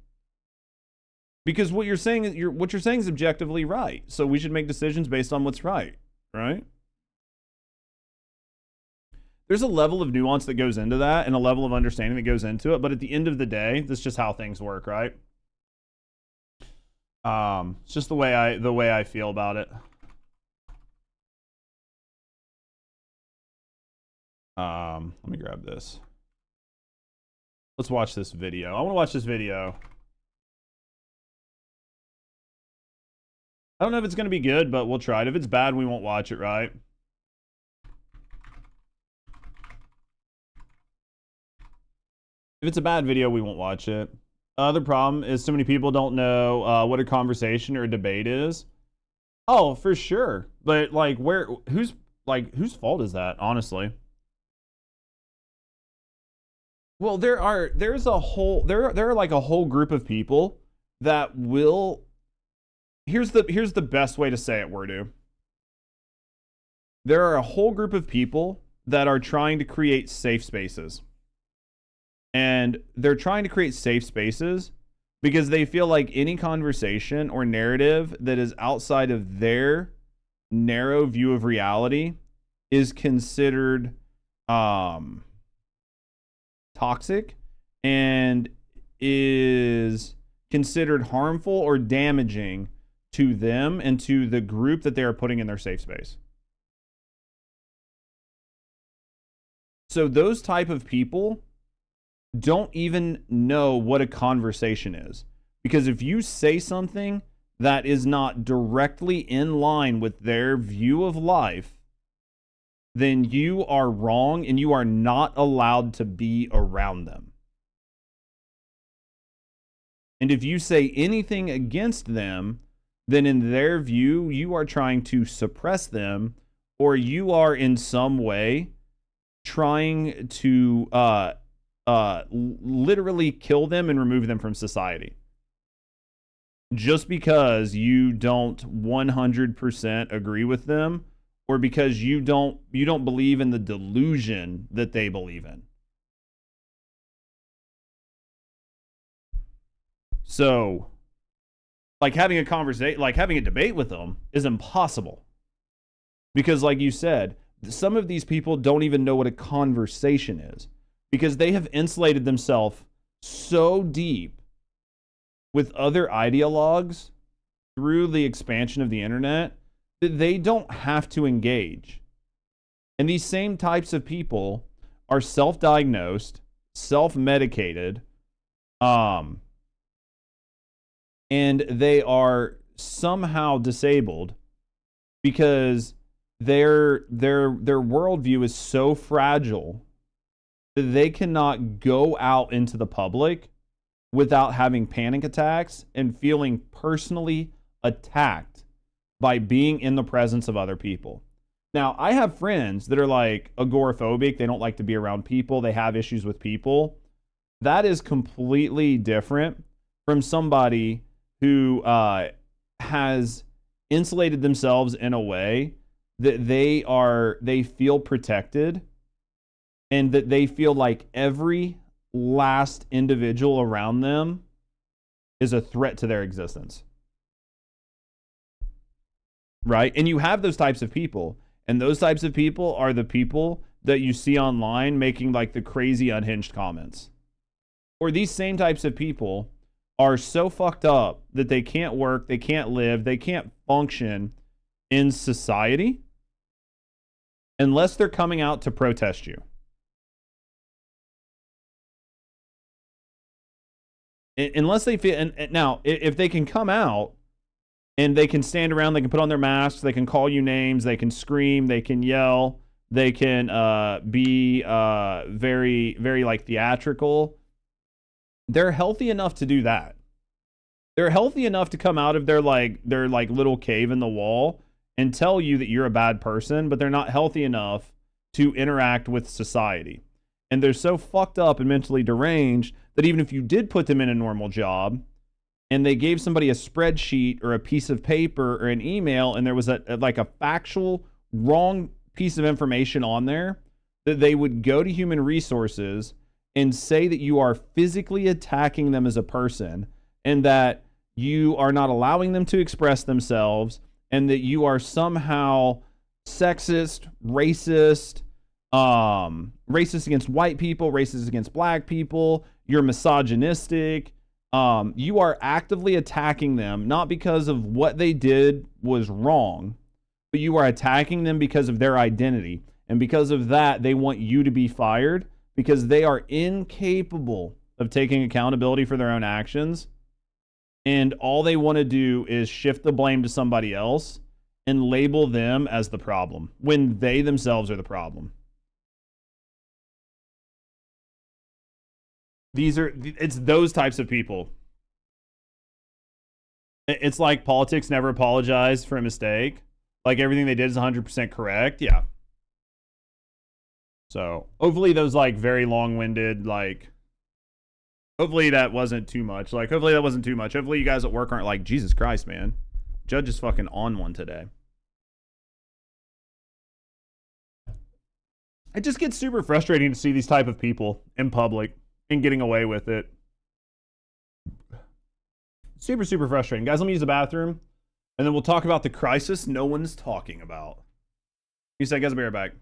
Because what you're saying is objectively right. So we should make decisions based on what's right, right? There's a level of nuance that goes into that and a level of understanding that goes into it, but at the end of the day, that's just how things work, right? It's just the way I feel about it. Let me grab this. Let's watch this video. I want to watch this video. I don't know if it's going to be good, but we'll try it. If it's bad, we won't watch it, right? If it's a bad video, we won't watch it. Other problem is so many people don't know what a conversation or a debate is. Oh, for sure. But like, whose fault is that, honestly? Well, there are like a whole group of people that will. Here's the best way to say it, Wordu. There are a whole group of people that are trying to create safe spaces. And they're trying to create safe spaces because they feel like any conversation or narrative that is outside of their narrow view of reality is considered toxic and is considered harmful or damaging to them and to the group that they are putting in their safe space. So those type of people don't even know what a conversation is. Because if you say something that is not directly in line with their view of life, then you are wrong and you are not allowed to be around them. And if you say anything against them, then in their view, you are trying to suppress them, or you are in some way trying to literally kill them and remove them from society. Just because you don't 100% agree with them, or because you don't believe in the delusion that they believe in. So, like having a conversation, like having a debate with them is impossible. Because like you said, some of these people don't even know what a conversation is. Because they have insulated themselves so deep with other ideologues through the expansion of the internet that they don't have to engage. And these same types of people are self-diagnosed, self-medicated, and they are somehow disabled because their worldview is so fragile that they cannot go out into the public without having panic attacks and feeling personally attacked by being in the presence of other people. Now, I have friends that are like agoraphobic. They don't like to be around people. They have issues with people. That is completely different from somebody who has insulated themselves in a way that they feel protected and that they feel like every last individual around them is a threat to their existence. Right? And you have those types of people. And those types of people are the people that you see online making like the crazy unhinged comments. Or these same types of people are so fucked up that they can't work, they can't live, they can't function in society unless they're coming out to protest you. Unless they feel, and now if they can come out and they can stand around, they can put on their masks, they can call you names, they can scream, they can yell, they can be very, very like theatrical. They're healthy enough to do that. They're healthy enough to come out of their little cave in the wall and tell you that you're a bad person, but they're not healthy enough to interact with society. And they're so fucked up and mentally deranged that even if you did put them in a normal job and they gave somebody a spreadsheet or a piece of paper or an email and there was a factual wrong piece of information on there, that they would go to human resources and say that you are physically attacking them as a person and that you are not allowing them to express themselves and that you are somehow sexist, racist against white people, racist against black people, you're misogynistic, you are actively attacking them, not because of what they did was wrong, but you are attacking them because of their identity. And because of that, they want you to be fired because they are incapable of taking accountability for their own actions. And all they want to do is shift the blame to somebody else and label them as the problem when they themselves are the problem. It's those types of people. It's like politics never apologize for a mistake. Like everything they did is 100% correct. Yeah. So hopefully those like very long-winded, like, hopefully that wasn't too much. Like, hopefully that wasn't too much. Hopefully you guys at work aren't like, Jesus Christ, man. Judge is fucking on one today. It just gets super frustrating to see these type of people in public and getting away with it. Super, super frustrating. Guys, let me use the bathroom, and then we'll talk about the crisis no one's talking about. You said, guys, I'll be right back.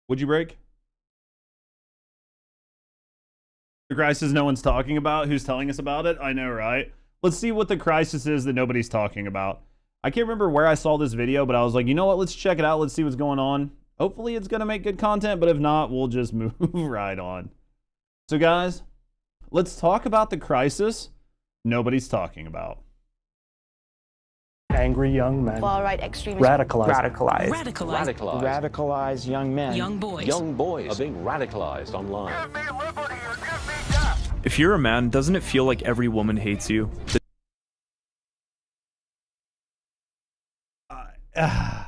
Would you break? The crisis no one's talking about. Who's telling us about it? I know, right? Let's see what the crisis is that nobody's talking about. I can't remember where I saw this video, but I was like, you know what? Let's check it out. Let's see what's going on. Hopefully it's going to make good content, but if not, we'll just move right on. So guys, let's talk about the crisis nobody's talking about. Angry young men. Far-right extremists. Radicalized young men. Young boys. Young boys are being radicalized online. If you're a man, doesn't it feel like every woman hates you? I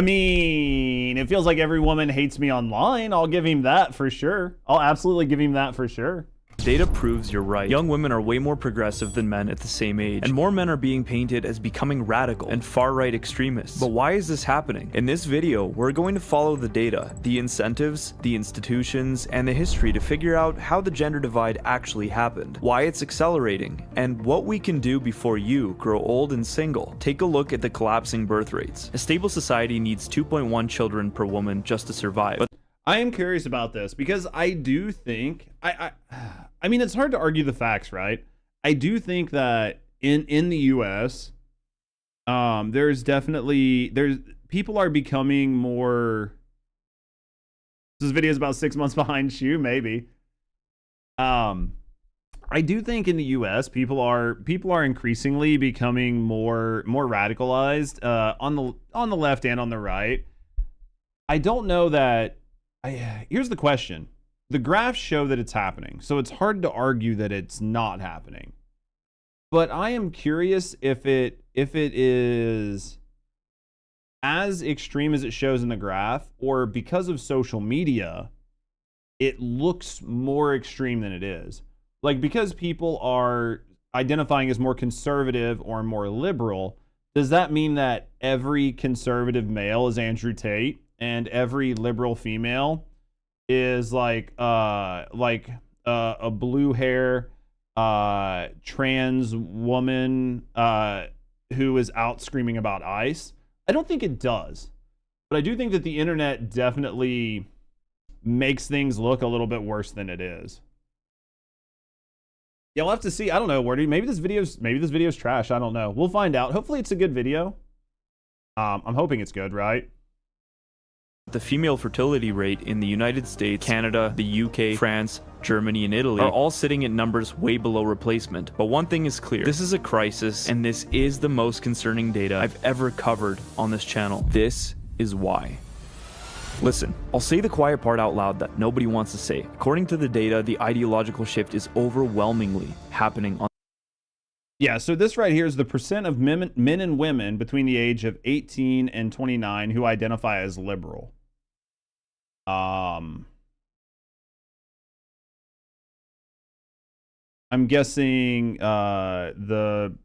mean, it feels like every woman hates me online. I'll give him that for sure. I'll absolutely give him that for sure. Data proves you're right. Young women are way more progressive than men at the same age, and more men are being painted as becoming radical and far-right extremists. But why is this happening? In this video, we're going to follow the data, the incentives, the institutions, and the history to figure out how the gender divide actually happened, why it's accelerating, and what we can do before you grow old and single. Take a look at the collapsing birth rates. A stable society needs 2.1 children per woman just to survive. But I am curious about this because I do think I mean, it's hard to argue the facts, right? I do think that in the US, there's people are becoming more. This video is about 6 months behind Shu, maybe. I do think in the US, people are increasingly becoming more radicalized on the left and on the right. I don't know that. Here's the question. The graphs show that it's happening, so it's hard to argue that it's not happening. But I am curious if it is as extreme as it shows in the graph, or because of social media, it looks more extreme than it is. Like, because people are identifying as more conservative or more liberal, does that mean that every conservative male is Andrew Tate and every liberal female is like a blue hair trans woman who is out screaming about ICE? I don't think it does, but I do think that the internet definitely makes things look a little bit worse than it is. Yeah, we'll have to see. I don't know, Wordy. Maybe this video's trash. I don't know. We'll find out. Hopefully it's a good video. I'm hoping it's good, right? The female fertility rate in the United States, Canada, the UK, France, Germany, and Italy are all sitting at numbers way below replacement. But one thing is clear, this is a crisis, and this is the most concerning data I've ever covered on this channel. This is why. Listen, I'll say the quiet part out loud that nobody wants to say. According to the data, the ideological shift is overwhelmingly happening on. Yeah, so this right here is the percent of men and women between the age of 18 and 29 who identify as liberal. I'm guessing the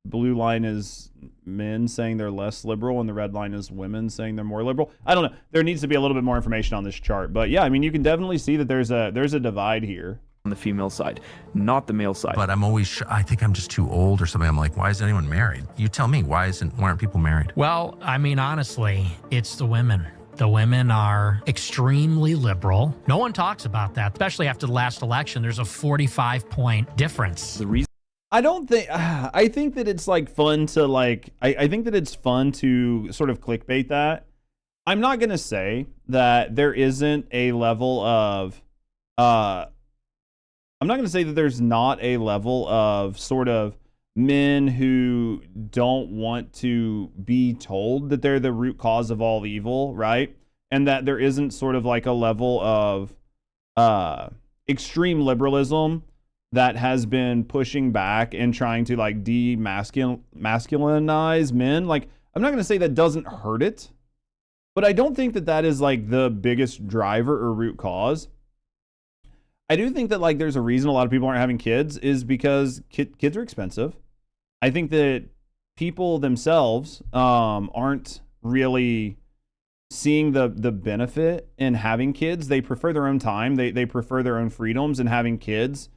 blue line is men saying they're less liberal and the red line is women saying they're more liberal. I don't know. There needs to be a little bit more information on this chart. But yeah, I mean, you can definitely see that there's a divide here. On the female side, not the male side. But I'm always, I think I'm just too old or something. I'm like, why is anyone married? You tell me, why aren't people married? Well, I mean, honestly, it's the women. The women are extremely liberal. No one talks about that, especially after the last election. There's a 45-point difference. The reason I think that it's like fun to like, I think that it's fun to sort of clickbait that. I'm not going to say that there isn't a level of, I'm not going to say that there's not a level of sort of men who don't want to be told that they're the root cause of all evil, right? And that there isn't sort of like a level of extreme liberalism that has been pushing back and trying to like masculinize men. Like, I'm not going to say that doesn't hurt it, but I don't think that that is like the biggest driver or root cause. I do think that like there's a reason a lot of people aren't having kids is because kids are expensive. I think that people themselves aren't really seeing the benefit in having kids. They prefer their own time. They prefer their own freedoms, and having kids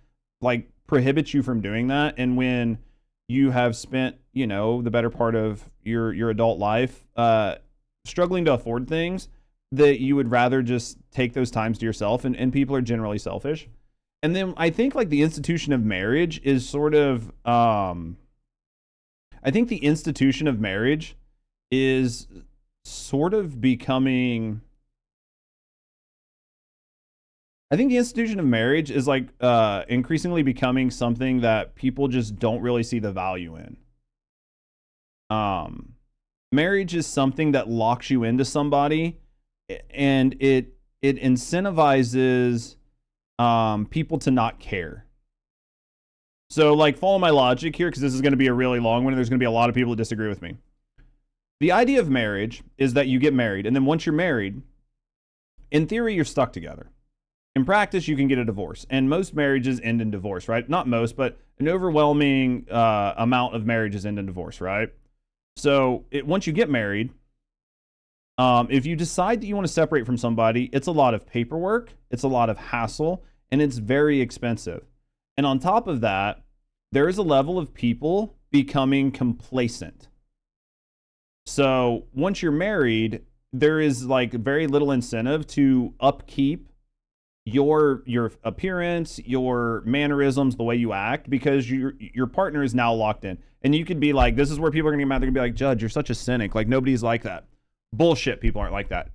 like prohibits you from doing that. And when you have spent, you know, the better part of your adult life struggling to afford things, that you would rather just take those times to yourself, and people are generally selfish. And then I think like the institution of marriage is sort of, I think the institution of marriage is sort of becoming, I think the institution of marriage is like increasingly becoming something that people just don't really see the value in. Marriage is something that locks you into somebody, and it incentivizes people to not care. So like, follow my logic here, because this is going to be a really long one and there's going to be a lot of people that disagree with me. The idea of marriage is that you get married, and then once you're married, in theory, you're stuck together. In practice, you can get a divorce, and most marriages end in divorce, right? Not most, but an overwhelming amount of marriages end in divorce, right? So once you get married, if you decide that you want to separate from somebody, it's a lot of paperwork, it's a lot of hassle, and it's very expensive. And on top of that, there is a level of people becoming complacent. So once you're married, there is like very little incentive to upkeep your appearance, your mannerisms, the way you act, because your partner is now locked in. And you could be like, this is where people are going to get mad. They're going to be like, Judge, you're such a cynic. Like, nobody's like that. Bullshit. People aren't like that.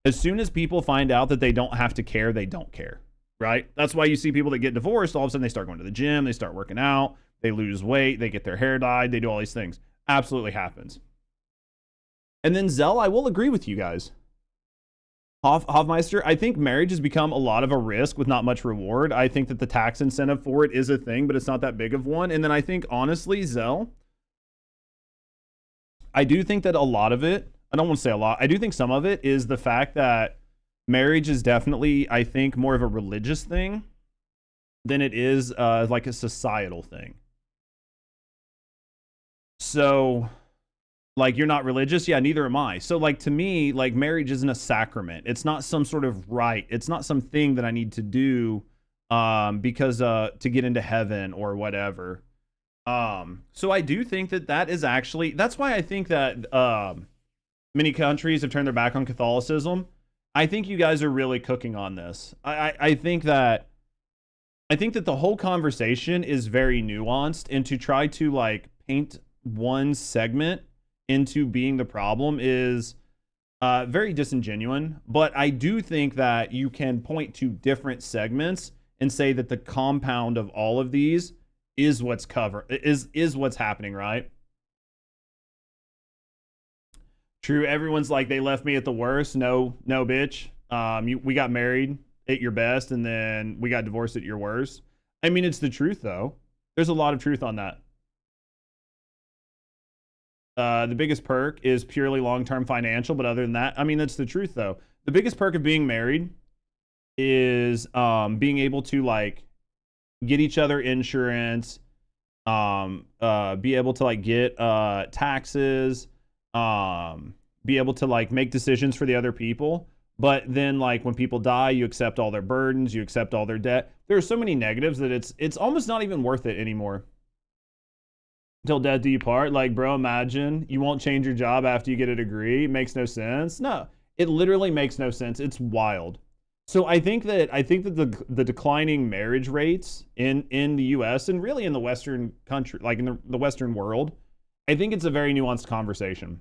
As soon as people find out that they don't have to care, they don't care, right? That's why you see people that get divorced, all of a sudden they start going to the gym, they start working out, they lose weight, they get their hair dyed, they do all these things. Absolutely happens. And then Zell, I will agree with you guys. Hofmeister, I think marriage has become a lot of a risk with not much reward. I think that the tax incentive for it is a thing, but it's not that big of one. And then I think, honestly, Zell, I do think that a lot of it, I don't want to say a lot, I do think some of it is the fact that marriage is definitely, I think, more of a religious thing than it is like a societal thing. So, like, you're not religious? Yeah, neither am I. So, like, to me, like, marriage isn't a sacrament. It's not some sort of rite. It's not something that I need to do because to get into heaven or whatever. So I do think that that is actually, that's why I think that many countries have turned their back on Catholicism. I think you guys are really cooking on this. I think that the whole conversation is very nuanced, and to try to like paint one segment into being the problem is very disingenuous. But I do think that you can point to different segments and say that the compound of all of these is what's what's happening, right? True, everyone's like, they left me at the worst. No, bitch. We got married at your best, and then we got divorced at your worst. I mean, it's the truth, though. There's a lot of truth on that. The biggest perk is purely long-term financial, but other than that, I mean, that's the truth, though. The biggest perk of being married is being able to, like, get each other insurance, be able to, like, get taxes, be able to, like, make decisions for the other people. But then, like, when people die, you accept all their burdens, you accept all their debt. There are so many negatives that it's almost not even worth it anymore. Till death do you part. Like, bro, imagine you won't change your job after you get a degree. It makes no sense. No, it literally makes no sense. It's wild. So I think that the declining marriage rates in the US and really in the Western country, like in the Western world, I think it's a very nuanced conversation.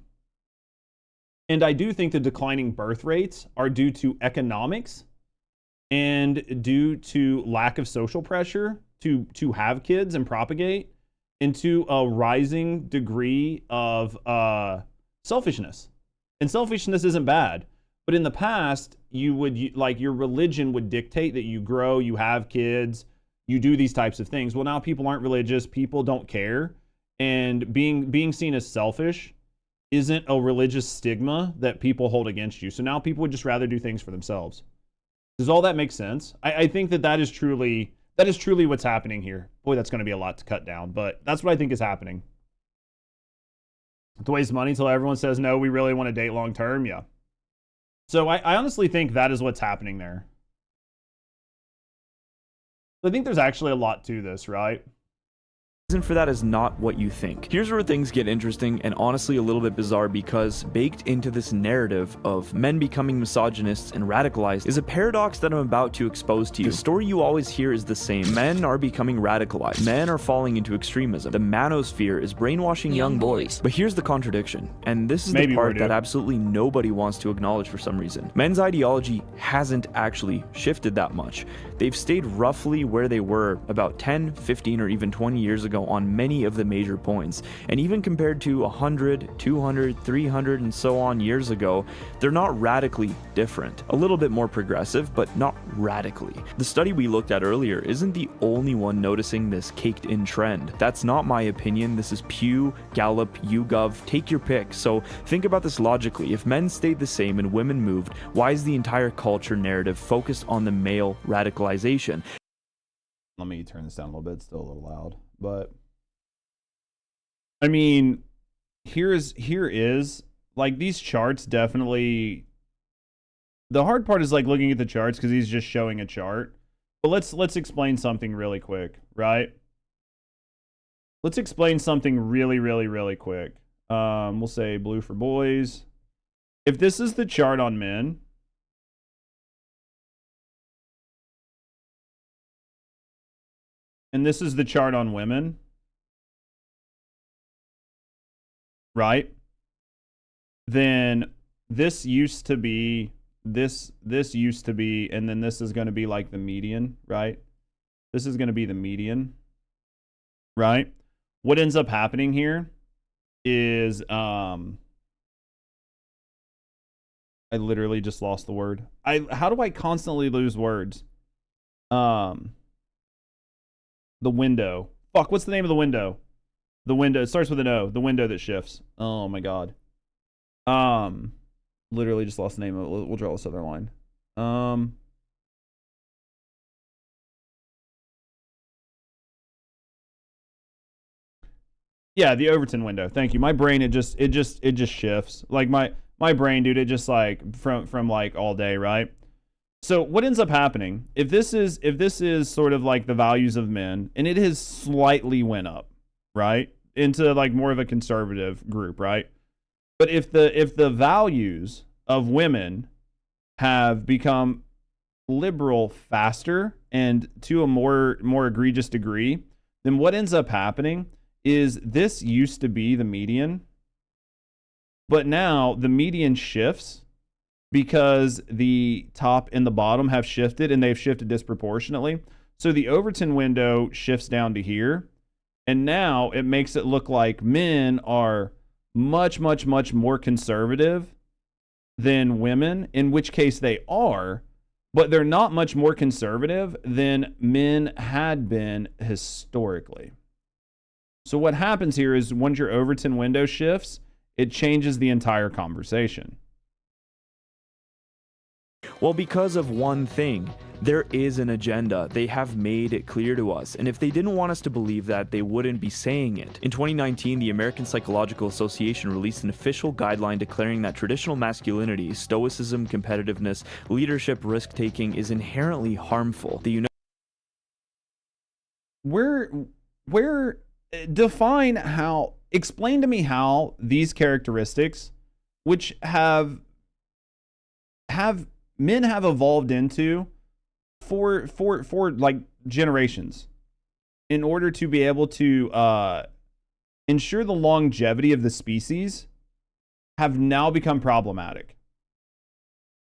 And I do think the declining birth rates are due to economics and due to lack of social pressure to have kids and propagate, into a rising degree of selfishness. And selfishness isn't bad. But in the past, like, your religion would dictate that you grow, you have kids, you do these types of things. Well, now people aren't religious, people don't care. And being seen as selfish isn't a religious stigma that people hold against you. So now people would just rather do things for themselves. Does all that make sense? I think that is truly what's happening here. Boy, that's going to be a lot to cut down, but that's what I think is happening. To waste money until everyone says, no, we really want to date long term. Yeah. So I honestly think that is what's happening there. I think there's actually a lot to this, right? reason for that is not what you think. Here's where things get interesting and honestly a little bit bizarre, because baked into this narrative of men becoming misogynists and radicalized is a paradox that I'm about to expose to you. The story you always hear is the same. Men are becoming radicalized. Men are falling into extremism. The manosphere is brainwashing young boys. But here's the contradiction, and this is the part that absolutely nobody wants to acknowledge for some reason. Men's ideology hasn't actually shifted that much. They've stayed roughly where they were about 10, 15, or even 20 years ago on many of the major points. And even compared to 100, 200, 300, and so on years ago, they're not radically different. A little bit more progressive, but not radically. The study we looked at earlier isn't the only one noticing this caked-in trend. That's not my opinion. This is Pew, Gallup, YouGov, take your pick. So think about this logically. If men stayed the same and women moved, why is the entire culture narrative focused on the male radicalization? Let me turn this down a little bit. It's still a little loud, but I mean, here is like these charts definitely. The hard part is like looking at the charts because he's just showing a chart. But let's explain something really quick, right? Let's explain something really quick. We'll say blue for boys. If this is the chart on men, and this is the chart on women, right? Then this used to be this used to be, and then this is going to be like the median, right? This is going to be the median, right? What ends up happening here is I literally just lost the word. How do I constantly lose words? The window. Fuck, what's the name of the window? The window. It starts with an O. The window that shifts. Oh my god. Literally just lost the name of it. We'll draw this other line. Yeah, the Overton window. Thank you. My brain, it just shifts. Like my brain, dude, it just like from like all day, right? So what ends up happening, if this is sort of like the values of men, and it has slightly went up, right? Into like more of a conservative group, right? But if the values of women have become liberal faster and to a more egregious degree, then what ends up happening is this used to be the median, but now the median shifts because the top and the bottom have shifted, and they've shifted disproportionately. So the Overton window shifts down to here, and now it makes it look like men are much, much, much more conservative than women, in which case they are, but they're not much more conservative than men had been historically. So what happens here is once your Overton window shifts, it changes the entire conversation. Well, because of one thing. There is an agenda. They have made it clear to us, and if they didn't want us to believe that, they wouldn't be saying it. In 2019, the American Psychological Association released an official guideline declaring that traditional masculinity, stoicism, competitiveness, leadership, risk-taking is inherently harmful. Define how, explain to me how these characteristics, which men have evolved into for like generations, in order to be able to ensure the longevity of the species, have now become problematic.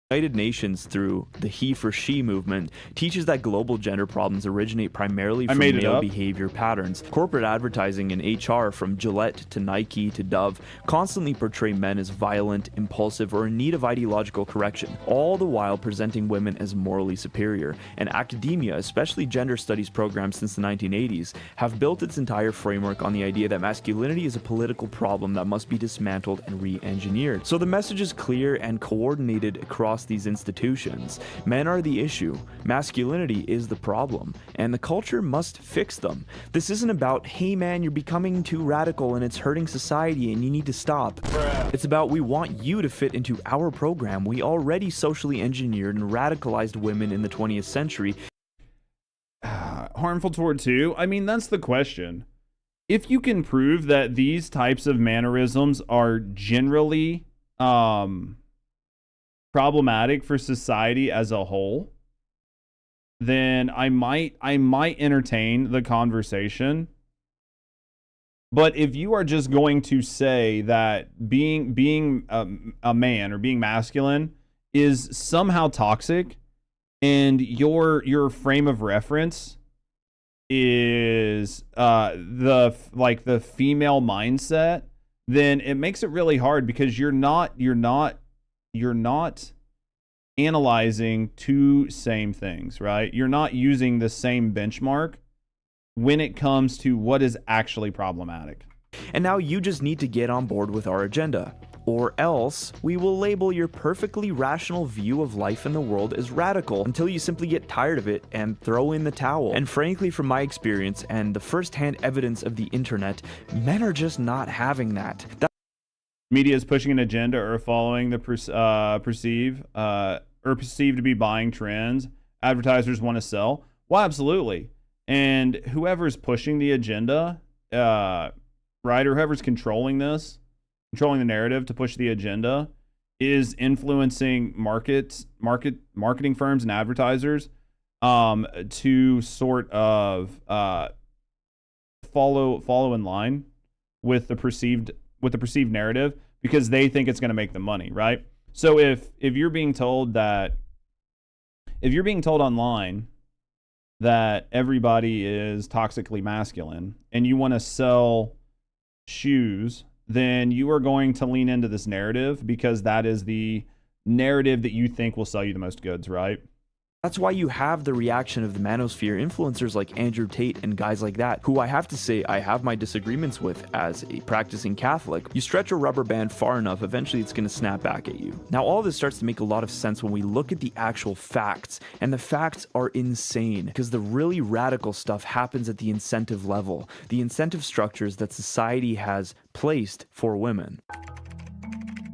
United Nations, through the He for She movement, teaches that global gender problems originate primarily from male behavior patterns. Corporate advertising and HR, from Gillette to Nike to Dove, constantly portray men as violent, impulsive, or in need of ideological correction, all the while presenting women as morally superior. And academia, especially gender studies programs since the 1980s, have built its entire framework on the idea that masculinity is a political problem that must be dismantled and re-engineered. So the message is clear and coordinated across these institutions. Men are the issue, masculinity is the problem, and the culture must fix them. This isn't about, hey man, you're becoming too radical and it's hurting society and you need to stop. It's about, we want you to fit into our program. We already socially engineered and radicalized women in the 20th century. Harmful towards who? I mean, that's the question. If you can prove that these types of mannerisms are generally problematic for society as a whole, then I might entertain the conversation. But if you are just going to say that being a man or being masculine is somehow toxic, and your frame of reference is the female mindset, then it makes it really hard, because you're not analyzing two same things, right? You're not using the same benchmark when it comes to what is actually problematic. And now you just need to get on board with our agenda, or else we will label your perfectly rational view of life in the world as radical until you simply get tired of it and throw in the towel. And frankly, from my experience and the first-hand evidence of the internet, men are just not having that. Media is pushing an agenda or following the perceived to be buying trends advertisers want to sell. Well, absolutely. And whoever's pushing the agenda, right, or whoever's controlling the narrative to push the agenda, is influencing marketing firms and advertisers to sort of follow in line with the perceived narrative, because they think it's going to make them money, right? So if you're being told online that everybody is toxically masculine and you want to sell shoes, then you are going to lean into this narrative, because that is the narrative that you think will sell you the most goods, right? That's why you have the reaction of the manosphere influencers like Andrew Tate and guys like that, who I have to say I have my disagreements with as a practicing Catholic. You stretch a rubber band far enough, eventually it's going to snap back at you. Now, all this starts to make a lot of sense when we look at the actual facts, and the facts are insane, because the really radical stuff happens at the incentive level, the incentive structures that society has placed for women.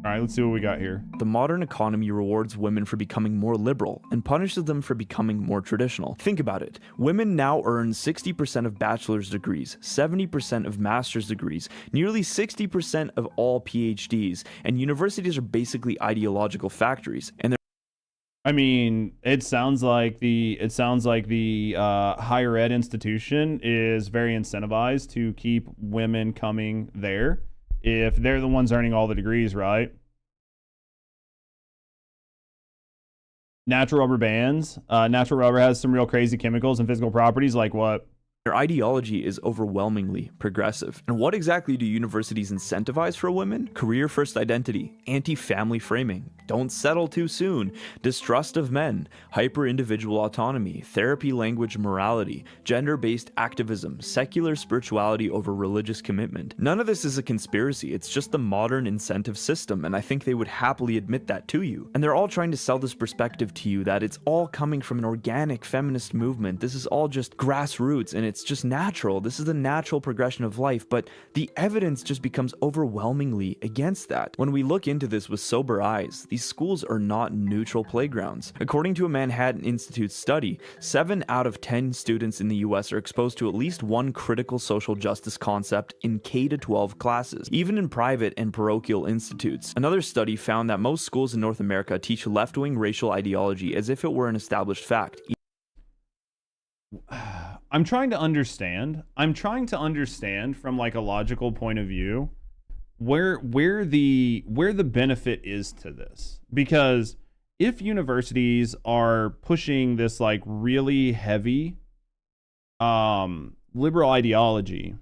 All right, let's see what we got here. The modern economy rewards women for becoming more liberal and punishes them for becoming more traditional. Think about it. Women now earn 60% of bachelor's degrees, 70% of master's degrees, nearly 60% of all PhDs, and universities are basically ideological factories. And I mean, it sounds like the higher ed institution is very incentivized to keep women coming there, if they're the ones earning all the degrees, right? Natural rubber bands. Natural rubber has some real crazy chemicals and physical properties. Like what? Their ideology is overwhelmingly progressive. And what exactly do universities incentivize for women? Career-first identity, anti-family framing, don't settle too soon, distrust of men, hyper-individual autonomy, therapy language morality, gender-based activism, secular spirituality over religious commitment. None of this is a conspiracy, it's just the modern incentive system, and I think they would happily admit that to you. And they're all trying to sell this perspective to you that it's all coming from an organic feminist movement, this is all just grassroots, and it's just natural, this is the natural progression of life, but the evidence just becomes overwhelmingly against that. When we look into this with sober eyes, these schools are not neutral playgrounds. According to a Manhattan Institute study, 7 out of 10 students in the US are exposed to at least one critical social justice concept in K-12 classes, even in private and parochial institutes. Another study found that most schools in North America teach left-wing racial ideology as if it were an established fact. I'm trying to understand from like a logical point of view where the benefit is to this, because if universities are pushing this like really heavy liberal ideology,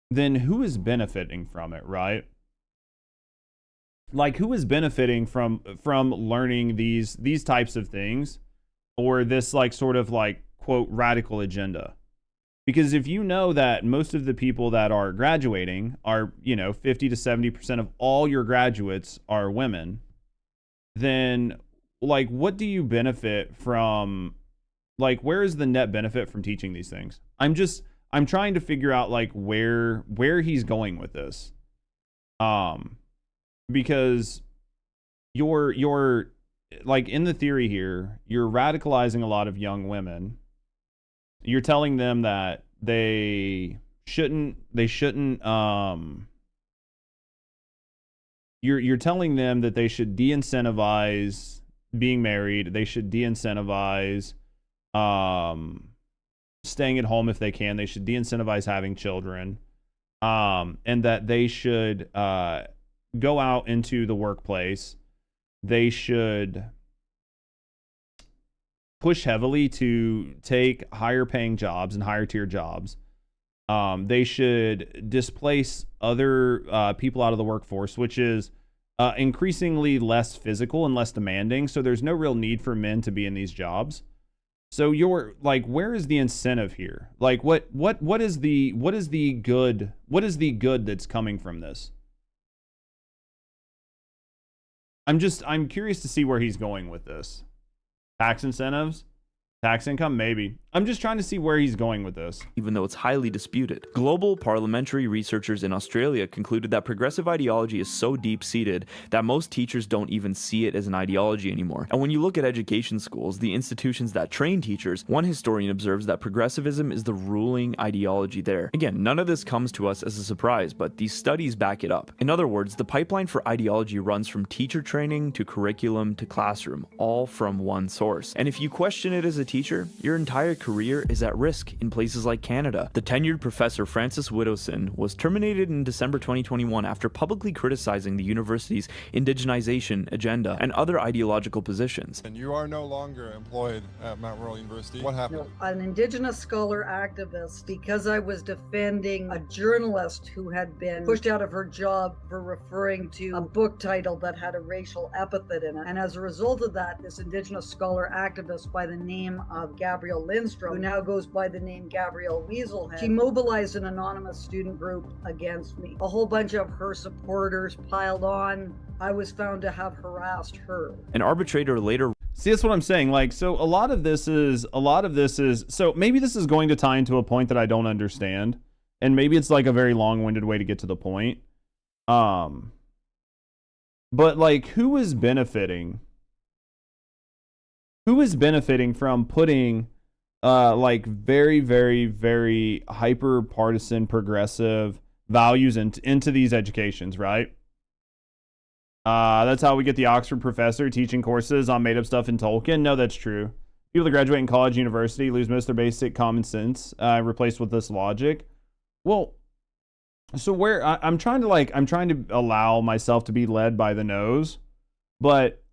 then who is benefiting from it, right? Like, who is benefiting from learning these types of things, or this like sort of like quote radical agenda? Because if you know that most of the people that are graduating are, 50 to 70% of all your graduates are women, then like, what do you benefit from? Like, where is the net benefit from teaching these things? I'm trying to figure out like where he's going with this. Because you're like, in the theory here, you're radicalizing a lot of young women. You're telling them that they shouldn't you're telling them that they should de-incentivize being married, they should de-incentivize staying at home if they can, they should de-incentivize having children, and that they should go out into the workplace, they should push heavily to take higher paying jobs and higher tier jobs. They should displace other people out of the workforce, which is increasingly less physical and less demanding. So there's no real need for men to be in these jobs. So you're like, where is the incentive here? Like, what is the good that's coming from this? I'm curious to see where he's going with this. Tax incentives? Tax income? Maybe. I'm just trying to see where he's going with this. Even though it's highly disputed. Global parliamentary researchers in Australia concluded that progressive ideology is so deep-seated that most teachers don't even see it as an ideology anymore. And when you look at education schools, the institutions that train teachers, one historian observes that progressivism is the ruling ideology there. Again, none of this comes to us as a surprise, but these studies back it up. In other words, the pipeline for ideology runs from teacher training to curriculum to classroom, all from one source. And if you question it as a teacher, your entire career is at risk in places like Canada. The tenured professor Francis Widdowson was terminated in December 2021 after publicly criticizing the university's indigenization agenda and other ideological positions. And you are no longer employed at Mount Royal University. What happened? An Indigenous scholar activist, because I was defending a journalist who had been pushed out of her job for referring to a book title that had a racial epithet in it. And as a result of that, this Indigenous scholar activist by the name of Gabrielle Lindstrom, who now goes by the name Gabrielle Weaselhead, she mobilized an anonymous student group against me. A whole bunch of her supporters piled on. I was found to have harassed her. An arbitrator later... See, that's what I'm saying. Like, so a lot of this is, so maybe this is going to tie into a point that I don't understand. And maybe it's like a very long-winded way to get to the point. But like, who is benefiting? Who is benefiting from putting like very, very, very hyper partisan progressive values into these educations, right? That's how we get the Oxford professor teaching courses on made up stuff in Tolkien. No, that's true. People that graduate in college, university lose most of their basic common sense, replaced with this logic. Well, so where I'm trying to allow myself to be led by the nose, but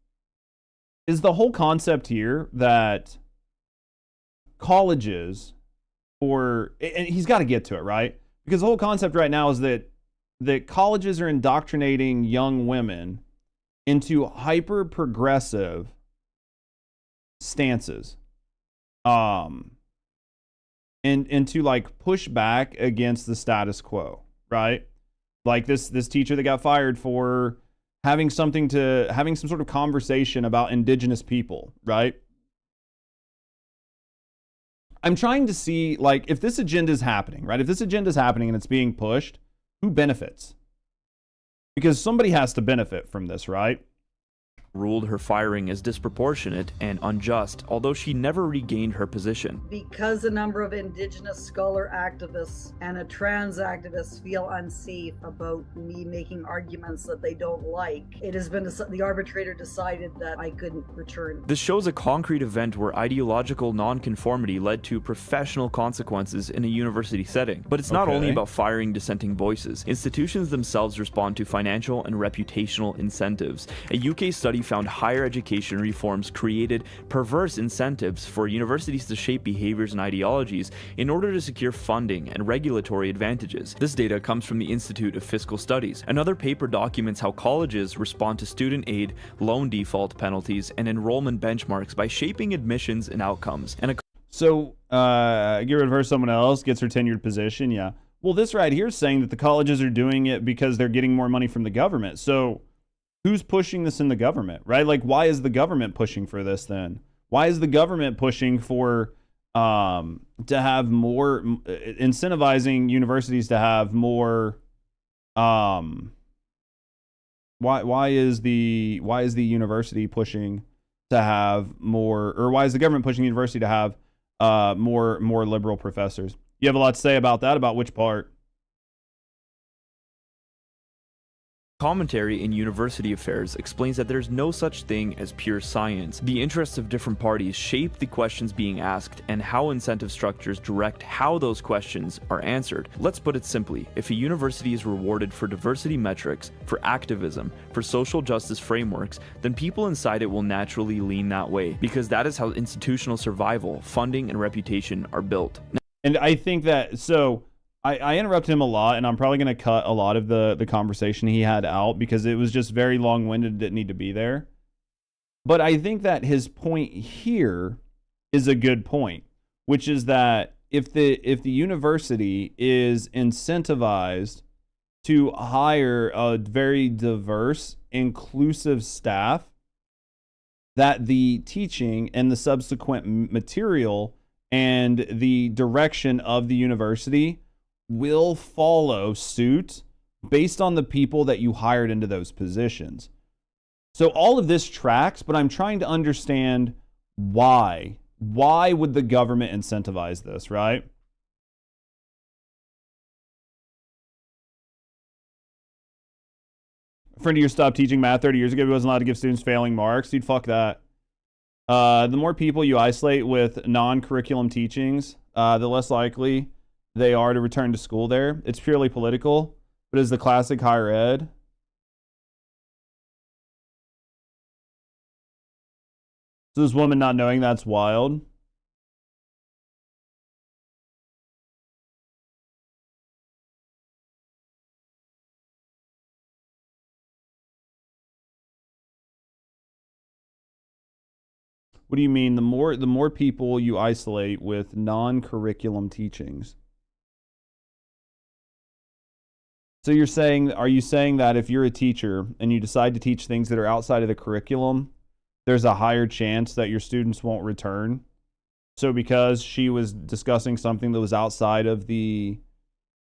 is the whole concept here that colleges, or, and he's got to get to it, right? Because the whole concept right now is that colleges are indoctrinating young women into hyper progressive stances, and to like push back against the status quo, right? Like this teacher that got fired for having some sort of conversation about indigenous people, right? I'm trying to see, like, if this agenda is happening, right? If this agenda is happening and it's being pushed, who benefits? Because somebody has to benefit from this, right? Ruled her firing as disproportionate and unjust, although she never regained her position. Because a number of indigenous scholar activists and a trans activist feel unsafe about me making arguments that they don't like, it has been the arbitrator decided that I couldn't return. This shows a concrete event where ideological nonconformity led to professional consequences in a university setting. But it's not only about firing dissenting voices. Institutions themselves respond to financial and reputational incentives. A UK study found higher education reforms created perverse incentives for universities to shape behaviors and ideologies in order to secure funding and regulatory advantages. This data comes from the Institute of Fiscal Studies. Another paper documents how colleges respond to student aid, loan default penalties, and enrollment benchmarks by shaping admissions and outcomes. So, get rid of her, someone else gets her tenured position, yeah. Well, this right here is saying that the colleges are doing it because they're getting more money from the government. So, who's pushing this in the government, right? Like, why is the government pushing for this then? Why is the government pushing for to have more, incentivizing universities to have more? Why is the university pushing to have more, or why is the government pushing the university to have more liberal professors? You have a lot to say about that. About which part? Commentary in University Affairs explains that there's no such thing as pure science. The interests of different parties shape the questions being asked, and how incentive structures direct how those questions are answered. Let's put it simply, if a university is rewarded for diversity metrics, for activism, for social justice frameworks, then people inside it will naturally lean that way, because that is how institutional survival, funding, and reputation are built. And I think that, so I interrupted him a lot, and I'm probably going to cut a lot of the conversation he had out because it was just very long-winded, didn't need to be there. But I think that his point here is a good point, which is that if the university is incentivized to hire a very diverse, inclusive staff, that the teaching and the subsequent material and the direction of the university will follow suit based on the people that you hired into those positions. So all of this tracks, but I'm trying to understand why. Why would the government incentivize this, right? A friend of yours stopped teaching math 30 years ago. He wasn't allowed to give students failing marks. Dude, fuck that. The more people you isolate with non-curriculum teachings, the less likely they are to return to school there. It's purely political, but is the classic higher ed. So this woman not knowing that's wild. What do you mean? The more people you isolate with non-curriculum teachings. So you're saying, are you saying that if you're a teacher and you decide to teach things that are outside of the curriculum, there's a higher chance that your students won't return? So because she was discussing something that was outside of the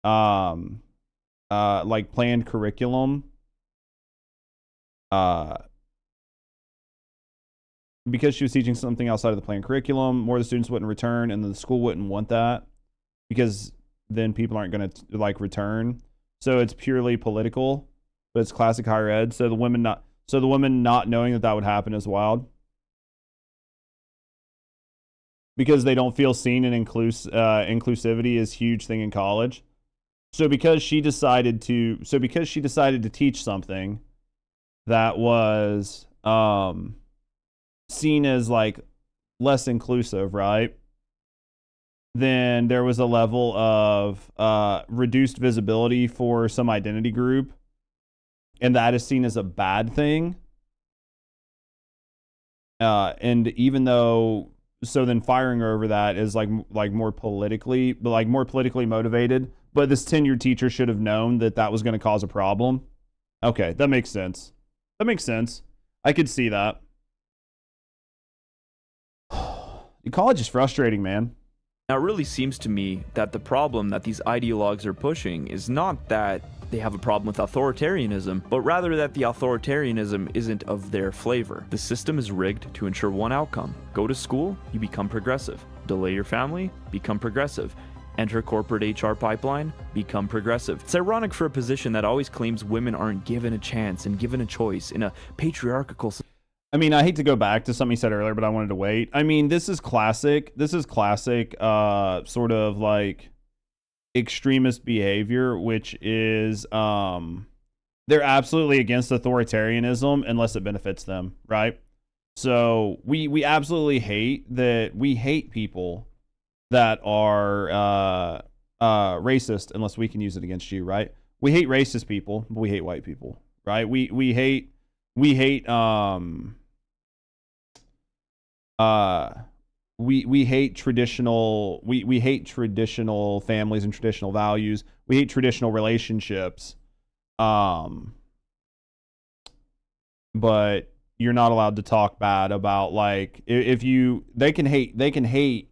like planned curriculum, because she was teaching something outside of the planned curriculum, more of the students wouldn't return, and the school wouldn't want that because then people aren't going to like return. So it's purely political, but it's classic higher ed. So the women not knowing that would happen is wild because they don't feel seen, and inclusivity is a huge thing in college. So because she decided to teach something that was seen as like less inclusive, right? Then there was a level of reduced visibility for some identity group, and that is seen as a bad thing. And even though, so then firing her over that is like more politically motivated. But this tenured teacher should have known that that was going to cause a problem. Okay, that makes sense. That makes sense. I could see that. College is frustrating, man. Now, it really seems to me that the problem that these ideologues are pushing is not that they have a problem with authoritarianism, but rather that the authoritarianism isn't of their flavor. The system is rigged to ensure one outcome. Go to school, you become progressive. Delay your family, become progressive. Enter corporate HR pipeline, become progressive. It's ironic for a position that always claims women aren't given a chance and given a choice in a patriarchal society. I mean, I hate to go back to something you said earlier, but I wanted to wait. I mean, this is classic. This is classic, sort of like extremist behavior, which is they're absolutely against authoritarianism unless it benefits them, right? So we absolutely hate that. We hate people that are racist unless we can use it against you, right? We hate racist people, but we hate white people, right? We hate we hate traditional we hate traditional families and traditional values. We hate traditional relationships. But you're not allowed to talk bad about, like, if you they can hate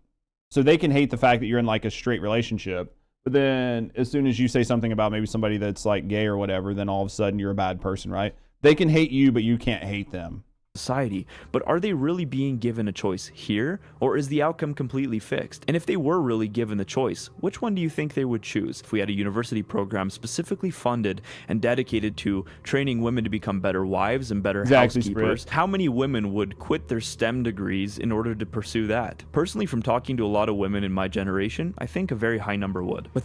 so they can hate the fact that you're in like a straight relationship, but then as soon as you say something about maybe somebody that's like gay or whatever, then all of a sudden you're a bad person, right? They can hate you, but you can't hate them. Society, but are they really being given a choice here, or is the outcome completely fixed? And if they were really given the choice, which one do you think they would choose? If we had a university program specifically funded and dedicated to training women to become better wives and better housekeepers, how many women would quit their STEM degrees in order to pursue that? Personally, from talking to a lot of women in my generation, I think a very high number would. But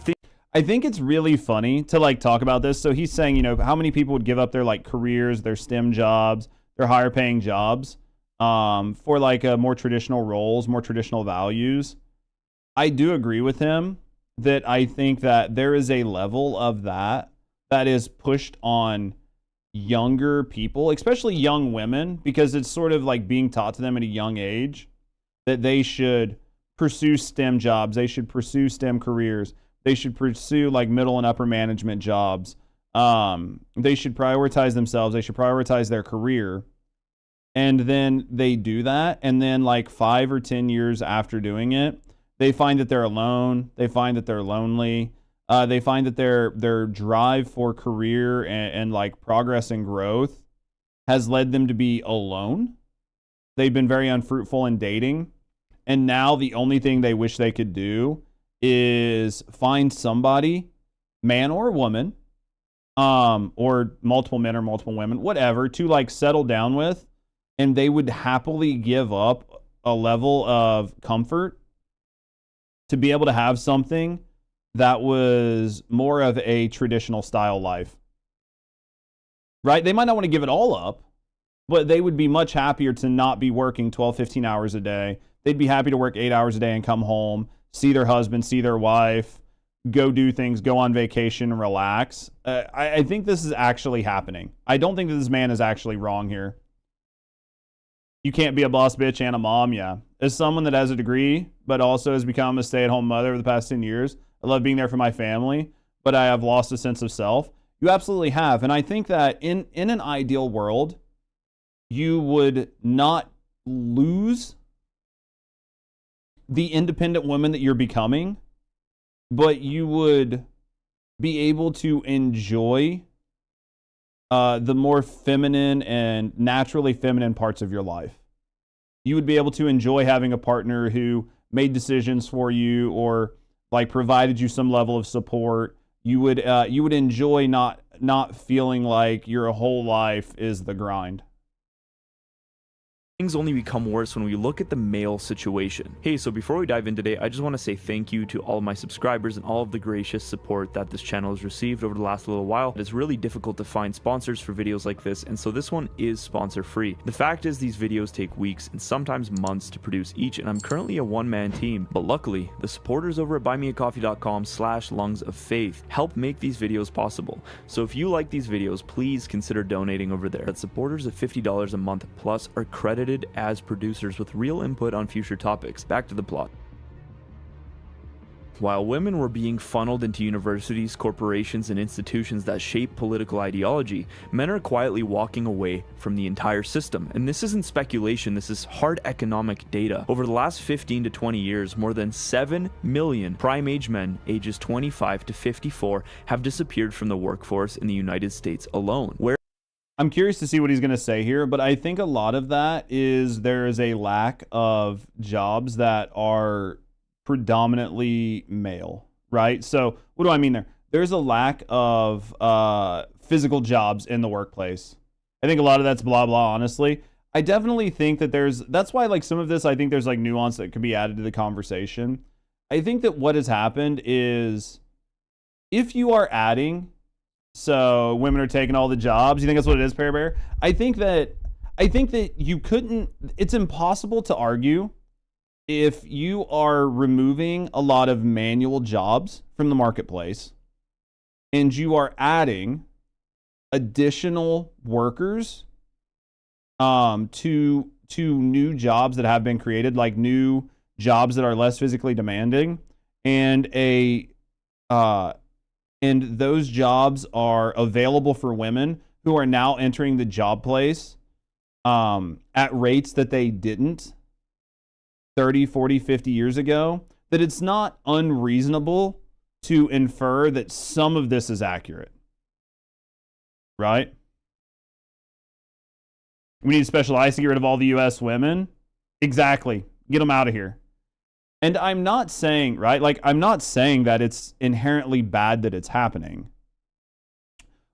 I think it's really funny to like talk about this. So he's saying, you know, how many people would give up their like careers, their STEM jobs, their higher paying jobs, for like more traditional roles, more traditional values. I do agree with him that I think that there is a level of that is pushed on younger people, especially young women, because it's sort of like being taught to them at a young age that they should pursue STEM jobs, they should pursue STEM careers, they should pursue like middle and upper management jobs. They should prioritize themselves. They should prioritize their career. And then they do that. And then like 5 or 10 years after doing it, they find that they're alone. They find that they're lonely. They find that their drive for career and like progress and growth has led them to be alone. They've been very unfruitful in dating. And now the only thing they wish they could do is find somebody, man or woman, or multiple men or multiple women, whatever, to like settle down with, and they would happily give up a level of comfort to be able to have something that was more of a traditional style life. Right? They might not want to give it all up, but they would be much happier to not be working 12, 15 hours a day. They'd be happy to work 8 hours a day and come home, see their husband, see their wife, go do things, go on vacation, and relax. I think this is actually happening. I don't think that this man is actually wrong here. You can't be a boss bitch and a mom, yeah. As someone that has a degree, but also has become a stay-at-home mother over the past 10 years, I love being there for my family, but I have lost a sense of self. You absolutely have. And I think that in an ideal world, you would not lose the independent woman that you're becoming, but you would be able to enjoy the more feminine and naturally feminine parts of your life. You would be able to enjoy having a partner who made decisions for you or like provided you some level of support. You would enjoy not feeling like your whole life is the grind. Things only become worse when we look at the male situation. Hey, so before we dive in today, I just want to say thank you to all of my subscribers and all of the gracious support that this channel has received over the last little while. It's really difficult to find sponsors for videos like this, and so this one is sponsor free. The fact is these videos take weeks and sometimes months to produce each, and I'm currently a one-man team, but luckily the supporters over at buymeacoffee.com/lungsoffaith help make these videos possible. So if you like these videos, please consider donating over there. That supporters of $50 a month plus are credited as producers with real input on future topics. Back to the plot. While women were being funneled into universities, corporations, and institutions that shape political ideology, men are quietly walking away from the entire system. And this isn't speculation, this is hard economic data. Over the last 15 to 20 years, more than 7 million prime-age men ages 25 to 54 have disappeared from the workforce in the United States alone. I'm curious to see what he's going to say here, but I think a lot of that is there is a lack of jobs that are predominantly male, right? So what do I mean there? There's a lack of physical jobs in the workplace. I think a lot of that's blah, blah, honestly. I definitely think that that's why like some of this, I think there's like nuance that could be added to the conversation. I think that what has happened is if you are adding, so women are taking all the jobs. You think that's what it is, Pear Bear? I think that you couldn't, it's impossible to argue if you are removing a lot of manual jobs from the marketplace and you are adding additional workers to new jobs that have been created, like new jobs that are less physically demanding, and and those jobs are available for women who are now entering the job place at rates that they didn't 30, 40, 50 years ago, that it's not unreasonable to infer that some of this is accurate. Right? We need special eyes to get rid of all the U.S. women. Exactly. Get them out of here. And I'm not saying, right, like I'm not saying that it's inherently bad that it's happening.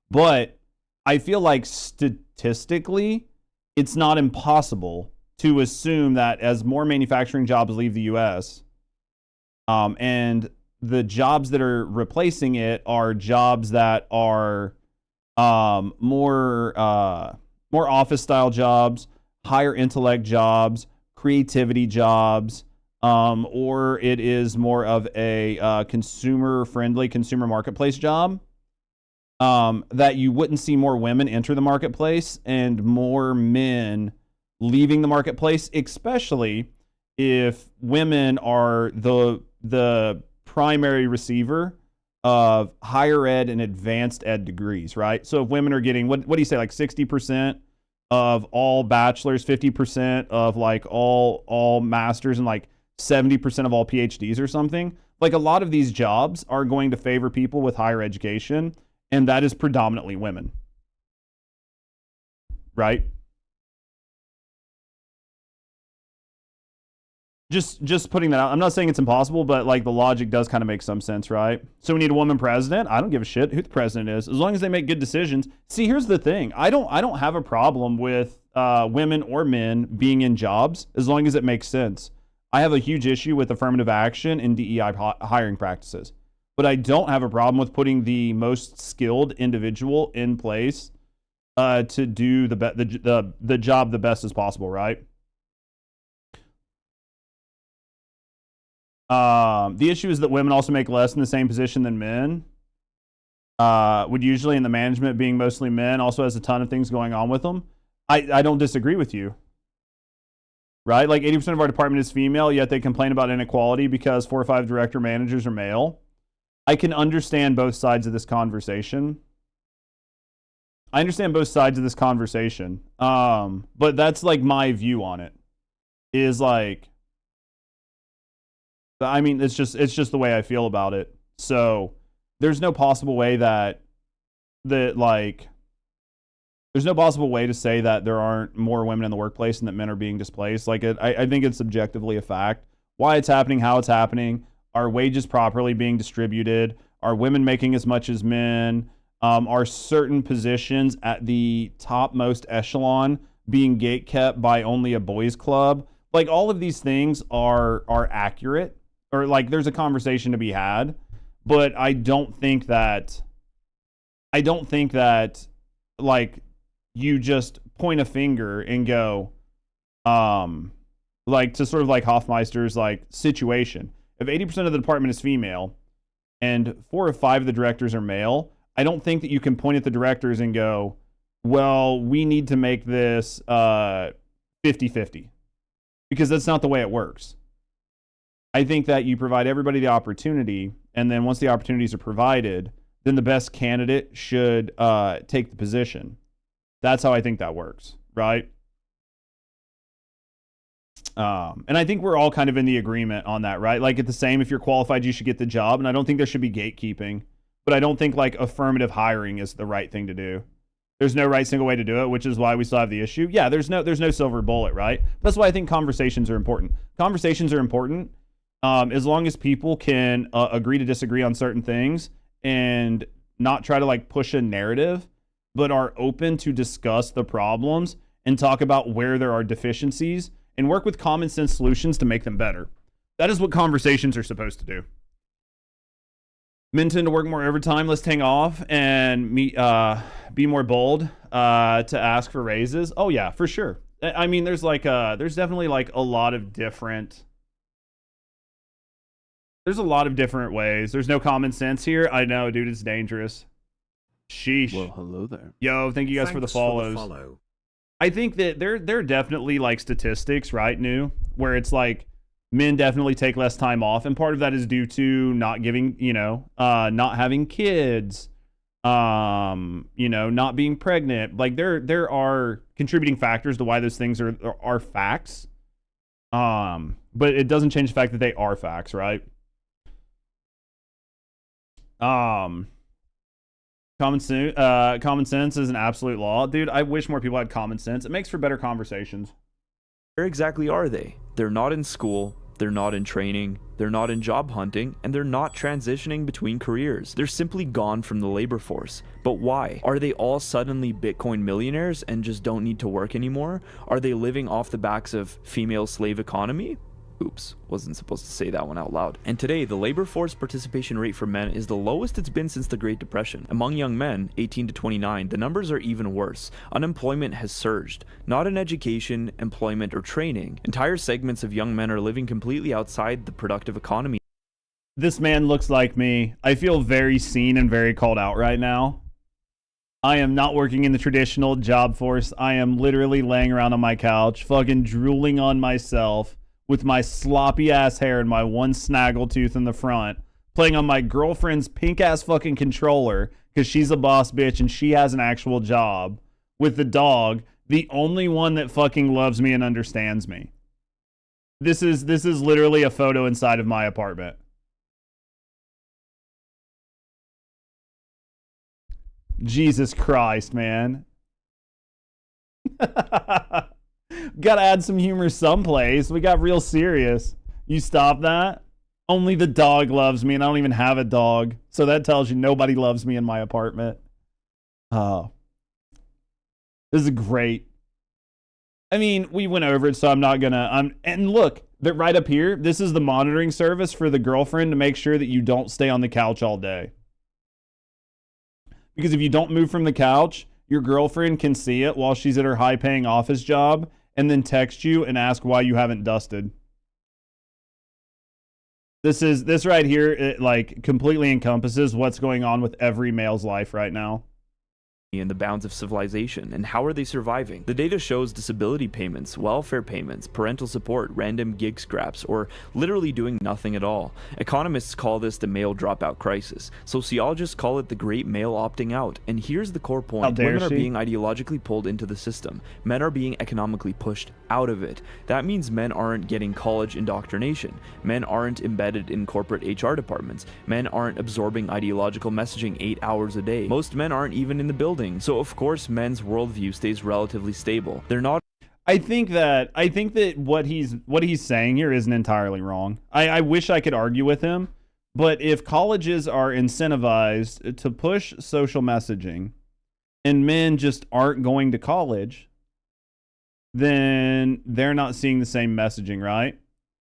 But I feel like statistically, it's not impossible to assume that as more manufacturing jobs leave the U.S., and the jobs that are replacing it are jobs that are more office-style jobs, higher intellect jobs, creativity jobs, or it is more of a consumer-friendly consumer marketplace job, that you wouldn't see more women enter the marketplace and more men leaving the marketplace, especially if women are the primary receiver of higher ed and advanced ed degrees, right? So if women are getting, what do you say, like 60% of all bachelors, 50% of like all masters, and like 70% of all PhDs or something, like a lot of these jobs are going to favor people with higher education, and that is predominantly women, right? Just putting that out. I'm not saying it's impossible, but like the logic does kind of make some sense, right? So we need a woman president. I don't give a shit who the president is, as long as they make good decisions. See, here's the thing. I don't have a problem with women or men being in jobs as long as it makes sense. I have a huge issue with affirmative action and DEI hiring practices, but I don't have a problem with putting the most skilled individual in place to do the job the best as possible, right? The issue is that women also make less in the same position than men. Would usually, in the management being mostly men, also has a ton of things going on with them. I don't disagree with you. Right? Like 80% of our department is female, yet they complain about inequality because 4 or 5 director managers are male. I can understand both sides of this conversation. I understand both sides of this conversation. But that's like my view on it. Is like, I mean, it's just the way I feel about it. So there's no possible way there's no possible way to say that there aren't more women in the workplace and that men are being displaced. Like I think it's subjectively a fact. Why it's happening, how it's happening, are wages properly being distributed? Are women making as much as men? Are certain positions at the topmost echelon being gatekept by only a boys club. Like, all of these things are accurate, or like there's a conversation to be had, but I don't think that like you just point a finger and go, like, to sort of like Hoffmeister's like situation. If 80% of the department is female and 4 or 5 of the directors are male, I don't think that you can point at the directors and go, well, we need to make this 50-50, because that's not the way it works. I think that you provide everybody the opportunity, and then once the opportunities are provided, then the best candidate should take the position. That's how I think that works, right? And I think we're all kind of in the agreement on that, right? Like, it's the same, if you're qualified, you should get the job, and I don't think there should be gatekeeping, but I don't think like affirmative hiring is the right thing to do. There's no right single way to do it, which is why we still have the issue. Yeah, there's no silver bullet, right? That's why I think conversations are important. Conversations are important as long as people can agree to disagree on certain things and not try to like push a narrative, but are open to discuss the problems and talk about where there are deficiencies and work with common sense solutions to make them better. That is what conversations are supposed to do. Men tend to work more overtime, less hang off, and be more bold to ask for raises. Oh yeah, for sure. I mean, there's definitely like a lot of different. There's a lot of different ways. There's no common sense here. I know, dude, it's dangerous. Sheesh. Well, hello there. Yo, thank you guys for the follows. I think that there are definitely like statistics, right, New, where it's like men definitely take less time off, and part of that is due to not giving, not having kids, not being pregnant. Like there are contributing factors to why those things are facts. But it doesn't change the fact that they are facts, right? Common sense is an absolute law. Dude, I wish more people had common sense. It makes for better conversations. Where exactly are they? They're not in school, they're not in training, they're not in job hunting, and they're not transitioning between careers. They're simply gone from the labor force. But why? Are they all suddenly Bitcoin millionaires and just don't need to work anymore? Are they living off the backs of female slave economy? Oops, wasn't supposed to say that one out loud. And today, the labor force participation rate for men is the lowest it's been since the Great Depression. Among young men, 18 to 29, the numbers are even worse. Unemployment has surged. Not in education, employment, or training. Entire segments of young men are living completely outside the productive economy. This man looks like me. I feel very seen and very called out right now. I am not working in the traditional job force. I am literally laying around on my couch, fucking drooling on myself, with my sloppy ass hair and my one snaggle tooth in the front, playing on my girlfriend's pink ass fucking controller because she's a boss bitch and she has an actual job, with the dog, the only one that fucking loves me and understands me. This is literally a photo inside of my apartment. Jesus Christ, man. Gotta add some humor someplace. We got real serious. You stop that? Only the dog loves me, and I don't even have a dog. So that tells you nobody loves me in my apartment. Oh. This is great. I mean, we went over it, so I'm not gonna... And look, right up here, this is the monitoring service for the girlfriend to make sure that you don't stay on the couch all day. Because if you don't move from the couch, your girlfriend can see it while she's at her high-paying office job, and then text you and ask why you haven't dusted. This right here, it like completely encompasses what's going on with every male's life right now. In the bounds of civilization, and how are they surviving? The data shows disability payments, welfare payments, parental support, random gig scraps, or literally doing nothing at all. Economists call this the male dropout crisis. Sociologists call it the great male opting out. And here's the core point. Women are being ideologically pulled into the system. Men are being economically pushed out of it. That means men aren't getting college indoctrination. Men aren't embedded in corporate HR departments. Men aren't absorbing ideological messaging 8 hours a day. Most men aren't even in the building. So of course men's worldview stays relatively stable. They're not... I think that what he's saying here isn't entirely wrong. I wish I could argue with him, but if colleges are incentivized to push social messaging and men just aren't going to college, then they're not seeing the same messaging, right?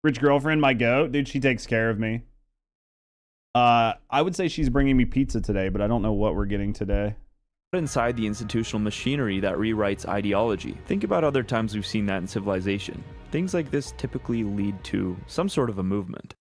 Rich girlfriend, my goat, dude, she takes care of me. I would say she's bringing me pizza today, but I don't know what we're getting today. Inside the institutional machinery that rewrites ideology. Think about other times we've seen that in civilization. Things like this typically lead to some sort of a movement.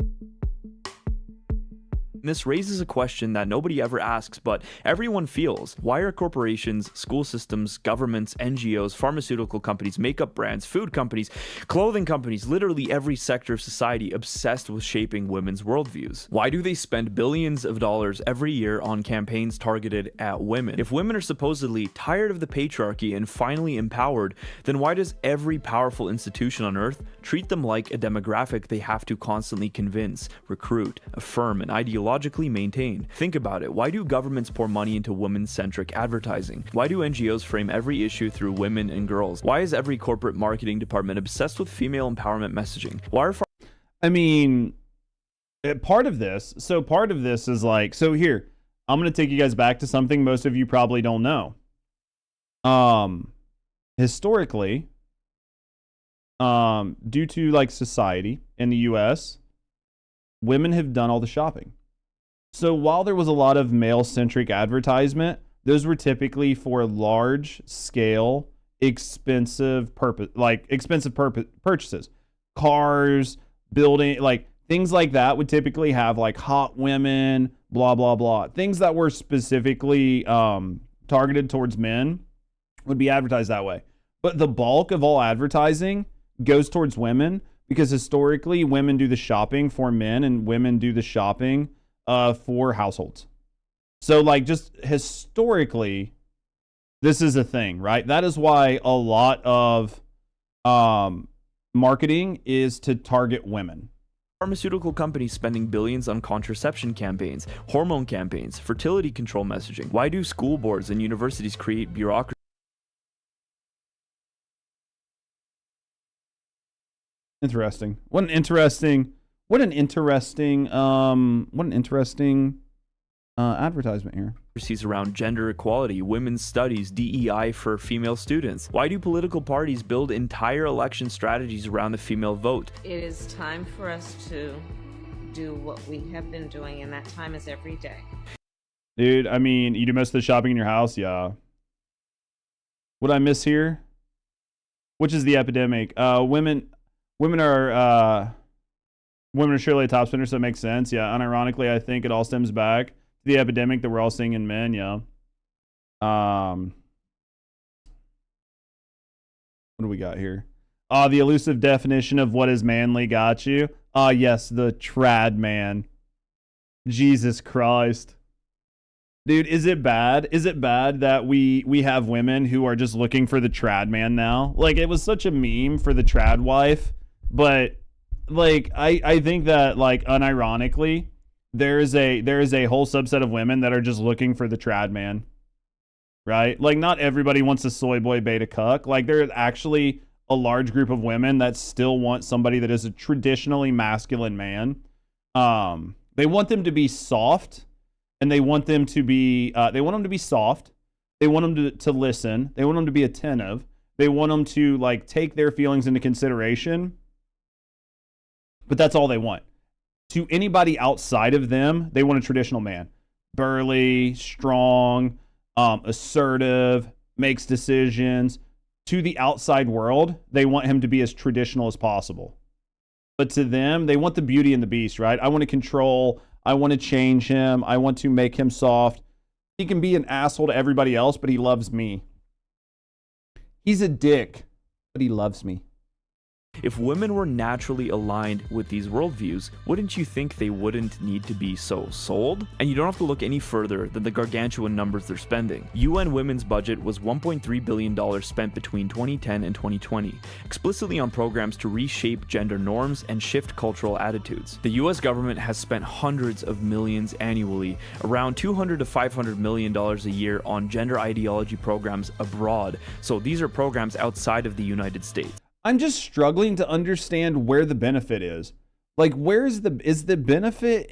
This raises a question that nobody ever asks, but everyone feels. Why are corporations, school systems, governments, NGOs, pharmaceutical companies, makeup brands, food companies, clothing companies, literally every sector of society obsessed with shaping women's worldviews? Why do they spend billions of dollars every year on campaigns targeted at women? If women are supposedly tired of the patriarchy and finally empowered, then why does every powerful institution on earth treat them like a demographic they have to constantly convince, recruit, affirm, and ideologically maintain? Think about it. Why do governments pour money into women-centric advertising? Why do NGOs frame every issue through women and girls? Why is every corporate marketing department obsessed with female empowerment messaging? Why are I mean, part of this is like, so here, I'm going to take you guys back to something most of you probably don't know. Historically, due to like society in the US, women have done all the shopping. So while there was a lot of male-centric advertisement, those were typically for large-scale, expensive purchases. Cars, building, like things like that would typically have like hot women, blah, blah, blah. Things that were specifically targeted towards men would be advertised that way. But the bulk of all advertising goes towards women because historically women do the shopping for men and women do the shopping for households. So like just historically, this is a thing, right? That is why a lot of marketing is to target women. Pharmaceutical companies spending billions on contraception campaigns, hormone campaigns, fertility control messaging? Why do school boards and universities create bureaucracy? Interesting. What an interesting advertisement here. Around gender equality, women's studies, DEI for female students. Why do political parties build entire election strategies around the female vote? It is time for us to do what we have been doing, and that time is every day. Dude, I mean, you do most of the shopping in your house, yeah. What I miss here? Which is the epidemic? Women are surely a top spender, so it makes sense. Yeah, unironically, I think it all stems back to the epidemic that we're all seeing in men. Yeah. What do we got here? The elusive definition of what is manly got you. Yes, the trad man. Jesus Christ. Dude, is it bad? Is it bad that we have women who are just looking for the trad man now? Like, it was such a meme for the trad wife, but like I think that like unironically there is a whole subset of women that are just looking for the trad man, right? Like not everybody wants a soy boy beta cuck. Like there's actually a large group of women that still want somebody that is a traditionally masculine man. They want them to be soft, and they want them to be soft. They want them to listen. They want them to be attentive. They want them to like take their feelings into consideration. But that's all they want. To anybody outside of them, they want a traditional man. Burly, strong, assertive, makes decisions. To the outside world, they want him to be as traditional as possible. But to them, they want the beauty and the beast, right? I want to control. I want to change him. I want to make him soft. He can be an asshole to everybody else, but he loves me. He's a dick, but he loves me. If women were naturally aligned with these worldviews, wouldn't you think they wouldn't need to be so sold? And you don't have to look any further than the gargantuan numbers they're spending. UN Women's budget was $1.3 billion spent between 2010 and 2020, explicitly on programs to reshape gender norms and shift cultural attitudes. The US government has spent hundreds of millions annually, around $200 to $500 million a year on gender ideology programs abroad. So these are programs outside of the United States. I'm just struggling to understand where the benefit is. Like, where is the benefit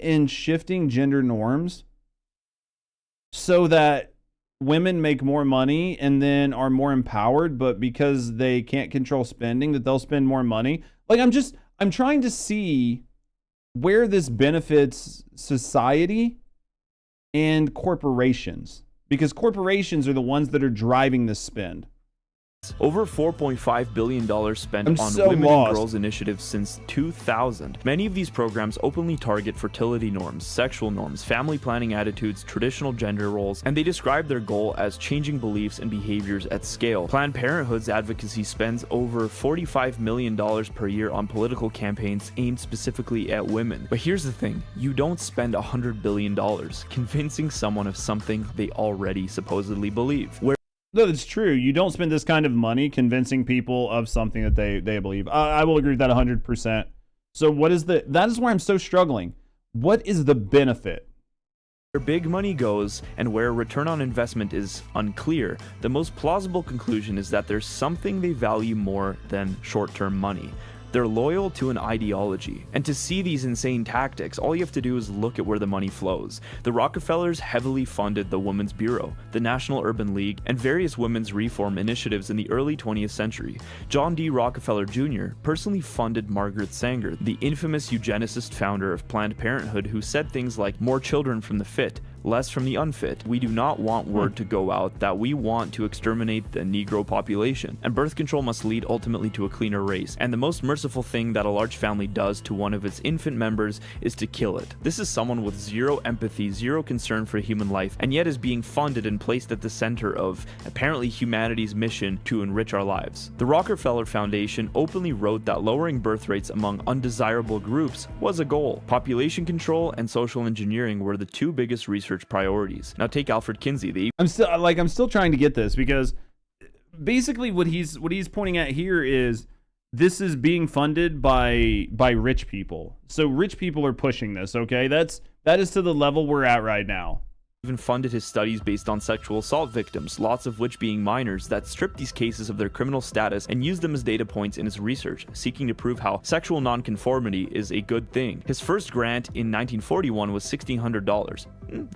in shifting gender norms so that women make more money and then are more empowered, but because they can't control spending, that they'll spend more money. Like, I'm trying to see where this benefits society and corporations, because corporations are the ones that are driving this spend. Over $4.5 billion spent on so women lost. and girls initiatives since 2000. Many of these programs openly target fertility norms, sexual norms, family planning attitudes, traditional gender roles, and they describe their goal as changing beliefs and behaviors at scale. Planned Parenthood's advocacy spends over $45 million per year on political campaigns aimed specifically at women. But here's the thing, you don't spend $100 billion convincing someone of something they already supposedly believe. No, that's true. You don't spend this kind of money convincing people of something that they believe. I will agree with that 100%. So that is where I'm so struggling. What is the benefit? Where big money goes and where return on investment is unclear, the most plausible conclusion is that there's something they value more than short-term money. They're loyal to an ideology. And to see these insane tactics, all you have to do is look at where the money flows. The Rockefellers heavily funded the Women's Bureau, the National Urban League, and various women's reform initiatives in the early 20th century. John D. Rockefeller Jr. personally funded Margaret Sanger, the infamous eugenicist founder of Planned Parenthood, who said things like, "More children from the fit, less from the unfit. We do not want word to go out that we want to exterminate the Negro population, and birth control must lead ultimately to a cleaner race. And the most merciful thing that a large family does to one of its infant members is to kill it." This is someone with zero empathy, zero concern for human life, and yet is being funded and placed at the center of apparently humanity's mission to enrich our lives. The Rockefeller Foundation openly wrote that lowering birth rates among undesirable groups was a goal. Population control and social engineering were the two biggest research priorities. Now take Alfred Kinsey. I'm still trying to get this, because basically what he's pointing at here is this is being funded by rich people. So rich people are pushing this, okay? That is to the level we're at right now. Even funded his studies based on sexual assault victims, lots of which being minors, that stripped these cases of their criminal status and used them as data points in his research, seeking to prove how sexual nonconformity is a good thing. His first grant in 1941 was $1,600.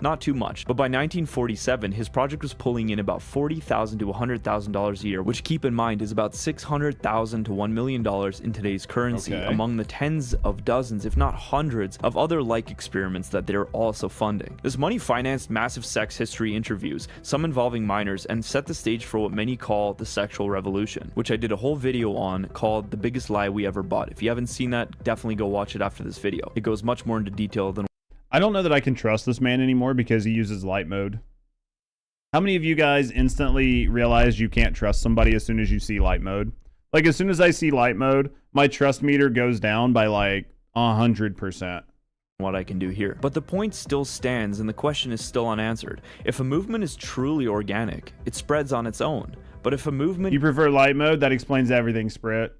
Not too much, but by 1947 his project was pulling in about $40,000 to $100,000 a year, which, keep in mind, is about $600,000 to $1 million in today's currency, among the tens of dozens, if not hundreds, of other like experiments that they're also funding. This money financed massive sex history interviews, some involving minors, and set the stage for what many call the sexual revolution, which I did a whole video on called The Biggest Lie We Ever Bought. If you haven't seen that, definitely go watch it after this video. It goes much more into detail than... I don't know that I can trust this man anymore because he uses light mode. How many of you guys instantly realize you can't trust somebody as soon as you see light mode? Like, as soon as I see light mode, my trust meter goes down by like 100%. What I can do here. But the point still stands and the question is still unanswered. If a movement is truly organic, it spreads on its own. But if a movement... You prefer light mode? That explains everything, Sprit.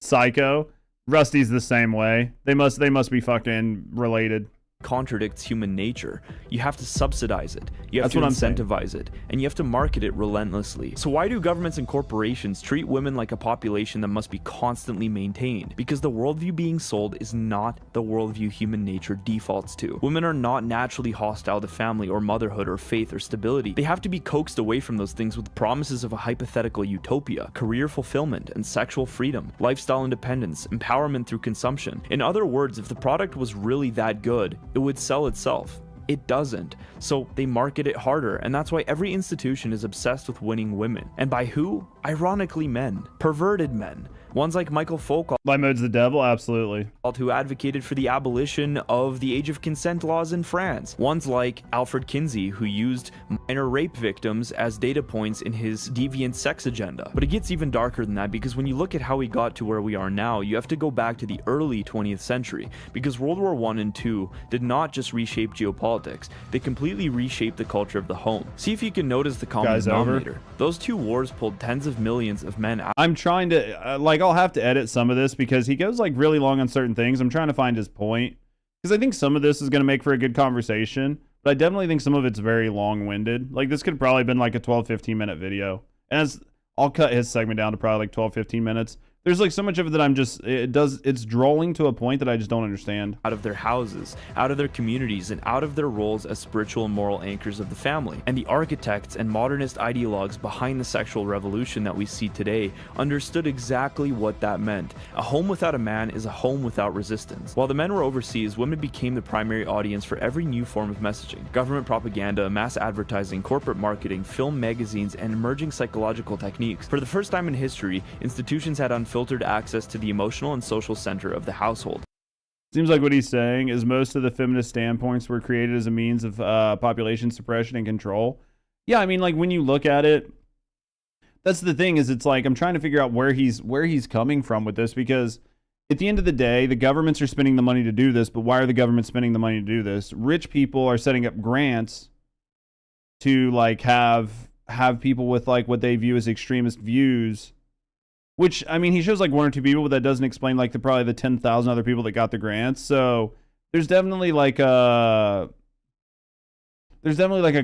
Psycho. Rusty's the same way. They must be fucking related. Contradicts human nature. You have to subsidize it. You have That's what to I'm incentivize it. And you have to market it relentlessly. So why do governments and corporations treat women like a population that must be constantly maintained? Because the worldview being sold is not the worldview human nature defaults to. Women are not naturally hostile to family or motherhood or faith or stability. They have to be coaxed away from those things with promises of a hypothetical utopia, career fulfillment and sexual freedom, lifestyle independence, empowerment through consumption. In other words, if the product was really that good, it would sell itself. It doesn't. So they market it harder, and that's why every institution is obsessed with winning women. And by who? Ironically, men. Perverted men. Ones like Michael Foucault, Light mode's the devil, absolutely. who advocated for the abolition of the age of consent laws in France. Ones like Alfred Kinsey, who used minor rape victims as data points in his deviant sex agenda. But it gets even darker than that, because when you look at how we got to where we are now, you have to go back to the early 20th century, because World War I and II did not just reshape geopolitics, they completely reshaped the culture of the home. See if you can notice the common denominator. Those two wars pulled tens of millions of men out. I'm trying to, I'll have to edit some of this because he goes like really long on certain things. I'm trying to find his point because I think some of this is going to make for a good conversation, but I definitely think some of it's very long-winded. Like, this could probably been like a 12-15 minute video, and I'll cut his segment down to probably like 12-15 minutes. there's like so much of it that it's drolling to a point that I just don't understand. Out of their houses, out of their communities, and out of their roles as spiritual and moral anchors of the family. And the architects and modernist ideologues behind the sexual revolution that we see today understood exactly what that meant. A home without a man is a home without resistance. While the men were overseas, women became the primary audience for every new form of messaging. Government propaganda, mass advertising, corporate marketing, film magazines, and emerging psychological techniques. For the first time in history, institutions had unfiltered access to the emotional and social center of the household. Seems like what he's saying is most of the feminist standpoints were created as a means of population suppression and control. Yeah, I mean, like when you look at it, that's the thing, is it's like I'm trying to figure out where he's coming from with this, because at the end of the day, the governments are spending the money to do this, but why are the governments spending the money to do this? Rich people are setting up grants to like have people with like what they view as extremist views. Which, I mean, he shows like 1 or 2 people, but that doesn't explain like probably the 10,000 other people that got the grants. So there's definitely like a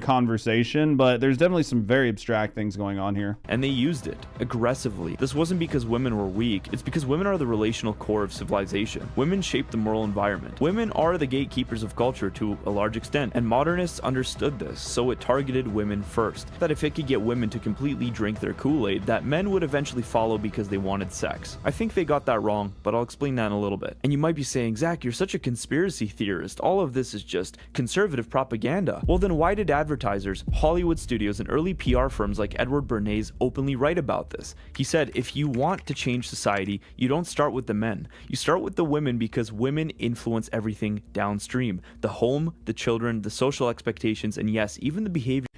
conversation, but there's definitely some very abstract things going on here. And they used it aggressively. This wasn't because women were weak, it's because women are the relational core of civilization. Women shape the moral environment. Women are the gatekeepers of culture to a large extent, and modernists understood this, so it targeted women first. That if it could get women to completely drink their Kool-Aid, that men would eventually follow because they wanted sex. I think they got that wrong, but I'll explain that in a little bit. And you might be saying, Zach, you're such a conspiracy theorist. All of this is just conservative propaganda. Well, then why did advertisers, Hollywood studios, and early PR firms like Edward Bernays openly write about this? He said, if you want to change society, you don't start with the men. You start with the women, because women influence everything downstream. The home, the children, the social expectations, and yes, even the behavior.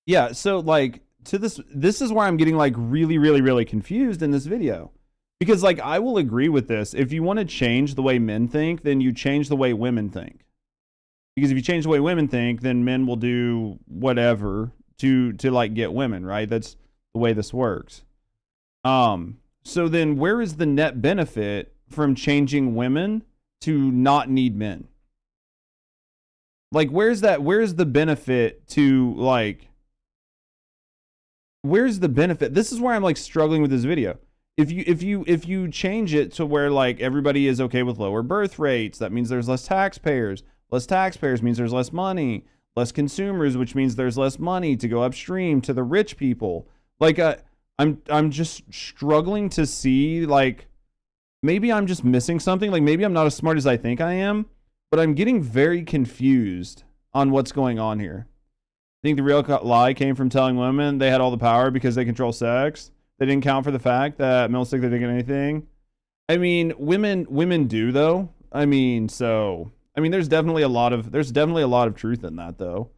Yeah, so like this is where I'm getting like really confused in this video. Because like I will agree with this. If you want to change the way men think, then you change the way women think. Because if you change the way women think, then men will do whatever to like get women, right? That's the way this works. So then where is the net benefit from changing women to not need men? Like where's the benefit to like, where's the benefit? This is where I'm like struggling with this video. If you change it to where like everybody is okay with lower birth rates, that means there's less taxpayers. Less taxpayers means there's less money, less consumers, which means there's less money to go upstream to the rich people. Like, I'm just struggling to see, like, maybe I'm just missing something. Like, maybe I'm not as smart as I think I am, but I'm getting very confused on what's going on here. I think the real lie came from telling women they had all the power because they control sex. They didn't count for the fact that males think they didn't get anything. I mean, women do though. I mean, there's definitely a lot of truth in that though.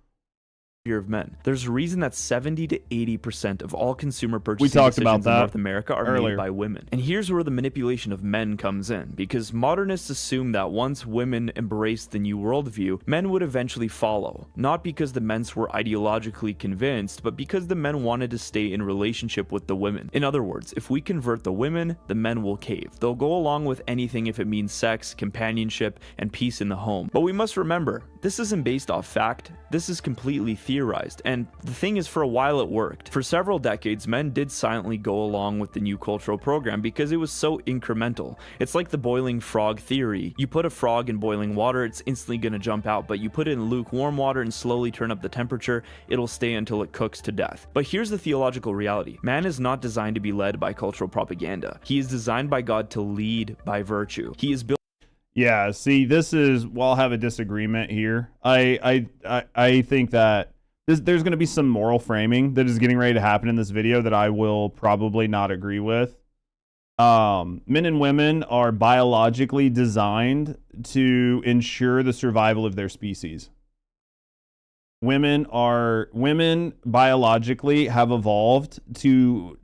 Of men. There's a reason that 70 to 80% of all consumer purchasing decisions in that North America are earlier. made by women. And here's where the manipulation of men comes in, because modernists assume that once women embraced the new worldview, men would eventually follow. Not because the men were ideologically convinced, but because the men wanted to stay in relationship with the women. In other words, if we convert the women, the men will cave. They'll go along with anything if it means sex, companionship, and peace in the home. But we must remember, this isn't based off fact. This is completely theorized, and the thing is, for a while it worked. For several decades, men did silently go along with the new cultural program because it was so incremental. It's like the boiling frog theory. You put a frog in boiling water, it's instantly gonna jump out, but you put it in lukewarm water and slowly turn up the temperature, it'll stay until it cooks to death. But here's the theological reality. Man is not designed to be led by cultural propaganda. He is designed by God to lead by virtue. He is built. Yeah, see, I'll have a disagreement here. I think that there's going to be some moral framing that is getting ready to happen in this video that I will probably not agree with. Men and women are biologically designed to ensure the survival of their species. Women biologically have evolved to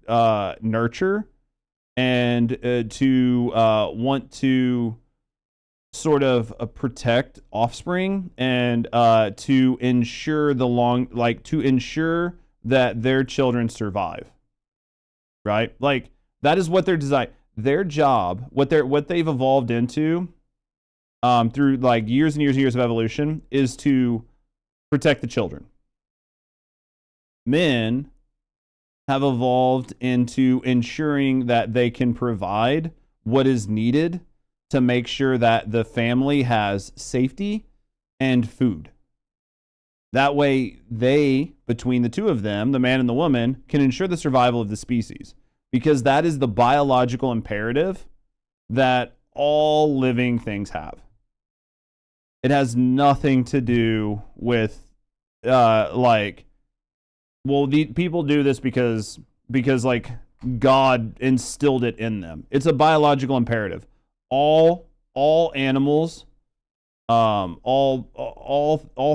nurture and to want to sort of protect offspring and to ensure to ensure that their children survive, right? Like that is what they're designed. Their job, what they've evolved into through like years and years of evolution, is to protect the children. Men have evolved into ensuring that they can provide what is needed to make sure that the family has safety and food. That way, they, between the two of them, the man and the woman, can ensure the survival of the species. Because that is the biological imperative that all living things have. It has nothing to do with, like, well, the people do this because like God instilled it in them. It's a biological imperative. All animals, all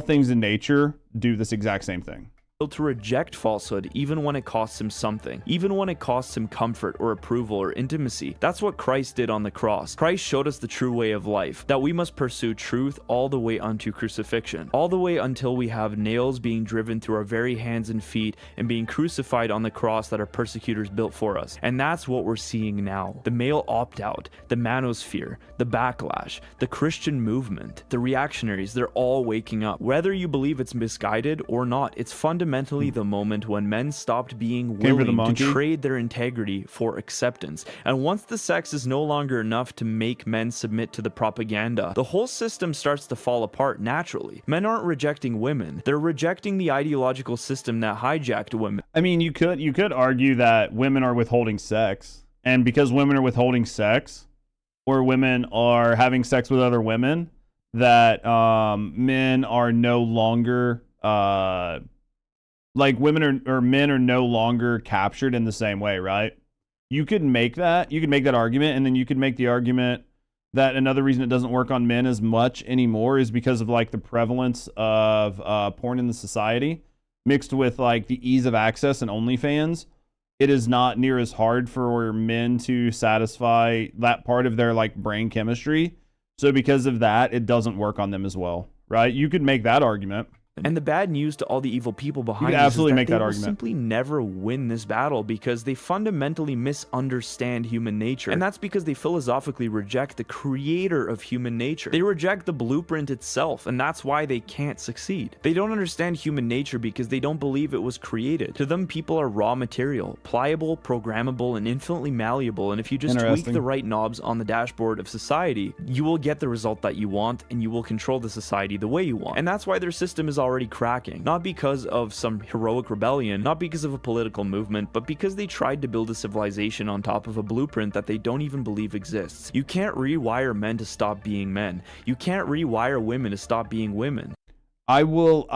things in nature do this exact same thing. To reject falsehood even when it costs him something, even when it costs him comfort or approval or intimacy. That's what Christ did on the cross. Christ showed us the true way of life, that we must pursue truth all the way unto crucifixion, all the way until we have nails being driven through our very hands and feet and being crucified on the cross that our persecutors built for us. And that's what we're seeing now. The male opt-out, the manosphere, the backlash, the Christian movement, the reactionaries, they're all waking up. Whether you believe it's misguided or not, it's fundamentally the moment when men stopped being willing to trade their integrity for acceptance. And once the sex is no longer enough to make men submit to the propaganda, the whole system starts to fall apart naturally. Men aren't rejecting women, they're rejecting the ideological system that hijacked women. I mean, you could argue that women are withholding sex, and because women are withholding sex, or women are having sex with other women, that men are no longer like women or men are no longer captured in the same way, right? You could make that argument, and then you could make the argument that another reason it doesn't work on men as much anymore is because of like the prevalence of porn in the society, mixed with like the ease of access and OnlyFans. It is not near as hard for men to satisfy that part of their like brain chemistry. So because of that, it doesn't work on them as well, right? You could make that argument. And the bad news to all the evil people behind you this absolutely is that make they that will argument. simply never win this battle because they fundamentally misunderstand human nature. And that's because they philosophically reject the creator of human nature. They reject the blueprint itself, and that's why they can't succeed. They don't understand human nature because they don't believe it was created. To them, people are raw material, pliable, programmable, and infinitely malleable, and if you just tweak the right knobs on the dashboard of society, you will get the result that you want, and you will control the society the way you want. And that's why their system is already cracking, not because of some heroic rebellion, not because of a political movement, but because they tried to build a civilization on top of a blueprint that they don't even believe exists. You can't rewire men to stop being men. You can't rewire women to stop being women. I will,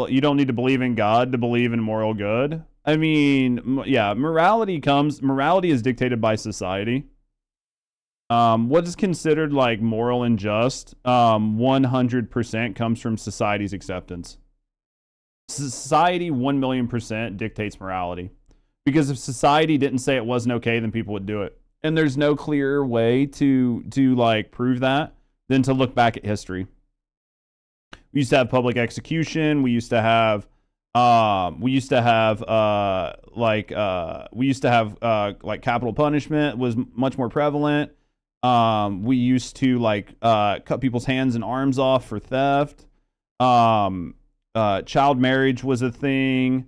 you don't need to believe in God to believe in moral good. I mean, yeah, morality is dictated by society. What is considered like moral and just, 100% comes from society's acceptance. Society 1,000,000% dictates morality, because if society didn't say it wasn't okay, then people would do it. And there's no clearer way to like prove that than to look back at history. We used to have public execution. We used to have capital punishment was much more prevalent. We used to cut people's hands and arms off for theft. Child marriage was a thing.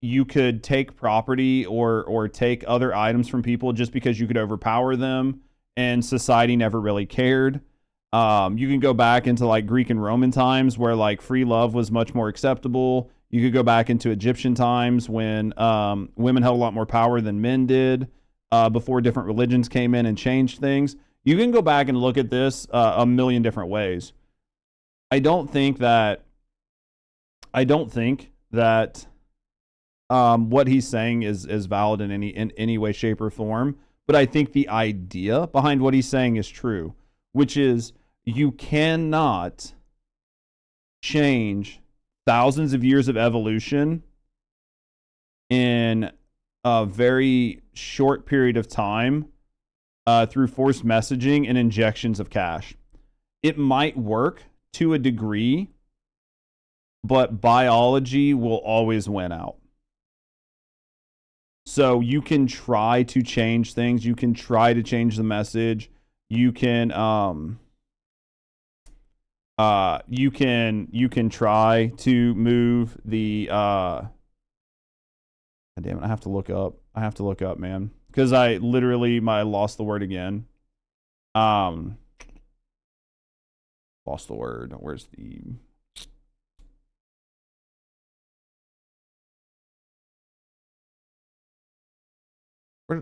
You could take property or take other items from people just because you could overpower them, and society never really cared. You can go back into like Greek and Roman times where like free love was much more acceptable. You could go back into Egyptian times when women held a lot more power than men did, before different religions came in and changed things. You can go back and look at this a million different ways. I don't think that what he's saying is valid in any way, shape, or form. But I think the idea behind what he's saying is true, which is you cannot change thousands of years of evolution in a very short period of time through forced messaging and injections of cash. It might work to a degree, but biology will always win out. So you can try to change things. You can try to change the message. You can try to move the God damn it, I have to look up. I have to look up, man. Because I literally lost the word again. Lost the word. Where's the...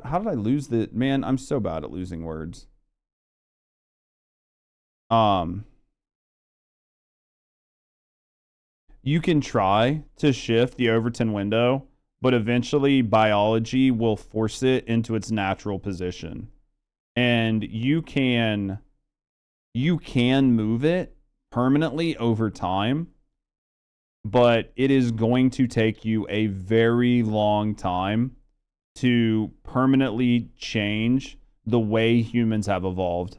How did I lose the... Man, I'm so bad at losing words. You can try to shift the Overton window, but eventually biology will force it into its natural position. And you can move it permanently over time, but it is going to take you a very long time to permanently change the way humans have evolved.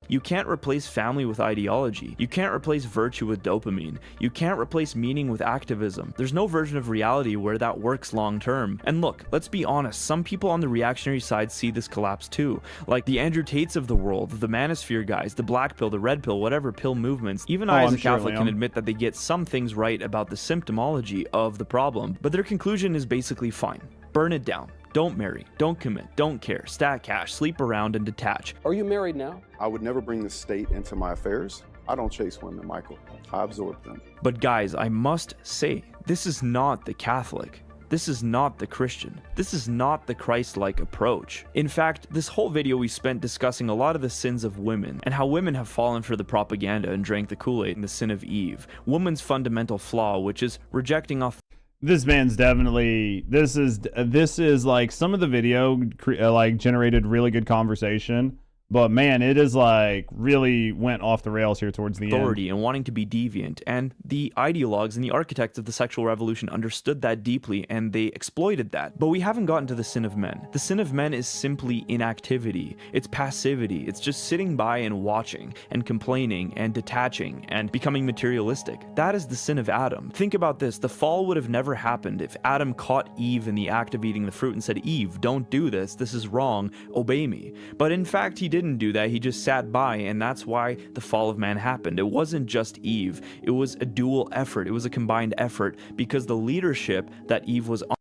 You can't replace family with ideology. You can't replace virtue with dopamine. You can't replace meaning with activism. There's no version of reality where that works long term. And look, let's be honest, some people on the reactionary side see this collapse too. Like the Andrew Tates of the world, the Manosphere guys, the black pill, the red pill, whatever pill movements. Even I as a Catholic can admit that they get some things right about the symptomology of the problem, but their conclusion is basically fine. Burn it down. Don't marry, don't commit, don't care, stack cash, sleep around, and detach. Are you married now? I would never bring the state into my affairs. I don't chase women, Michael. I absorb them. But guys, I must say, this is not the Catholic. This is not the Christian. This is not the Christ-like approach. In fact, this whole video we spent discussing a lot of the sins of women and how women have fallen for the propaganda and drank the Kool-Aid and the sin of Eve. Woman's fundamental flaw, which is rejecting off. This man's definitely, this is like some of the video like generated really good conversation, but man, it is like really went off the rails here towards the authority end. And wanting to be deviant, and the ideologues and the architects of the sexual revolution understood that deeply and they exploited that. But we haven't gotten to the sin of men. The sin of men is simply inactivity. It's passivity. It's just sitting by and watching and complaining and detaching and becoming materialistic. That is the sin of Adam. Think about this. The fall would have never happened if Adam caught Eve in the act of eating the fruit and said, Eve, don't do this. This is wrong. Obey me. But in fact, he didn't do that. He just sat by, and that's why the fall of man happened. It wasn't just Eve. It was a dual effort. It was a combined effort because the leadership that Eve was on.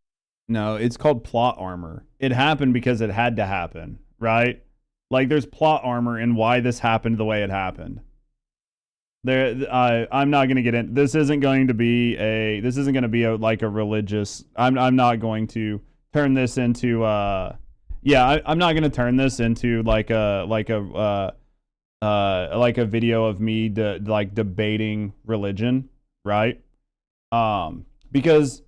No, it's called plot armor. It happened because it had to happen, right? Like there's plot armor in why this happened the way it happened. I'm not going to get in. This isn't going to be a like a religious. I'm not going to turn this into yeah, I'm not gonna turn this into like a video of me debating religion, right? Because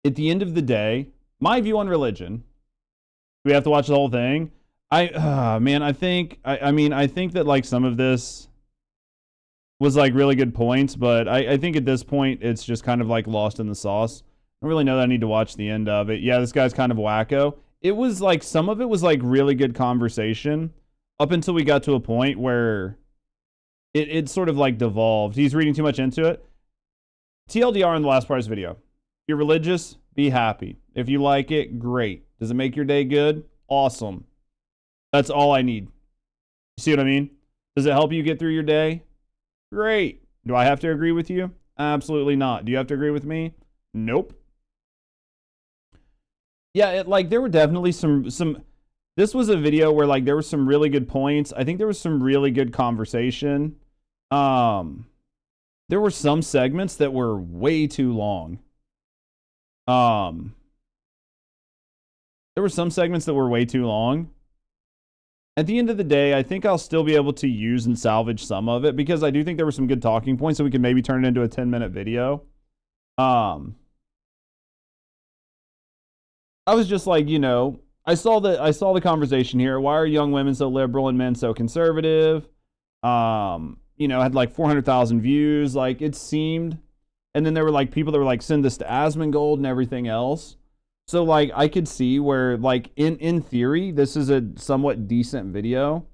at the end of the day, my view on religion, we have to watch the whole thing. Man, I think that like some of this was like really good points, but I think at this point it's just kind of like lost in the sauce. I don't really know that I need to watch the end of it. Yeah, this guy's kind of wacko. It was like, some of it was like really good conversation up until we got to a point where it sort of like devolved. He's reading too much into it. TLDR in the last part of this video. If you're religious, be happy. If you like it, great. Does it make your day good? Awesome. That's all I need. You see what I mean? Does it help you get through your day? Great. Do I have to agree with you? Absolutely not. Do you have to agree with me? Nope. Yeah, like there were definitely some. This was a video where like there were some really good points. I think there was some really good conversation. There were some segments that were way too long. There were some segments that were way too long. At the end of the day, I think I'll still be able to use and salvage some of it because I do think there were some good talking points, so we can maybe turn it into a 10-minute video. I was just like, you know, I saw the conversation here. Why are young women so liberal and men so conservative? You know, had like 400,000 views. Like it seemed, and then there were like people that were like, send this to Asmongold and everything else. So like I could see where like in theory this is a somewhat decent video,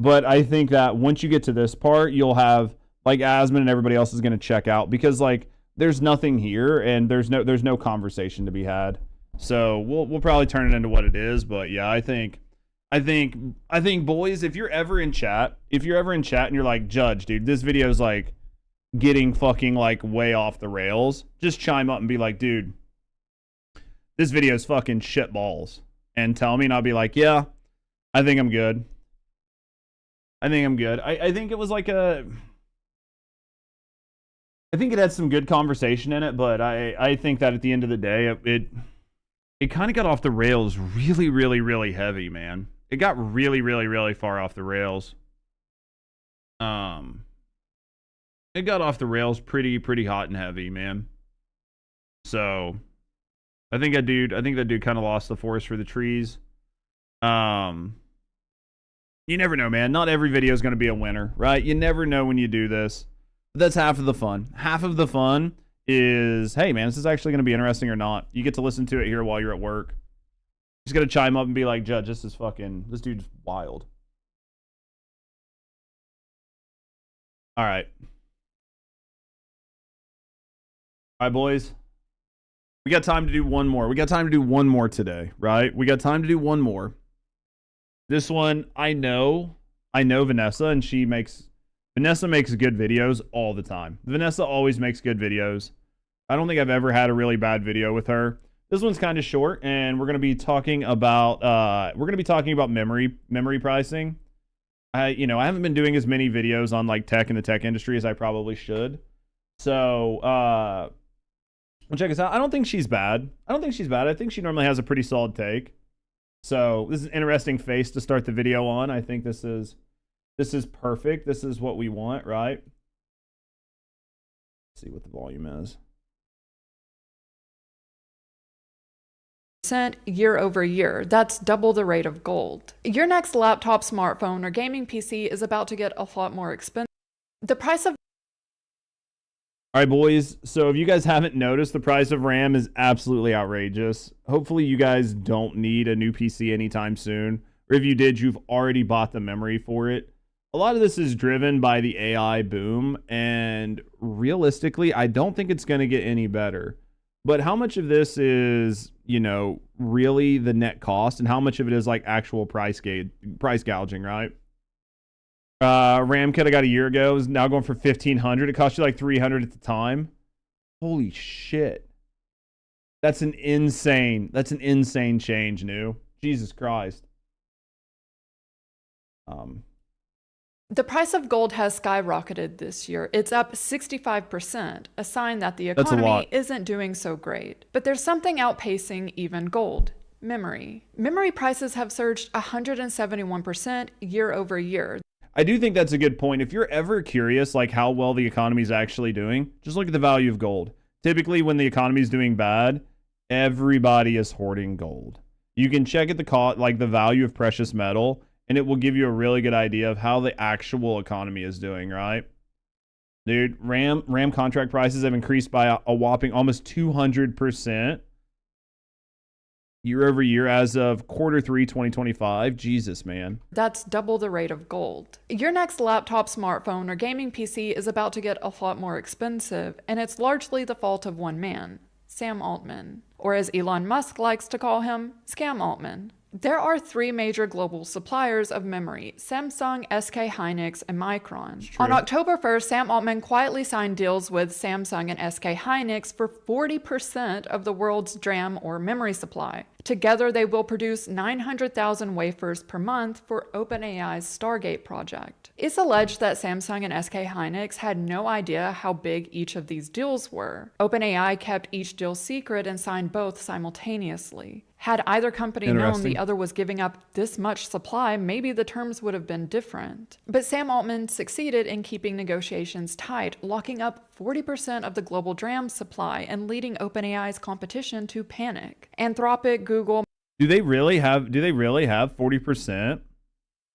but I think that once you get to this part, you'll have like Asmon and everybody else is going to check out because like there's nothing here and there's no conversation to be had. So we'll probably turn it into what it is, but yeah, I think boys, if you're ever in chat and you're like, Judge, dude, this video is like getting fucking like way off the rails, just chime up and be like, dude, this video is fucking shit balls, and tell me, and I'll be like, yeah, I think I'm good. I think it was like I think it had some good conversation in it, but I think that at the end of the day, it kind of got off the rails really, really, really heavy, man. It got really, really, really far off the rails. It got off the rails pretty hot and heavy, man. So I think that dude kind of lost the forest for the trees. You never know, man. Not every video is going to be a winner, right? You never know when you do this. But that's half of the fun. Half of the fun is, hey, man, this is actually going to be interesting or not. You get to listen to it here while you're at work. You just got to chime up and be like, Judge, this dude's wild. All right. All right, boys. We got time to do one more. We got time to do one more today, right? We got time to do one more. This one, I know Vanessa, and Vanessa makes good videos all the time. Vanessa always makes good videos. I don't think I've ever had a really bad video with her. This one's kind of short, and we're going to be talking about memory pricing. I haven't been doing as many videos on like tech and the tech industry as I probably should. So, well, check us out. I don't think she's bad. I think she normally has a pretty solid take. So this is an interesting face to start the video on. I think this is perfect. This is what we want, right? Let's see what the volume is. Year over year. That's double the rate of gold. Your next laptop, smartphone, or gaming PC is about to get a lot more expensive. The price of All right, boys. So if you guys haven't noticed, the price of RAM is absolutely outrageous. Hopefully you guys don't need a new PC anytime soon. Or if you did, you've already bought the memory for it. A lot of this is driven by the AI boom. And realistically, I don't think it's going to get any better. But how much of this is, really the net cost? And how much of it is like actual price gouging, right? RAM kit I got a year ago is now going for $1,500. It cost you like $300 at the time. Holy shit. That's an insane change, new. Jesus Christ. The price of gold has skyrocketed this year. It's up 65%, a sign that the economy isn't doing so great. But there's something outpacing even gold. Memory. Memory prices have surged 171% year over year. I do think that's a good point. If you're ever curious like how well the economy is actually doing, just look at the value of gold. Typically when the economy is doing bad, everybody is hoarding gold. You can check at the value of precious metal, and it will give you a really good idea of how the actual economy is doing, right? Dude, RAM contract prices have increased by a whopping almost 200% year over year as of Q3 2025. Jesus, man. That's double the rate of gold. Your next laptop, smartphone, or gaming PC is about to get a lot more expensive, and it's largely the fault of one man, Sam Altman, or as Elon Musk likes to call him, Scam Altman. There are three major global suppliers of memory: Samsung, SK Hynix, and Micron. On October 1st, Sam Altman quietly signed deals with Samsung and SK Hynix for 40% of the world's DRAM or memory supply. Together, they will produce 900,000 wafers per month for OpenAI's Stargate project. It's alleged that Samsung and SK Hynix had no idea how big each of these deals were. OpenAI kept each deal secret and signed both simultaneously. Had either company known the other was giving up this much supply, maybe the terms would have been different. But Sam Altman succeeded in keeping negotiations tight, locking up 40% of the global DRAM supply and leading OpenAI's competition to panic. Anthropic, Google... Do they really have 40%?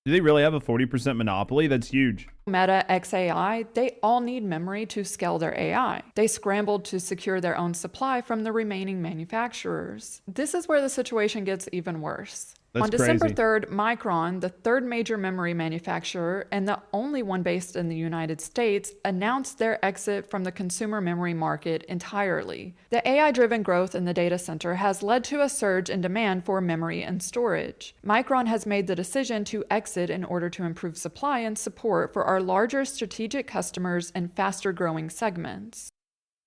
Do they really have a 40% monopoly? That's huge. Meta, XAI, they all need memory to scale their AI. They scrambled to secure their own supply from the remaining manufacturers. This is where the situation gets even worse. On December 3rd, Micron, the third major memory manufacturer and the only one based in the United States, announced their exit from the consumer memory market entirely. The AI-driven growth in the data center has led to a surge in demand for memory and storage. Micron has made the decision to exit in order to improve supply and support for our larger strategic customers and faster-growing segments.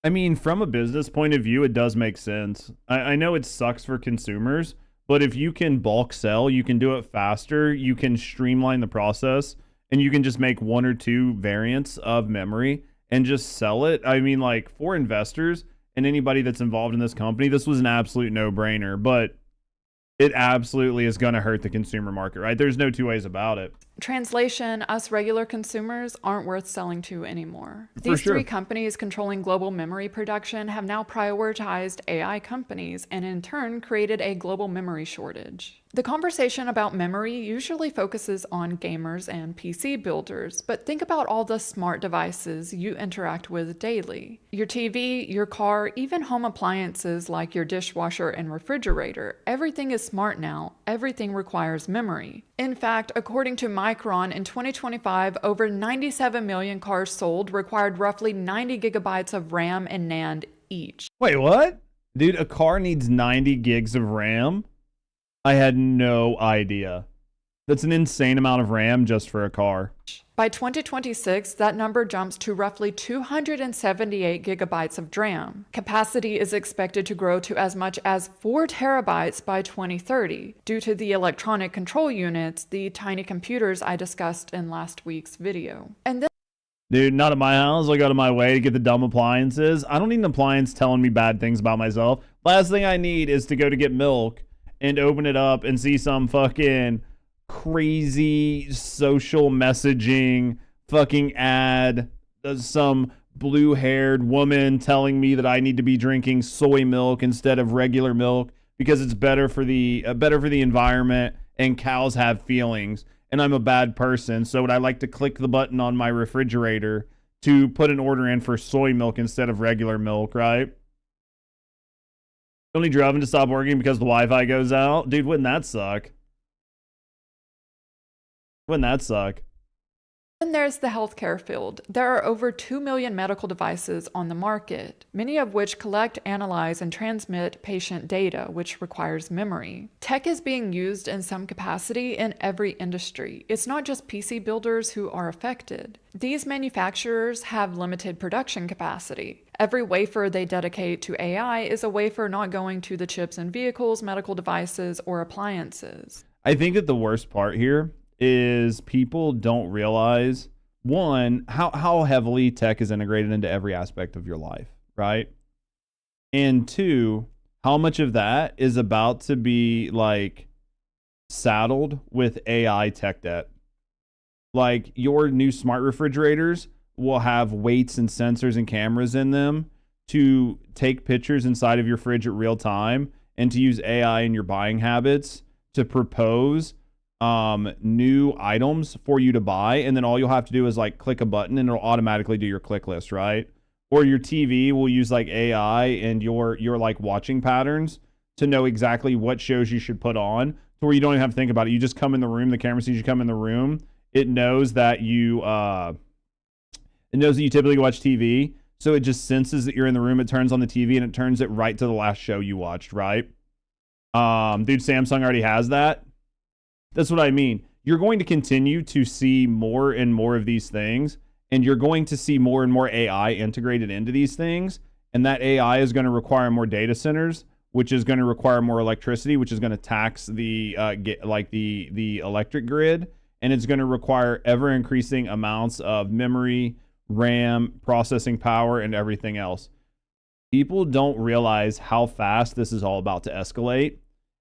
I mean, from a business point of view, it does make sense. I know it sucks for consumers, but if you can bulk sell, you can do it faster, you can streamline the process, and you can just make 1 or 2 variants of memory and just sell it. I mean, like, for investors and anybody that's involved in this company, this was an absolute no-brainer, but it absolutely is going to hurt the consumer market, right? There's no two ways about it. Translation, us regular consumers aren't worth selling to anymore. For These sure. 3 companies controlling global memory production have now prioritized AI companies and in turn created a global memory shortage. The conversation about memory usually focuses on gamers and PC builders, but think about all the smart devices you interact with daily. Your TV, your car, even home appliances like your dishwasher and refrigerator. Everything is smart now. Everything requires memory. In fact, according to Micron, in 2025, over 97 million cars sold required roughly 90 gigabytes of RAM and NAND each. Wait, what? Dude, a car needs 90 gigs of RAM? I had no idea. That's an insane amount of RAM just for a car. By 2026, that number jumps to roughly 278 gigabytes of DRAM. Capacity is expected to grow to as much as 4 terabytes by 2030 due to the electronic control units, the tiny computers I discussed in last week's video. And Dude, not at my house. I go to my way to get the dumb appliances. I don't need an appliance telling me bad things about myself. Last thing I need is to go to get milk and open it up and see some fucking crazy social messaging fucking ad. Some blue-haired woman telling me that I need to be drinking soy milk instead of regular milk because it's better for the environment and cows have feelings and I'm a bad person. So would I like to click the button on my refrigerator to put an order in for soy milk instead of regular milk, right? Only driving to stop working because the Wi-Fi goes out? Dude, wouldn't that suck? Wouldn't that suck? Then there's the healthcare field. There are over 2 million medical devices on the market, many of which collect, analyze, and transmit patient data, which requires memory. Tech is being used in some capacity in every industry. It's not just PC builders who are affected. These manufacturers have limited production capacity. Every wafer they dedicate to AI is a wafer not going to the chips in vehicles, medical devices, or appliances. I think that the worst part here is people don't realize, one, how heavily tech is integrated into every aspect of your life, right? And two, how much of that is about to be like saddled with AI tech debt. Like your new smart refrigerators will have weights and sensors and cameras in them to take pictures inside of your fridge at real time and to use AI in your buying habits to propose new items for you to buy, and then all you'll have to do is like click a button and it'll automatically do your click list, right? Or your TV will use like AI and your like watching patterns to know exactly what shows you should put on, to where you don't even have to think about it. You just come in the room, the camera sees you come in the room, it knows that you typically watch TV, so it just senses that you're in the room, it turns on the TV and it turns it right to the last show you watched, right? Dude, Samsung already has that. That's what I mean. You're going to continue to see more and more of these things, and you're going to see more and more AI integrated into these things, and that AI is going to require more data centers, which is going to require more electricity, which is going to tax the electric grid, and it's going to require ever increasing amounts of memory, RAM, processing power, and everything else. People don't realize how fast this is all about to escalate,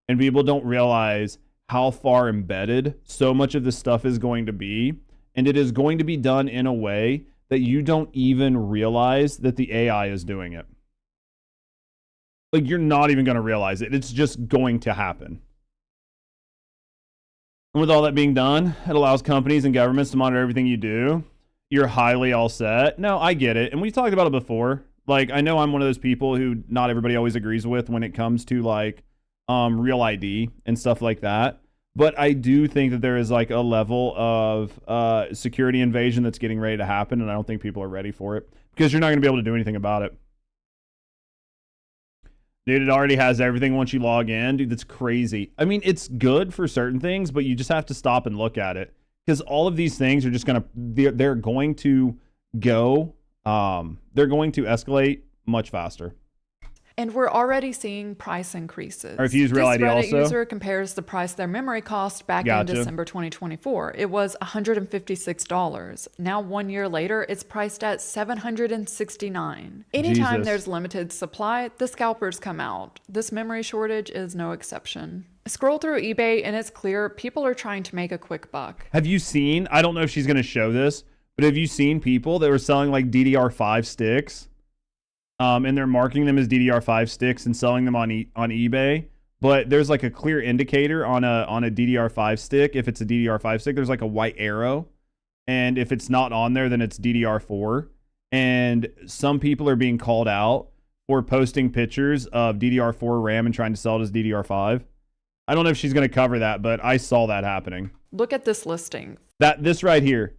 and people don't realize how far embedded so much of this stuff is going to be, and it is going to be done in a way that you don't even realize that the AI is doing it. Like, you're not even going to realize it. It's just going to happen. And with all that being done, it allows companies and governments to monitor everything you do. You're highly all set. No, I get it. And we talked about it before. Like, I know I'm one of those people who not everybody always agrees with when it comes to like Real ID and stuff like that. But I do think that there is like a level of security invasion that's getting ready to happen, and I don't think people are ready for it because you're not going to be able to do anything about it. Dude, it already has everything once you log in. Dude, that's crazy. I mean, it's good for certain things, but you just have to stop and look at it because all of these things are just going to, they're going to go, they're going to escalate much faster. And we're already seeing price increases. Or if you use Real ID Reddit also. user compares the price their memory cost back in December 2024. It was $156. Now 1 year later, it's priced at $769. Anytime Jesus. there's limited supply, the scalpers come out. This memory shortage is no exception. Scroll through eBay and it's clear people are trying to make a quick buck. Have you seen, I don't know if she's going to show this, but have you seen people that were selling like DDR5 sticks? And they're marking them as DDR5 sticks and selling them on eBay. But there's like a clear indicator on a DDR5 stick. If it's a DDR5 stick, there's like a white arrow. And if it's not on there, then it's DDR4. And some people are being called out for posting pictures of DDR4 RAM and trying to sell it as DDR5. I don't know if she's going to cover that, but I saw that happening. Look at this listing. This right here.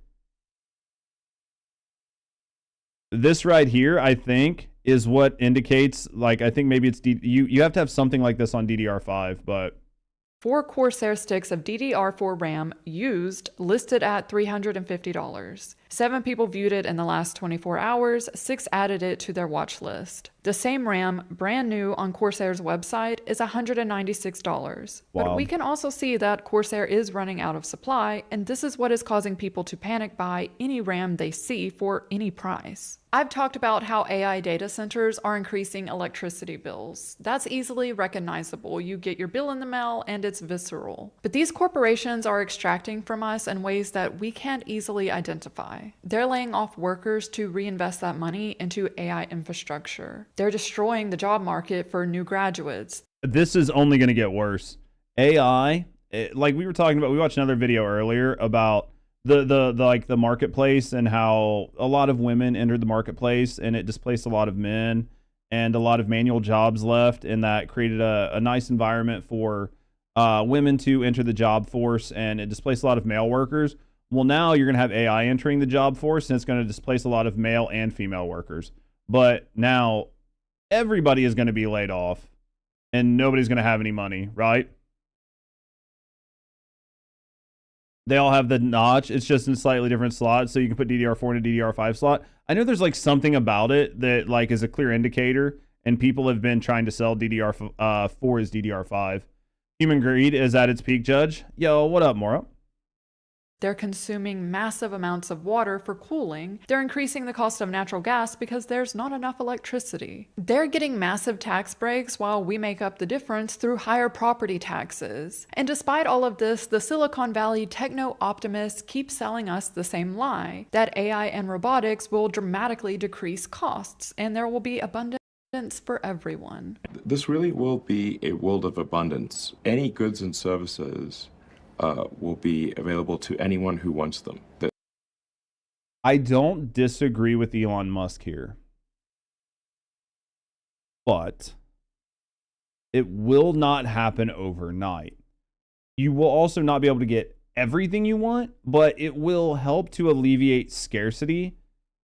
This right here, I think, is what indicates, like, I think maybe it's, you have to have something like this on DDR5, but 4 Corsair sticks of DDR4 RAM used, listed at $350. 7 people viewed it in the last 24 hours, 6 added it to their watch list. The same RAM, brand new on Corsair's website, is $196. Wow. But we can also see that Corsair is running out of supply, and this is what is causing people to panic buy any RAM they see for any price. I've talked about how AI data centers are increasing electricity bills. That's easily recognizable. You get your bill in the mail and it's visceral. But these corporations are extracting from us in ways that we can't easily identify. They're laying off workers to reinvest that money into AI infrastructure. They're destroying the job market for new graduates. this is only going to get worse. AI, like we were talking about, we watched another video earlier about the marketplace and how a lot of women entered the marketplace and it displaced a lot of men and a lot of manual jobs left, and that created a nice environment for women to enter the job force, and it displaced a lot of male workers. Well, now you're going to have AI entering the job force, and it's going to displace a lot of male and female workers. But now everybody is going to be laid off, and nobody's going to have any money, right? They all have the notch. It's just in slightly different slots, so you can put DDR4 in a DDR5 slot. I know there's like something about it that like is a clear indicator, and people have been trying to sell DDR4 as DDR5. Human greed is at its peak, Judge. Yo, what up, Mora? They're consuming massive amounts of water for cooling. They're increasing the cost of natural gas because there's not enough electricity. They're getting massive tax breaks while we make up the difference through higher property taxes. And despite all of this, the Silicon Valley techno-optimists keep selling us the same lie, that AI and robotics will dramatically decrease costs, and there will be abundance for everyone. This really will be a world of abundance. Any goods and services will be available to anyone who wants them. I don't disagree with Elon Musk here, but it will not happen overnight. You will also not be able to get everything you want, but it will help to alleviate scarcity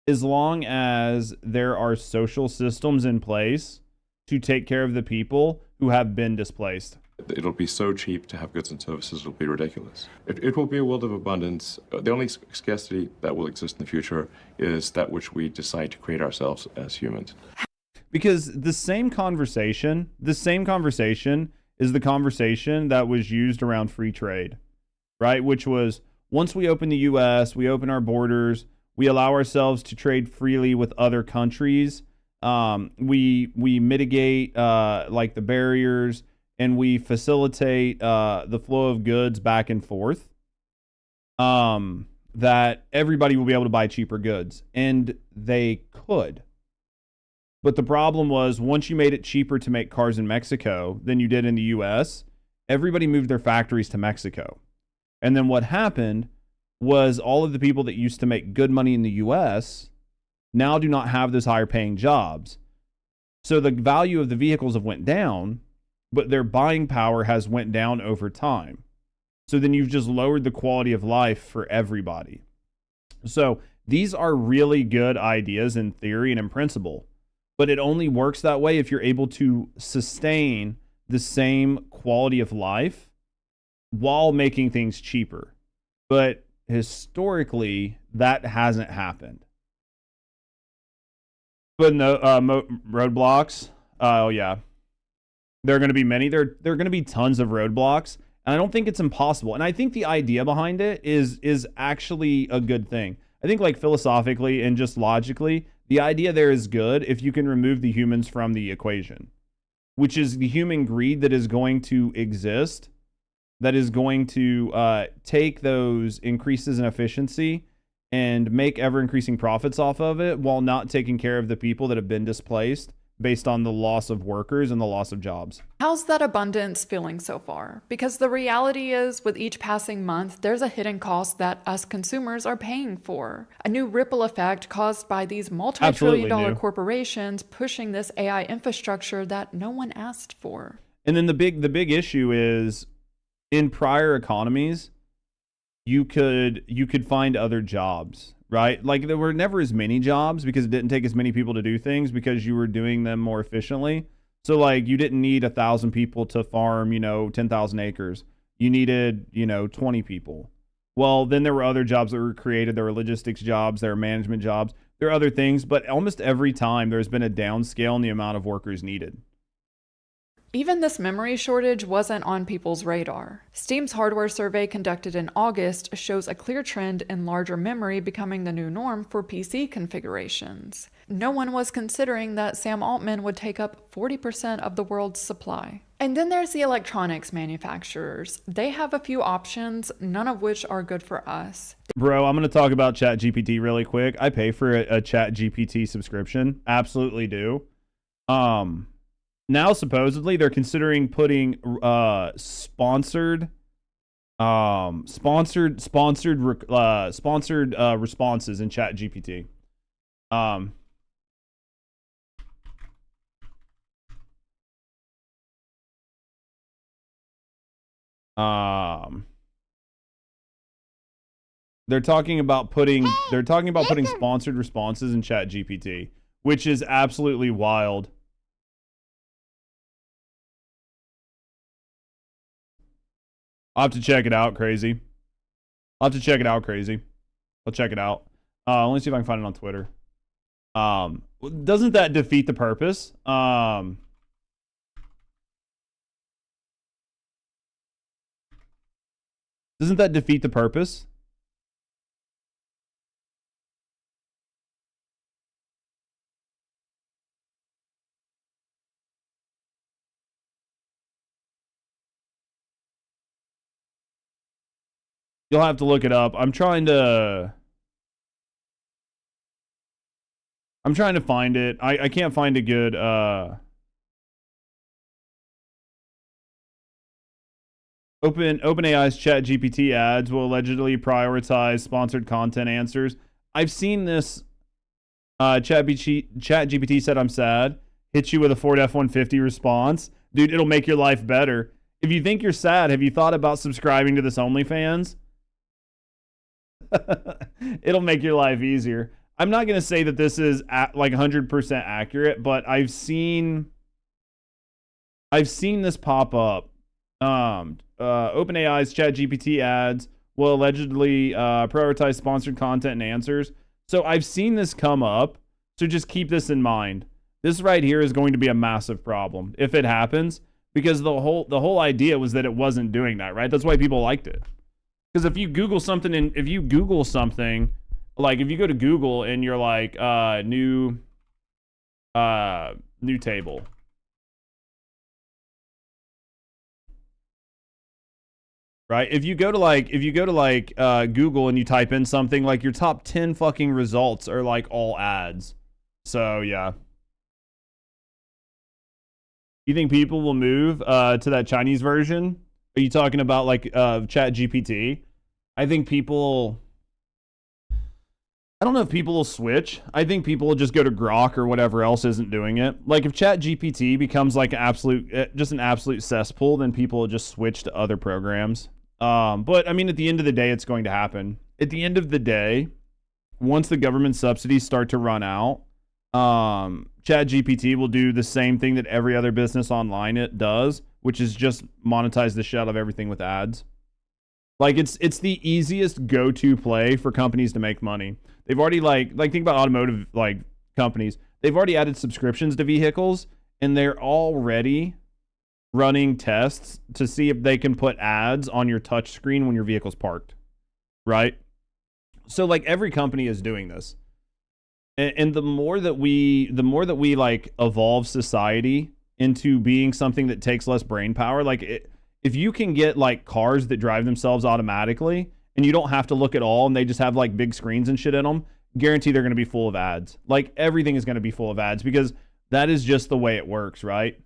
as long as there are social systems in place to take care of the people who have been displaced. It'll be so cheap to have goods and services, it'll be ridiculous. It will be a world of abundance. The only scarcity that will exist in the future is that which we decide to create ourselves as humans. Because the same conversation is the conversation that was used around free trade, right? Which was, once we open the US, we open our borders, we allow ourselves to trade freely with other countries, we mitigate like the barriers, and we facilitate the flow of goods back and forth, that everybody will be able to buy cheaper goods. And they could. But the problem was, once you made it cheaper to make cars in Mexico than you did in the US, everybody moved their factories to Mexico. And then what happened was all of the people that used to make good money in the US now do not have those higher paying jobs. So the value of the vehicles have went down, but their buying power has went down over time. So then you've just lowered the quality of life for everybody. So these are really good ideas in theory and in principle, but it only works that way if you're able to sustain the same quality of life while making things cheaper. But historically, that hasn't happened. But no, roadblocks. Oh yeah, there are going to be many. There are going to be tons of roadblocks, and I don't think it's impossible. And I think the idea behind it is actually a good thing. I think, like, philosophically and just logically, the idea there is good if you can remove the humans from the equation, which is the human greed that is going to exist, that is going to take those increases in efficiency and make ever-increasing profits off of it while not taking care of the people that have been displaced based on the loss of workers and the loss of jobs. How's that abundance feeling so far? Because the reality is, with each passing month, there's a hidden cost that us consumers are paying for. A new ripple effect caused by these multi-trillion-dollar corporations pushing this AI infrastructure that no one asked for. And then the big issue is, in prior economies, you could find other jobs, right? Like, there were never as many jobs because it didn't take as many people to do things because you were doing them more efficiently. So, like, you didn't need 1,000 people to farm, 10,000 acres. You needed, 20 people. Well, then there were other jobs that were created. There were logistics jobs, there were management jobs, there are other things, but almost every time there's been a downscale in the amount of workers needed. Even this memory shortage wasn't on people's radar. Steam's hardware survey conducted in August shows a clear trend in larger memory becoming the new norm for PC configurations. No one was considering that Sam Altman would take up 40% of the world's supply. And then there's the electronics manufacturers. They have a few options, none of which are good for us. Bro, I'm going to talk about ChatGPT really quick. I pay for a ChatGPT subscription. Absolutely do. Now, supposedly, they're considering putting sponsored responses in ChatGPT. They're talking about putting sponsored responses in ChatGPT, which is absolutely wild. I'll have to check it out, crazy. I'll check it out. Let me see if I can find it on Twitter. Doesn't that defeat the purpose? Doesn't that defeat the purpose? You'll have to look it up. I'm trying to find it. I can't find a good OpenAI's ChatGPT ads will allegedly prioritize sponsored content answers. I've seen this. ChatGPT said I'm sad. Hit you with a Ford F-150 response. Dude, it'll make your life better. If you think you're sad, have you thought about subscribing to this OnlyFans? It'll make your life easier. I'm not going to say that this is like 100% accurate, but I've seen this pop up. OpenAI's ChatGPT ads will allegedly prioritize sponsored content and answers. So I've seen this come up. So just keep this in mind. This right here is going to be a massive problem if it happens, because the whole idea was that it wasn't doing that, right? That's why people liked it. Because if you Google something, like if you go to Google and you're like new table, right? If you go to Google and you type in something, like your top 10 fucking results are like all ads. So yeah. You think people will move to that Chinese version? Are you talking about like ChatGPT? I think people... I don't know if people will switch. I think people will just go to Grok or whatever else isn't doing it. Like if ChatGPT becomes like an absolute cesspool, then people will just switch to other programs. But I mean, at the end of the day, it's going to happen. At the end of the day, once the government subsidies start to run out, ChatGPT will do the same thing that every other business online it does, which is just monetize the shit out of everything with ads. Like it's the easiest go-to play for companies to make money. They've already like think about automotive like companies. They've already added subscriptions to vehicles, and they're already running tests to see if they can put ads on your touch screen when your vehicle's parked, right? So like every company is doing this. And the more that we like evolve society into being something that takes less brain power, like if you can get like cars that drive themselves automatically and you don't have to look at all and they just have like big screens and shit in them, guarantee they're going to be full of ads. Like everything is going to be full of ads because that is just the way it works, right?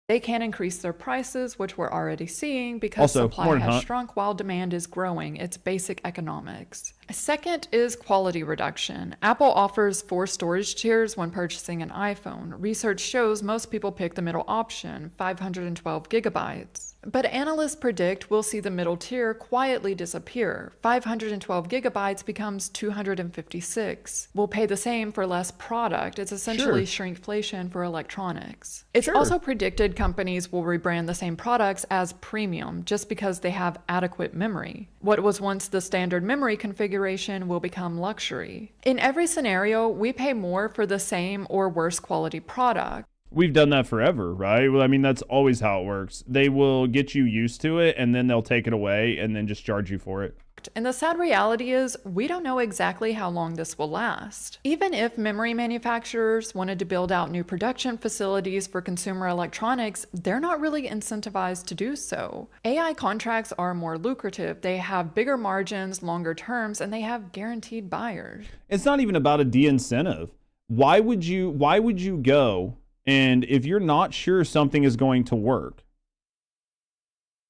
They can increase their prices, which we're already seeing because supply has shrunk while demand is growing. It's basic economics. Second is quality reduction. Apple offers 4 storage tiers when purchasing an iPhone. Research shows most people pick the middle option, 512 gigabytes. But analysts predict we'll see the middle tier quietly disappear. 512 gigabytes becomes 256. We'll pay the same for less product. It's essentially shrinkflation for electronics. It's also predicted companies will rebrand the same products as premium just because they have adequate memory. What was once the standard memory configuration will become luxury. In every scenario, we pay more for the same or worse quality product. We've done that forever, right? Well, I mean, that's always how it works. They will get you used to it, and then they'll take it away and then just charge you for it. And the sad reality is, we don't know exactly how long this will last. Even if memory manufacturers wanted to build out new production facilities for consumer electronics, they're not really incentivized to do so. AI contracts are more lucrative. They have bigger margins, longer terms, and they have guaranteed buyers. It's not even about a de-incentive. Why would you go... And if you're not sure something is going to work,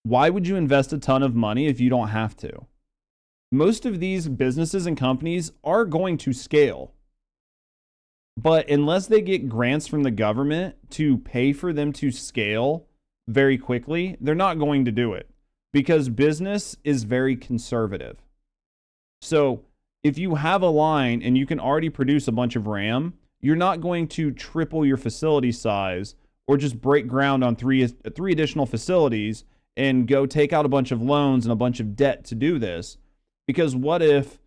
why would you invest a ton of money if you don't have to? Most of these businesses and companies are going to scale. But unless they get grants from the government to pay for them to scale very quickly, they're not going to do it because business is very conservative. So if you have a line and you can already produce a bunch of RAM, you're not going to triple your facility size or just break ground on three additional facilities and go take out a bunch of loans and a bunch of debt to do this. Because what if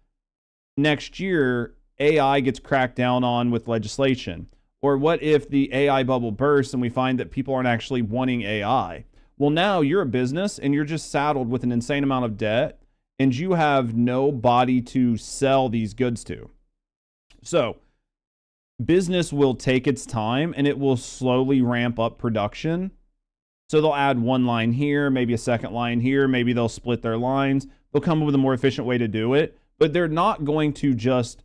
next year AI gets cracked down on with legislation? Or what if the AI bubble bursts and we find that people aren't actually wanting AI? Well, now you're a business and you're just saddled with an insane amount of debt and you have nobody to sell these goods to. So business will take its time and it will slowly ramp up production. So they'll add one line here, maybe a second line here, maybe they'll split their lines. They'll come up with a more efficient way to do it, but they're not going to just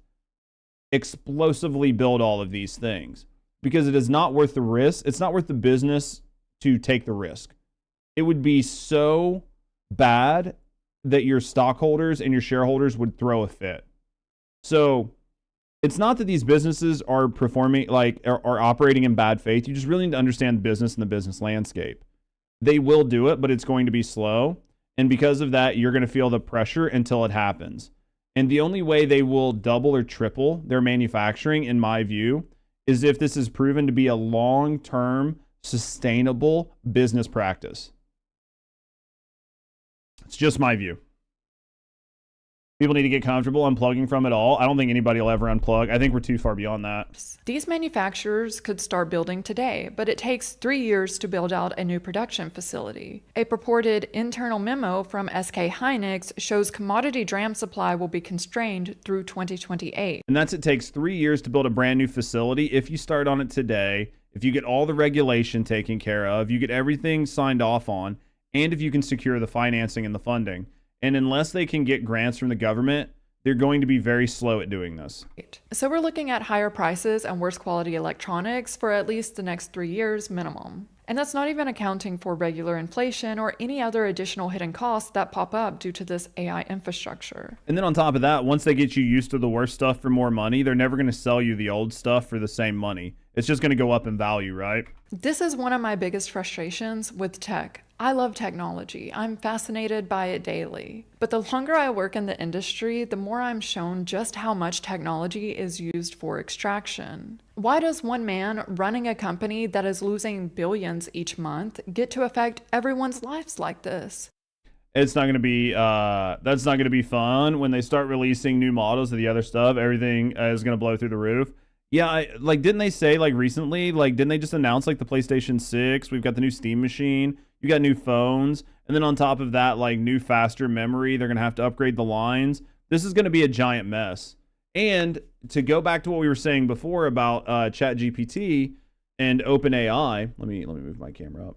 explosively build all of these things because it is not worth the risk. It's not worth the business to take the risk. It would be so bad that your stockholders and your shareholders would throw a fit. So it's not that these businesses are performing are operating in bad faith. You just really need to understand business and the business landscape. They will do it, but it's going to be slow. And because of that, you're going to feel the pressure until it happens. And the only way they will double or triple their manufacturing, in my view, is if this is proven to be a long-term, sustainable business practice. It's just my view. People need to get comfortable unplugging from it all. I don't think anybody will ever unplug. I think we're too far beyond that. These manufacturers could start building today, but it takes 3 years to build out a new production facility. A purported internal memo from SK Hynix shows commodity DRAM supply will be constrained through 2028. And it takes 3 years to build a brand new facility. If you start on it today, if you get all the regulation taken care of, you get everything signed off on, and if you can secure the financing and the funding. And unless they can get grants from the government, they're going to be very slow at doing this. So we're looking at higher prices and worse quality electronics for at least the next 3 years minimum. And that's not even accounting for regular inflation or any other additional hidden costs that pop up due to this AI infrastructure. And then on top of that, once they get you used to the worst stuff for more money, they're never going to sell you the old stuff for the same money. It's just going to go up in value, right? This is one of my biggest frustrations with tech. I love technology. I'm fascinated by it daily. But the longer I work in the industry, the more I'm shown just how much technology is used for extraction. Why does one man running a company that is losing billions each month get to affect everyone's lives like this? It's not going to be, that's not going to be fun. When they start releasing new models of the other stuff, everything is going to blow through the roof. Yeah, like, didn't they say, like, recently, like, didn't they just announce, like, the PlayStation 6? We've got the new Steam machine. You got new phones. And then on top of that, like, new faster memory. They're going to have to upgrade the lines. This is going to be a giant mess. And to go back to what we were saying before about ChatGPT and OpenAI. Let me move my camera up.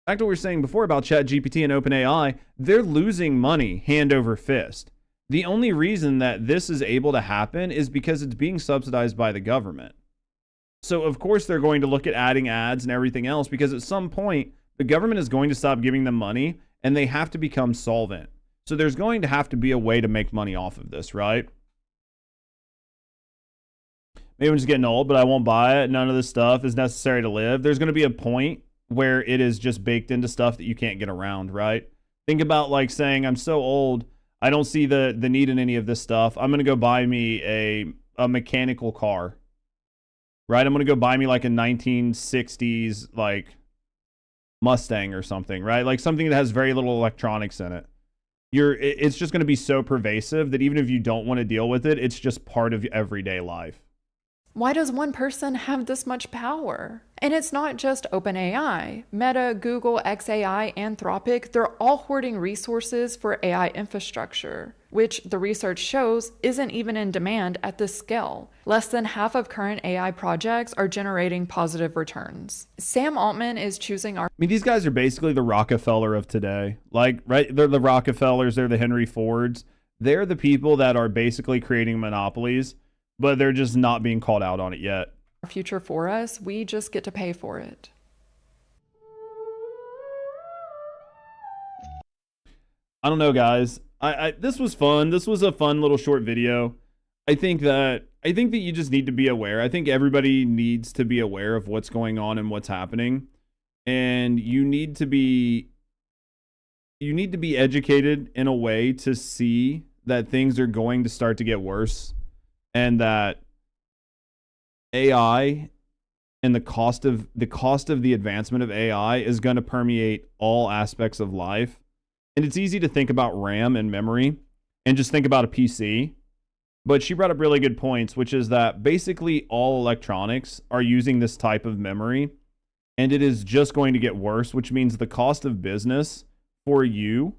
Back to what we were saying before about ChatGPT and OpenAI. They're losing money hand over fist. The only reason that this is able to happen is because it's being subsidized by the government. So, of course, they're going to look at adding ads and everything else because at some point, the government is going to stop giving them money and they have to become solvent. So there's going to have to be a way to make money off of this, right? Maybe I'm just getting old, but I won't buy it. None of this stuff is necessary to live. There's going to be a point where it is just baked into stuff that you can't get around, right? Think about like saying, I'm so old, I don't see the need in any of this stuff. I'm going to go buy me a mechanical car, right? I'm going to go buy me like a 1960s like Mustang or something, right? Like something that has very little electronics in it. It's just going to be so pervasive that even if you don't want to deal with it, it's just part of everyday life. Why does one person have this much power? And it's not just OpenAI. Meta, Google, XAI, Anthropic, they're all hoarding resources for AI infrastructure, which the research shows isn't even in demand at this scale. Less than half of current AI projects are generating positive returns. Sam Altman is choosing our... I mean, these guys are basically the Rockefeller of today. Like, right? They're the Rockefellers, they're the Henry Fords. They're the people that are basically creating monopolies, but they're just not being called out on it yet. Future for us, we just get to pay for it. I don't know, guys. This was fun. This was a fun little short video. I think that you just need to be aware. I think everybody needs to be aware of what's going on and what's happening. And you need to be educated in a way to see that things are going to start to get worse. And that AI and the cost of the advancement of AI is going to permeate all aspects of life. And it's easy to think about RAM and memory and just think about a PC. But she brought up really good points, which is that basically all electronics are using this type of memory, and it is just going to get worse, which means the cost of business for you,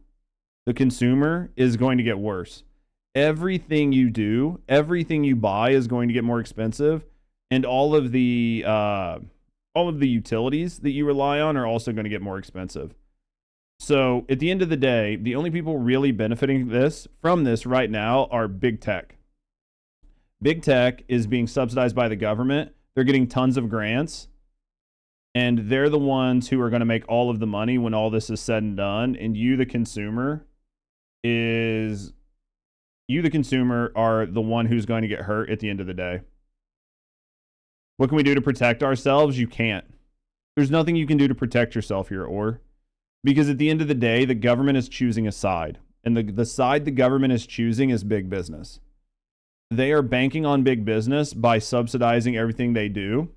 the consumer, is going to get worse. Everything you do, everything you buy is going to get more expensive, and all of the utilities that you rely on are also going to get more expensive. So at the end of the day, the only people really benefiting from this right now are big tech. Big tech is being subsidized by the government. They're getting tons of grants, and they're the ones who are going to make all of the money when all this is said and done. And you, the consumer, are the one who's going to get hurt at the end of the day. What can we do to protect ourselves? You can't. There's nothing you can do to protect yourself here, because at the end of the day, the government is choosing a side. And the side the government is choosing is big business. They are banking on big business by subsidizing everything they do.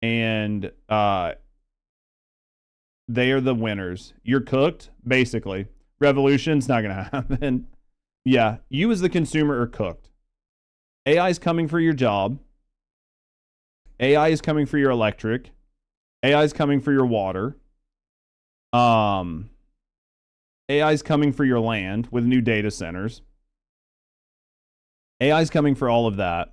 And they are the winners. You're cooked, basically. Revolution's not going to happen. Yeah, you as the consumer are cooked. AI is coming for your job. AI is coming for your electric. AI is coming for your water. AI is coming for your land with new data centers. AI is coming for all of that.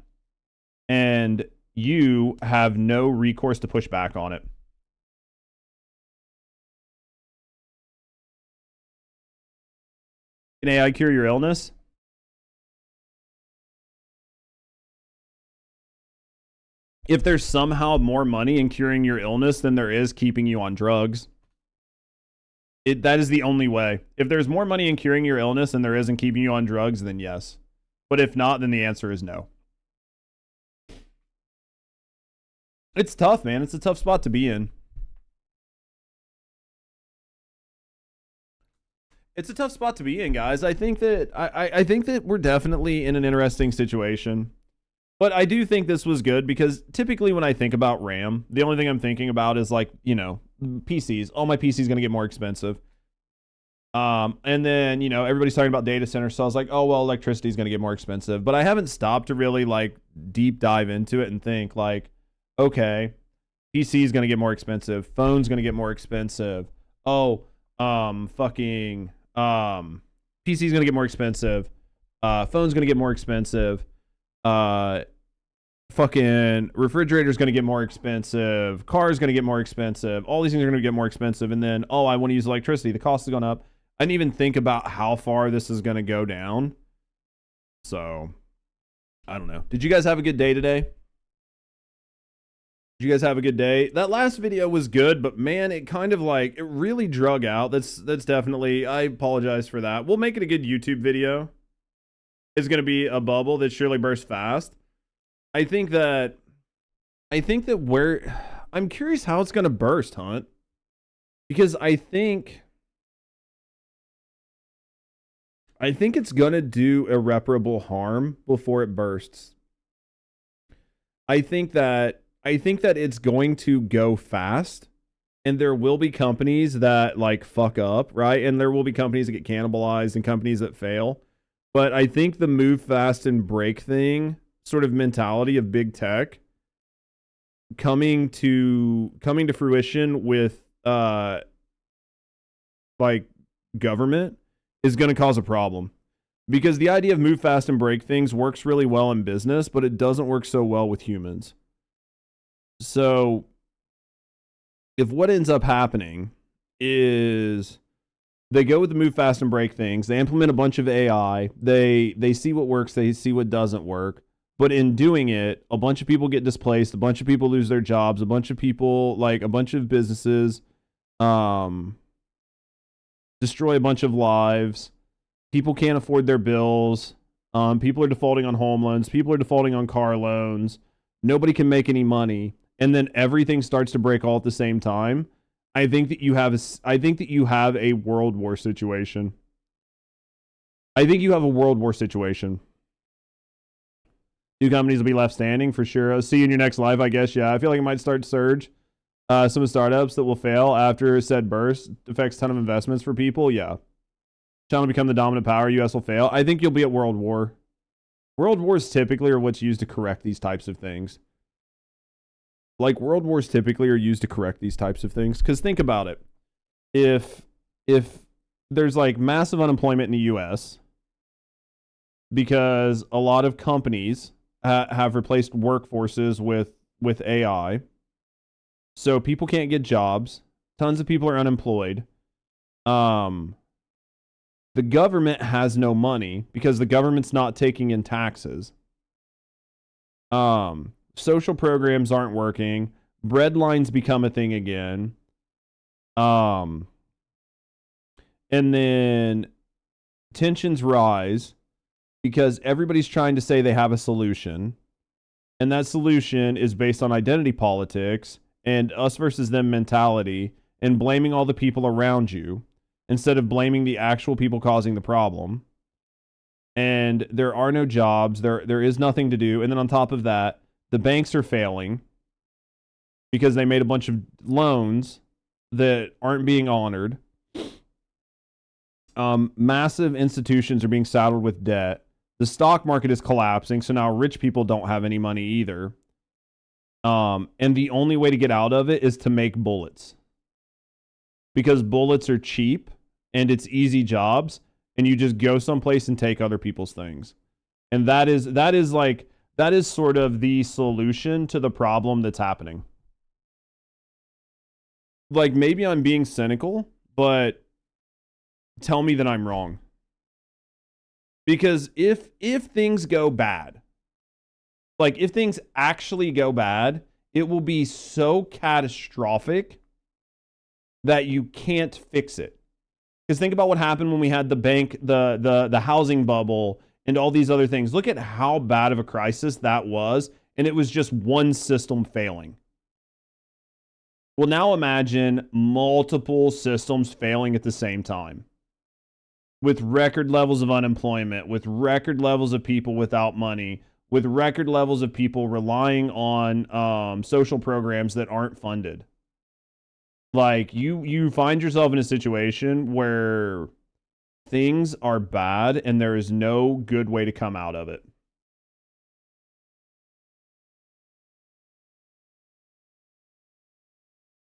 And you have no recourse to push back on it. Can AI cure your illness? If there's somehow more money in curing your illness than there is keeping you on drugs, that is the only way. If there's more money in curing your illness than there is in keeping you on drugs, then yes. But if not, then the answer is no. It's tough, man. It's a tough spot to be in. It's a tough spot to be in, guys. I think that I think that we're definitely in an interesting situation. But I do think this was good because typically when I think about RAM, the only thing I'm thinking about is like, you know, PCs. Oh, my PC is going to get more expensive. And then, you know, everybody's talking about data centers. So I was like, oh, well, electricity is going to get more expensive. But I haven't stopped to really like deep dive into it and think like, okay, PC is going to get more expensive. Phone's going to get more expensive. Oh, PC is going to get more expensive. Phone's going to get more expensive. Fucking refrigerator's going to get more expensive. Car's going to get more expensive. All these things are going to get more expensive. And then, oh, I want to use electricity. The cost has gone up. I didn't even think about how far this is going to go down. So, I don't know. Did you guys have a good day today? Did you guys have a good day? That last video was good, but man, it kind of like, it really drug out. That's definitely, I apologize for that. We'll make it a good YouTube video. It's going to be a bubble that surely bursts fast. I think that I'm curious how it's going to burst, Hunt. Because I think it's going to do irreparable harm before it bursts. I think that it's going to go fast, and there will be companies that like fuck up, right? And there will be companies that get cannibalized and companies that fail. But I think the move fast and break thing sort of mentality of big tech coming to fruition with like government is going to cause a problem. Because the idea of move fast and break things works really well in business, but it doesn't work so well with humans. So if what ends up happening is they go with the move fast and break things, they implement a bunch of AI, they see what works, they see what doesn't work, but in doing it, a bunch of people get displaced, a bunch of people lose their jobs, a bunch of people, like a bunch of businesses destroy a bunch of lives, people can't afford their bills, people are defaulting on home loans, people are defaulting on car loans, nobody can make any money, and then everything starts to break all at the same time. I think that you have a World War situation. I think you have a World War situation. Two companies will be left standing for sure. I'll see you in your next live, I guess. Yeah, I feel like it might start to surge. Some startups that will fail after said burst affects a ton of investments for people. Yeah. China will become the dominant power. US will fail. I think you'll be at World War. World Wars typically are what's used to correct these types of things. Like, World Wars typically are used to correct these types of things. Because think about it. If there's, like, massive unemployment in the U.S. because a lot of companies have replaced workforces with AI. So people can't get jobs. Tons of people are unemployed. The government has no money because the government's not taking in taxes. Social programs aren't working. Bread lines become a thing again. And then tensions rise because everybody's trying to say they have a solution. And that solution is based on identity politics and us versus them mentality and blaming all the people around you instead of blaming the actual people causing the problem. And there are no jobs. There is nothing to do. And then on top of that, the banks are failing because they made a bunch of loans that aren't being honored. Massive institutions are being saddled with debt. The stock market is collapsing, so now rich people don't have any money either. And the only way to get out of it is to make bullets. Because bullets are cheap and it's easy jobs, and you just go someplace and take other people's things. And that is sort of the solution to the problem that's happening. Like, maybe I'm being cynical, but tell me that I'm wrong. Because if things go bad, like if things actually go bad, it will be so catastrophic that you can't fix it. Because think about what happened when we had the bank, the housing bubble, and all these other things. Look at how bad of a crisis that was, and it was just one system failing. Well, now imagine multiple systems failing at the same time. with record levels of unemployment, with record levels of people without money, with record levels of people relying on social programs that aren't funded. Like, you find yourself in a situation where things are bad and there is no good way to come out of it.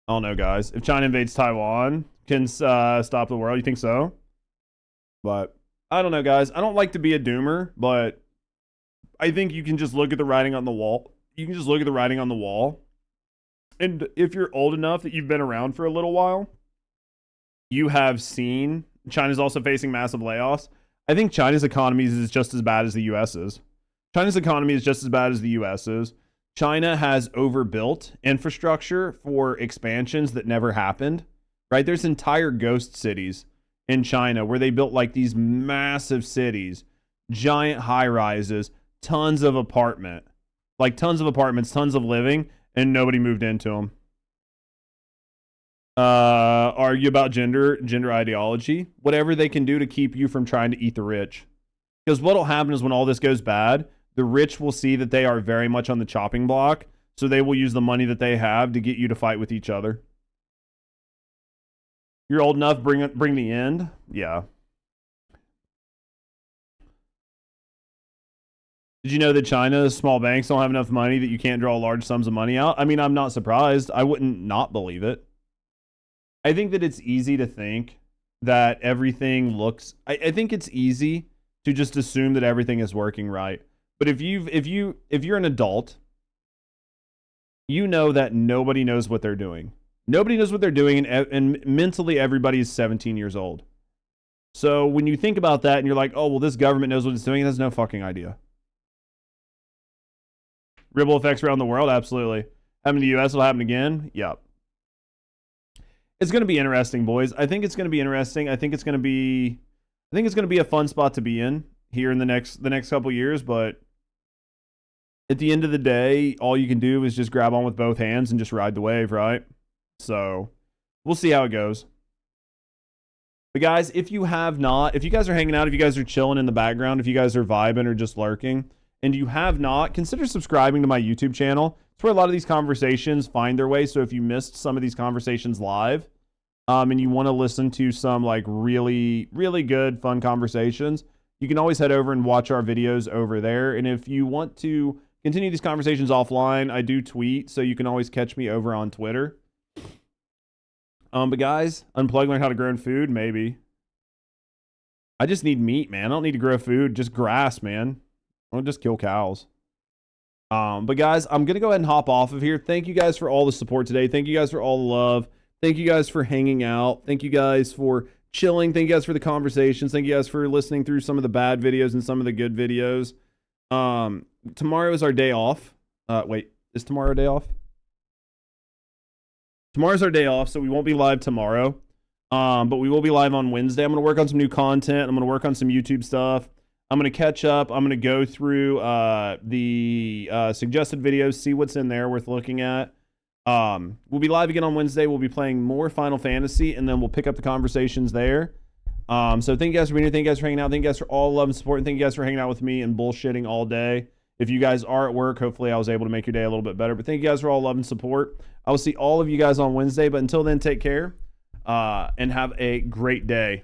I don't know, guys. If China invades Taiwan, can stop the world, you think so? But I don't know, guys. I don't like to be a doomer, but I think you can just look at the writing on the wall. You can just look at the writing on the wall. And if you're old enough that you've been around for a little while, you have seen China's also facing massive layoffs. I think China's economy is just as bad as the US's. China's economy is just as bad as the US's. China has overbuilt infrastructure for expansions that never happened, right? There's entire ghost cities in China where they built like these massive cities, giant high rises, tons of apartments, tons of living, and nobody moved into them. Argue about gender ideology, whatever they can do to keep you from trying to eat the rich. Because what'll happen is when all this goes bad, the rich will see that they are very much on the chopping block, so they will use the money that they have to get you to fight with each other. You're old enough, bring the end? Yeah. Did you know that China's small banks don't have enough money that you can't draw large sums of money out? I mean, I'm not surprised. I wouldn't not believe it. I think that it's easy to think that everything looks... I think it's easy to just assume that everything is working right. But if you're an adult, you know that nobody knows what they're doing. Nobody knows what they're doing, and mentally everybody is 17 years old. So when you think about that and you're like, oh, well, this government knows what it's doing, it has no fucking idea. Ripple effects around the world? Absolutely. Happened in the US, will happen again? Yep. It's going to be interesting, boys. I think it's going to be interesting. I think it's going to be a fun spot to be in here in the next couple years, but at the end of the day, all you can do is just grab on with both hands and just ride the wave, right? So, we'll see how it goes. But guys, if you guys are hanging out, if you guys are chilling in the background, if you guys are vibing or just lurking, and you have not, consider subscribing to my YouTube channel. It's where a lot of these conversations find their way. So if you missed some of these conversations live, and you want to listen to some like really, really good, fun conversations, you can always head over and watch our videos over there. And if you want to continue these conversations offline, I do tweet, so you can always catch me over on Twitter. But guys, unplug, learn how to grow food, maybe. I just need meat, man. I don't need to grow food, just grass, man. I'll just kill cows. But guys, I'm going to go ahead and hop off of here. Thank you guys for all the support today. Thank you guys for all the love. Thank you guys for hanging out. Thank you guys for chilling. Thank you guys for the conversations. Thank you guys for listening through some of the bad videos and some of the good videos. Tomorrow is our day off. Wait, is tomorrow a day off? Tomorrow's our day off, so we won't be live tomorrow. But we will be live on Wednesday. I'm going to work on some new content. I'm going to work on some YouTube stuff. I'm going to catch up. I'm going to go through the suggested videos, see what's in there worth looking at. We'll be live again on Wednesday. We'll be playing more Final Fantasy, and then we'll pick up the conversations there. So thank you guys for being here. Thank you guys for hanging out. Thank you guys for all love and support. And thank you guys for hanging out with me and bullshitting all day. If you guys are at work, hopefully I was able to make your day a little bit better. But thank you guys for all love and support. I will see all of you guys on Wednesday. But until then, take care and have a great day.